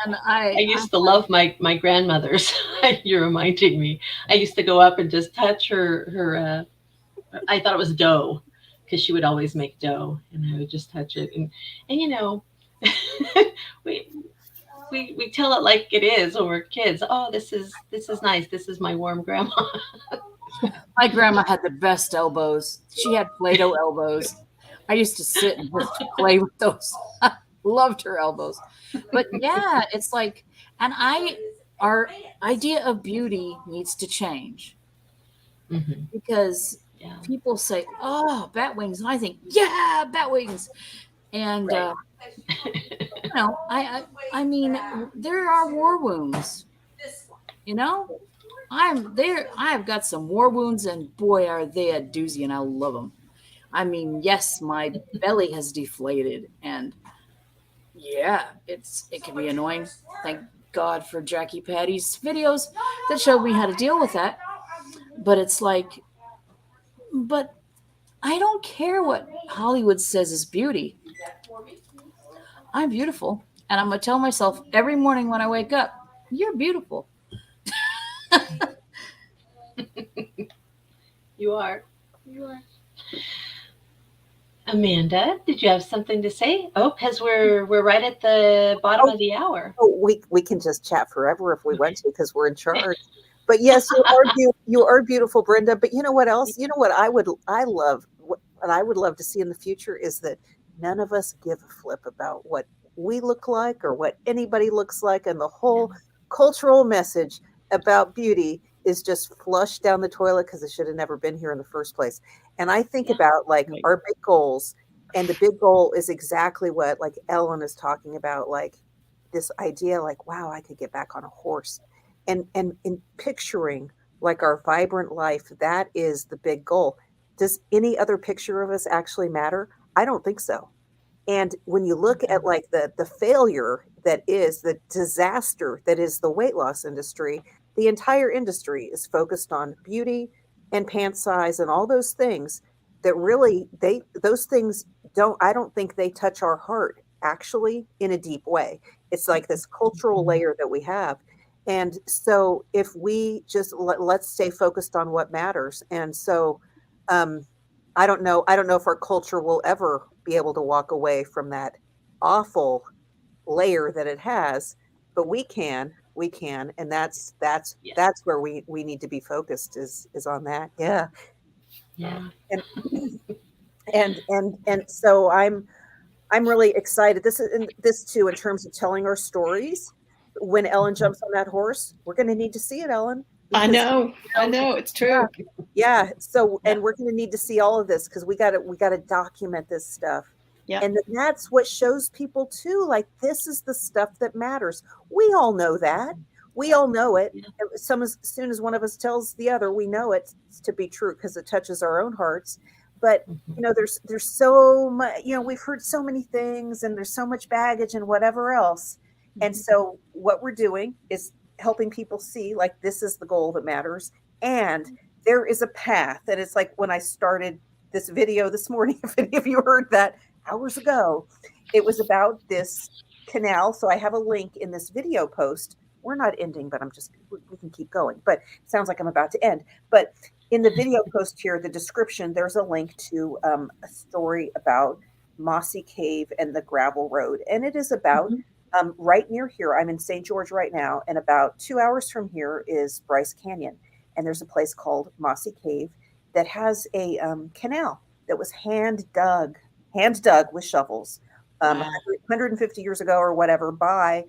And I used to love my grandmother's. You're reminding me. I used to go up and just touch her. I thought it was dough because she would always make dough, and I would just touch it. And you know, we tell it like it is when we're kids. Oh, this is nice. This is my warm grandma. My grandma had the best elbows. She had Play-Doh elbows. I used to sit and just play with those. Loved her elbows. But yeah, it's like, and our idea of beauty needs to change. Because people say, oh, bat wings. And I think, yeah, bat wings. And, you know, I mean, there are war wounds, you know, I've got some war wounds, and boy, are they a doozy, and I love them. I mean, yes, my belly has deflated, and yeah, it can be annoying. Thank God for Jackie Patty's videos that showed me how to deal with that. But it's like, but I don't care what Hollywood says is beauty. I'm beautiful, and I'm going to tell myself every morning when I wake up, you're beautiful. You are. Amanda, did you have something to say? Oh, because we're right at the bottom of the hour. Oh, we can just chat forever if we want to because we're in charge. But yes, you are beautiful, Brenda. But you know what else? You know what I would love to see in the future is that none of us give a flip about what we look like or what anybody looks like, and the whole cultural message about beauty is just flushed down the toilet because it should have never been here in the first place. And I think about like our big goals, and the big goal is exactly what like Ellen is talking about, like this idea, like, wow, I could get back on a horse, and in picturing like our vibrant life. That is the big goal. Does any other picture of us actually matter? I don't think so. And when you look at like the failure that is the disaster that is the weight loss industry, the entire industry is focused on beauty and pant size and all those things that really those things I don't think they touch our heart actually in a deep way. It's like this cultural layer that we have. And so if we just let's stay focused on what matters. And so I don't know if our culture will ever be able to walk away from that awful layer that it has, but we can, and that's where we need to be focused is on that. Yeah. Yeah. And so I'm really excited. This too, in terms of telling our stories. When Ellen jumps on that horse, we're going to need to see it, Ellen, I because know. It's yeah, true. yeah. So, Yeah. and we're going to need to see all of this because we got to document this stuff. Yeah. And then that's what shows people too, like this is the stuff that matters. We all know that. We all know it. As soon as one of us tells the other, we know it's to be true because it touches our own hearts. But there's so much, we've heard so many things and there's so much baggage and whatever else. And so what we're doing is helping people see like this is the goal that matters. And there is a path. And it's like when I started this video this morning, if any of you heard that hours ago, it was about this canal. So I have a link in this video post. We're not ending, but we can keep going. But it sounds like I'm about to end. But in the video post here, the description, there's a link to a story about Mossy Cave and the gravel road. And it is about right near here. I'm in St. George right now. And about 2 hours from here is Bryce Canyon. And there's a place called Mossy Cave that has a canal that was hand dug with shovels 150 years ago or whatever by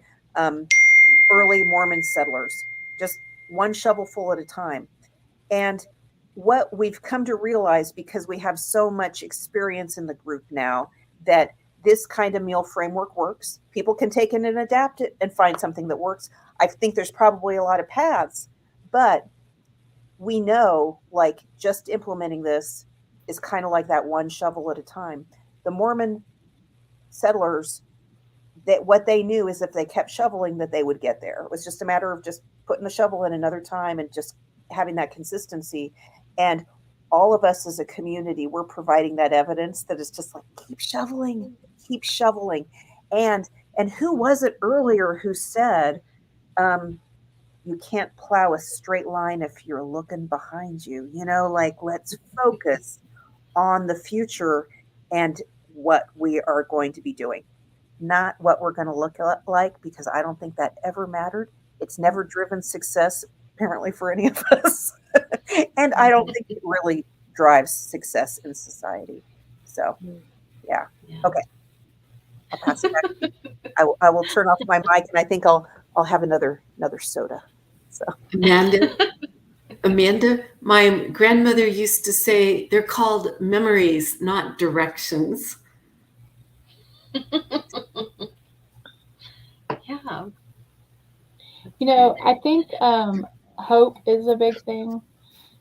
early Mormon settlers, just one shovelful at a time. And what we've come to realize, because we have so much experience in the group now, that this kind of meal framework works. People can take it and adapt it and find something that works. I think there's probably a lot of paths, but we know like just implementing this is kind of like that one shovel at a time. The Mormon settlers, that what they knew is if they kept shoveling that they would get there. It was just a matter of just putting the shovel in another time and just having that consistency. And all of us as a community, we're providing that evidence that is just like keep shoveling. And who was it earlier who said you can't plow a straight line if you're looking behind you, like let's focus on the future and what we are going to be doing, not what we're going to look like, because I don't think that ever mattered. It's never driven success, apparently, for any of us. And I don't think it really drives success in society. So, yeah. Okay. I'll pass it back. I will turn off my mic, and I think I'll have another soda. So, Amanda, my grandmother used to say they're called memories, not directions. Yeah. I think hope is a big thing,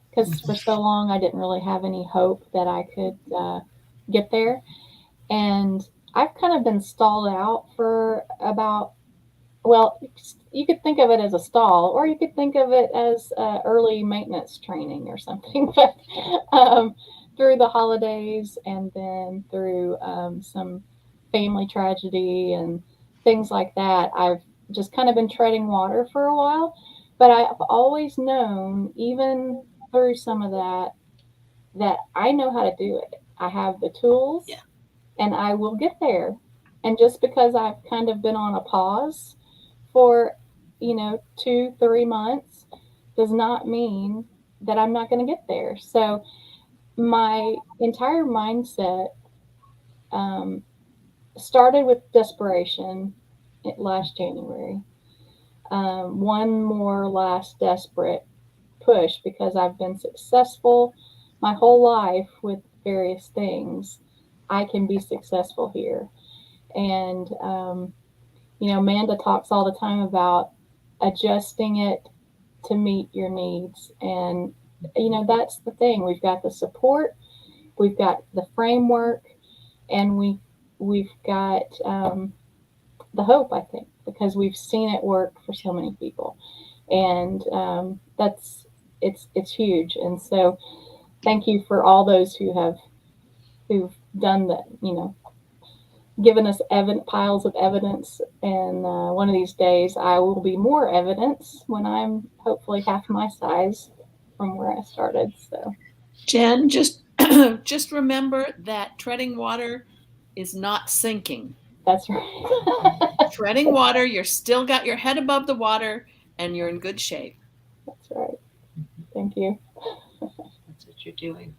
because for so long I didn't really have any hope that I could get there. And I've kind of been stalled out for about, well, you could think of it as a stall, or you could think of it as early maintenance training or something. But through the holidays and then through some family tragedy and things like that, I've just kind of been treading water for a while. But I've always known, even through some of that I know how to do it. I have the tools, and I will get there. And just because I've kind of been on a pause for 2-3 months does not mean that I'm not going to get there. So my entire mindset started with desperation last January. One more last desperate push, because I've been successful my whole life with various things. I can be successful here. And Amanda talks all the time about adjusting it to meet your needs. And, that's the thing. We've got the support, we've got the framework, and we've got the hope, I think, because we've seen it work for so many people. And it's huge. And so thank you for all those who've done that, given us piles of evidence. And one of these days I will be more evidence when I'm hopefully half my size from where I started. So Jen, just remember that treading water is not sinking. That's right. Treading water, you're still got your head above the water and you're in good shape. That's right. Thank you. That's what you're doing.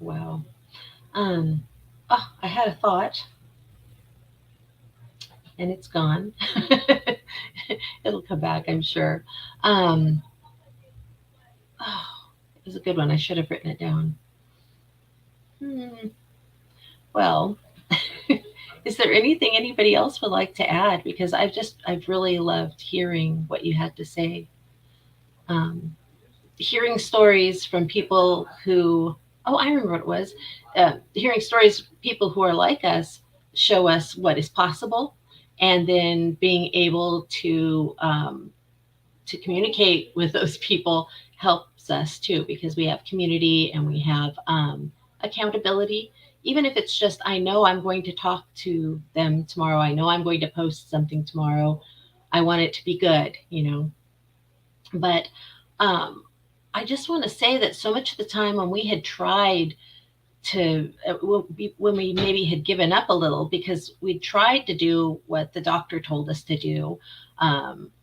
Wow. Oh, I had a thought and it's gone. It'll come back, I'm sure. Um, oh, it was a good one. I should have written it down. Hmm. Well, is there anything anybody else would like to add? Because I've really loved hearing what you had to say. Um, Hearing stories from people who, oh, I remember what it was. Hearing stories, people who are like us, show us what is possible, and then being able to communicate with those people helps us too, because we have community and we have accountability. Even if it's just, I know I'm going to talk to them tomorrow. I know I'm going to post something tomorrow. I want it to be good. But um, I just want to say that so much of the time when we had tried to, when we maybe had given up a little because we tried to do what the doctor told us to do.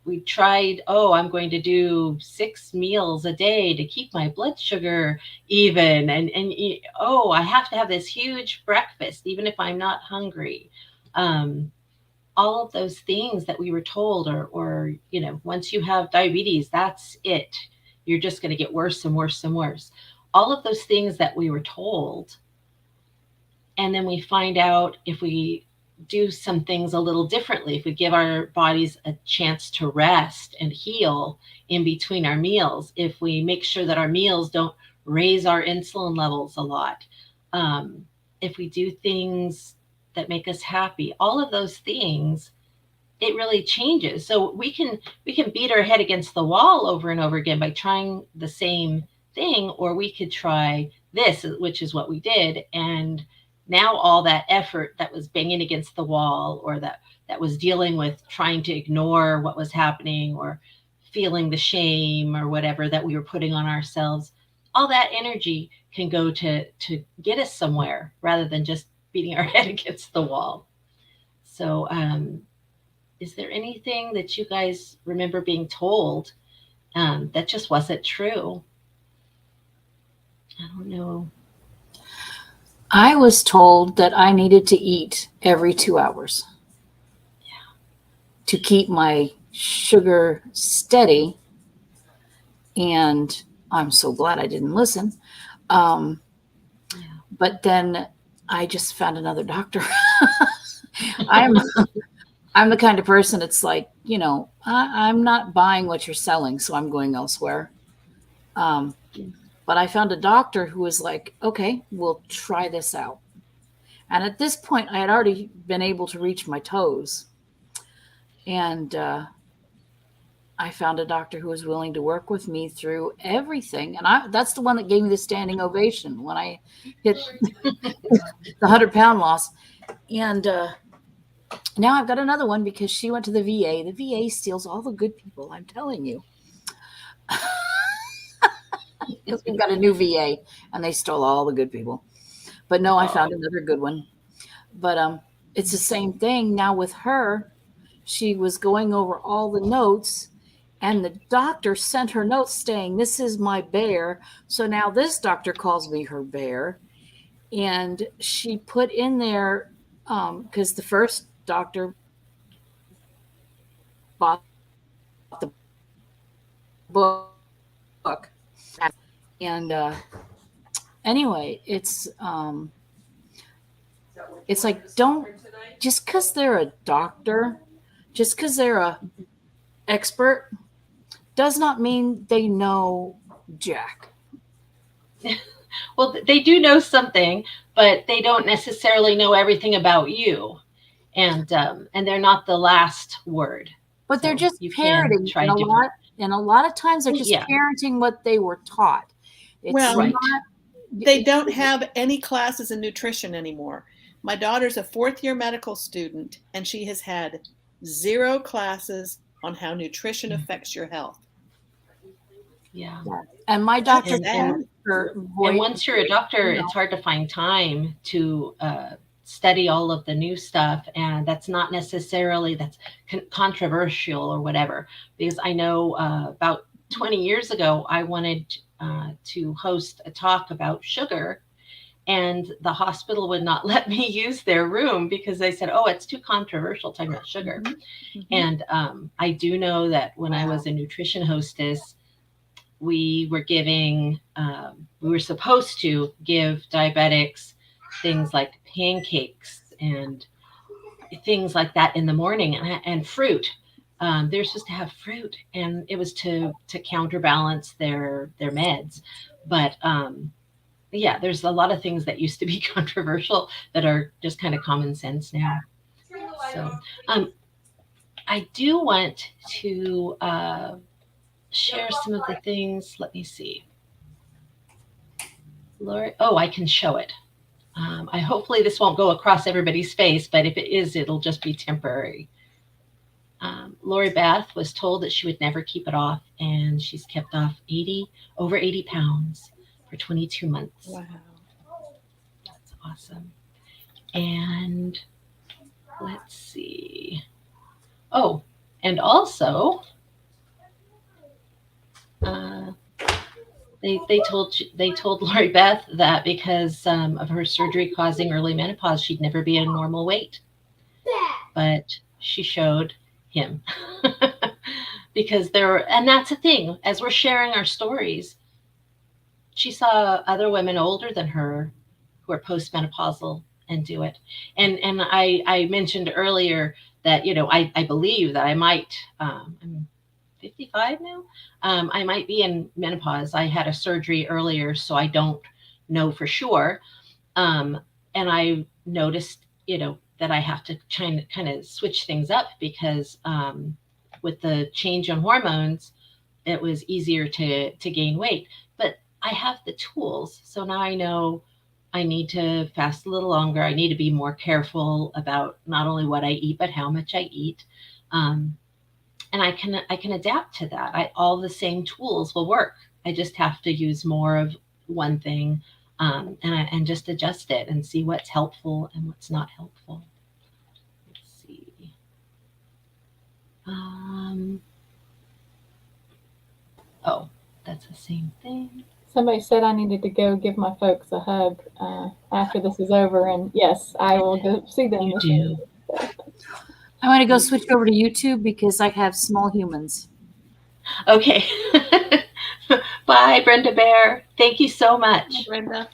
We tried, oh, I'm going to do 6 meals a day to keep my blood sugar even. Oh, I have to have this huge breakfast, even if I'm not hungry. Um, all of those things that we were told, or once you have diabetes, that's it. You're just going to get worse and worse and worse. All of those things that we were told, and then we find out if we do some things a little differently, if we give our bodies a chance to rest and heal in between our meals, if we make sure that our meals don't raise our insulin levels a lot, if we do things that make us happy, all of those things, it really changes. So we can beat our head against the wall over and over again by trying the same thing, or we could try this, which is what we did. And now all that effort that was banging against the wall, or that was dealing with trying to ignore what was happening, or feeling the shame or whatever that we were putting on ourselves, all that energy can go to get us somewhere rather than just beating our head against the wall. So is there anything that you guys remember being told that just wasn't true? I don't know. I was told that I needed to eat every 2 hours to keep my sugar steady. And I'm so glad I didn't listen. Um, but then I just found another doctor. I'm I'm the kind of person, it's like, I'm not buying what you're selling, so I'm going elsewhere. Um, but I found a doctor who was like, okay, we'll try this out. And at this point, I had already been able to reach my toes. And I found a doctor who was willing to work with me through everything. And that's the one that gave me the standing ovation when I hit the 100-pound loss. And now I've got another one because she went to the VA. The VA steals all the good people, I'm telling you. Because we've got a new VA and they stole all the good people. But no, I found another good one. But it's the same thing now with her. She was going over all the notes, and the doctor sent her notes saying, this is my bear. So now this doctor calls me her bear. And she put in there, because the first doctor bought the book. And anyway, it's like, don't, just because they're a doctor, just because they're a expert, does not mean they know jack. Well, they do know something, but they don't necessarily know everything about you, and they're not the last word. But they're just parenting, and a lot of times they're just parenting what they were taught. It's Well, not, they don't have any classes in nutrition anymore. My daughter's a 4th-year medical student, and she has had 0 classes on how nutrition affects your health. Yeah. And my doctor, and once you're a doctor, it's hard to find time to study all of the new stuff, and that's not necessarily that's controversial or whatever. Because I know about 20 years ago, I wanted to host a talk about sugar, and the hospital would not let me use their room because they said, oh, it's too controversial talking about sugar. Mm-hmm. And I do know that when I was a nutrition hostess, we were giving, we were supposed to give diabetics things like pancakes and things like that in the morning, and fruit. They're supposed to have fruit, and it was to counterbalance their meds. But yeah, there's a lot of things that used to be controversial that are just kind of common sense now. So I do want to share some of the things. Let me see. Lori, oh, I can show it. I hopefully this won't go across everybody's face, but if it is, it'll just be temporary. Lori Beth was told that she would never keep it off, and she's kept off over 80 pounds for 22 months. Wow. That's awesome. And let's see. Oh, and also, they told Lori Beth that because of her surgery causing early menopause, she'd never be a normal weight. But she showed him because and that's the thing. As we're sharing our stories, she saw other women older than her who are postmenopausal and do it. And I mentioned earlier that, I believe that I might, I'm 55 now. I might be in menopause. I had a surgery earlier, so I don't know for sure. And I noticed, that I have to kind of switch things up because with the change in hormones, it was easier to gain weight. But I have the tools. So now I know I need to fast a little longer. I need to be more careful about not only what I eat, but how much I eat. And I can adapt to that. All the same tools will work. I just have to use more of one thing and just adjust it and see what's helpful and what's not helpful. Let's see. Oh, that's the same thing. Somebody said I needed to go give my folks a hug after this is over, and yes, I will go see them. You do. I'm going to go switch over to YouTube because I have small humans. Okay. Bye, Brenda Bear. Thank you so much. Hi, Brenda.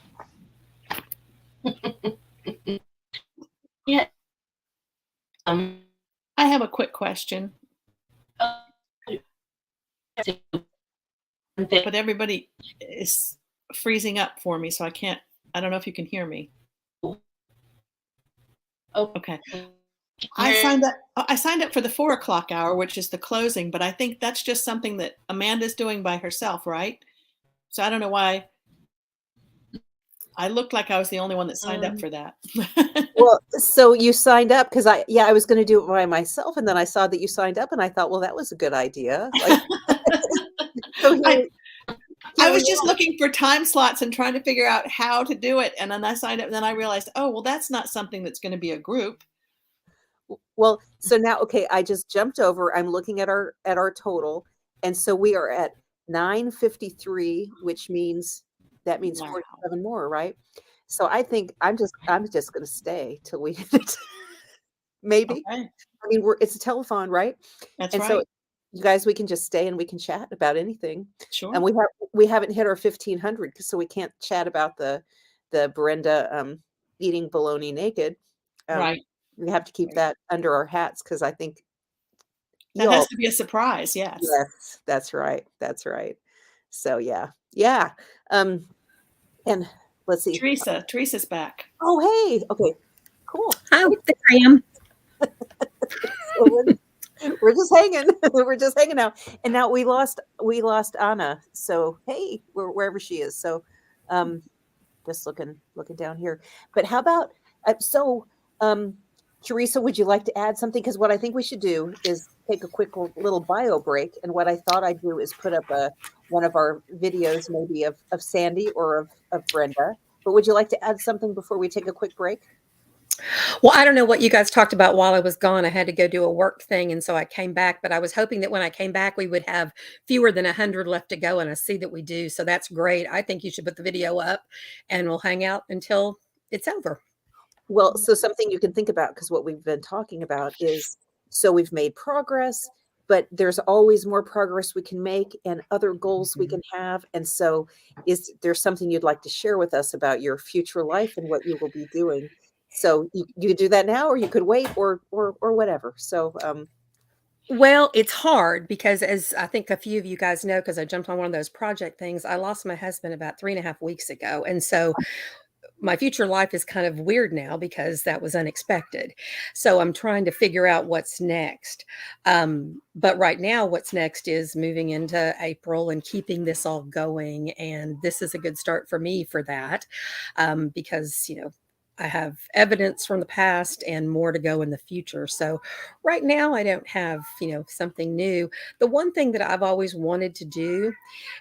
Yeah. I have a quick question. But everybody is freezing up for me, so I don't know if you can hear me. Okay. I signed up for the 4:00 hour, which is the closing, but I think that's just something that Amanda's doing by herself, right? So I don't know why I looked like I was the only one that signed up for that. Well, so you signed up because I was going to do it by myself, and then I saw that you signed up, and I thought, well, that was a good idea. Like, so I was just looking for time slots and trying to figure out how to do it, and then I signed up, and then I realized, oh, well, that's not something that's going to be a group. Well, so now, okay, I just jumped over. I'm looking at our total, and so we are at 953, which means that means 47 more, right? So I think I'm just going to stay till we hit it. Maybe. Okay. I mean, it's a telethon, right? That's and right. So you guys, we can just stay and we can chat about anything. Sure. And we haven't hit our 1500, so we can't chat about the Brenda eating bologna naked. Right. We have to keep that under our hats because I think that has to be a surprise. Yes. Yes, that's right. That's right. So yeah. And let's see. Teresa's back. Oh, hey. Okay. Cool. Hi, there I am. We're just hanging. We're just hanging out. And now we lost Anna. So hey, wherever she is. So just looking down here. But how about Teresa, would you like to add something? Because what I think we should do is take a quick little bio break. And what I thought I'd do is put up one of our videos, maybe of Sandy or of Brenda. But would you like to add something before we take a quick break? Well, I don't know what you guys talked about while I was gone. I had to go do a work thing, and so I came back, but I was hoping that when I came back, we would have fewer than 100 left to go, and I see that we do. So that's great. I think you should put the video up, and we'll hang out until it's over. Well, so something you can think about, because what we've been talking about is, so we've made progress, but there's always more progress we can make and other goals we can have. And so is there something you'd like to share with us about your future life and what you will be doing? So you could do that now, or you could wait, or whatever. So Well, it's hard because, as I think a few of you guys know, because I jumped on one of those project things, I lost my husband about 3.5 weeks ago. And so my future life is kind of weird now because that was unexpected. So I'm trying to figure out what's next. But right now, what's next is moving into April and keeping this all going. And this is a good start for me for that, because, I have evidence from the past and more to go in the future. So right now I don't have, something new. The one thing that I've always wanted to do,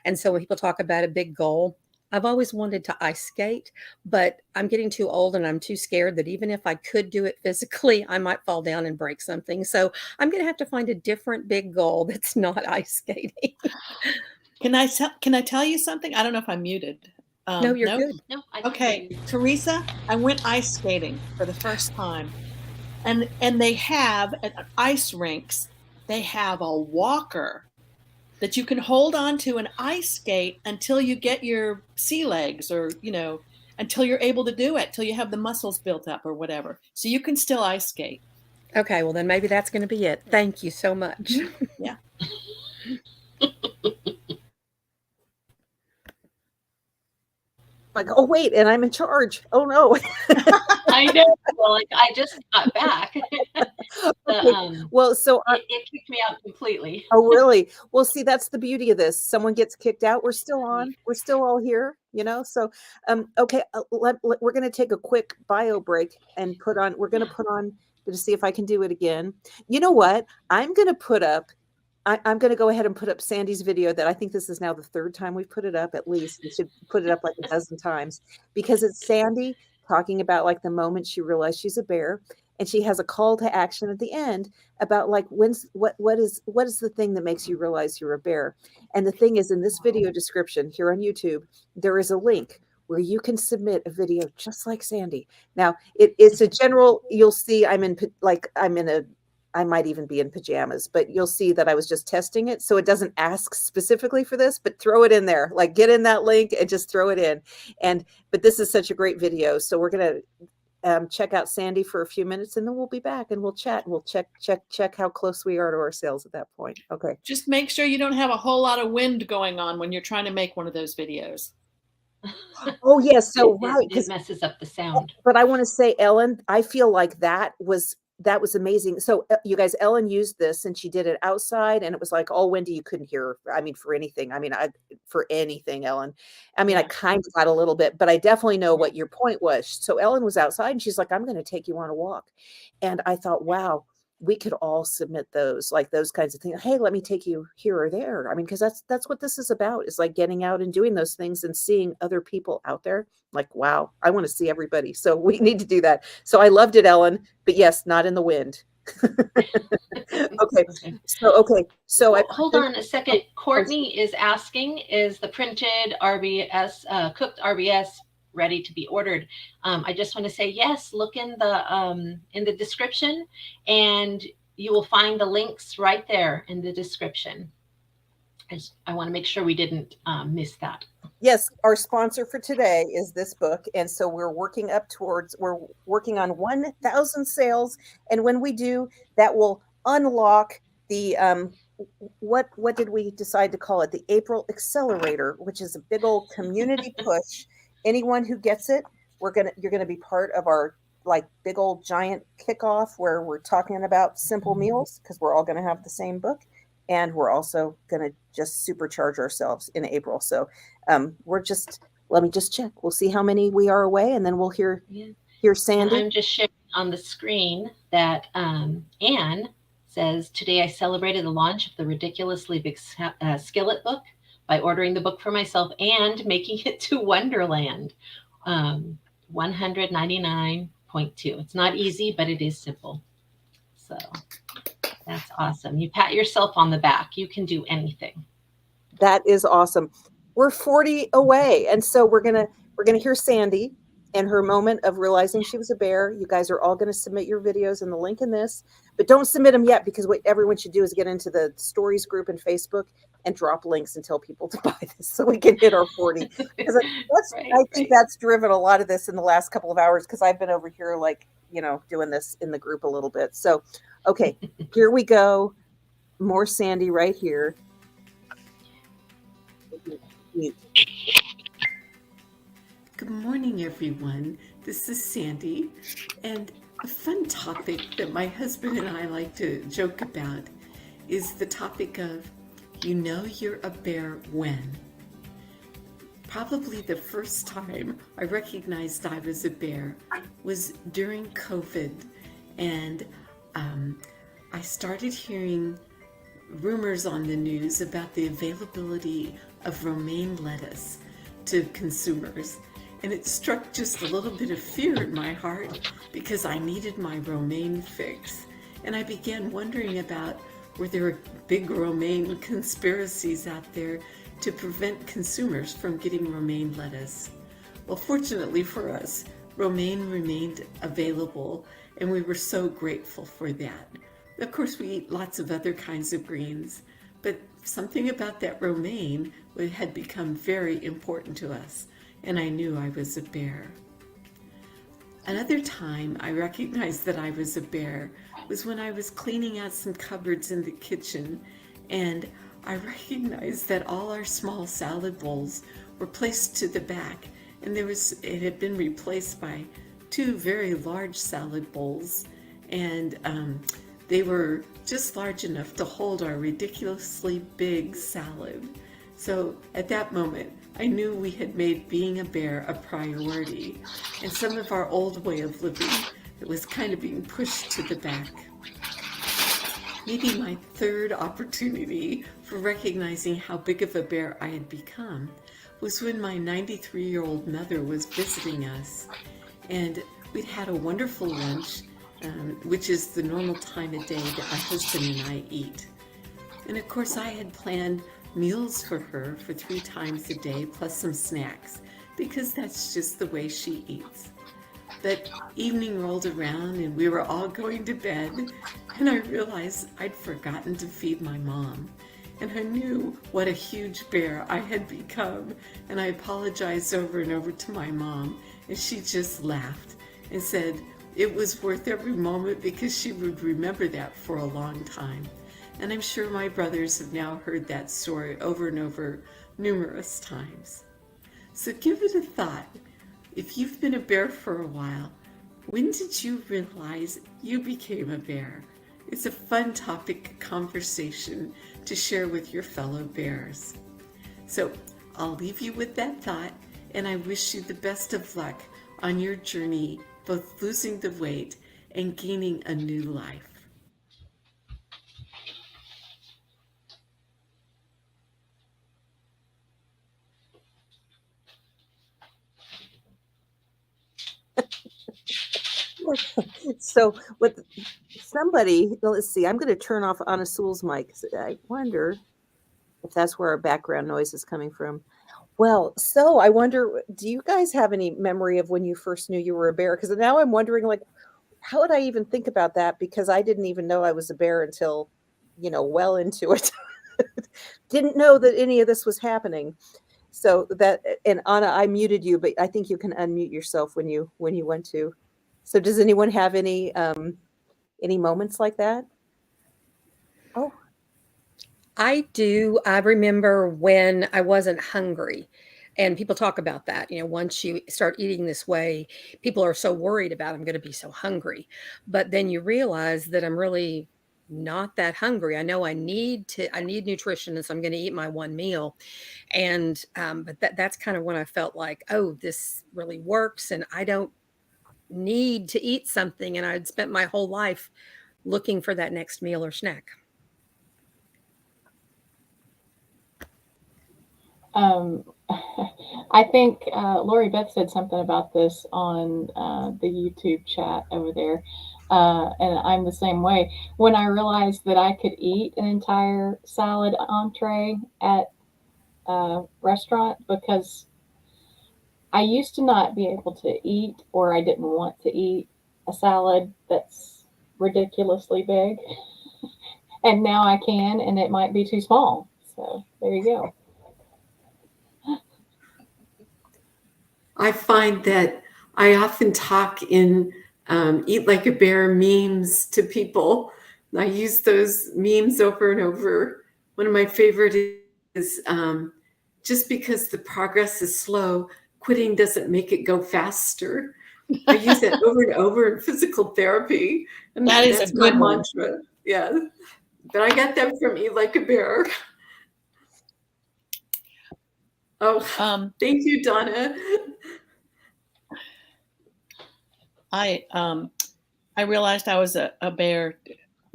and so when people talk about a big goal, I've always wanted to ice skate, but I'm getting too old and I'm too scared that even if I could do it physically, I might fall down and break something. So I'm going to have to find a different big goal that's not ice skating. Can I tell you something? I don't know if I'm muted. No, you're good. No, I can Okay, hear you. Teresa, I went ice skating for the first time, and they have at ice rinks, they have a walker that you can hold on to an ice skate until you get your sea legs, or until you're able to do it, till you have the muscles built up or whatever. So you can still ice skate. Okay, well then maybe that's going to be it. Thank you so much. Yeah. like, oh wait, and I'm in charge. Oh no. I know. Well, like, I just got back. Well, so it kicked me out completely. Oh, really? Well, see, that's the beauty of this. Someone gets kicked out, we're still on. We're still all here, So, okay, we're going to take a quick bio break and we're going to put on to see if I can do it again. You know what? I'm going to put up. I'm going to go ahead and put up Sandy's video that I think this is now the third time we've put it up. At least we should put it up like a dozen times, because it's Sandy talking about like the moment she realized she's a bear. And she has a call to action at the end about like what is the thing that makes you realize you're a bear. And the thing is, in this video description here on YouTube, there is a link where you can submit a video just like Sandy. Now it's a general, you'll see I might even be in pajamas, but you'll see that I was just testing it. So it doesn't ask specifically for this, but throw it in there, like get in that link and just throw it in. But this is such a great video. So we're going to check out Sandy for a few minutes, and then we'll be back and we'll chat and we'll check how close we are to our sales at that point. Okay. Just make sure you don't have a whole lot of wind going on when you're trying to make one of those videos. Oh yes. So right. It messes up the sound. But I want to say, Ellen, I feel like that was amazing. So you guys, Ellen used this and she did it outside and it was like all windy. You couldn't hear her. I mean, for anything. For anything, Ellen. I kind of got a little bit, but I definitely know what your point was. So Ellen was outside and she's like, I'm going to take you on a walk. And I thought, wow, we could all submit those kinds of things. Hey, let me take you here or there. Because that's what this is about, is like getting out and doing those things and seeing other people out there. Like, wow, I want to see everybody. So we need to do that. So I loved it, Ellen, but yes, not in the wind. Okay. So hold on a second. Courtney is asking, is the printed RBS, cooked RBS ready to be ordered? I just want to say yes. Look in the description, and you will find the links right there in the description. I want to make sure we didn't miss that. Yes, our sponsor for today is this book, and so we're working on 1,000 sales, and when we do, that will unlock the what did we decide to call it? The April Accelerator, which is a big old community push. Anyone who gets it, you're gonna be part of our like big old giant kickoff where we're talking about simple meals, because we're all gonna have the same book, and we're also gonna just supercharge ourselves in April. So let me just check. We'll see how many we are away, and then we'll hear Sandy. And I'm just sharing on the screen that Anne says, today I celebrated the launch of the Ridiculously Big Skillet book by ordering the book for myself and making it to Wonderland. $199 point to. It's not easy, but it is simple. So that's awesome. You pat yourself on the back. You can do anything. That is awesome. We're 40 away, and so we're gonna hear Sandy and her moment of realizing she was a bear. You guys are all going to submit your videos in the link in this, but don't submit them yet, because what everyone should do is get into the stories group in Facebook and drop links and tell people to buy this so we can hit our 40. Because I think that's driven a lot of this in the last couple of hours, because I've been over here like, doing this in the group a little bit. So, okay, here we go. More Sandy right here. Good morning, everyone. This is Sandy, and a fun topic that my husband and I like to joke about is the topic of, you know you're a bear when. Probably the first time I recognized I was a bear was during COVID, and I started hearing rumors on the news about the availability of romaine lettuce to consumers. And it struck just a little bit of fear in my heart because I needed my romaine fix. And I began wondering about, were there big romaine conspiracies out there to prevent consumers from getting romaine lettuce? Well, fortunately for us, romaine remained available, and we were so grateful for that. Of course, we eat lots of other kinds of greens, but something about that romaine had become very important to us, and I knew I was a bear. Another time I recognized that I was a bear was when I was cleaning out some cupboards in the kitchen, and I recognized that all our small salad bowls were placed to the back, and it had been replaced by 2 very large salad bowls, and they were just large enough to hold our ridiculously big salad. So at that moment, I knew we had made being a bear a priority, and some of our old way of living was kind of being pushed to the back. Maybe my third opportunity for recognizing how big of a bear I had become was when my 93-year-old mother was visiting us, and we'd had a wonderful lunch, which is the normal time of day that my husband and I eat. And of course, I had planned meals for her for 3 times a day, plus some snacks, because that's just the way she eats. But evening rolled around and we were all going to bed, and I realized I'd forgotten to feed my mom. And I knew what a huge bear I had become, and I apologized over and over to my mom, and she just laughed and said it was worth every moment because she would remember that for a long time. And I'm sure my brothers have now heard that story over and over numerous times. So give it a thought. If you've been a bear for a while, when did you realize you became a bear? It's a fun topic conversation to share with your fellow bears. So I'll leave you with that thought, and I wish you the best of luck on your journey, both losing the weight and gaining a new life. So with somebody, let's see, I'm going to turn off Anna Sewell's mic. I wonder if that's where our background noise is coming from. Well, so I wonder, do you guys have any memory of when you first knew you were a bear? Because now I'm wondering, like, how would I even think about that? Because I didn't even know I was a bear until, well into it. Didn't know that any of this was happening. So that, and Anna, I muted you, but I think you can unmute yourself when you went to. So does anyone have any moments like that? Oh, I do. I remember when I wasn't hungry. And people talk about that. Once you start eating this way, people are so worried about I'm going to be so hungry. But then you realize that I'm really not that hungry. I know I need nutrition, and so I'm going to eat my one meal. And but that's kind of when I felt like, oh, this really works, and I don't need to eat something. And I'd spent my whole life looking for that next meal or snack. I think Lori Beth said something about this on the YouTube chat over there, and I'm the same way. When I realized that I could eat an entire salad entree at a restaurant, because I used to not be able to eat, or I didn't want to eat a salad that's ridiculously big, and now I can, and it might be too small. So there you go. I find that I often talk in Eat Like a Bear memes to people. I use those memes over and over. One of my favorite is just because the progress is slow, quitting doesn't make it go faster. I use that over and over in physical therapy. And That is that's a good my one. mantra. Yeah. But I got that from Eat Like a Bear. Oh, thank you, Donna. I realized I was a bear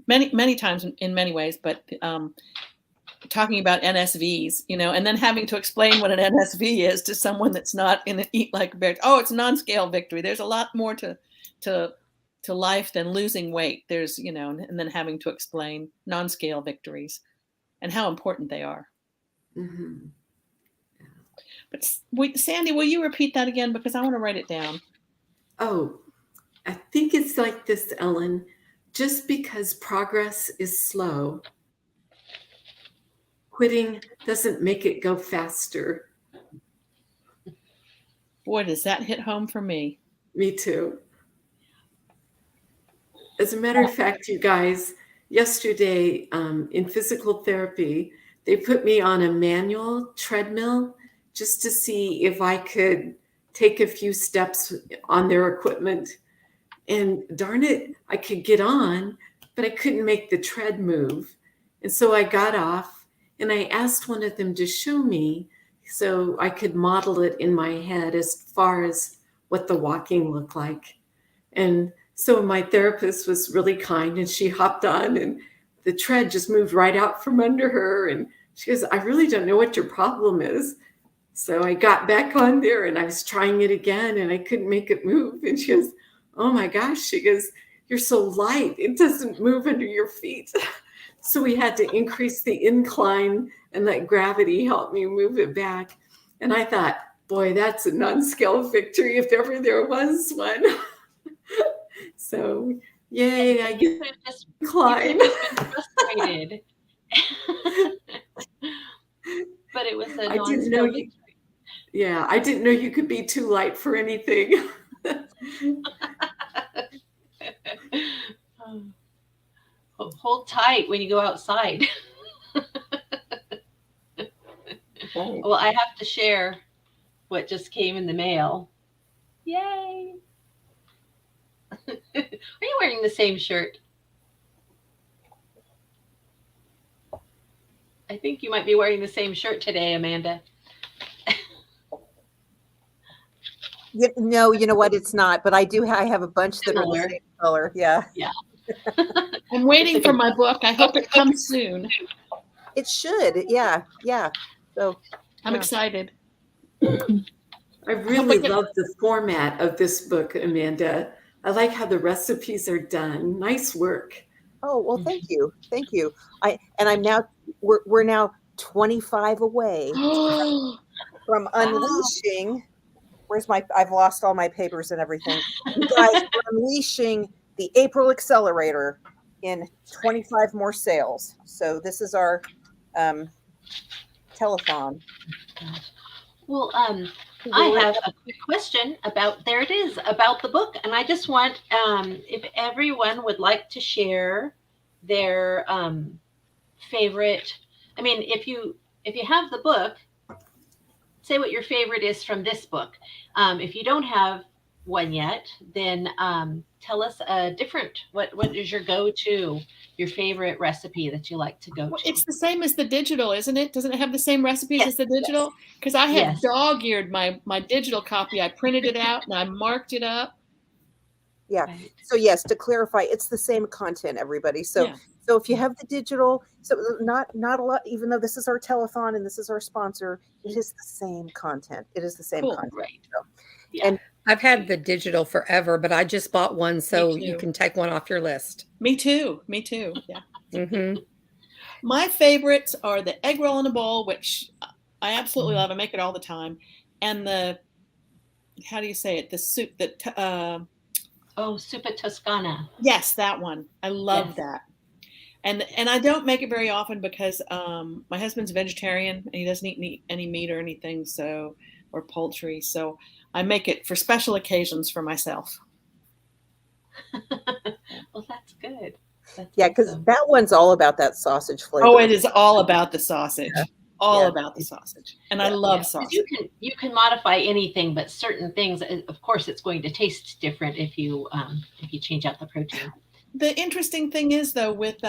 many times in many ways, but talking about NSVs, and then having to explain what an NSV is to someone that's not in an Eat Like a Bear. Oh, it's non-scale victory. There's a lot more to life than losing weight. There's, and then having to explain non-scale victories and how important they are. Mm-hmm. But Sandy, will you repeat that again? Because I want to write it down. Oh, I think it's like this, Ellen. Just because progress is slow, quitting doesn't make it go faster. Boy, does that hit home for me. Me too. As a matter of fact, you guys, yesterday in physical therapy, they put me on a manual treadmill just to see if I could take a few steps on their equipment. And darn it, I could get on, but I couldn't make the tread move. And so I got off and I asked one of them to show me so I could model it in my head as far as what the walking looked like. And so my therapist was really kind and she hopped on and the tread just moved right out from under her. And she goes, I really don't know what your problem is. So I got back on there and I was trying it again and I couldn't make it move. And she goes, oh my gosh, she goes, you're so light. It doesn't move under your feet. So we had to increase the incline and let gravity help me move it back. And I thought, boy, that's a non-scale victory if ever there was one. So, yay, I get just incline. been frustrated. But it was a I didn't know non-scale you. victory. Yeah, I didn't know you could be too light for anything. Hold tight when you go outside. Well, I have to share what just came in the mail. Yay! Are you wearing the same shirt? I think you might be wearing the same shirt today, Amanda. No, you know what? It's not, but I have a bunch that are the Similar. same color. Yeah. Yeah. I'm waiting for my book. I hope it comes soon. It should. Yeah. Yeah. So I'm excited. I really love the format of this book, Amanda. I like how the recipes are done. Nice work. Oh, well, thank you. Thank you. We're now 25 away from unleashing. I've lost all my papers and everything. You guys, we're unleashing the April Accelerator in 25 more sales. So this is our telethon. Well, I have a quick question about the book, and I just want if everyone would like to share their favorite. I mean, if you have the book, say what your favorite is from this book. If you don't have one yet, then tell us a different. What is your go-to? Your favorite recipe that you like to go to? It's the same as the digital, isn't it? Doesn't it have the same recipes as the digital? Because I have dog-eared my digital copy. I printed it out and I marked it up. Yeah. Right. So yes, to clarify, it's the same content, everybody. So Yeah. so if you have the digital, so not a lot, even though this is our telethon and this is our sponsor, it is the same content. It is the same Cool. content. Right. So, Yeah. and I've had the digital forever, but I just bought one so you too. can take one off your list. Me too. Yeah. Hmm. My favorites are the egg roll in a bowl, which I absolutely love. I make it all the time. And the, how do you say it? The soup that, Oh, Supa Toscana. yes, that one. I love Yes. that. And I don't make it very often because my husband's a vegetarian and he doesn't eat any meat or anything, so, or poultry. So I make it for special occasions for myself. Well, that's good. That's yeah, because awesome. that one's all about that sausage flavor. Oh, it is all about the sausage. All Yeah. about the sausage. And I love Yeah, 'cause sausage. you can modify anything, but certain things, of course, it's going to taste different if you change out the protein. The interesting thing is, though, with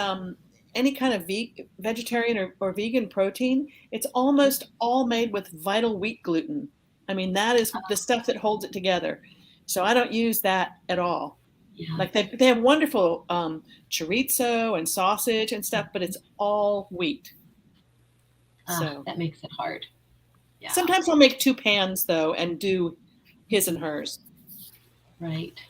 any kind of vegetarian or vegan protein, it's almost all made with vital wheat gluten. I mean, that is the stuff that holds it together. So I don't use that at all. Yeah. Like they have wonderful chorizo and sausage and stuff, but it's all wheat. So that makes it hard. Yeah. Sometimes I'll make 2 pans though and do his and hers. Right.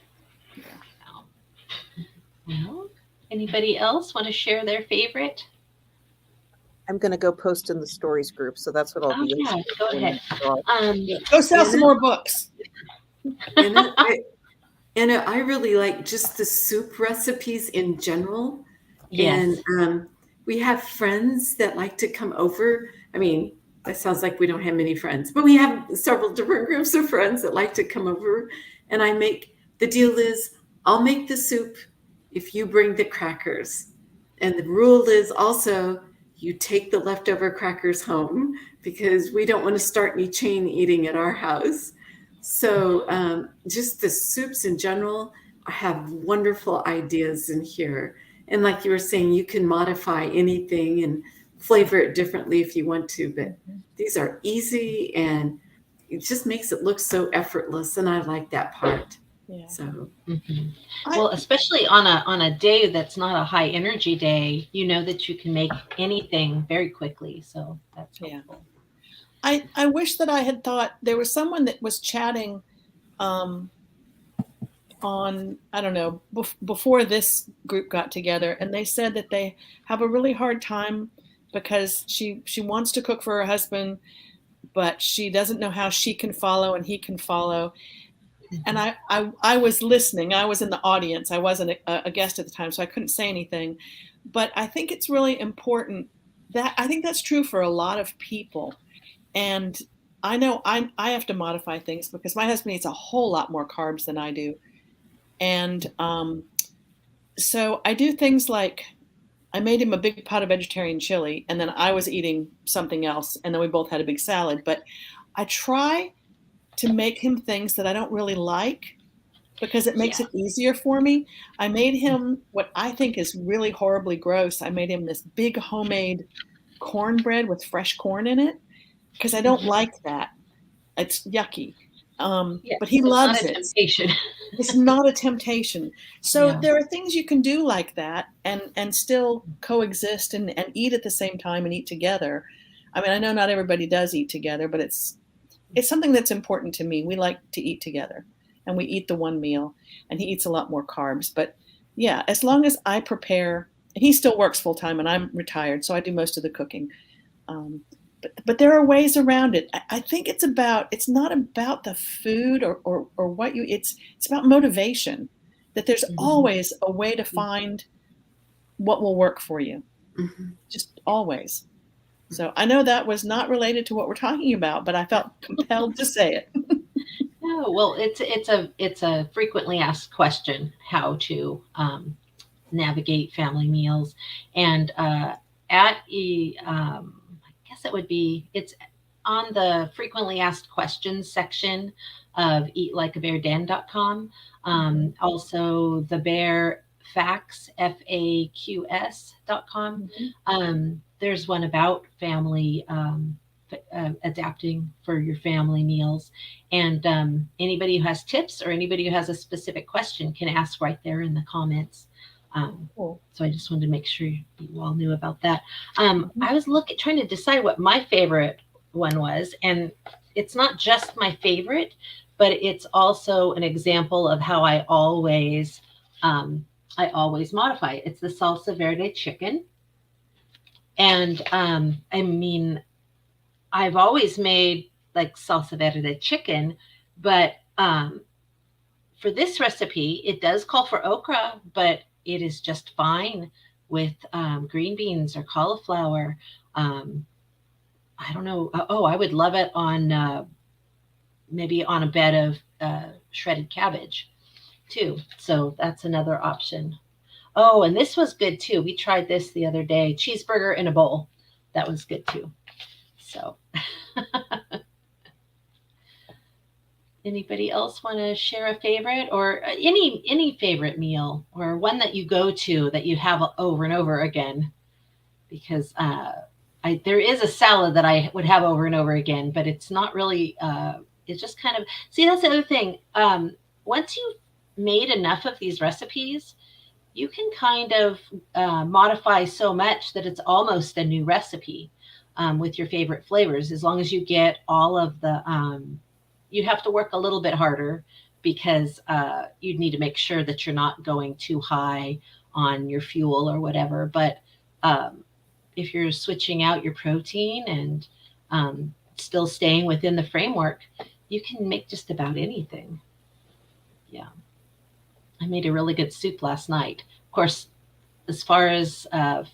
Well, anybody else want to share their favorite? I'm going to go post in the stories group, so that's what I'll Oh be. yeah, go ahead. Go sell some more books. Anna, I really like just the soup recipes in general. Yes. And we have friends that like to come over. I mean, that sounds like we don't have many friends, but we have several different groups of friends that like to come over. And the deal is, I'll make the soup if you bring the crackers. And the rule is also, you take the leftover crackers home because we don't want to start any chain eating at our house. So just the soups in general, I have wonderful ideas in here. And like you were saying, you can modify anything and flavor it differently if you want to, but these are easy and it just makes it look so effortless. And I like that part. Yeah. So, well, especially on a day that's not a high energy day, you know that you can make anything very quickly. So that's helpful. I wish that I had thought there was someone that was chatting on, I don't know, before this group got together, and they said that they have a really hard time because she wants to cook for her husband, but she doesn't know how she can follow and he can follow. And I was listening. I was in the audience. I wasn't a guest at the time, so I couldn't say anything. But I think it's really important that I think that's true for a lot of people. And I know I have to modify things because my husband eats a whole lot more carbs than I do. And so I do things like I made him a big pot of vegetarian chili, and then I was eating something else, and then we both had a big salad. But I try to make him things that I don't really like because it makes it easier for me. I made him what I think is really horribly gross. I made him this big homemade cornbread with fresh corn in it because I don't like that. It's yucky. But he loves it. Temptation. It's not a temptation. So there are things you can do like that and still coexist and eat at the same time and eat together. I mean, I know not everybody does eat together, but it's something that's important to me. We like to eat together and we eat the one meal, and he eats a lot more carbs. But yeah, as long as I prepare, and he still works full time and I'm retired, so I do most of the cooking. But there are ways around it. I think it's not about the food or what it's about motivation, that there's always a way to find what will work for you. Just always. So I know that was not related to what we're talking about, but I felt compelled to say it. No, well, it's a frequently asked question, how to navigate family meals, and it's on the frequently asked questions section of eatlikeabearden.com. Also the bear facts, FAQS.com. There's one about family adapting for your family meals. And anybody who has tips or anybody who has a specific question can ask right there in the comments. Cool. So I just wanted to make sure you all knew about that. I was trying to decide what my favorite one was, and it's not just my favorite, but it's also an example of how I always modify it. It's the salsa verde chicken. And I mean, I've always made like salsa verde chicken, but for this recipe, it does call for okra, but it is just fine with green beans or cauliflower. I don't know. Oh, I would love it on maybe on a bed of shredded cabbage too. So that's another option. Oh, and this was good too. We tried this the other day. Cheeseburger in a bowl. That was good too. So anybody else want to share a favorite or any favorite meal or one that you go to that you have over and over again? Because there is a salad that I would have over and over again, but it's not really, it's just kind of, see, that's the other thing. Once you've made enough of these recipes, you can kind of modify so much that it's almost a new recipe with your favorite flavors, as long as you get all of the, you have to work a little bit harder because you need to make sure that you're not going too high on your fuel or whatever. But if you're switching out your protein and still staying within the framework, you can make just about anything. Yeah. I made a really good soup last night. Of course, as far as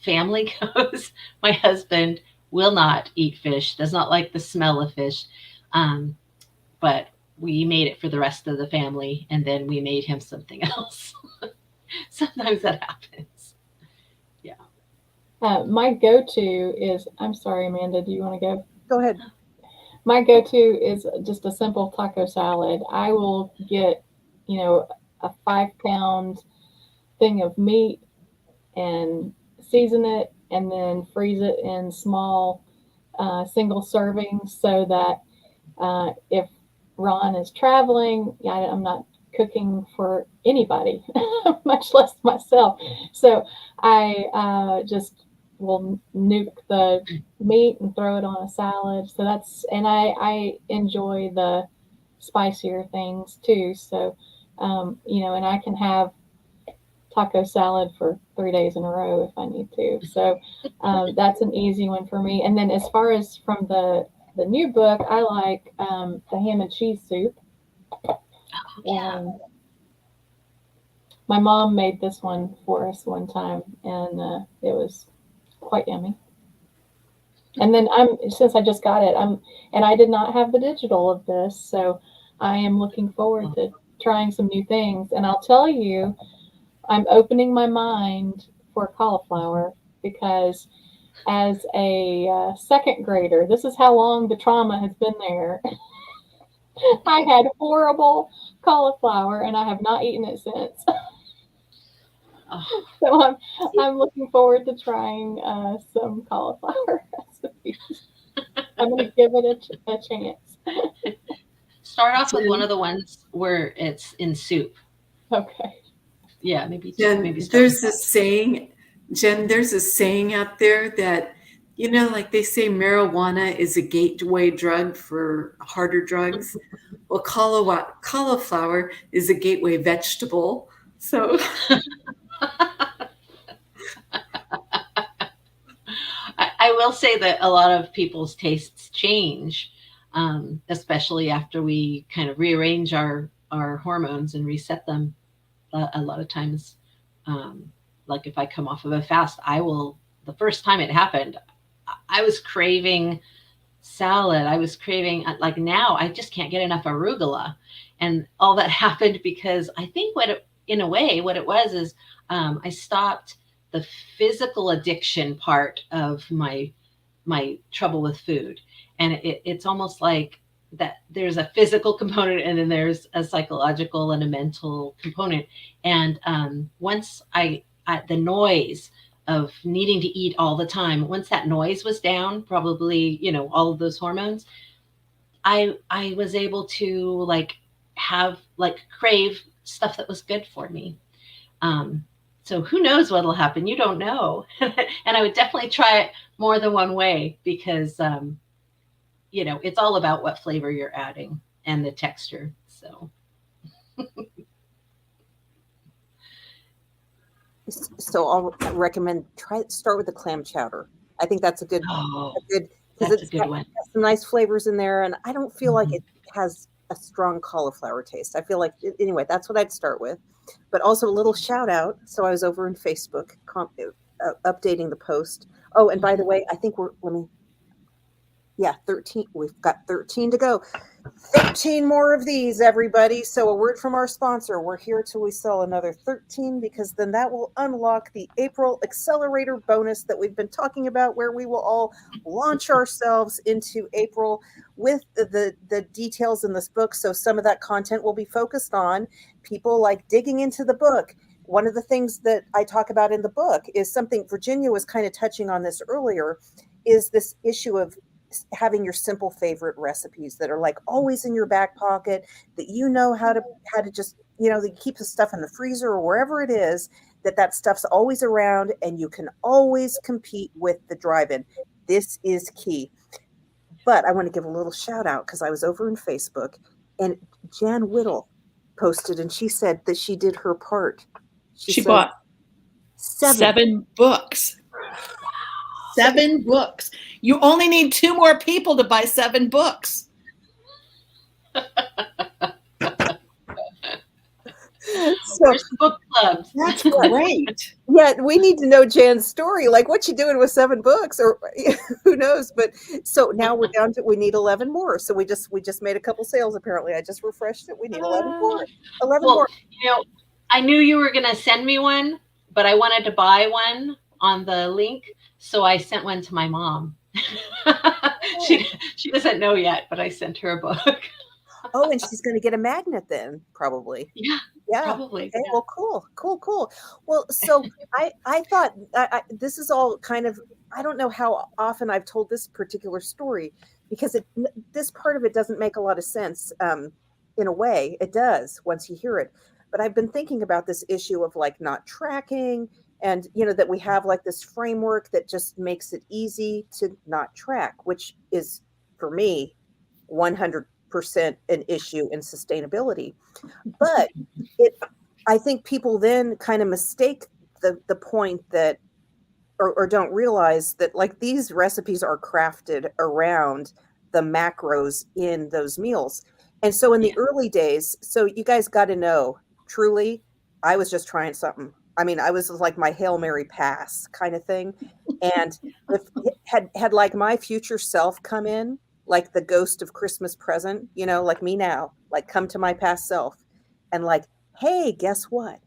family goes, my husband will not eat fish, does not like the smell of fish. But we made it for the rest of the family, and then we made him something else. Sometimes that happens. Yeah. My go-to is, I'm sorry, Amanda, do you want to go? Go ahead. My go-to is just a simple taco salad. I will get, a 5-pound thing of meat and season it and then freeze it in small single servings so that if Ron is traveling, I'm not cooking for anybody, much less myself. So I just will nuke the meat and throw it on a salad. So and I enjoy the spicier things too. So, and I can have taco salad for 3 days in a row if I need to. So that's an easy one for me. And then as far as from the new book, I like the ham and cheese soup. Yeah. My mom made this one for us one time, and it was quite yummy. And then since I just got it, and I did not have the digital of this, so I am looking forward to trying some new things. And I'll tell you, I'm opening my mind for cauliflower because as a second grader, this is how long the trauma has been there. I had horrible cauliflower, and I have not eaten it since. So I'm looking forward to trying some cauliflower recipes. I'm going to give it a chance. Start off with one of the ones where it's in soup. Okay. Yeah, maybe. Jen, maybe there's a saying, there's a saying out there that, like they say marijuana is a gateway drug for harder drugs. Well, cauliflower is a gateway vegetable. So I will say that a lot of people's tastes change, especially after we kind of rearrange our hormones and reset them. A lot of times, like if I come off of a fast, the first time it happened, I was craving salad. I was craving, like now I just can't get enough arugula. And all that happened because I think in a way, what it was is I stopped the physical addiction part of my trouble with food. And it's almost like that there's a physical component and then there's a psychological and a mental component. And once the noise of needing to eat all the time. Once that noise was down, probably, all of those hormones, I was able to have crave stuff that was good for me. Um, so who knows what'll happen? You don't know. And I would definitely try it more than one way because, it's all about what flavor you're adding and the texture. So. So I'll recommend start with the clam chowder. I think that's a good because That's a it's good got one. some nice flavors in there, and I don't feel like it has a strong cauliflower taste. I feel like anyway, that's what I'd start with. But also a little shout out. So I was over in Facebook updating the post. Oh, and by the way, I think let me. Yeah, 13. We've got 13 to go. 13 more of these, everybody. So a word from our sponsor. We're here till we sell another 13 because then that will unlock the April Accelerator bonus that we've been talking about, where we will all launch ourselves into April with the details in this book. So some of that content will be focused on people like digging into the book. One of the things that I talk about in the book is something Virginia was kind of touching on this earlier, is this issue of having your simple favorite recipes that are like always in your back pocket, that how to just that keep the stuff in the freezer or wherever it is, that stuff's always around and you can always compete with the drive-in. This is key. But I want to give a little shout out because I was over in Facebook and Jan Whittle posted and she said that she did her part. She bought 7 books. 7 books. You only need 2 more people to buy 7 books. So book clubs. That's great. Yeah, we need to know Jan's story. Like, what you doing with 7 books, or who knows? But so now we're down to we need 11 more. So we just made a couple sales. Apparently, I just refreshed it. We need 11 more. 11 well, more. I knew you were going to send me one, but I wanted to buy one on the link, so I sent one to my mom. She doesn't know yet, but I sent her a book. Oh, and she's going to get a magnet then, probably. Yeah, probably. Okay. Yeah. Well, cool. Well, so I thought this is all kind of, I don't know how often I've told this particular story because this part of it doesn't make a lot of sense. In a way, it does once you hear it. But I've been thinking about this issue of like not tracking, and that we have like this framework that just makes it easy to not track, which is for me 100% an issue in sustainability. But I think people then kind of mistake the point that, or don't realize that like these recipes are crafted around the macros in those meals. And so in the early days, so you guys got to know, truly, I was just trying something. I mean, I was like my Hail Mary pass kind of thing. And if had like my future self come in, like the ghost of Christmas present, like me now, like come to my past self and like, hey, guess what?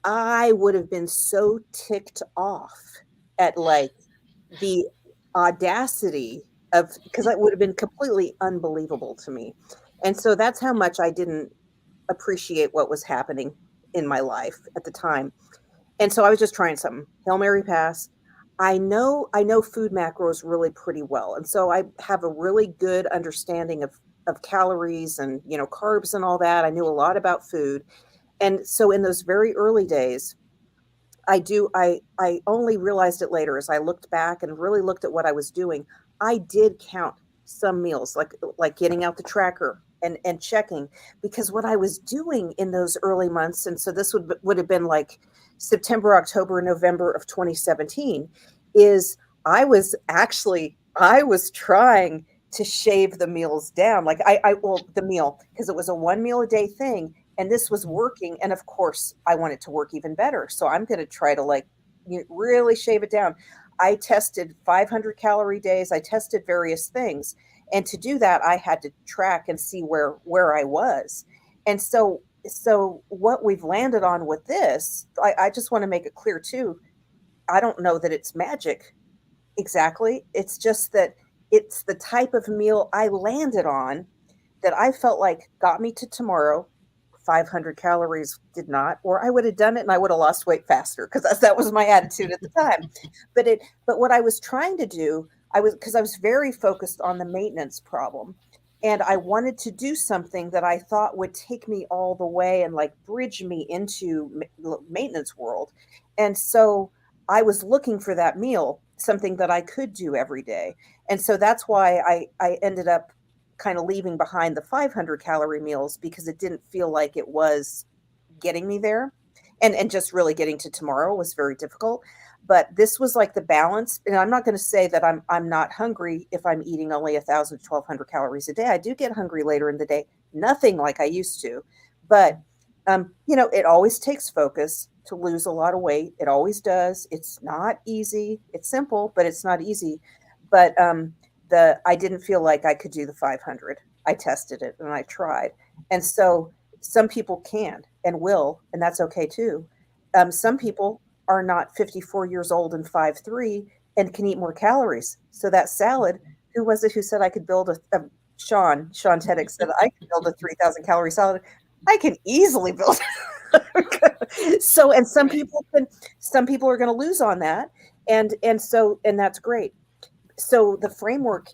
I would have been so ticked off at like the audacity of, because it would have been completely unbelievable to me. And so that's how much I didn't appreciate what was happening in my life at the time. And so I was just trying something. Hail Mary pass. I know food macros really pretty well. And so I have a really good understanding of calories and, carbs and all that. I knew a lot about food. And so in those very early days, I only realized it later as I looked back and really looked at what I was doing. I did count some meals, like getting out the tracker and checking, because what I was doing in those early months, and so this would have been like September, October, November of 2017, is I was trying to shave the meals down. Like the meal, because it was a 1 meal a day thing. And this was working. And of course, I want it to work even better. So I'm going to try to really shave it down. I tested 500 calorie days. I tested various things. And to do that, I had to track and see where I was. And so what we've landed on with this, I just want to make it clear too. I don't know that it's magic exactly. It's just that it's the type of meal I landed on that I felt like got me to tomorrow 500 calories did not, or I would have done it and I would have lost weight faster because that was my attitude at the time. But what I was trying to do, because I was very focused on the maintenance problem. And I wanted to do something that I thought would take me all the way and like bridge me into maintenance world. And so I was looking for that meal, something that I could do every day. And so that's why I ended up kind of leaving behind the 500 calorie meals, because it didn't feel like it was getting me there. And just really getting to tomorrow was very difficult. But this was like the balance. And I'm not going to say that I'm not hungry if I'm eating only 1,000 to 1,200 calories a day. I do get hungry later in the day, nothing like I used to. But it always takes focus to lose a lot of weight. It always does. It's not easy. It's simple, but it's not easy. But I didn't feel like I could do the 500. I tested it and I tried. And so some people can and will, and that's okay too. Some people are not 54 years old and 5'3" and can eat more calories. So that salad, who was it who said I could build Sean Teddick said I could build a 3,000 calorie salad. I can easily build so, and some people are going to lose on that. And that's great. So the framework,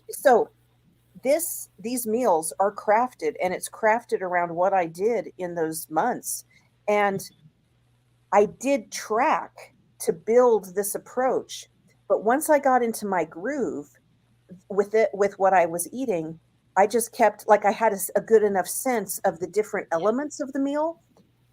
these meals are crafted, and it's crafted around what I did in those months. And I did track to build this approach. But once I got into my groove with what I was eating, I just kept, like, I had a good enough sense of the different elements of the meal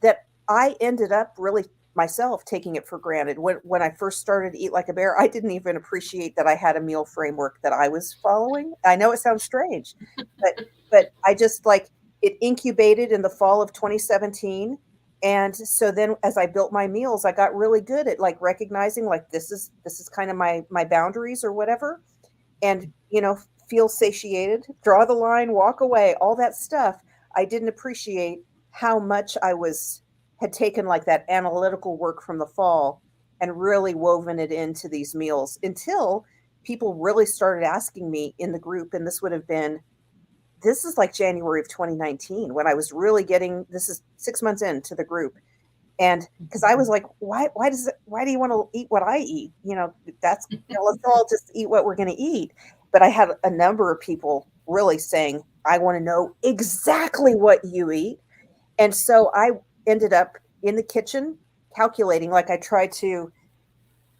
that I ended up really myself taking it for granted. When I first started to Eat Like a Bear, I didn't even appreciate that I had a meal framework that I was following. I know it sounds strange, but I just, like, it incubated in the fall of 2017. And so then as I built my meals, I got really good at like recognizing like this is kind of my boundaries or whatever. And feel satiated, draw the line, walk away, all that stuff. I didn't appreciate how much I had taken like that analytical work from the fall and really woven it into these meals until people really started asking me in the group. And this is like January of 2019 when I was really this is 6 months into the group. And because I was like, why do you want to eat what I eat? Let's all just eat what we're going to eat. But I had a number of people really saying, I want to know exactly what you eat. And so I ended up in the kitchen calculating, like I tried to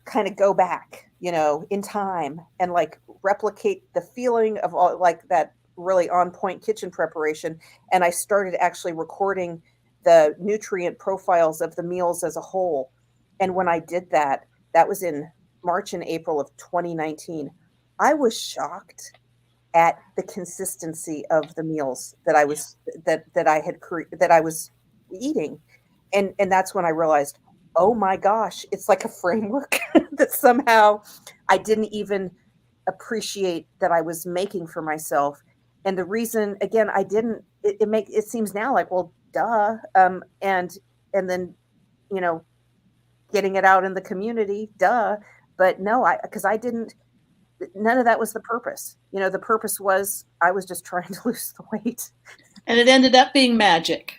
kind of go back, in time and like replicate the feeling of all like that really on point kitchen preparation. And I started actually recording the nutrient profiles of the meals as a whole. And when I did that was in March and April of 2019. I was shocked at the consistency of the meals that I was that I was eating. And that's when I realized, oh my gosh, it's like a framework that somehow I didn't even appreciate that I was making for myself. And the reason, again, I didn't, it seems now like, well, duh. And then, getting it out in the community, duh. But no, because I didn't, none of that was the purpose. The purpose was I was just trying to lose the weight. And it ended up being magic.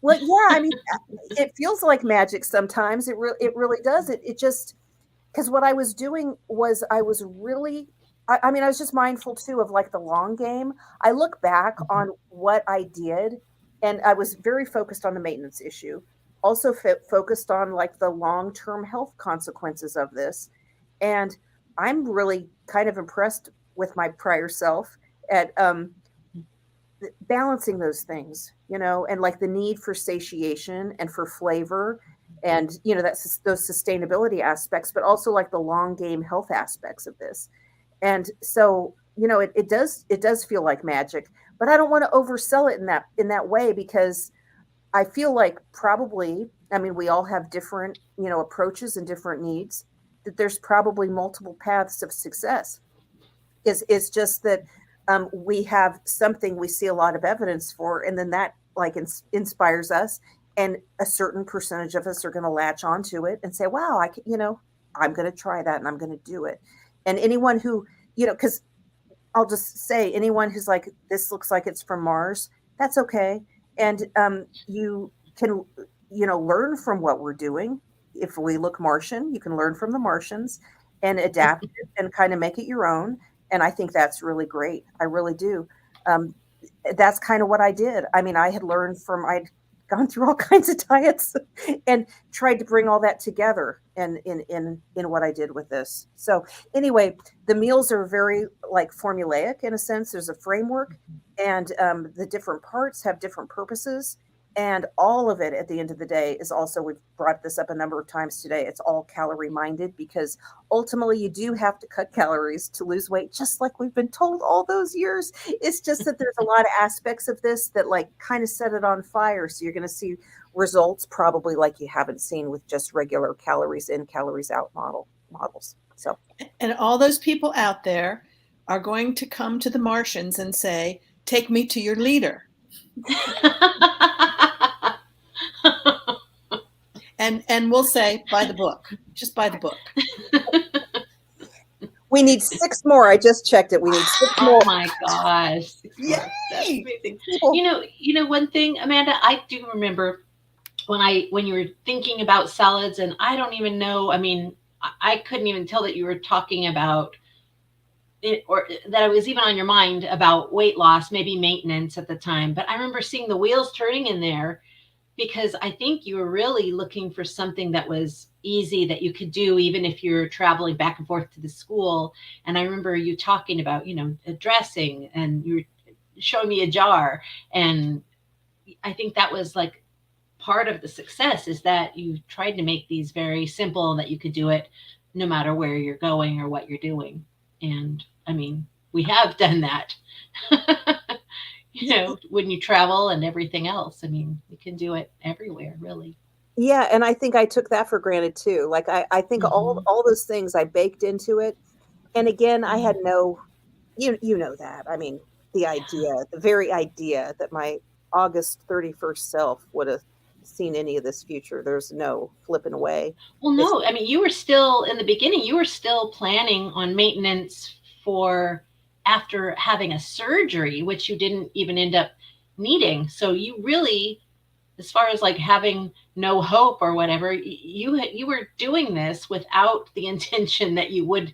Well, yeah, I mean, it feels like magic sometimes. It really does. It just, because what I was doing was I was really, I mean, I was just mindful too of like the long game. I look back on what I did, and I was very focused on the maintenance issue. Also focused on like the long-term health consequences of this. And I'm really kind of impressed with my prior self at balancing those things, and like the need for satiation and for flavor and, that's those sustainability aspects, but also like the long game health aspects of this. And so, it does feel like magic, but I don't want to oversell it in that way, because I feel like probably, I mean, we all have different, approaches and different needs, that there's probably multiple paths of success. It's just that we have something we see a lot of evidence for, and then that like inspires us, and a certain percentage of us are going to latch onto it and say, wow, I'm going to try that and I'm going to do it. And anyone who, because I'll just say anyone who's like, this looks like it's from Mars, that's okay. And you can, learn from what we're doing. If we look Martian, you can learn from the Martians and adapt it and kind of make it your own. And I think that's really great. I really do. Um, that's kind of what I did. I mean, I'd gone through all kinds of diets and tried to bring all that together in what I did with this. So anyway, the meals are very like formulaic in a sense. There's a framework, and the different parts have different purposes. And all of it at the end of the day is also, we've brought this up a number of times today, it's all calorie minded, because ultimately you do have to cut calories to lose weight, just like we've been told all those years. It's just that there's a lot of aspects of this that like kind of set it on fire. So you're going to see results probably like you haven't seen with just regular calories in, calories out models. So, And all those people out there are going to come to the Martians and say, take me to your leader. And we'll say, buy the book. Just buy the book. We need 6 more. I just checked it. We need 6 more. Oh my gosh. 6 more. That's amazing. You know, one thing, Amanda, I do remember when you were thinking about salads, and I don't even know, I mean, I couldn't even tell that you were talking about it, or that it was even on your mind about weight loss, maybe maintenance at the time. But I remember seeing the wheels turning in there, because I think you were really looking for something that was easy, that you could do even if you're traveling back and forth to the school. And I remember you talking about, a dressing, and you were showing me a jar. And I think that was like part of the success, is that you tried to make these very simple, and that you could do it no matter where you're going or what you're doing. And I mean, we have done that. When you travel and everything else, I mean, you can do it everywhere, really. Yeah, and I think I took that for granted too. Like I think all those things I baked into it. And again, I had no, you know that. I mean, the very idea that my August 31st self would have seen any of this future, there's no flipping away. Well, no, I mean, you were still in the beginning, you were still planning on maintenance for after having a surgery, which you didn't even end up needing. So you really, as far as like having no hope or whatever, you were doing this without the intention that you would,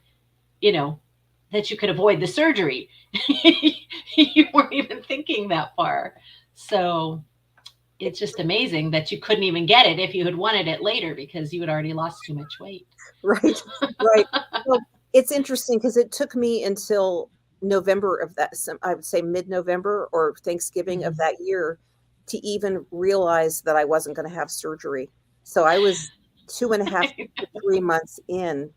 that you could avoid the surgery. You weren't even thinking that far. So it's just amazing that you couldn't even get it if you had wanted it later, because you had already lost too much weight. Right. Well, it's interesting because it took me until November of that, I would say mid-November or Thanksgiving of that year, to even realize that I wasn't going to have surgery. So I was 2.5 to 3 months in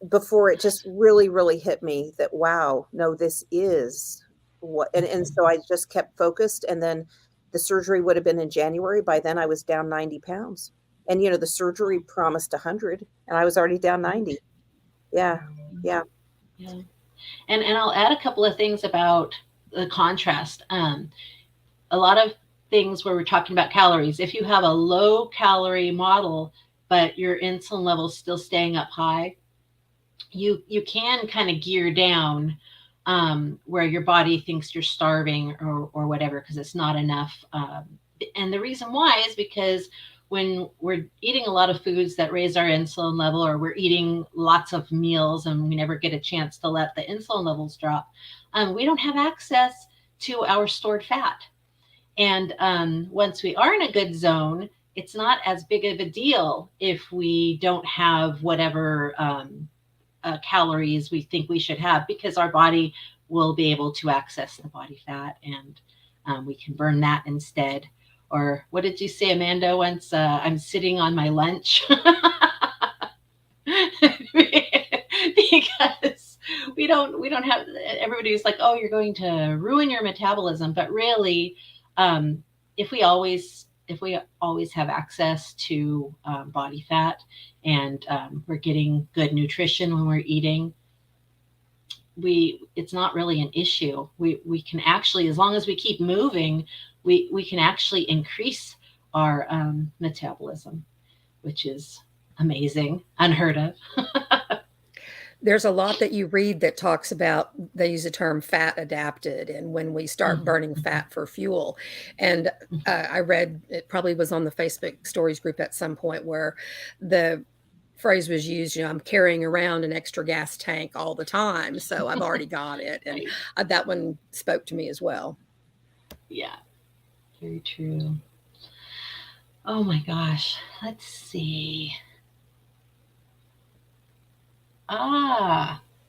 before it just really, really hit me that, wow, no, this is what, and so I just kept focused. And then the surgery would have been in January. By then I was down 90 pounds. And, the surgery promised 100 and I was already down 90. Yeah. And I'll add a couple of things about the contrast. A lot of things where we're talking about calories, if you have a low calorie model, but your insulin level's still staying up high, you can kind of gear down where your body thinks you're starving or whatever, because it's not enough. And the reason why is because when we're eating a lot of foods that raise our insulin level, or we're eating lots of meals and we never get a chance to let the insulin levels drop, we don't have access to our stored fat. And once we are in a good zone, it's not as big of a deal if we don't have whatever calories we think we should have, because our body will be able to access the body fat, and we can burn that instead. Or what did you say, Amanda, once? I'm sitting on my lunch. Because we don't have, everybody's like, oh, you're going to ruin your metabolism. But really, if we always have access to body fat, and we're getting good nutrition when we're eating, it's not really an issue. We can actually, as long as we keep moving, we can actually increase our metabolism, which is amazing, unheard of. there's a lot that you read that talks about, they use the term fat adapted, and when we start burning fat for fuel. And I read, it probably was on the Facebook stories group at some point, where the phrase was used, I'm carrying around an extra gas tank all the time, so I've already got it. And that one spoke to me as well. Yeah, very true. Oh my gosh, let's see.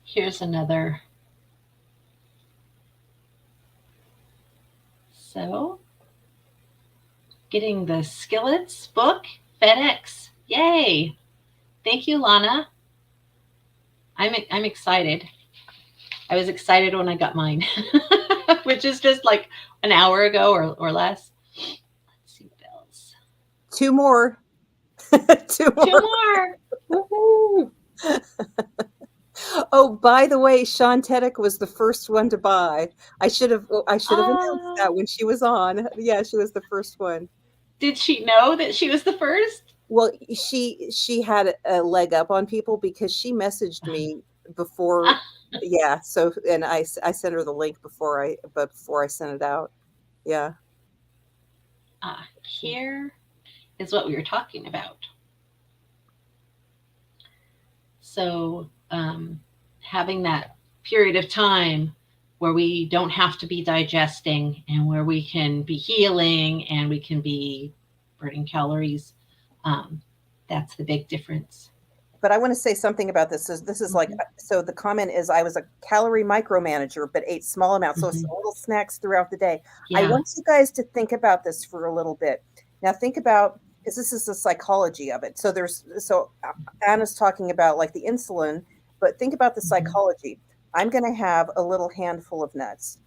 Here's another. So, getting the Skillets book, FedEx. Yay! Thank you, Lana. I'm excited. I was excited when I got mine, which is just like an hour ago or less. Let's see what else. 2 more. 2 more. 2 more. Woohoo! Oh, by the way, Sean Teddick was the first one to buy. I should have announced that when she was on. Yeah, she was the first one. Did she know that she was the first? Well, she had a leg up on people because she messaged me before. Yeah. So, and I sent her the link before I sent it out. Yeah. Here is what we were talking about. So, having that period of time where we don't have to be digesting and where we can be healing and we can be burning calories, that's the big difference. But I want to say something about this. This is like, so the comment is, I was a calorie micromanager, but ate small amounts. So it's little snacks throughout the day. Yeah. I want you guys to think about this for a little bit. Now think about, because this is the psychology of it. So Anna's talking about like the insulin, but think about the psychology. I'm going to have a little handful of nuts.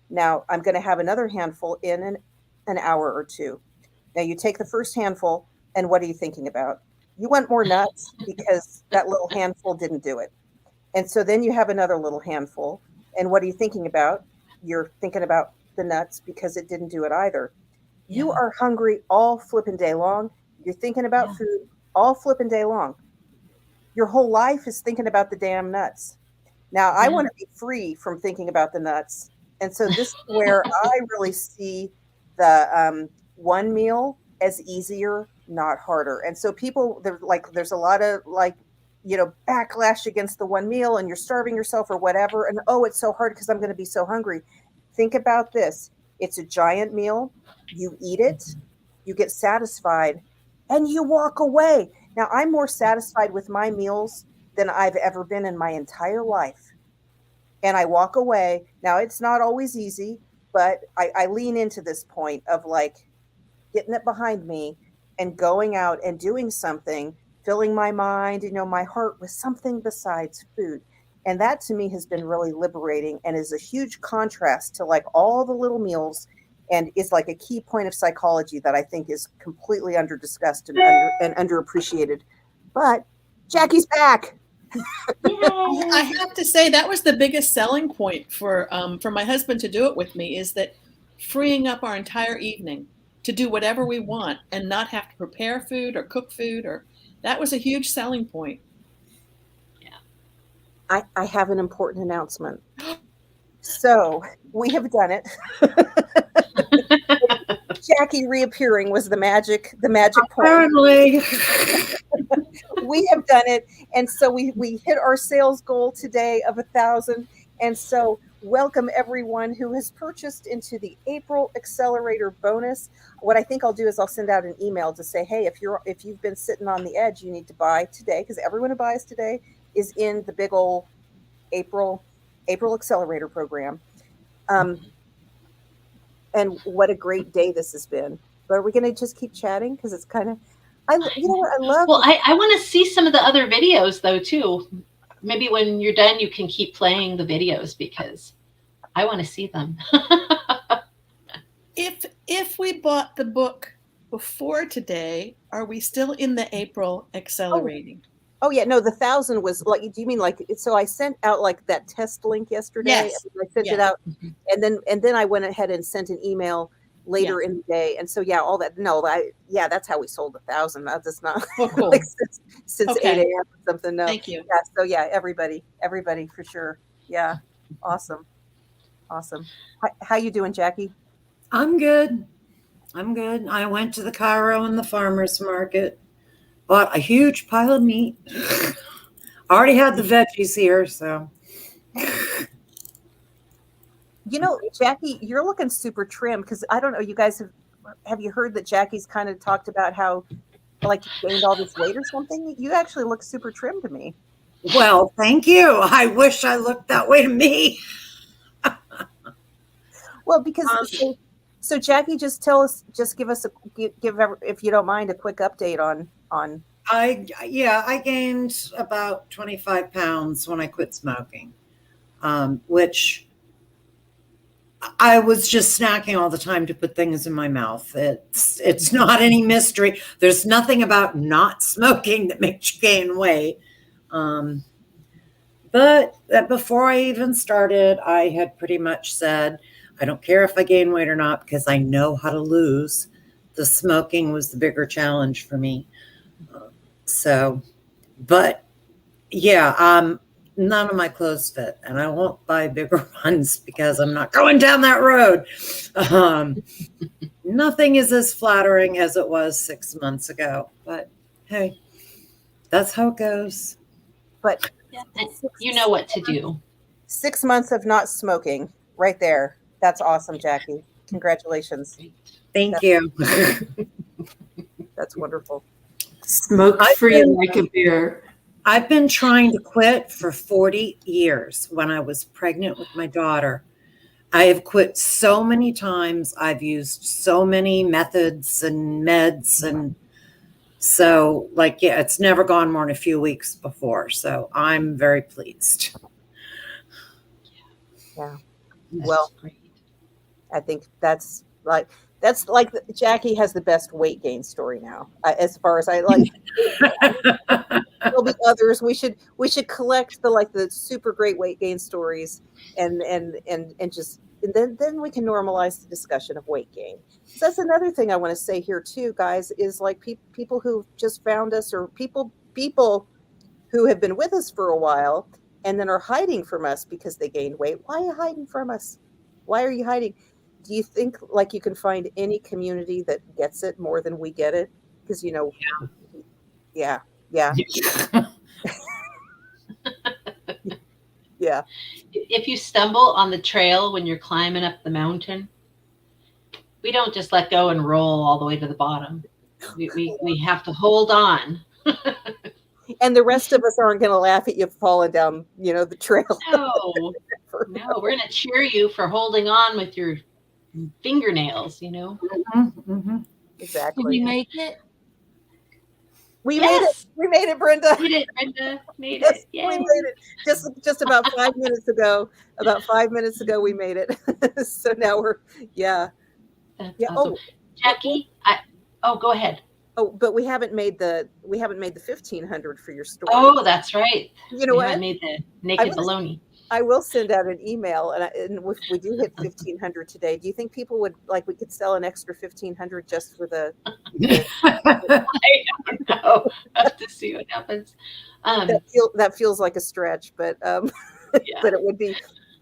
Now I'm going to have another handful in an hour or 2. Now you take the first handful, and what are you thinking about? You want more nuts because that little handful didn't do it. And so then you have another little handful. And what are you thinking about? You're thinking about the nuts because it didn't do it either. You are hungry all flipping day long. You're thinking about food all flipping day long. Your whole life is thinking about the damn nuts. Now, I want to be free from thinking about the nuts. And so this is where I really see the one meal as easier, not harder. And so people, there's a lot of backlash against the one meal, and you're starving yourself or whatever. And it's so hard because I'm going to be so hungry. Think about this. It's a giant meal. You eat it, you get satisfied, and you walk away. Now, I'm more satisfied with my meals than I've ever been in my entire life. And I walk away. Now, it's not always easy, but I lean into this point of like getting it behind me and going out and doing something, filling my mind, my heart with something besides food. And that to me has been really liberating and is a huge contrast to like all the little meals, and is like a key point of psychology that I think is completely under-discussed and underappreciated. But Jackie's back. I have to say that was the biggest selling point for my husband to do it with me, is that freeing up our entire evening to do whatever we want and not have to prepare food or cook food, that was a huge selling point. Yeah. I have an important announcement. So we have done it. Jackie reappearing was the magic point. Apparently. We have done it. And so we hit our sales goal today of 1,000. And so welcome everyone who has purchased into the April Accelerator bonus. What I think I'll do is I'll send out an email to say, hey, if you've been sitting on the edge, you need to buy today, because everyone who buys today is in the big old April Accelerator program. And what a great day this has been. But are we going to just keep chatting? Because it's kind of, I love. Well, I want to see some of the other videos though too. Maybe when you're done, you can keep playing the videos because I want to see them. If we bought the book before today, are we still in the April accelerating? Oh yeah, no, the 1,000 was like, do you mean like, so I sent out like that test link yesterday. Yes. And I sent it out, and then I went ahead and sent an email later in the day. And so, yeah, all that. No, that's how we sold 1,000. That's just not Oh, cool. like since Okay. 8 a.m. or something. No. Thank you. Yeah. So yeah, everybody for sure. Yeah. Awesome. How you doing, Jackie? I'm good. I went to the Cairo and the farmer's market, bought a huge pile of meat. Already had the veggies here, so. Jackie, you're looking super trim because I don't know, you guys have you heard that Jackie's kind of talked about how like you gained all this weight or something? You actually look super trim to me. Well, thank you. I wish I looked that way to me. Well, because so Jackie, just give us if you don't mind, a quick update on. I gained about 25 pounds when I quit smoking, which I was just snacking all the time to put things in my mouth. It's not any mystery. There's nothing about not smoking that makes you gain weight. But before I even started, I had pretty much said, I don't care if I gain weight or not because I know how to lose. The smoking was the bigger challenge for me. But yeah, none of my clothes fit, and I won't buy bigger ones because I'm not going down that road. Nothing is as flattering as it was 6 months ago, but hey, that's how it goes. But you know what to do. 6 months of not smoking, right there. That's awesome, Jackie. Congratulations. Thank you. That's wonderful. Smoke free like a bear. I've been trying to quit for 40 years. When I was pregnant with my daughter, I have quit so many times. I've used so many methods and meds. And so, it's never gone more than a few weeks before. So I'm very pleased. Yeah. Well, great. I think that's like Jackie has the best weight gain story now. As far as I like, there'll be others. We should collect the super great weight gain stories, and then we can normalize the discussion of weight gain. So that's another thing I want to say here too, guys, is like people who just found us, or people who have been with us for a while and then are hiding from us because they gained weight. Why are you hiding from us? Why are you hiding? Do you think you can find any community that gets it more than we get it? Because yeah. Yeah. If you stumble on the trail when you're climbing up the mountain, we don't just let go and roll all the way to the bottom. We have to hold on. And the rest of us aren't going to laugh at you falling down, the trail. No, we're going to cheer you for holding on with your fingernails, Mm-hmm. Exactly. Did you make it? We made it. We made it, Brenda. We did, Brenda. Made Yes, it. Yay. we made it. Just about 5 minutes ago. About 5 minutes ago, we made it. So now we're, yeah. That's yeah. awesome. Jackie, go ahead. Oh, but we haven't made the 1,500 for your story. Oh, that's right. You know we what? Haven't made the naked baloney. I will send out an email, and if we do hit 1,500 today, do you think people would we could sell an extra 1,500 just for the? I don't know. I have to see what happens. That feels like a stretch, but yeah. but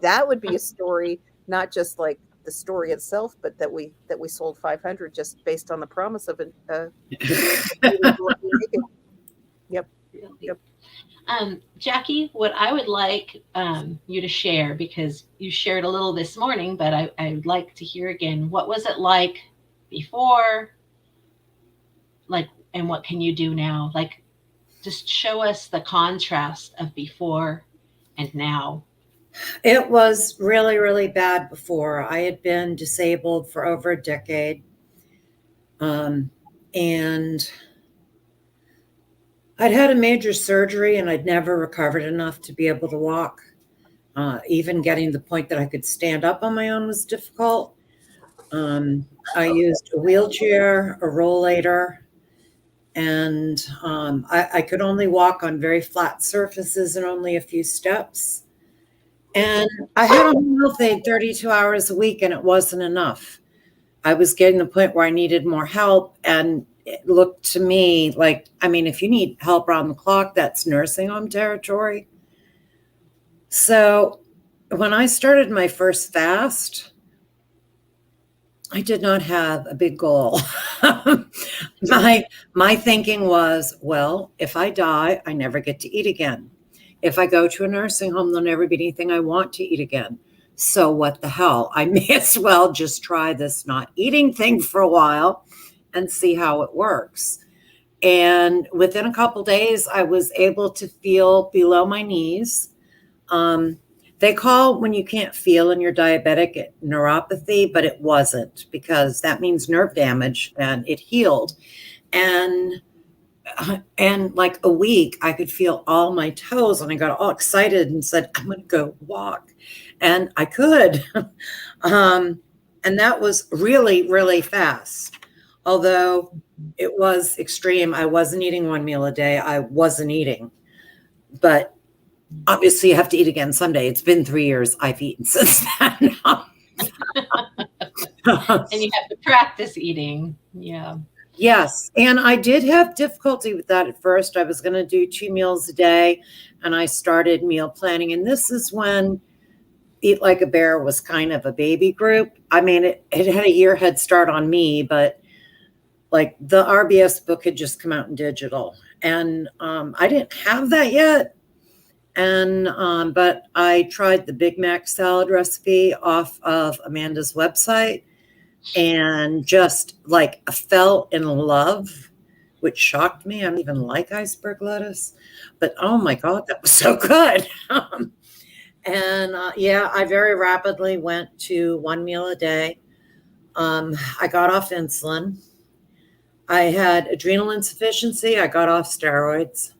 that would be a story, not just like the story itself, but that we sold 500 just based on the promise of it. Yep. Jackie, what I would like you to share, because you shared a little this morning, but I would like to hear again, what was it like before, and what can you do now? Just show us the contrast of before and now. It was really, really bad before. I had been disabled for over a decade. And I'd had a major surgery and I'd never recovered enough to be able to walk. Even getting to the point that I could stand up on my own was difficult. I used a wheelchair, a rollator, and I could only walk on very flat surfaces and only a few steps. And I had a home health aide 32 hours a week, and it wasn't enough. I was getting to the point where I needed more help, and it looked to me like, I mean, if you need help around the clock, that's nursing home territory. So when I started my first fast, I did not have a big goal. My thinking was, well, if I die, I never get to eat again. If I go to a nursing home, there'll never be anything I want to eat again. So what the hell? I may as well just try this not eating thing for a while and see how it works. And within a couple days, I was able to feel below my knees. They call when you can't feel and you're diabetic neuropathy, but it wasn't, because that means nerve damage, and it healed. And like a week, I could feel all my toes, and I got all excited and said, I'm going to go walk. And I could. And that was really, really fast. Although it was extreme. I wasn't eating one meal a day. I wasn't eating. But obviously, you have to eat again someday. It's been 3 years. I've eaten since then. And you have to practice eating. Yeah. Yes. And I did have difficulty with that at first. I was going to do 2 meals a day, and I started meal planning. And this is when Eat Like a Bear was kind of a baby group. I mean, it had a year head start on me, but like the RBS book had just come out in digital. And I didn't have that yet. And but I tried the Big Mac salad recipe off of Amanda's website, and just like fell in love, which shocked me. I don't even like iceberg lettuce, but oh my God, that was so good. And yeah, I very rapidly went to 1 meal a day. I got off insulin. I had adrenal insufficiency. I got off steroids.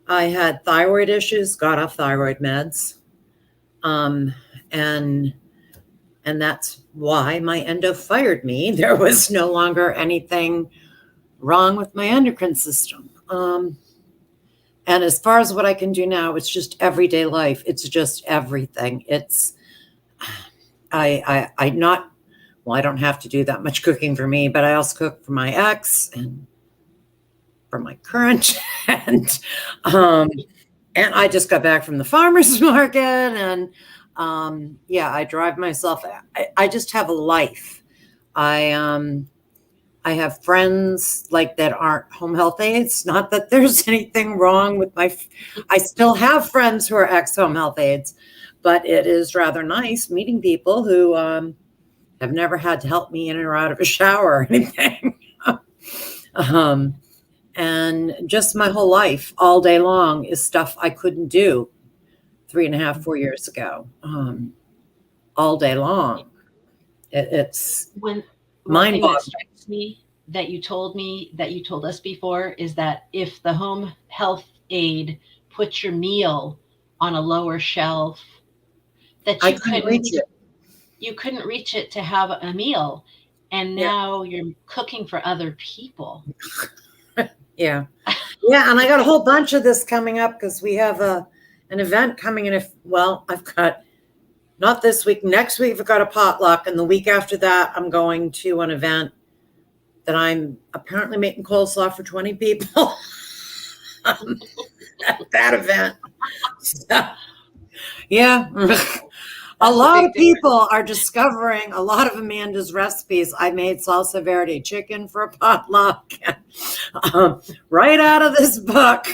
I had thyroid issues, got off thyroid meds. And that's why my endo fired me. There was no longer anything wrong with my endocrine system. And as far as what I can do now, it's just everyday life. It's just everything. It's, I don't have to do that much cooking for me, but I also cook for my ex and for my current. And I just got back from the farmer's market, and yeah, I drive myself. I just have a life. I have friends like that aren't home health aides. Not that there's anything wrong with I still have friends who are ex-home health aides, but it is rather nice meeting people who have never had to help me in or out of a shower or anything. And just my whole life, all day long, is stuff I couldn't do 3.5, 4 years ago. All day long. It's One mind thing boggling. that strikes me that you told us before is that if the home health aide puts your meal on a lower shelf, that I couldn't reach it. You couldn't reach it to have a meal, and now you're cooking for other people. Yeah. Yeah. And I got a whole bunch of this coming up because we have an event coming in. I've got, not this week, next week I've got a potluck. And the week after that, I'm going to an event that I'm apparently making coleslaw for 20 people at that event. So, yeah. A lot of people are discovering a lot of Amanda's recipes. I made salsa verde chicken for a potluck right out of this book.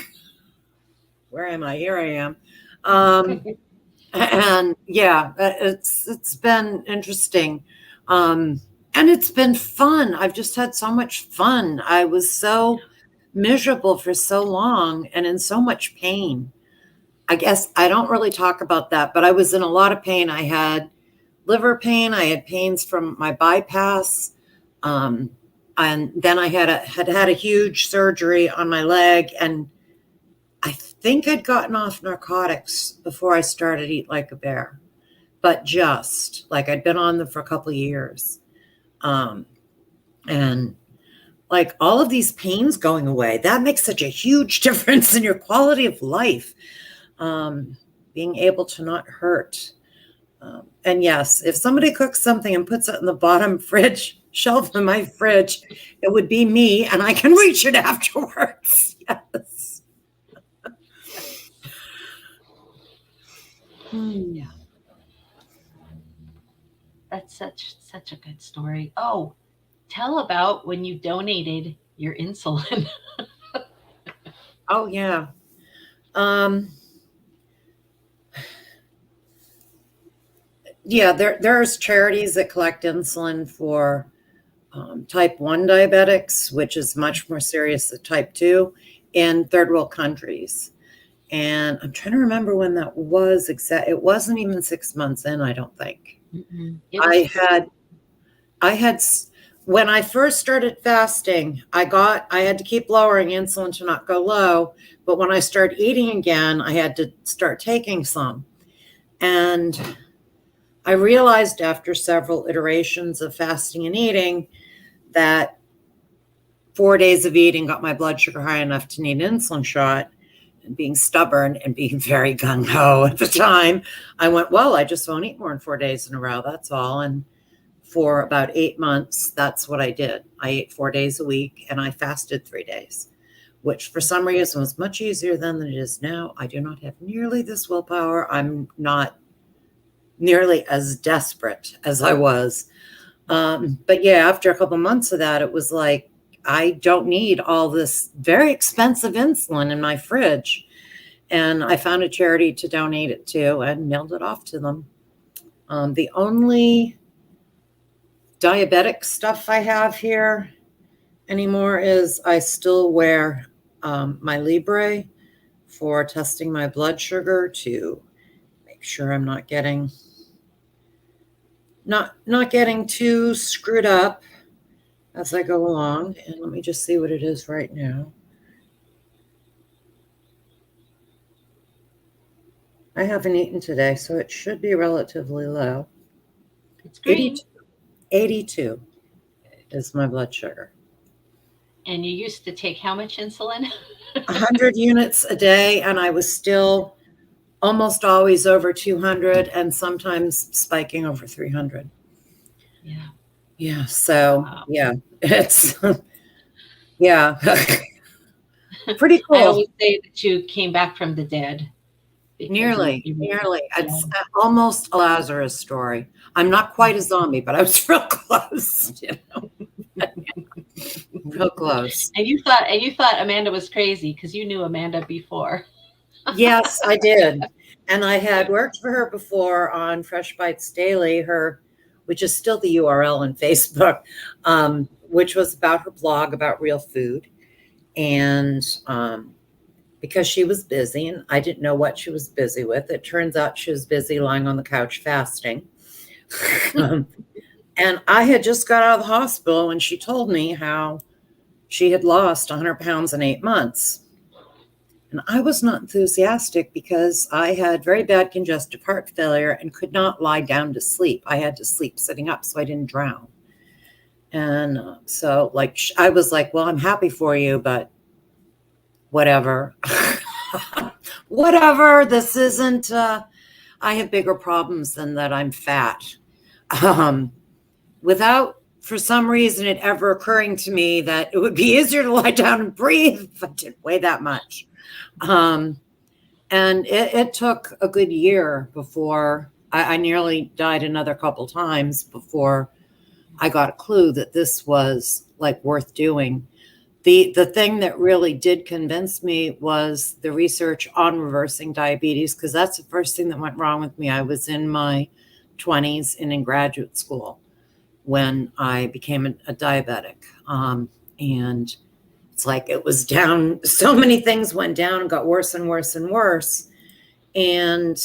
Where am I? Here I am. And yeah, it's been interesting. And it's been fun. I've just had so much fun. I was so miserable for so long and in so much pain. I guess I don't really talk about that, but I was in a lot of pain. I had liver pain. I had pains from my bypass. And then I had a huge surgery on my leg. And I think I'd gotten off narcotics before I started Eat Like a Bear, but just like I'd been on them for a couple of years. And like all of these pains going away, that makes such a huge difference in your quality of life. Being able to not hurt. And yes, if somebody cooks something and puts it in the bottom fridge shelf of my fridge, it would be me, and I can reach it afterwards. Yes. Yeah. That's such a good story. Oh, tell about when you donated your insulin. Oh, yeah. Yeah, there's charities that collect insulin for type 1 diabetics, which is much more serious than type 2 in third world countries. And I'm trying to remember when that was exact. It wasn't even 6 months in, I don't think. I had, when I first started fasting, I had to keep lowering insulin to not go low. But when I started eating again, I had to start taking some. And I realized after several iterations of fasting and eating that 4 days of eating got my blood sugar high enough to need an insulin shot. And being stubborn and being very gung-ho at the time, I went, well, I just won't eat more than 4 days in a row. That's all. And for about 8 months, that's what I did. I ate 4 days a week and I fasted 3 days, which for some reason was much easier then than it is now. I do not have nearly this willpower. I'm not nearly as desperate as I was. But yeah, after a couple months of that, it was like, I don't need all this very expensive insulin in my fridge. And I found a charity to donate it to and mailed it off to them. The only diabetic stuff I have here anymore is I still wear my Libre for testing my blood sugar to make sure I'm not getting too screwed up as I go along. And let me just see what it is right now. I haven't eaten today, so it should be relatively low. It's green. 82 is my blood sugar. And you used to take how much insulin? 100 units a day, and I was still almost always over 200 and sometimes spiking over 300. Yeah. Yeah. So, wow. Yeah, it's, yeah, pretty cool. I always say that you came back from the dead. Nearly. It's almost a Lazarus story. I'm not quite a zombie, but I was real close, real close. And you thought Amanda was crazy because you knew Amanda before. Yes, I did. And I had worked for her before on Fresh Bites Daily, which is still the URL on Facebook, which was about her blog about real food. And because she was busy and I didn't know what she was busy with, it turns out she was busy lying on the couch fasting. And I had just got out of the hospital when she told me how she had lost 100 pounds in 8 months. And I was not enthusiastic because I had very bad congestive heart failure and could not lie down to sleep. I had to sleep sitting up so I didn't drown. And so I was like, well, I'm happy for you, but whatever. Whatever. This isn't, I have bigger problems than that I'm fat. Without, for some reason, it ever occurring to me that it would be easier to lie down and breathe if I didn't weigh that much. And it took a good year before I nearly died another couple times before I got a clue that this was like worth doing. The thing that really did convince me was the research on reversing diabetes, because that's the first thing that went wrong with me. I was in my 20s and in graduate school when I became a diabetic. And it's like it was down. So many things went down and got worse and worse and worse. And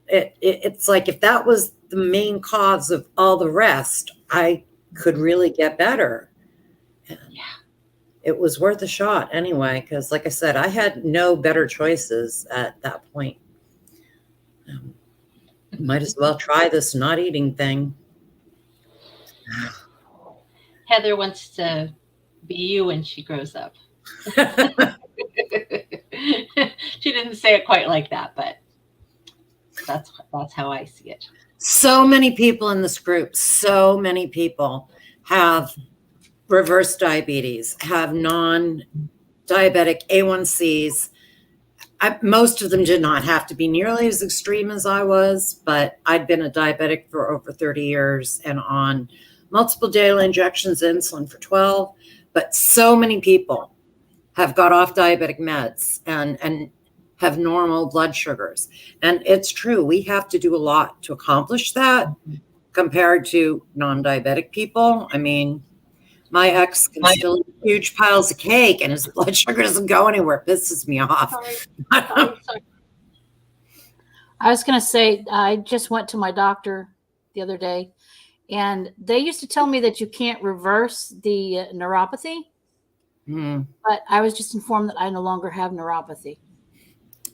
it's like if that was the main cause of all the rest, I could really get better. And it was worth a shot anyway, because like I said, I had no better choices at that point. Might as well try this not eating thing. Heather wants to be you when she grows up. She didn't say it quite like that, but That's how I see it. So many people in this group, so many people have reverse diabetes, have non-diabetic A1Cs. Most of them did not have to be nearly as extreme as I was, but I'd been a diabetic for over 30 years and on multiple daily injections of insulin for 12. But so many people have got off diabetic meds and have normal blood sugars. And it's true, we have to do a lot to accomplish that compared to non-diabetic people. I mean, my ex can still eat huge piles of cake and his blood sugar doesn't go anywhere. It pisses me off. Sorry. I was going to say, I just went to my doctor the other day, and they used to tell me that you can't reverse the neuropathy, but I was just informed that I no longer have neuropathy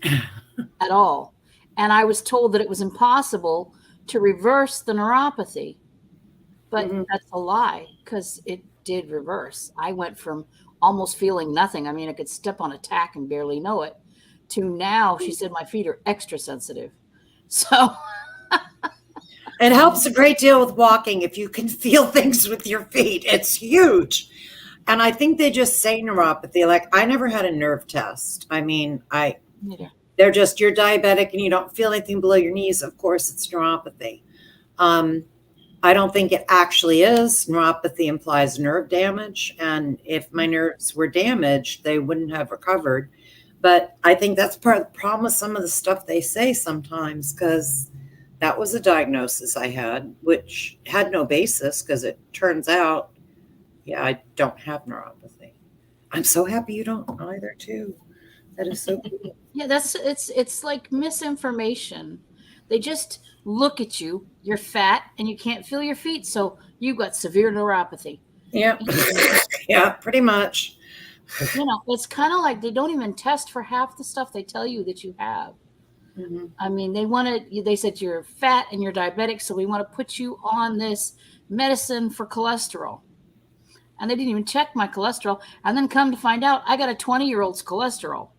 at all. And I was told that it was impossible to reverse the neuropathy, but that's a lie, because it did reverse. I went from almost feeling nothing. I mean, I could step on a tack and barely know it, to now, she said, my feet are extra sensitive. So it helps a great deal with walking if you can feel things with your feet. It's huge. And I think they just say neuropathy. Like, I never had a nerve test. I mean, they're just, you're diabetic and you don't feel anything below your knees. Of course, it's neuropathy. I don't think it actually is. Neuropathy implies nerve damage. And if my nerves were damaged, they wouldn't have recovered. But I think that's part of the problem with some of the stuff they say sometimes, because that was a diagnosis I had, which had no basis, because it turns out, yeah, I don't have neuropathy. I'm so happy you don't either, too. That is so cool. Yeah, it's like misinformation. They just look at you, you're fat, and you can't feel your feet, so you got severe neuropathy. Yeah, yeah, pretty much. You know, it's kind of like they don't even test for half the stuff they tell you that you have. I mean, they said you're fat and you're diabetic, so we want to put you on this medicine for cholesterol. And they didn't even check my cholesterol. And then come to find out, I got a 20-year-old's cholesterol.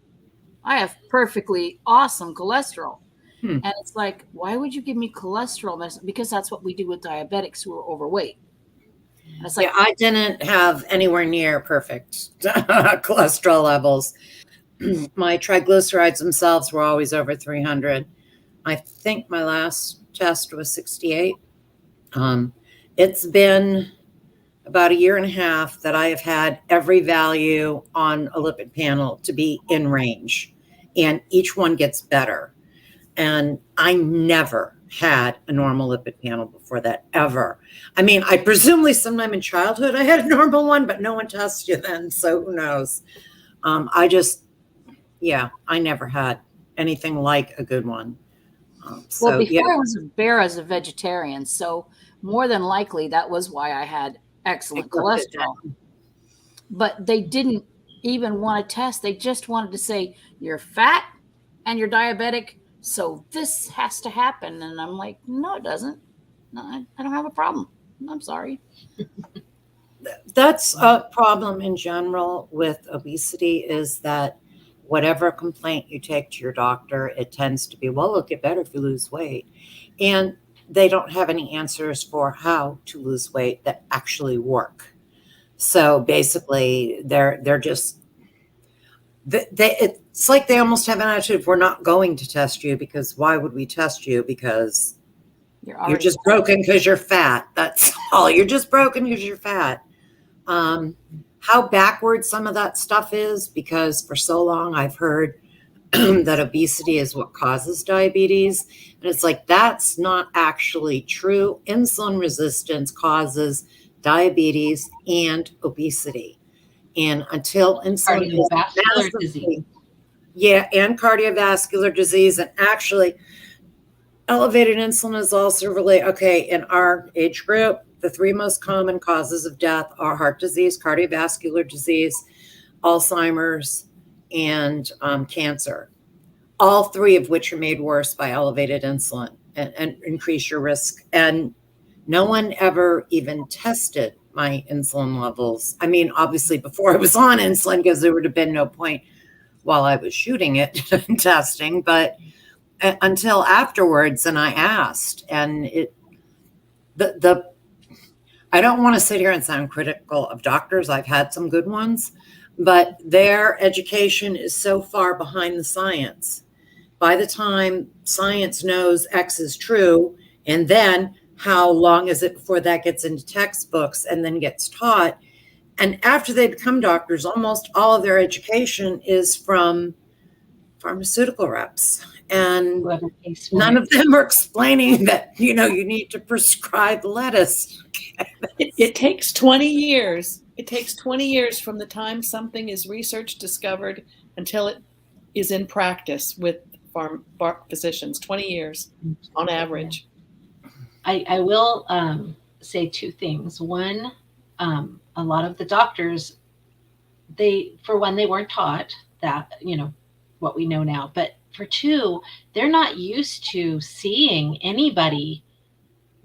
I have perfectly awesome cholesterol. And it's like, why would you give me cholesterol medicine? Because that's what we do with diabetics who are overweight. And it's like, yeah, I didn't have anywhere near perfect cholesterol levels. My triglycerides themselves were always over 300. I think my last test was 68. It's been about a year and a half that I have had every value on a lipid panel to be in range, and each one gets better. And I never had a normal lipid panel before that, ever. I mean, I presumably sometime in childhood I had a normal one, but no one tested you then, so who knows? I never had anything like a good one. Well, before I was a bear as a vegetarian, so more than likely that was why I had excellent cholesterol. But they didn't even want to test. They just wanted to say, you're fat and you're diabetic, so this has to happen. And I'm like, no, it doesn't. No, I don't have a problem. I'm sorry. That's a problem in general with obesity, is that whatever complaint you take to your doctor, it tends to be, well, it'll get better if you lose weight. And they don't have any answers for how to lose weight that actually work. So basically, they're just, it's like they almost have an attitude, we're not going to test you, because why would we test you? Because you're just broken because you're fat. That's all. You're just broken because you're fat. How backward some of that stuff is, because for so long I've heard that obesity is what causes diabetes. And it's like, that's not actually true. Insulin resistance causes diabetes and obesity. And until insulin cardiovascular disease. Yeah, and cardiovascular disease. And actually, elevated insulin is also related. Okay, in our age group, the three most common causes of death are heart disease, cardiovascular disease, Alzheimer's, and cancer. All three of which are made worse by elevated insulin and increase your risk. And no one ever even tested my insulin levels. I mean, obviously before I was on insulin, because there would have been no point while I was shooting it and testing, but until afterwards, and I asked, and I don't want to sit here and sound critical of doctors. I've had some good ones, but their education is so far behind the science. By the time science knows X is true, and then how long is it before that gets into textbooks and then gets taught? And after they become doctors, almost all of their education is from pharmaceutical reps. And none of them are explaining that, you need to prescribe lettuce. It takes 20 years. It takes 20 years from the time something is research discovered until it is in practice with physicians. 20 years on average. I will say two things. One, a lot of the doctors, they weren't taught that, what we know now. But for two, they're not used to seeing anybody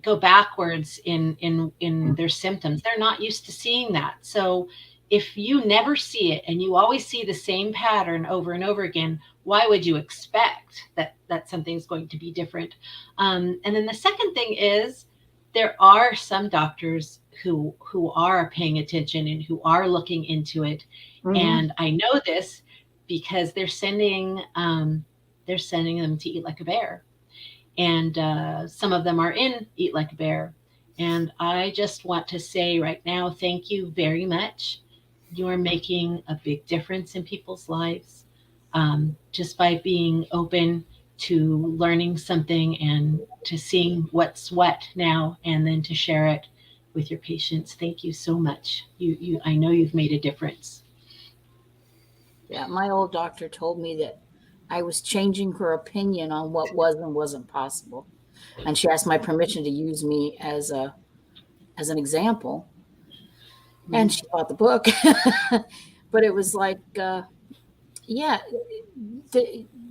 go backwards in their symptoms. They're not used to seeing that. So if you never see it and you always see the same pattern over and over again, why would you expect that something's going to be different? And then the second thing is, there are some doctors who are paying attention and who are looking into it. Mm-hmm. And I know this because they're sending them to Eat Like a Bear. And some of them are in Eat Like a Bear. And I just want to say right now, thank you very much. You're making a big difference in people's lives just by being open to learning something and to seeing what's what now, and then to share it with your patients. Thank you so much. I know you've made a difference. Yeah, my old doctor told me that I was changing her opinion on what was and wasn't possible. And she asked my permission to use me as an example. And she bought the book. But it was like,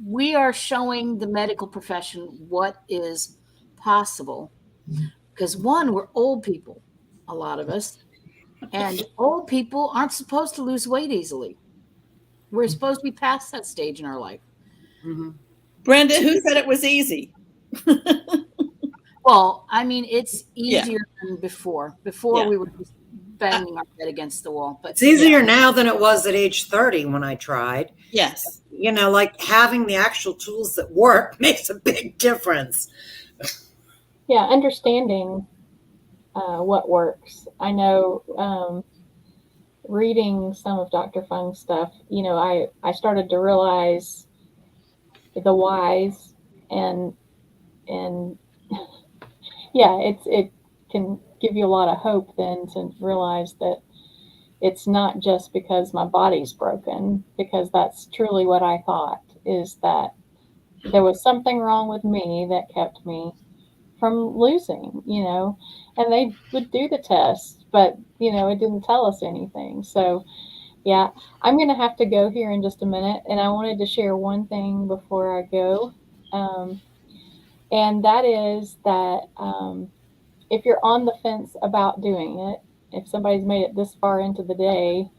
we are showing the medical profession what is possible. Because one, we're old people, a lot of us. And old people aren't supposed to lose weight easily. We're supposed to be past that stage in our life. Mm-hmm. Brenda, who said it was easy? Well, I mean, it's easier than before. Before we were just banging our head against the wall. But it's easier now than it was at age 30 when I tried. Yes. Like having the actual tools that work makes a big difference. Yeah, understanding what works. I know reading some of Dr. Fung's stuff, I started to realize the whys and it can give you a lot of hope then to realize that it's not just because my body's broken, because that's truly what I thought, is that there was something wrong with me that kept me from losing, and they would do the tests, but it didn't tell us anything. So yeah, I'm going to have to go here in just a minute, and I wanted to share one thing before I go. And that is that if you're on the fence about doing it, if somebody's made it this far into the day,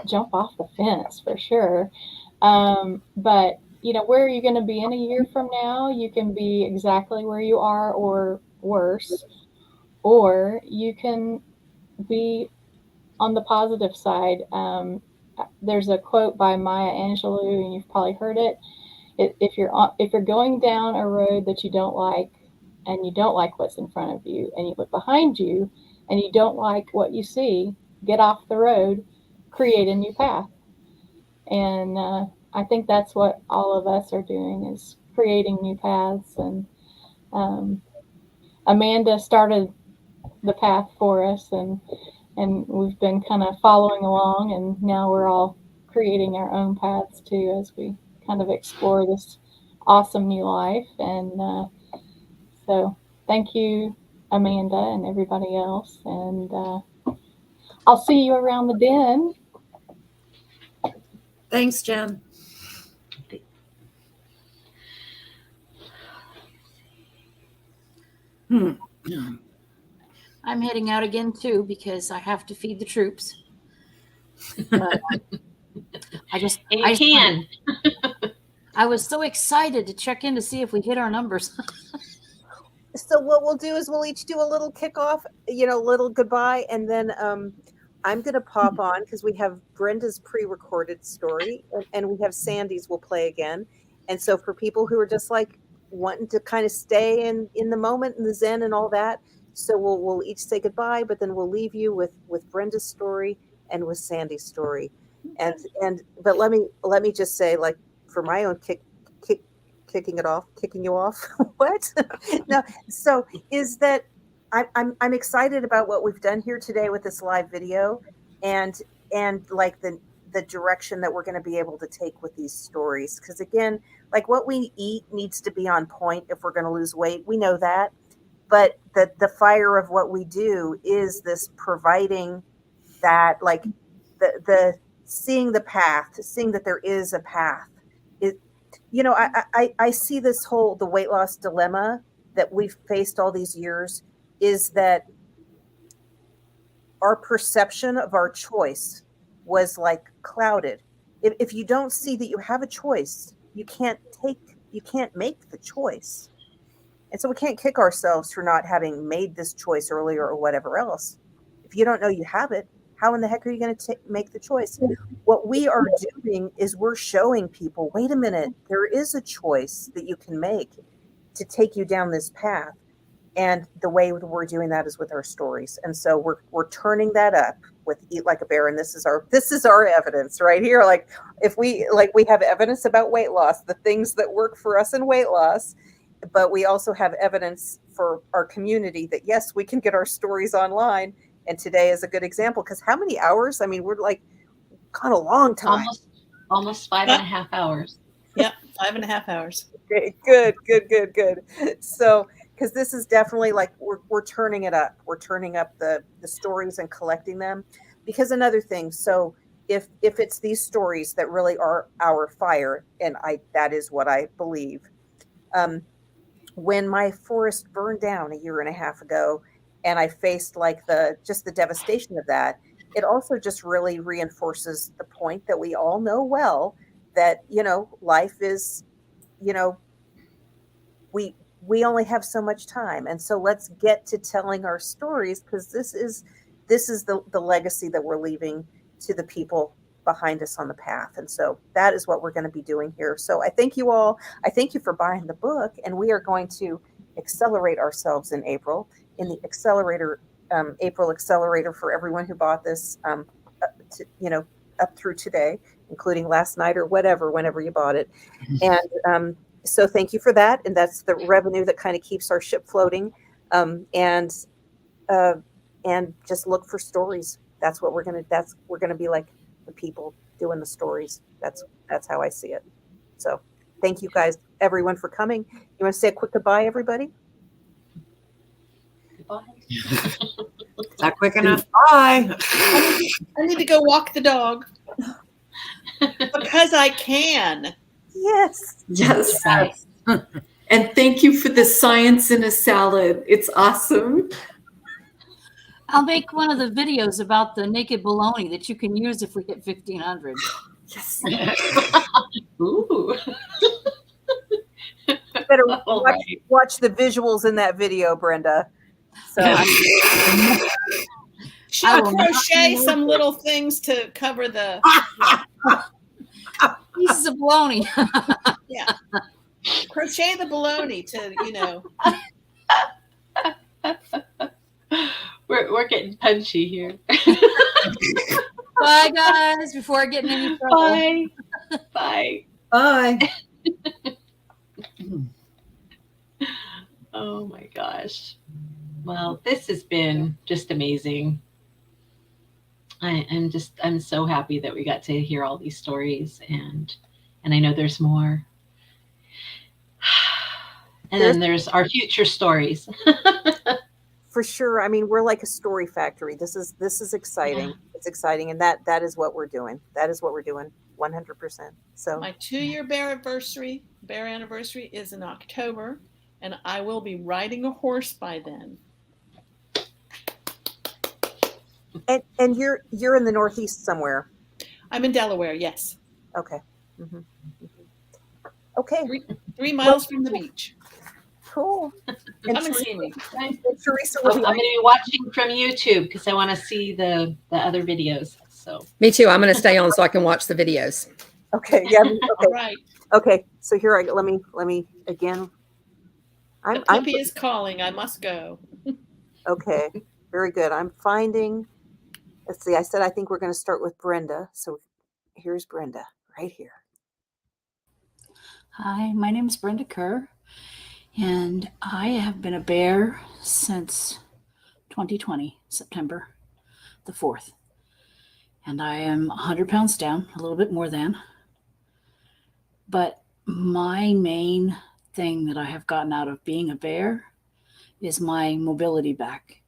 jump off the fence for sure. But where are you going to be in a year from now? You can be exactly where you are or worse, or you can be on the positive side. There's a quote by Maya Angelou, and you've probably heard it. If you're going down a road that you don't like, and you don't like what's in front of you, and you look behind you and you don't like what you see, get off the road, create a new path. And I think that's what all of us are doing, is creating new paths. And Amanda started the path for us, and we've been kind of following along, and now we're all creating our own paths too, as we kind of explore this awesome new life. And so thank you, Amanda, and everybody else. And I'll see you around the den. Thanks, Jen. I'm heading out again too, because I have to feed the troops. I was so excited to check in to see if we hit our numbers. So what we'll do is we'll each do a little kickoff, little goodbye, and then I'm going to pop on because we have Brenda's pre-recorded story, and we have Sandy's will play again. And so for people who are just like wanting to kind of stay in the moment and the zen and all that, so we'll each say goodbye, but then we'll leave you with Brenda's story and with Sandy's story. But let me just say, like, for my own kicking you off. What? No. So is that I'm excited about what we've done here today with this live video, and like the direction that we're going to be able to take with these stories. Because again, like, what we eat needs to be on point if we're going to lose weight. We know that, but the fire of what we do is this providing that, like, the seeing the path, seeing that there is a path. I see this the weight loss dilemma that we've faced all these years is that our perception of our choice was like clouded. If you don't see that you have a choice, you can't make the choice. And so we can't kick ourselves for not having made this choice earlier or whatever else. If you don't know you have it, how in the heck are you going to make the choice? What we are doing is we're showing people, wait a minute, there is a choice that you can make to take you down this path. And the way we're doing that is with our stories. And so we're turning that up with Eat Like a Bear. And this is our evidence right here. Like, if we have evidence about weight loss, the things that work for us in weight loss, but we also have evidence for our community that, yes, we can get our stories online. And today is a good example, because how many hours? I mean, we're like kind of a long time. Almost 5.5 hours. Yep, 5.5 hours. Good. So, because this is definitely like we're turning it up. We're turning up the stories and collecting them. Because another thing, so if it's these stories that really are our fire, and that is what I believe. When my forest burned down a year and a half ago, and I faced like the devastation of that, it also just really reinforces the point that we all know well, that, life is, we only have so much time. And so let's get to telling our stories, because this is the legacy that we're leaving to the people behind us on the path. And so that is what we're going to be doing here. So I thank you all. I thank you for buying the book, and we are going to accelerate ourselves in April in the accelerator, April accelerator for everyone who bought this, up through today, including last night or whatever, whenever you bought it. And so thank you for that. And that's the revenue that kind of keeps our ship floating. And just look for stories. That's what we're going to be like, the people doing the stories. That's how I see it. So thank you guys, everyone, for coming. You want to say a quick goodbye, everybody? Goodbye. Not quick enough. Bye. I need to go walk the dog because I can. Yes. Yes. Bye. And thank you for the science in a salad. It's awesome. I'll make one of the videos about the naked bologna that you can use if we hit 1,500. Yes. Ooh. You better All watch the visuals in that video, Brenda. So She'll crochet some little things to cover the pieces of bologna. yeah. Crochet the bologna to, We're getting punchy here. Bye, guys, before I get in any trouble. Bye. Bye. Bye. Oh my gosh. Well, this has been just amazing. I'm so happy that we got to hear all these stories, and I know there's more. And then there's our future stories. for sure. I mean, we're like a story factory. This is exciting. Yeah. It's exciting. And that is what we're doing. That is what we're doing 100%. So my 2-year bear anniversary is in October, and I will be riding a horse by then. And you're in the Northeast somewhere. I'm in Delaware. Yes. Okay. Mm-hmm. Okay. 3 miles from the beach. Cool. And Come and see me. Teresa will I'm be going to be watching from YouTube because I want to see the other videos. So Me too. I'm going to stay on so I can watch the videos. okay. Yeah. Okay. All right. Okay. So here let me again. The puppy is calling. I must go. Okay. Very good. I'm finding. Let's see. I said I think we're going to start with Brenda. So here's Brenda right here. Hi, my name is Brenda Kerr, and I have been a bear since 2020, September the 4th. And I am 100 pounds down, a little bit more than. But my main thing that I have gotten out of being a bear is my mobility back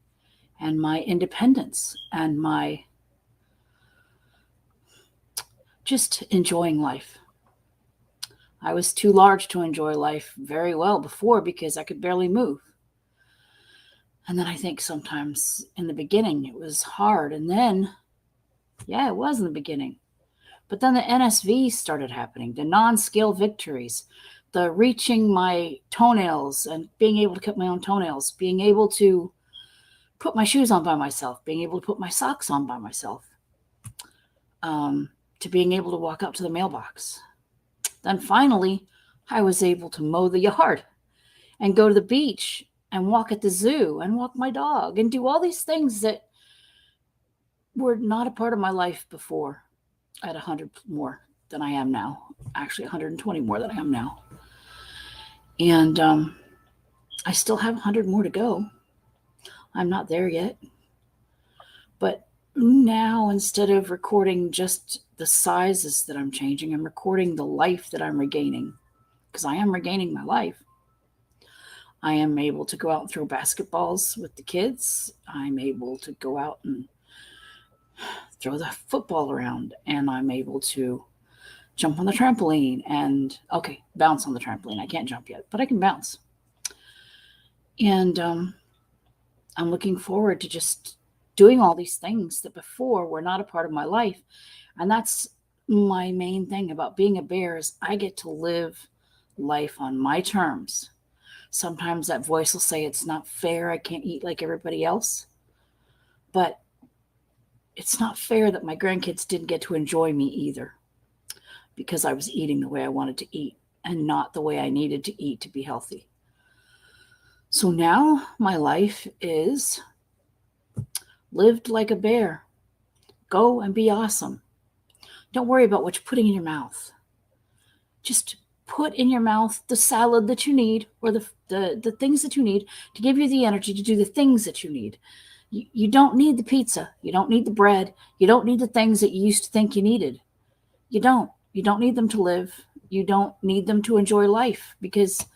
and my independence and my just enjoying life. I was too large to enjoy life very well before because I could barely move. And then I think sometimes in the beginning it was hard. And then, yeah, it was in the beginning. But then the NSV started happening, the non-scale victories, the reaching my toenails and being able to cut my own toenails, being able to put my shoes on by myself, being able to put my socks on by myself, to being able to walk up to the mailbox. Then finally, I was able to mow the yard and go to the beach and walk at the zoo and walk my dog and do all these things that were not a part of my life before. I had 100 more than I am now. Actually, 120 more than I am now. And I still have 100 more to go. I'm not there yet. But now, instead of recording just the sizes that I'm changing, I'm recording the life that I'm regaining, because I am regaining my life. I am able to go out and throw basketballs with the kids. I'm able to go out and throw the football around, and I'm able to jump on the trampoline and, okay, bounce on the trampoline. I can't jump yet, but I can bounce. And I'm looking forward to just doing all these things that before were not a part of my life. And that's my main thing about being a bear is I get to live life on my terms. Sometimes that voice will say it's not fair. I can't eat like everybody else. But it's not fair that my grandkids didn't get to enjoy me either, because I was eating the way I wanted to eat and not the way I needed to eat to be healthy. So now my life is lived like a bear. Go and be awesome. Don't worry about what you're putting in your mouth. Just put in your mouth the salad that you need, or the things that you need to give you the energy to do the things that you need. You don't need the pizza. You don't need the bread. You don't need the things that you used to think you needed. You don't. You don't need them to live. You don't need them to enjoy life, because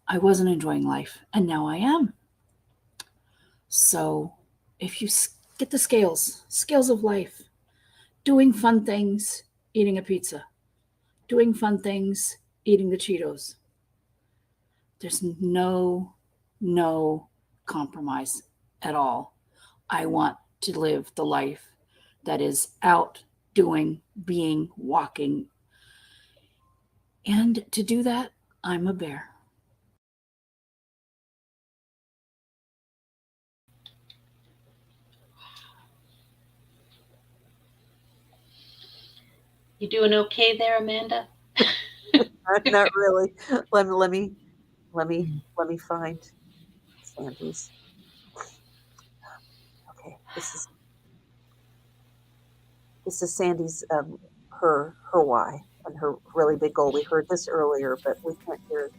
I wasn't enjoying life and now I am. So if you get the scales of life, doing fun things, eating a pizza, doing fun things, eating the Cheetos, there's no compromise at all. I want to live the life that is out, doing, being, walking. And to do that, I'm a bear. You doing okay there, Amanda? Not really. Let me find Sandy's. Okay, this is Sandy's her why and her really big goal. We heard this earlier, but we can't hear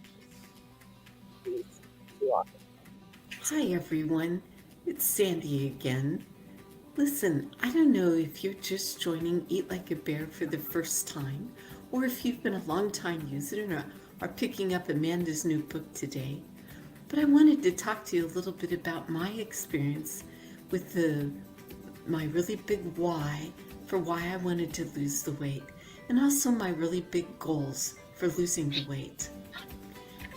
it too often. Hi everyone, it's Sandy again. Listen, I don't know if you're just joining Eat Like a Bear for the first time, or if you've been a long-time user and are picking up Amanda's new book today, but I wanted to talk to you a little bit about my experience with my really big why for why I wanted to lose the weight, and also my really big goals for losing the weight.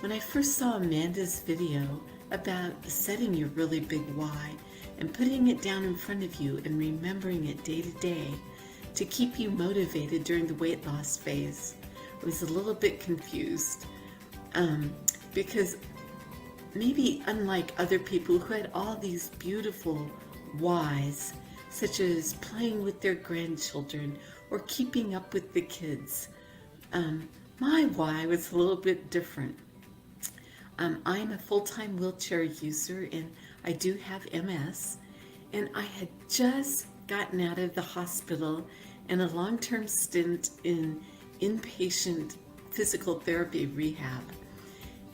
When I first saw Amanda's video about setting your really big why and putting it down in front of you and remembering it day to day to keep you motivated during the weight loss phase, was a little bit confused because maybe unlike other people who had all these beautiful whys, such as playing with their grandchildren or keeping up with the kids, my why was a little bit different. I'm a full-time wheelchair user and I do have MS, and I had just gotten out of the hospital and a long-term stint in inpatient physical therapy rehab.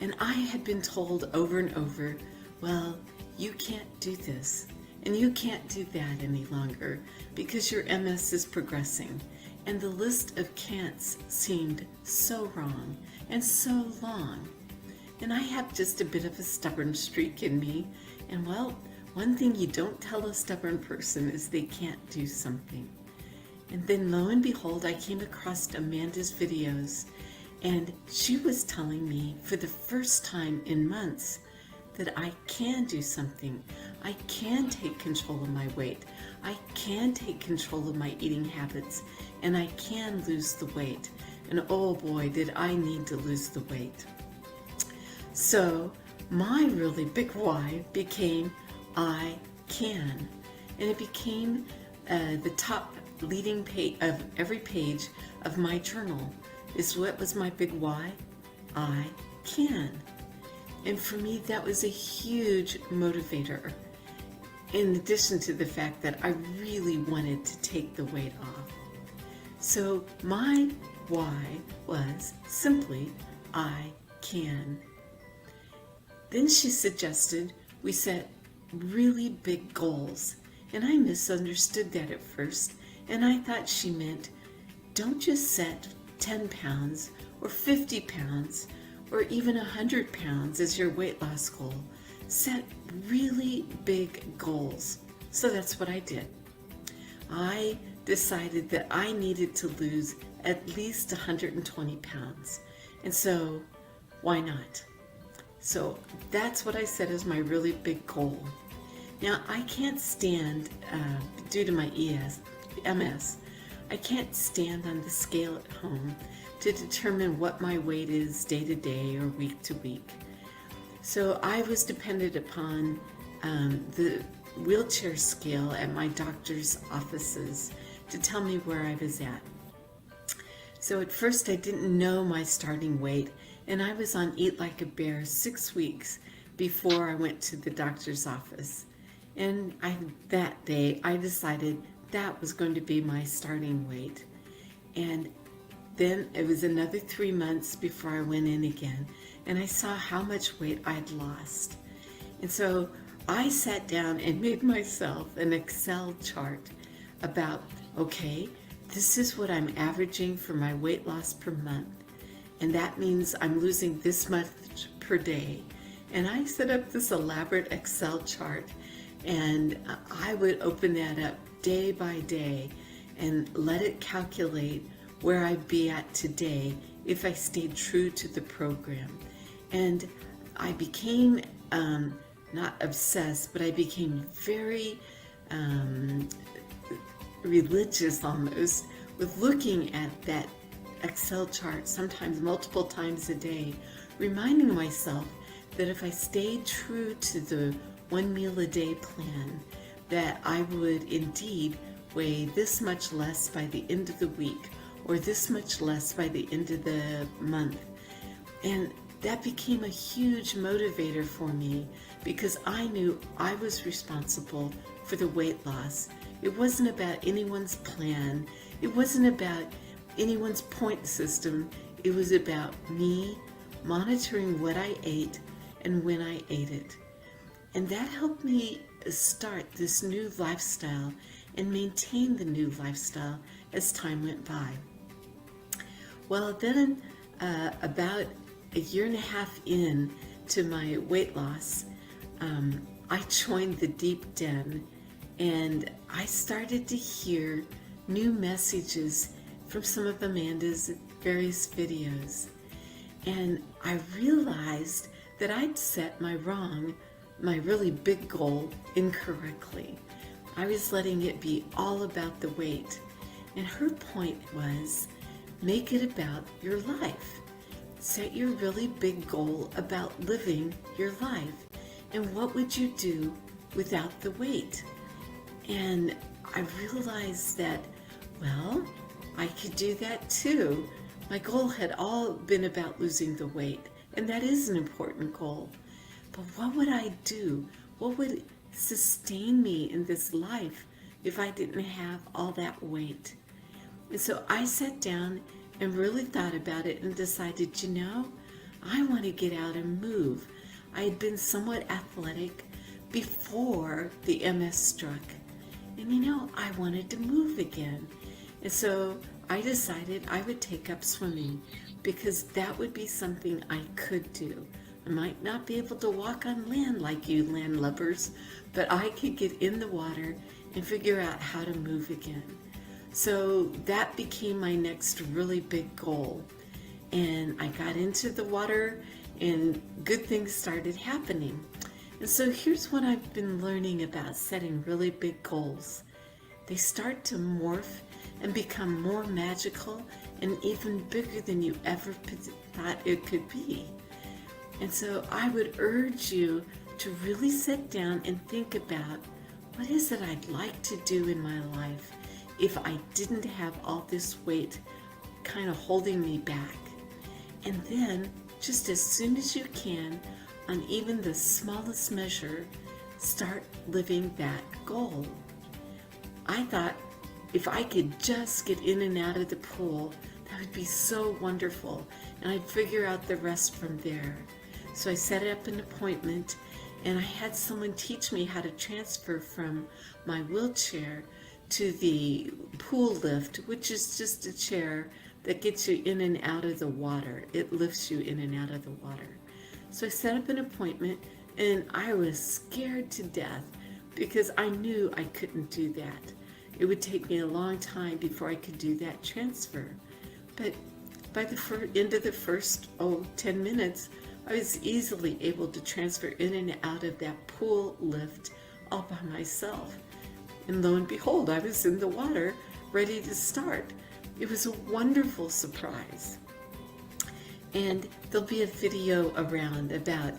And I had been told over and over, well, you can't do this and you can't do that any longer because your MS is progressing. And the list of can'ts seemed so wrong and so long. And I have just a bit of a stubborn streak in me. And well, one thing you don't tell a stubborn person is they can't do something. And then lo and behold, I came across Amanda's videos, and she was telling me for the first time in months that I can do something. I can take control of my weight. I can take control of my eating habits, and I can lose the weight. And oh boy, did I need to lose the weight. So my really big why became I can. And it became the top leading page of every page of my journal. Is what was my big why? I can. And for me, that was a huge motivator. In addition to the fact that I really wanted to take the weight off. So my why was simply I can. Then she suggested we set really big goals, and I misunderstood that at first, and I thought she meant don't just set 10 pounds or 50 pounds or even 100 pounds as your weight loss goal. Set really big goals. So that's what I did. I decided that I needed to lose at least 120 pounds. And so why not? So that's what I set as my really big goal. Now I can't stand, due to my MS, I can't stand on the scale at home to determine what my weight is day to day or week to week. So I was dependent upon the wheelchair scale at my doctor's offices to tell me where I was at. So at first I didn't know my starting weight, and I was on Eat Like a Bear 6 weeks before I went to the doctor's office. And that day I decided that was going to be my starting weight. And then it was another 3 months before I went in again, and I saw how much weight I'd lost. And so I sat down and made myself an Excel chart about, okay, this is what I'm averaging for my weight loss per month. And that means I'm losing this much per day. And I set up this elaborate Excel chart, and I would open that up day by day and let it calculate where I'd be at today if I stayed true to the program. And I became not obsessed, but I became very religious almost with looking at that Excel chart, sometimes multiple times a day, reminding myself that if I stayed true to the 1 meal a day plan, that I would indeed weigh this much less by the end of the week, or this much less by the end of the month. And that became a huge motivator for me because I knew I was responsible for the weight loss. It wasn't about anyone's plan. It wasn't about anyone's point system. It was about me monitoring what I ate and when I ate it. And that helped me start this new lifestyle and maintain the new lifestyle as time went by. Well, then about a year and a half in to my weight loss, I joined the Deep Den, and I started to hear new messages from some of Amanda's various videos. And I realized that I'd set my really big goal incorrectly. I was letting it be all about the weight. And her point was, make it about your life. Set your really big goal about living your life. And what would you do without the weight? And I realized that, well, I could do that too. My goal had all been about losing the weight, and that is an important goal. But what would I do? What would sustain me in this life if I didn't have all that weight? And so I sat down and really thought about it and decided, I want to get out and move. I had been somewhat athletic before the MS struck. And I wanted to move again. And so I decided I would take up swimming because that would be something I could do. I might not be able to walk on land like you land lubbers, but I could get in the water and figure out how to move again. So that became my next really big goal. And I got into the water and good things started happening. And so here's what I've been learning about setting really big goals. They start to morph and become more magical and even bigger than you ever thought it could be. And so I would urge you to really sit down and think about, what is it I'd like to do in my life if I didn't have all this weight kind of holding me back? And then, just as soon as you can, on even the smallest measure, start living that goal. I thought if I could just get in and out of the pool, that would be so wonderful, and I'd figure out the rest from there. So I set up an appointment, and I had someone teach me how to transfer from my wheelchair to the pool lift, which is just a chair that gets you in and out of the water. It lifts you in and out of the water. So I set up an appointment, and I was scared to death because I knew I couldn't do that. It would take me a long time before I could do that transfer. But by the end of the first 10 minutes, I was easily able to transfer in and out of that pool lift all by myself. And lo and behold, I was in the water ready to start. It was a wonderful surprise. And there'll be a video around about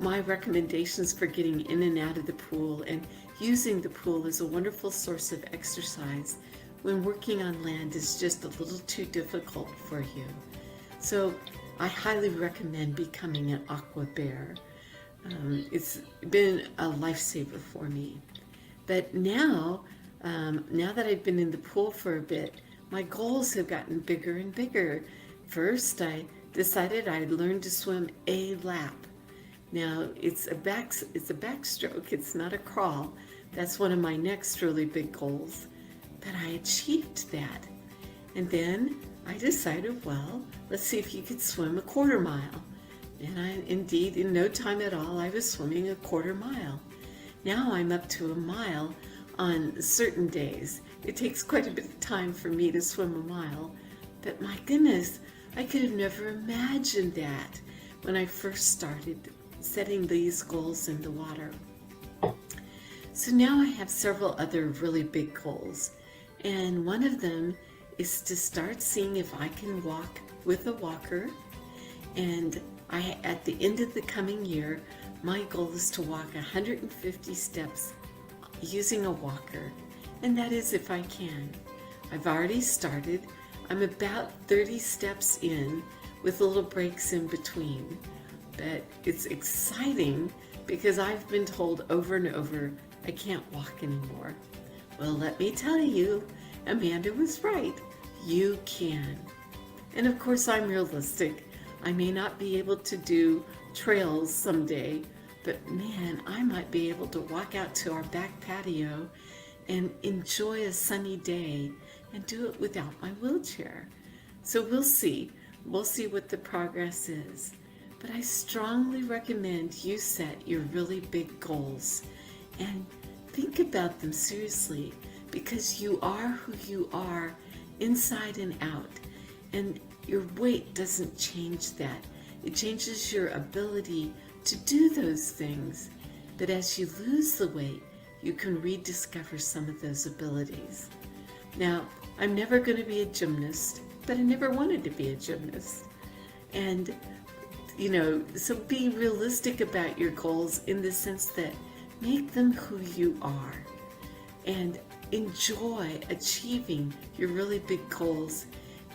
my recommendations for getting in and out of the pool and using the pool as a wonderful source of exercise when working on land is just a little too difficult for you. So I highly recommend becoming an aqua bear. It's been a lifesaver for me. But now that I've been in the pool for a bit, my goals have gotten bigger and bigger. First, I decided I'd learn to swim a lap. Now, it's a backstroke, it's not a crawl. That's one of my next really big goals. But I achieved that. And then I decided, well, let's see if you could swim a quarter mile. And indeed, in no time at all, I was swimming a quarter mile. Now I'm up to a mile on certain days. It takes quite a bit of time for me to swim a mile. But my goodness, I could have never imagined that when I first started setting these goals in the water. So now I have several other really big goals. And one of them is to start seeing if I can walk with a walker. And at the end of the coming year, my goal is to walk 150 steps using a walker. And that is if I can. I've already started. I'm about 30 steps in with little breaks in between. But it's exciting because I've been told over and over I can't walk anymore. Well, let me tell you, Amanda was right. You can. And of course, I'm realistic. I may not be able to do trails someday, but man, I might be able to walk out to our back patio and enjoy a sunny day and do it without my wheelchair. So we'll see. We'll see what the progress is. But I strongly recommend you set your really big goals and think about them seriously, because you are who you are inside and out. And your weight doesn't change that. It changes your ability to do those things. But as you lose the weight, you can rediscover some of those abilities. Now, I'm never going to be a gymnast. but I never wanted to be a gymnast. And, so be realistic about your goals in the sense that make them who you are and enjoy achieving your really big goals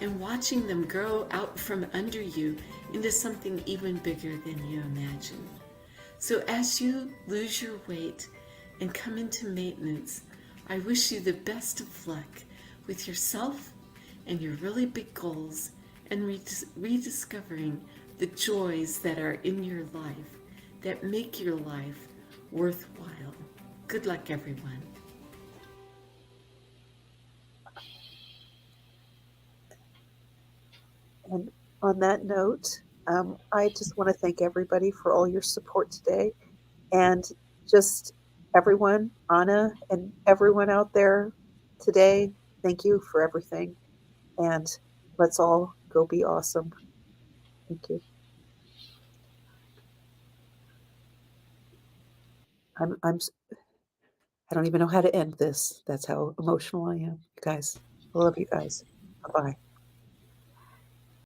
and watching them grow out from under you into something even bigger than you imagine. So as you lose your weight and come into maintenance, I wish you the best of luck with yourself and your really big goals and rediscovering the joys that are in your life that make your life worthwhile. Good luck, everyone. And on that note, I just want to thank everybody for all your support today, and just everyone, Anna, and everyone out there today. Thank you for everything, and let's all go be awesome. Thank you. I don't even know how to end this. That's how emotional I am, you guys. I love you guys. Bye-bye.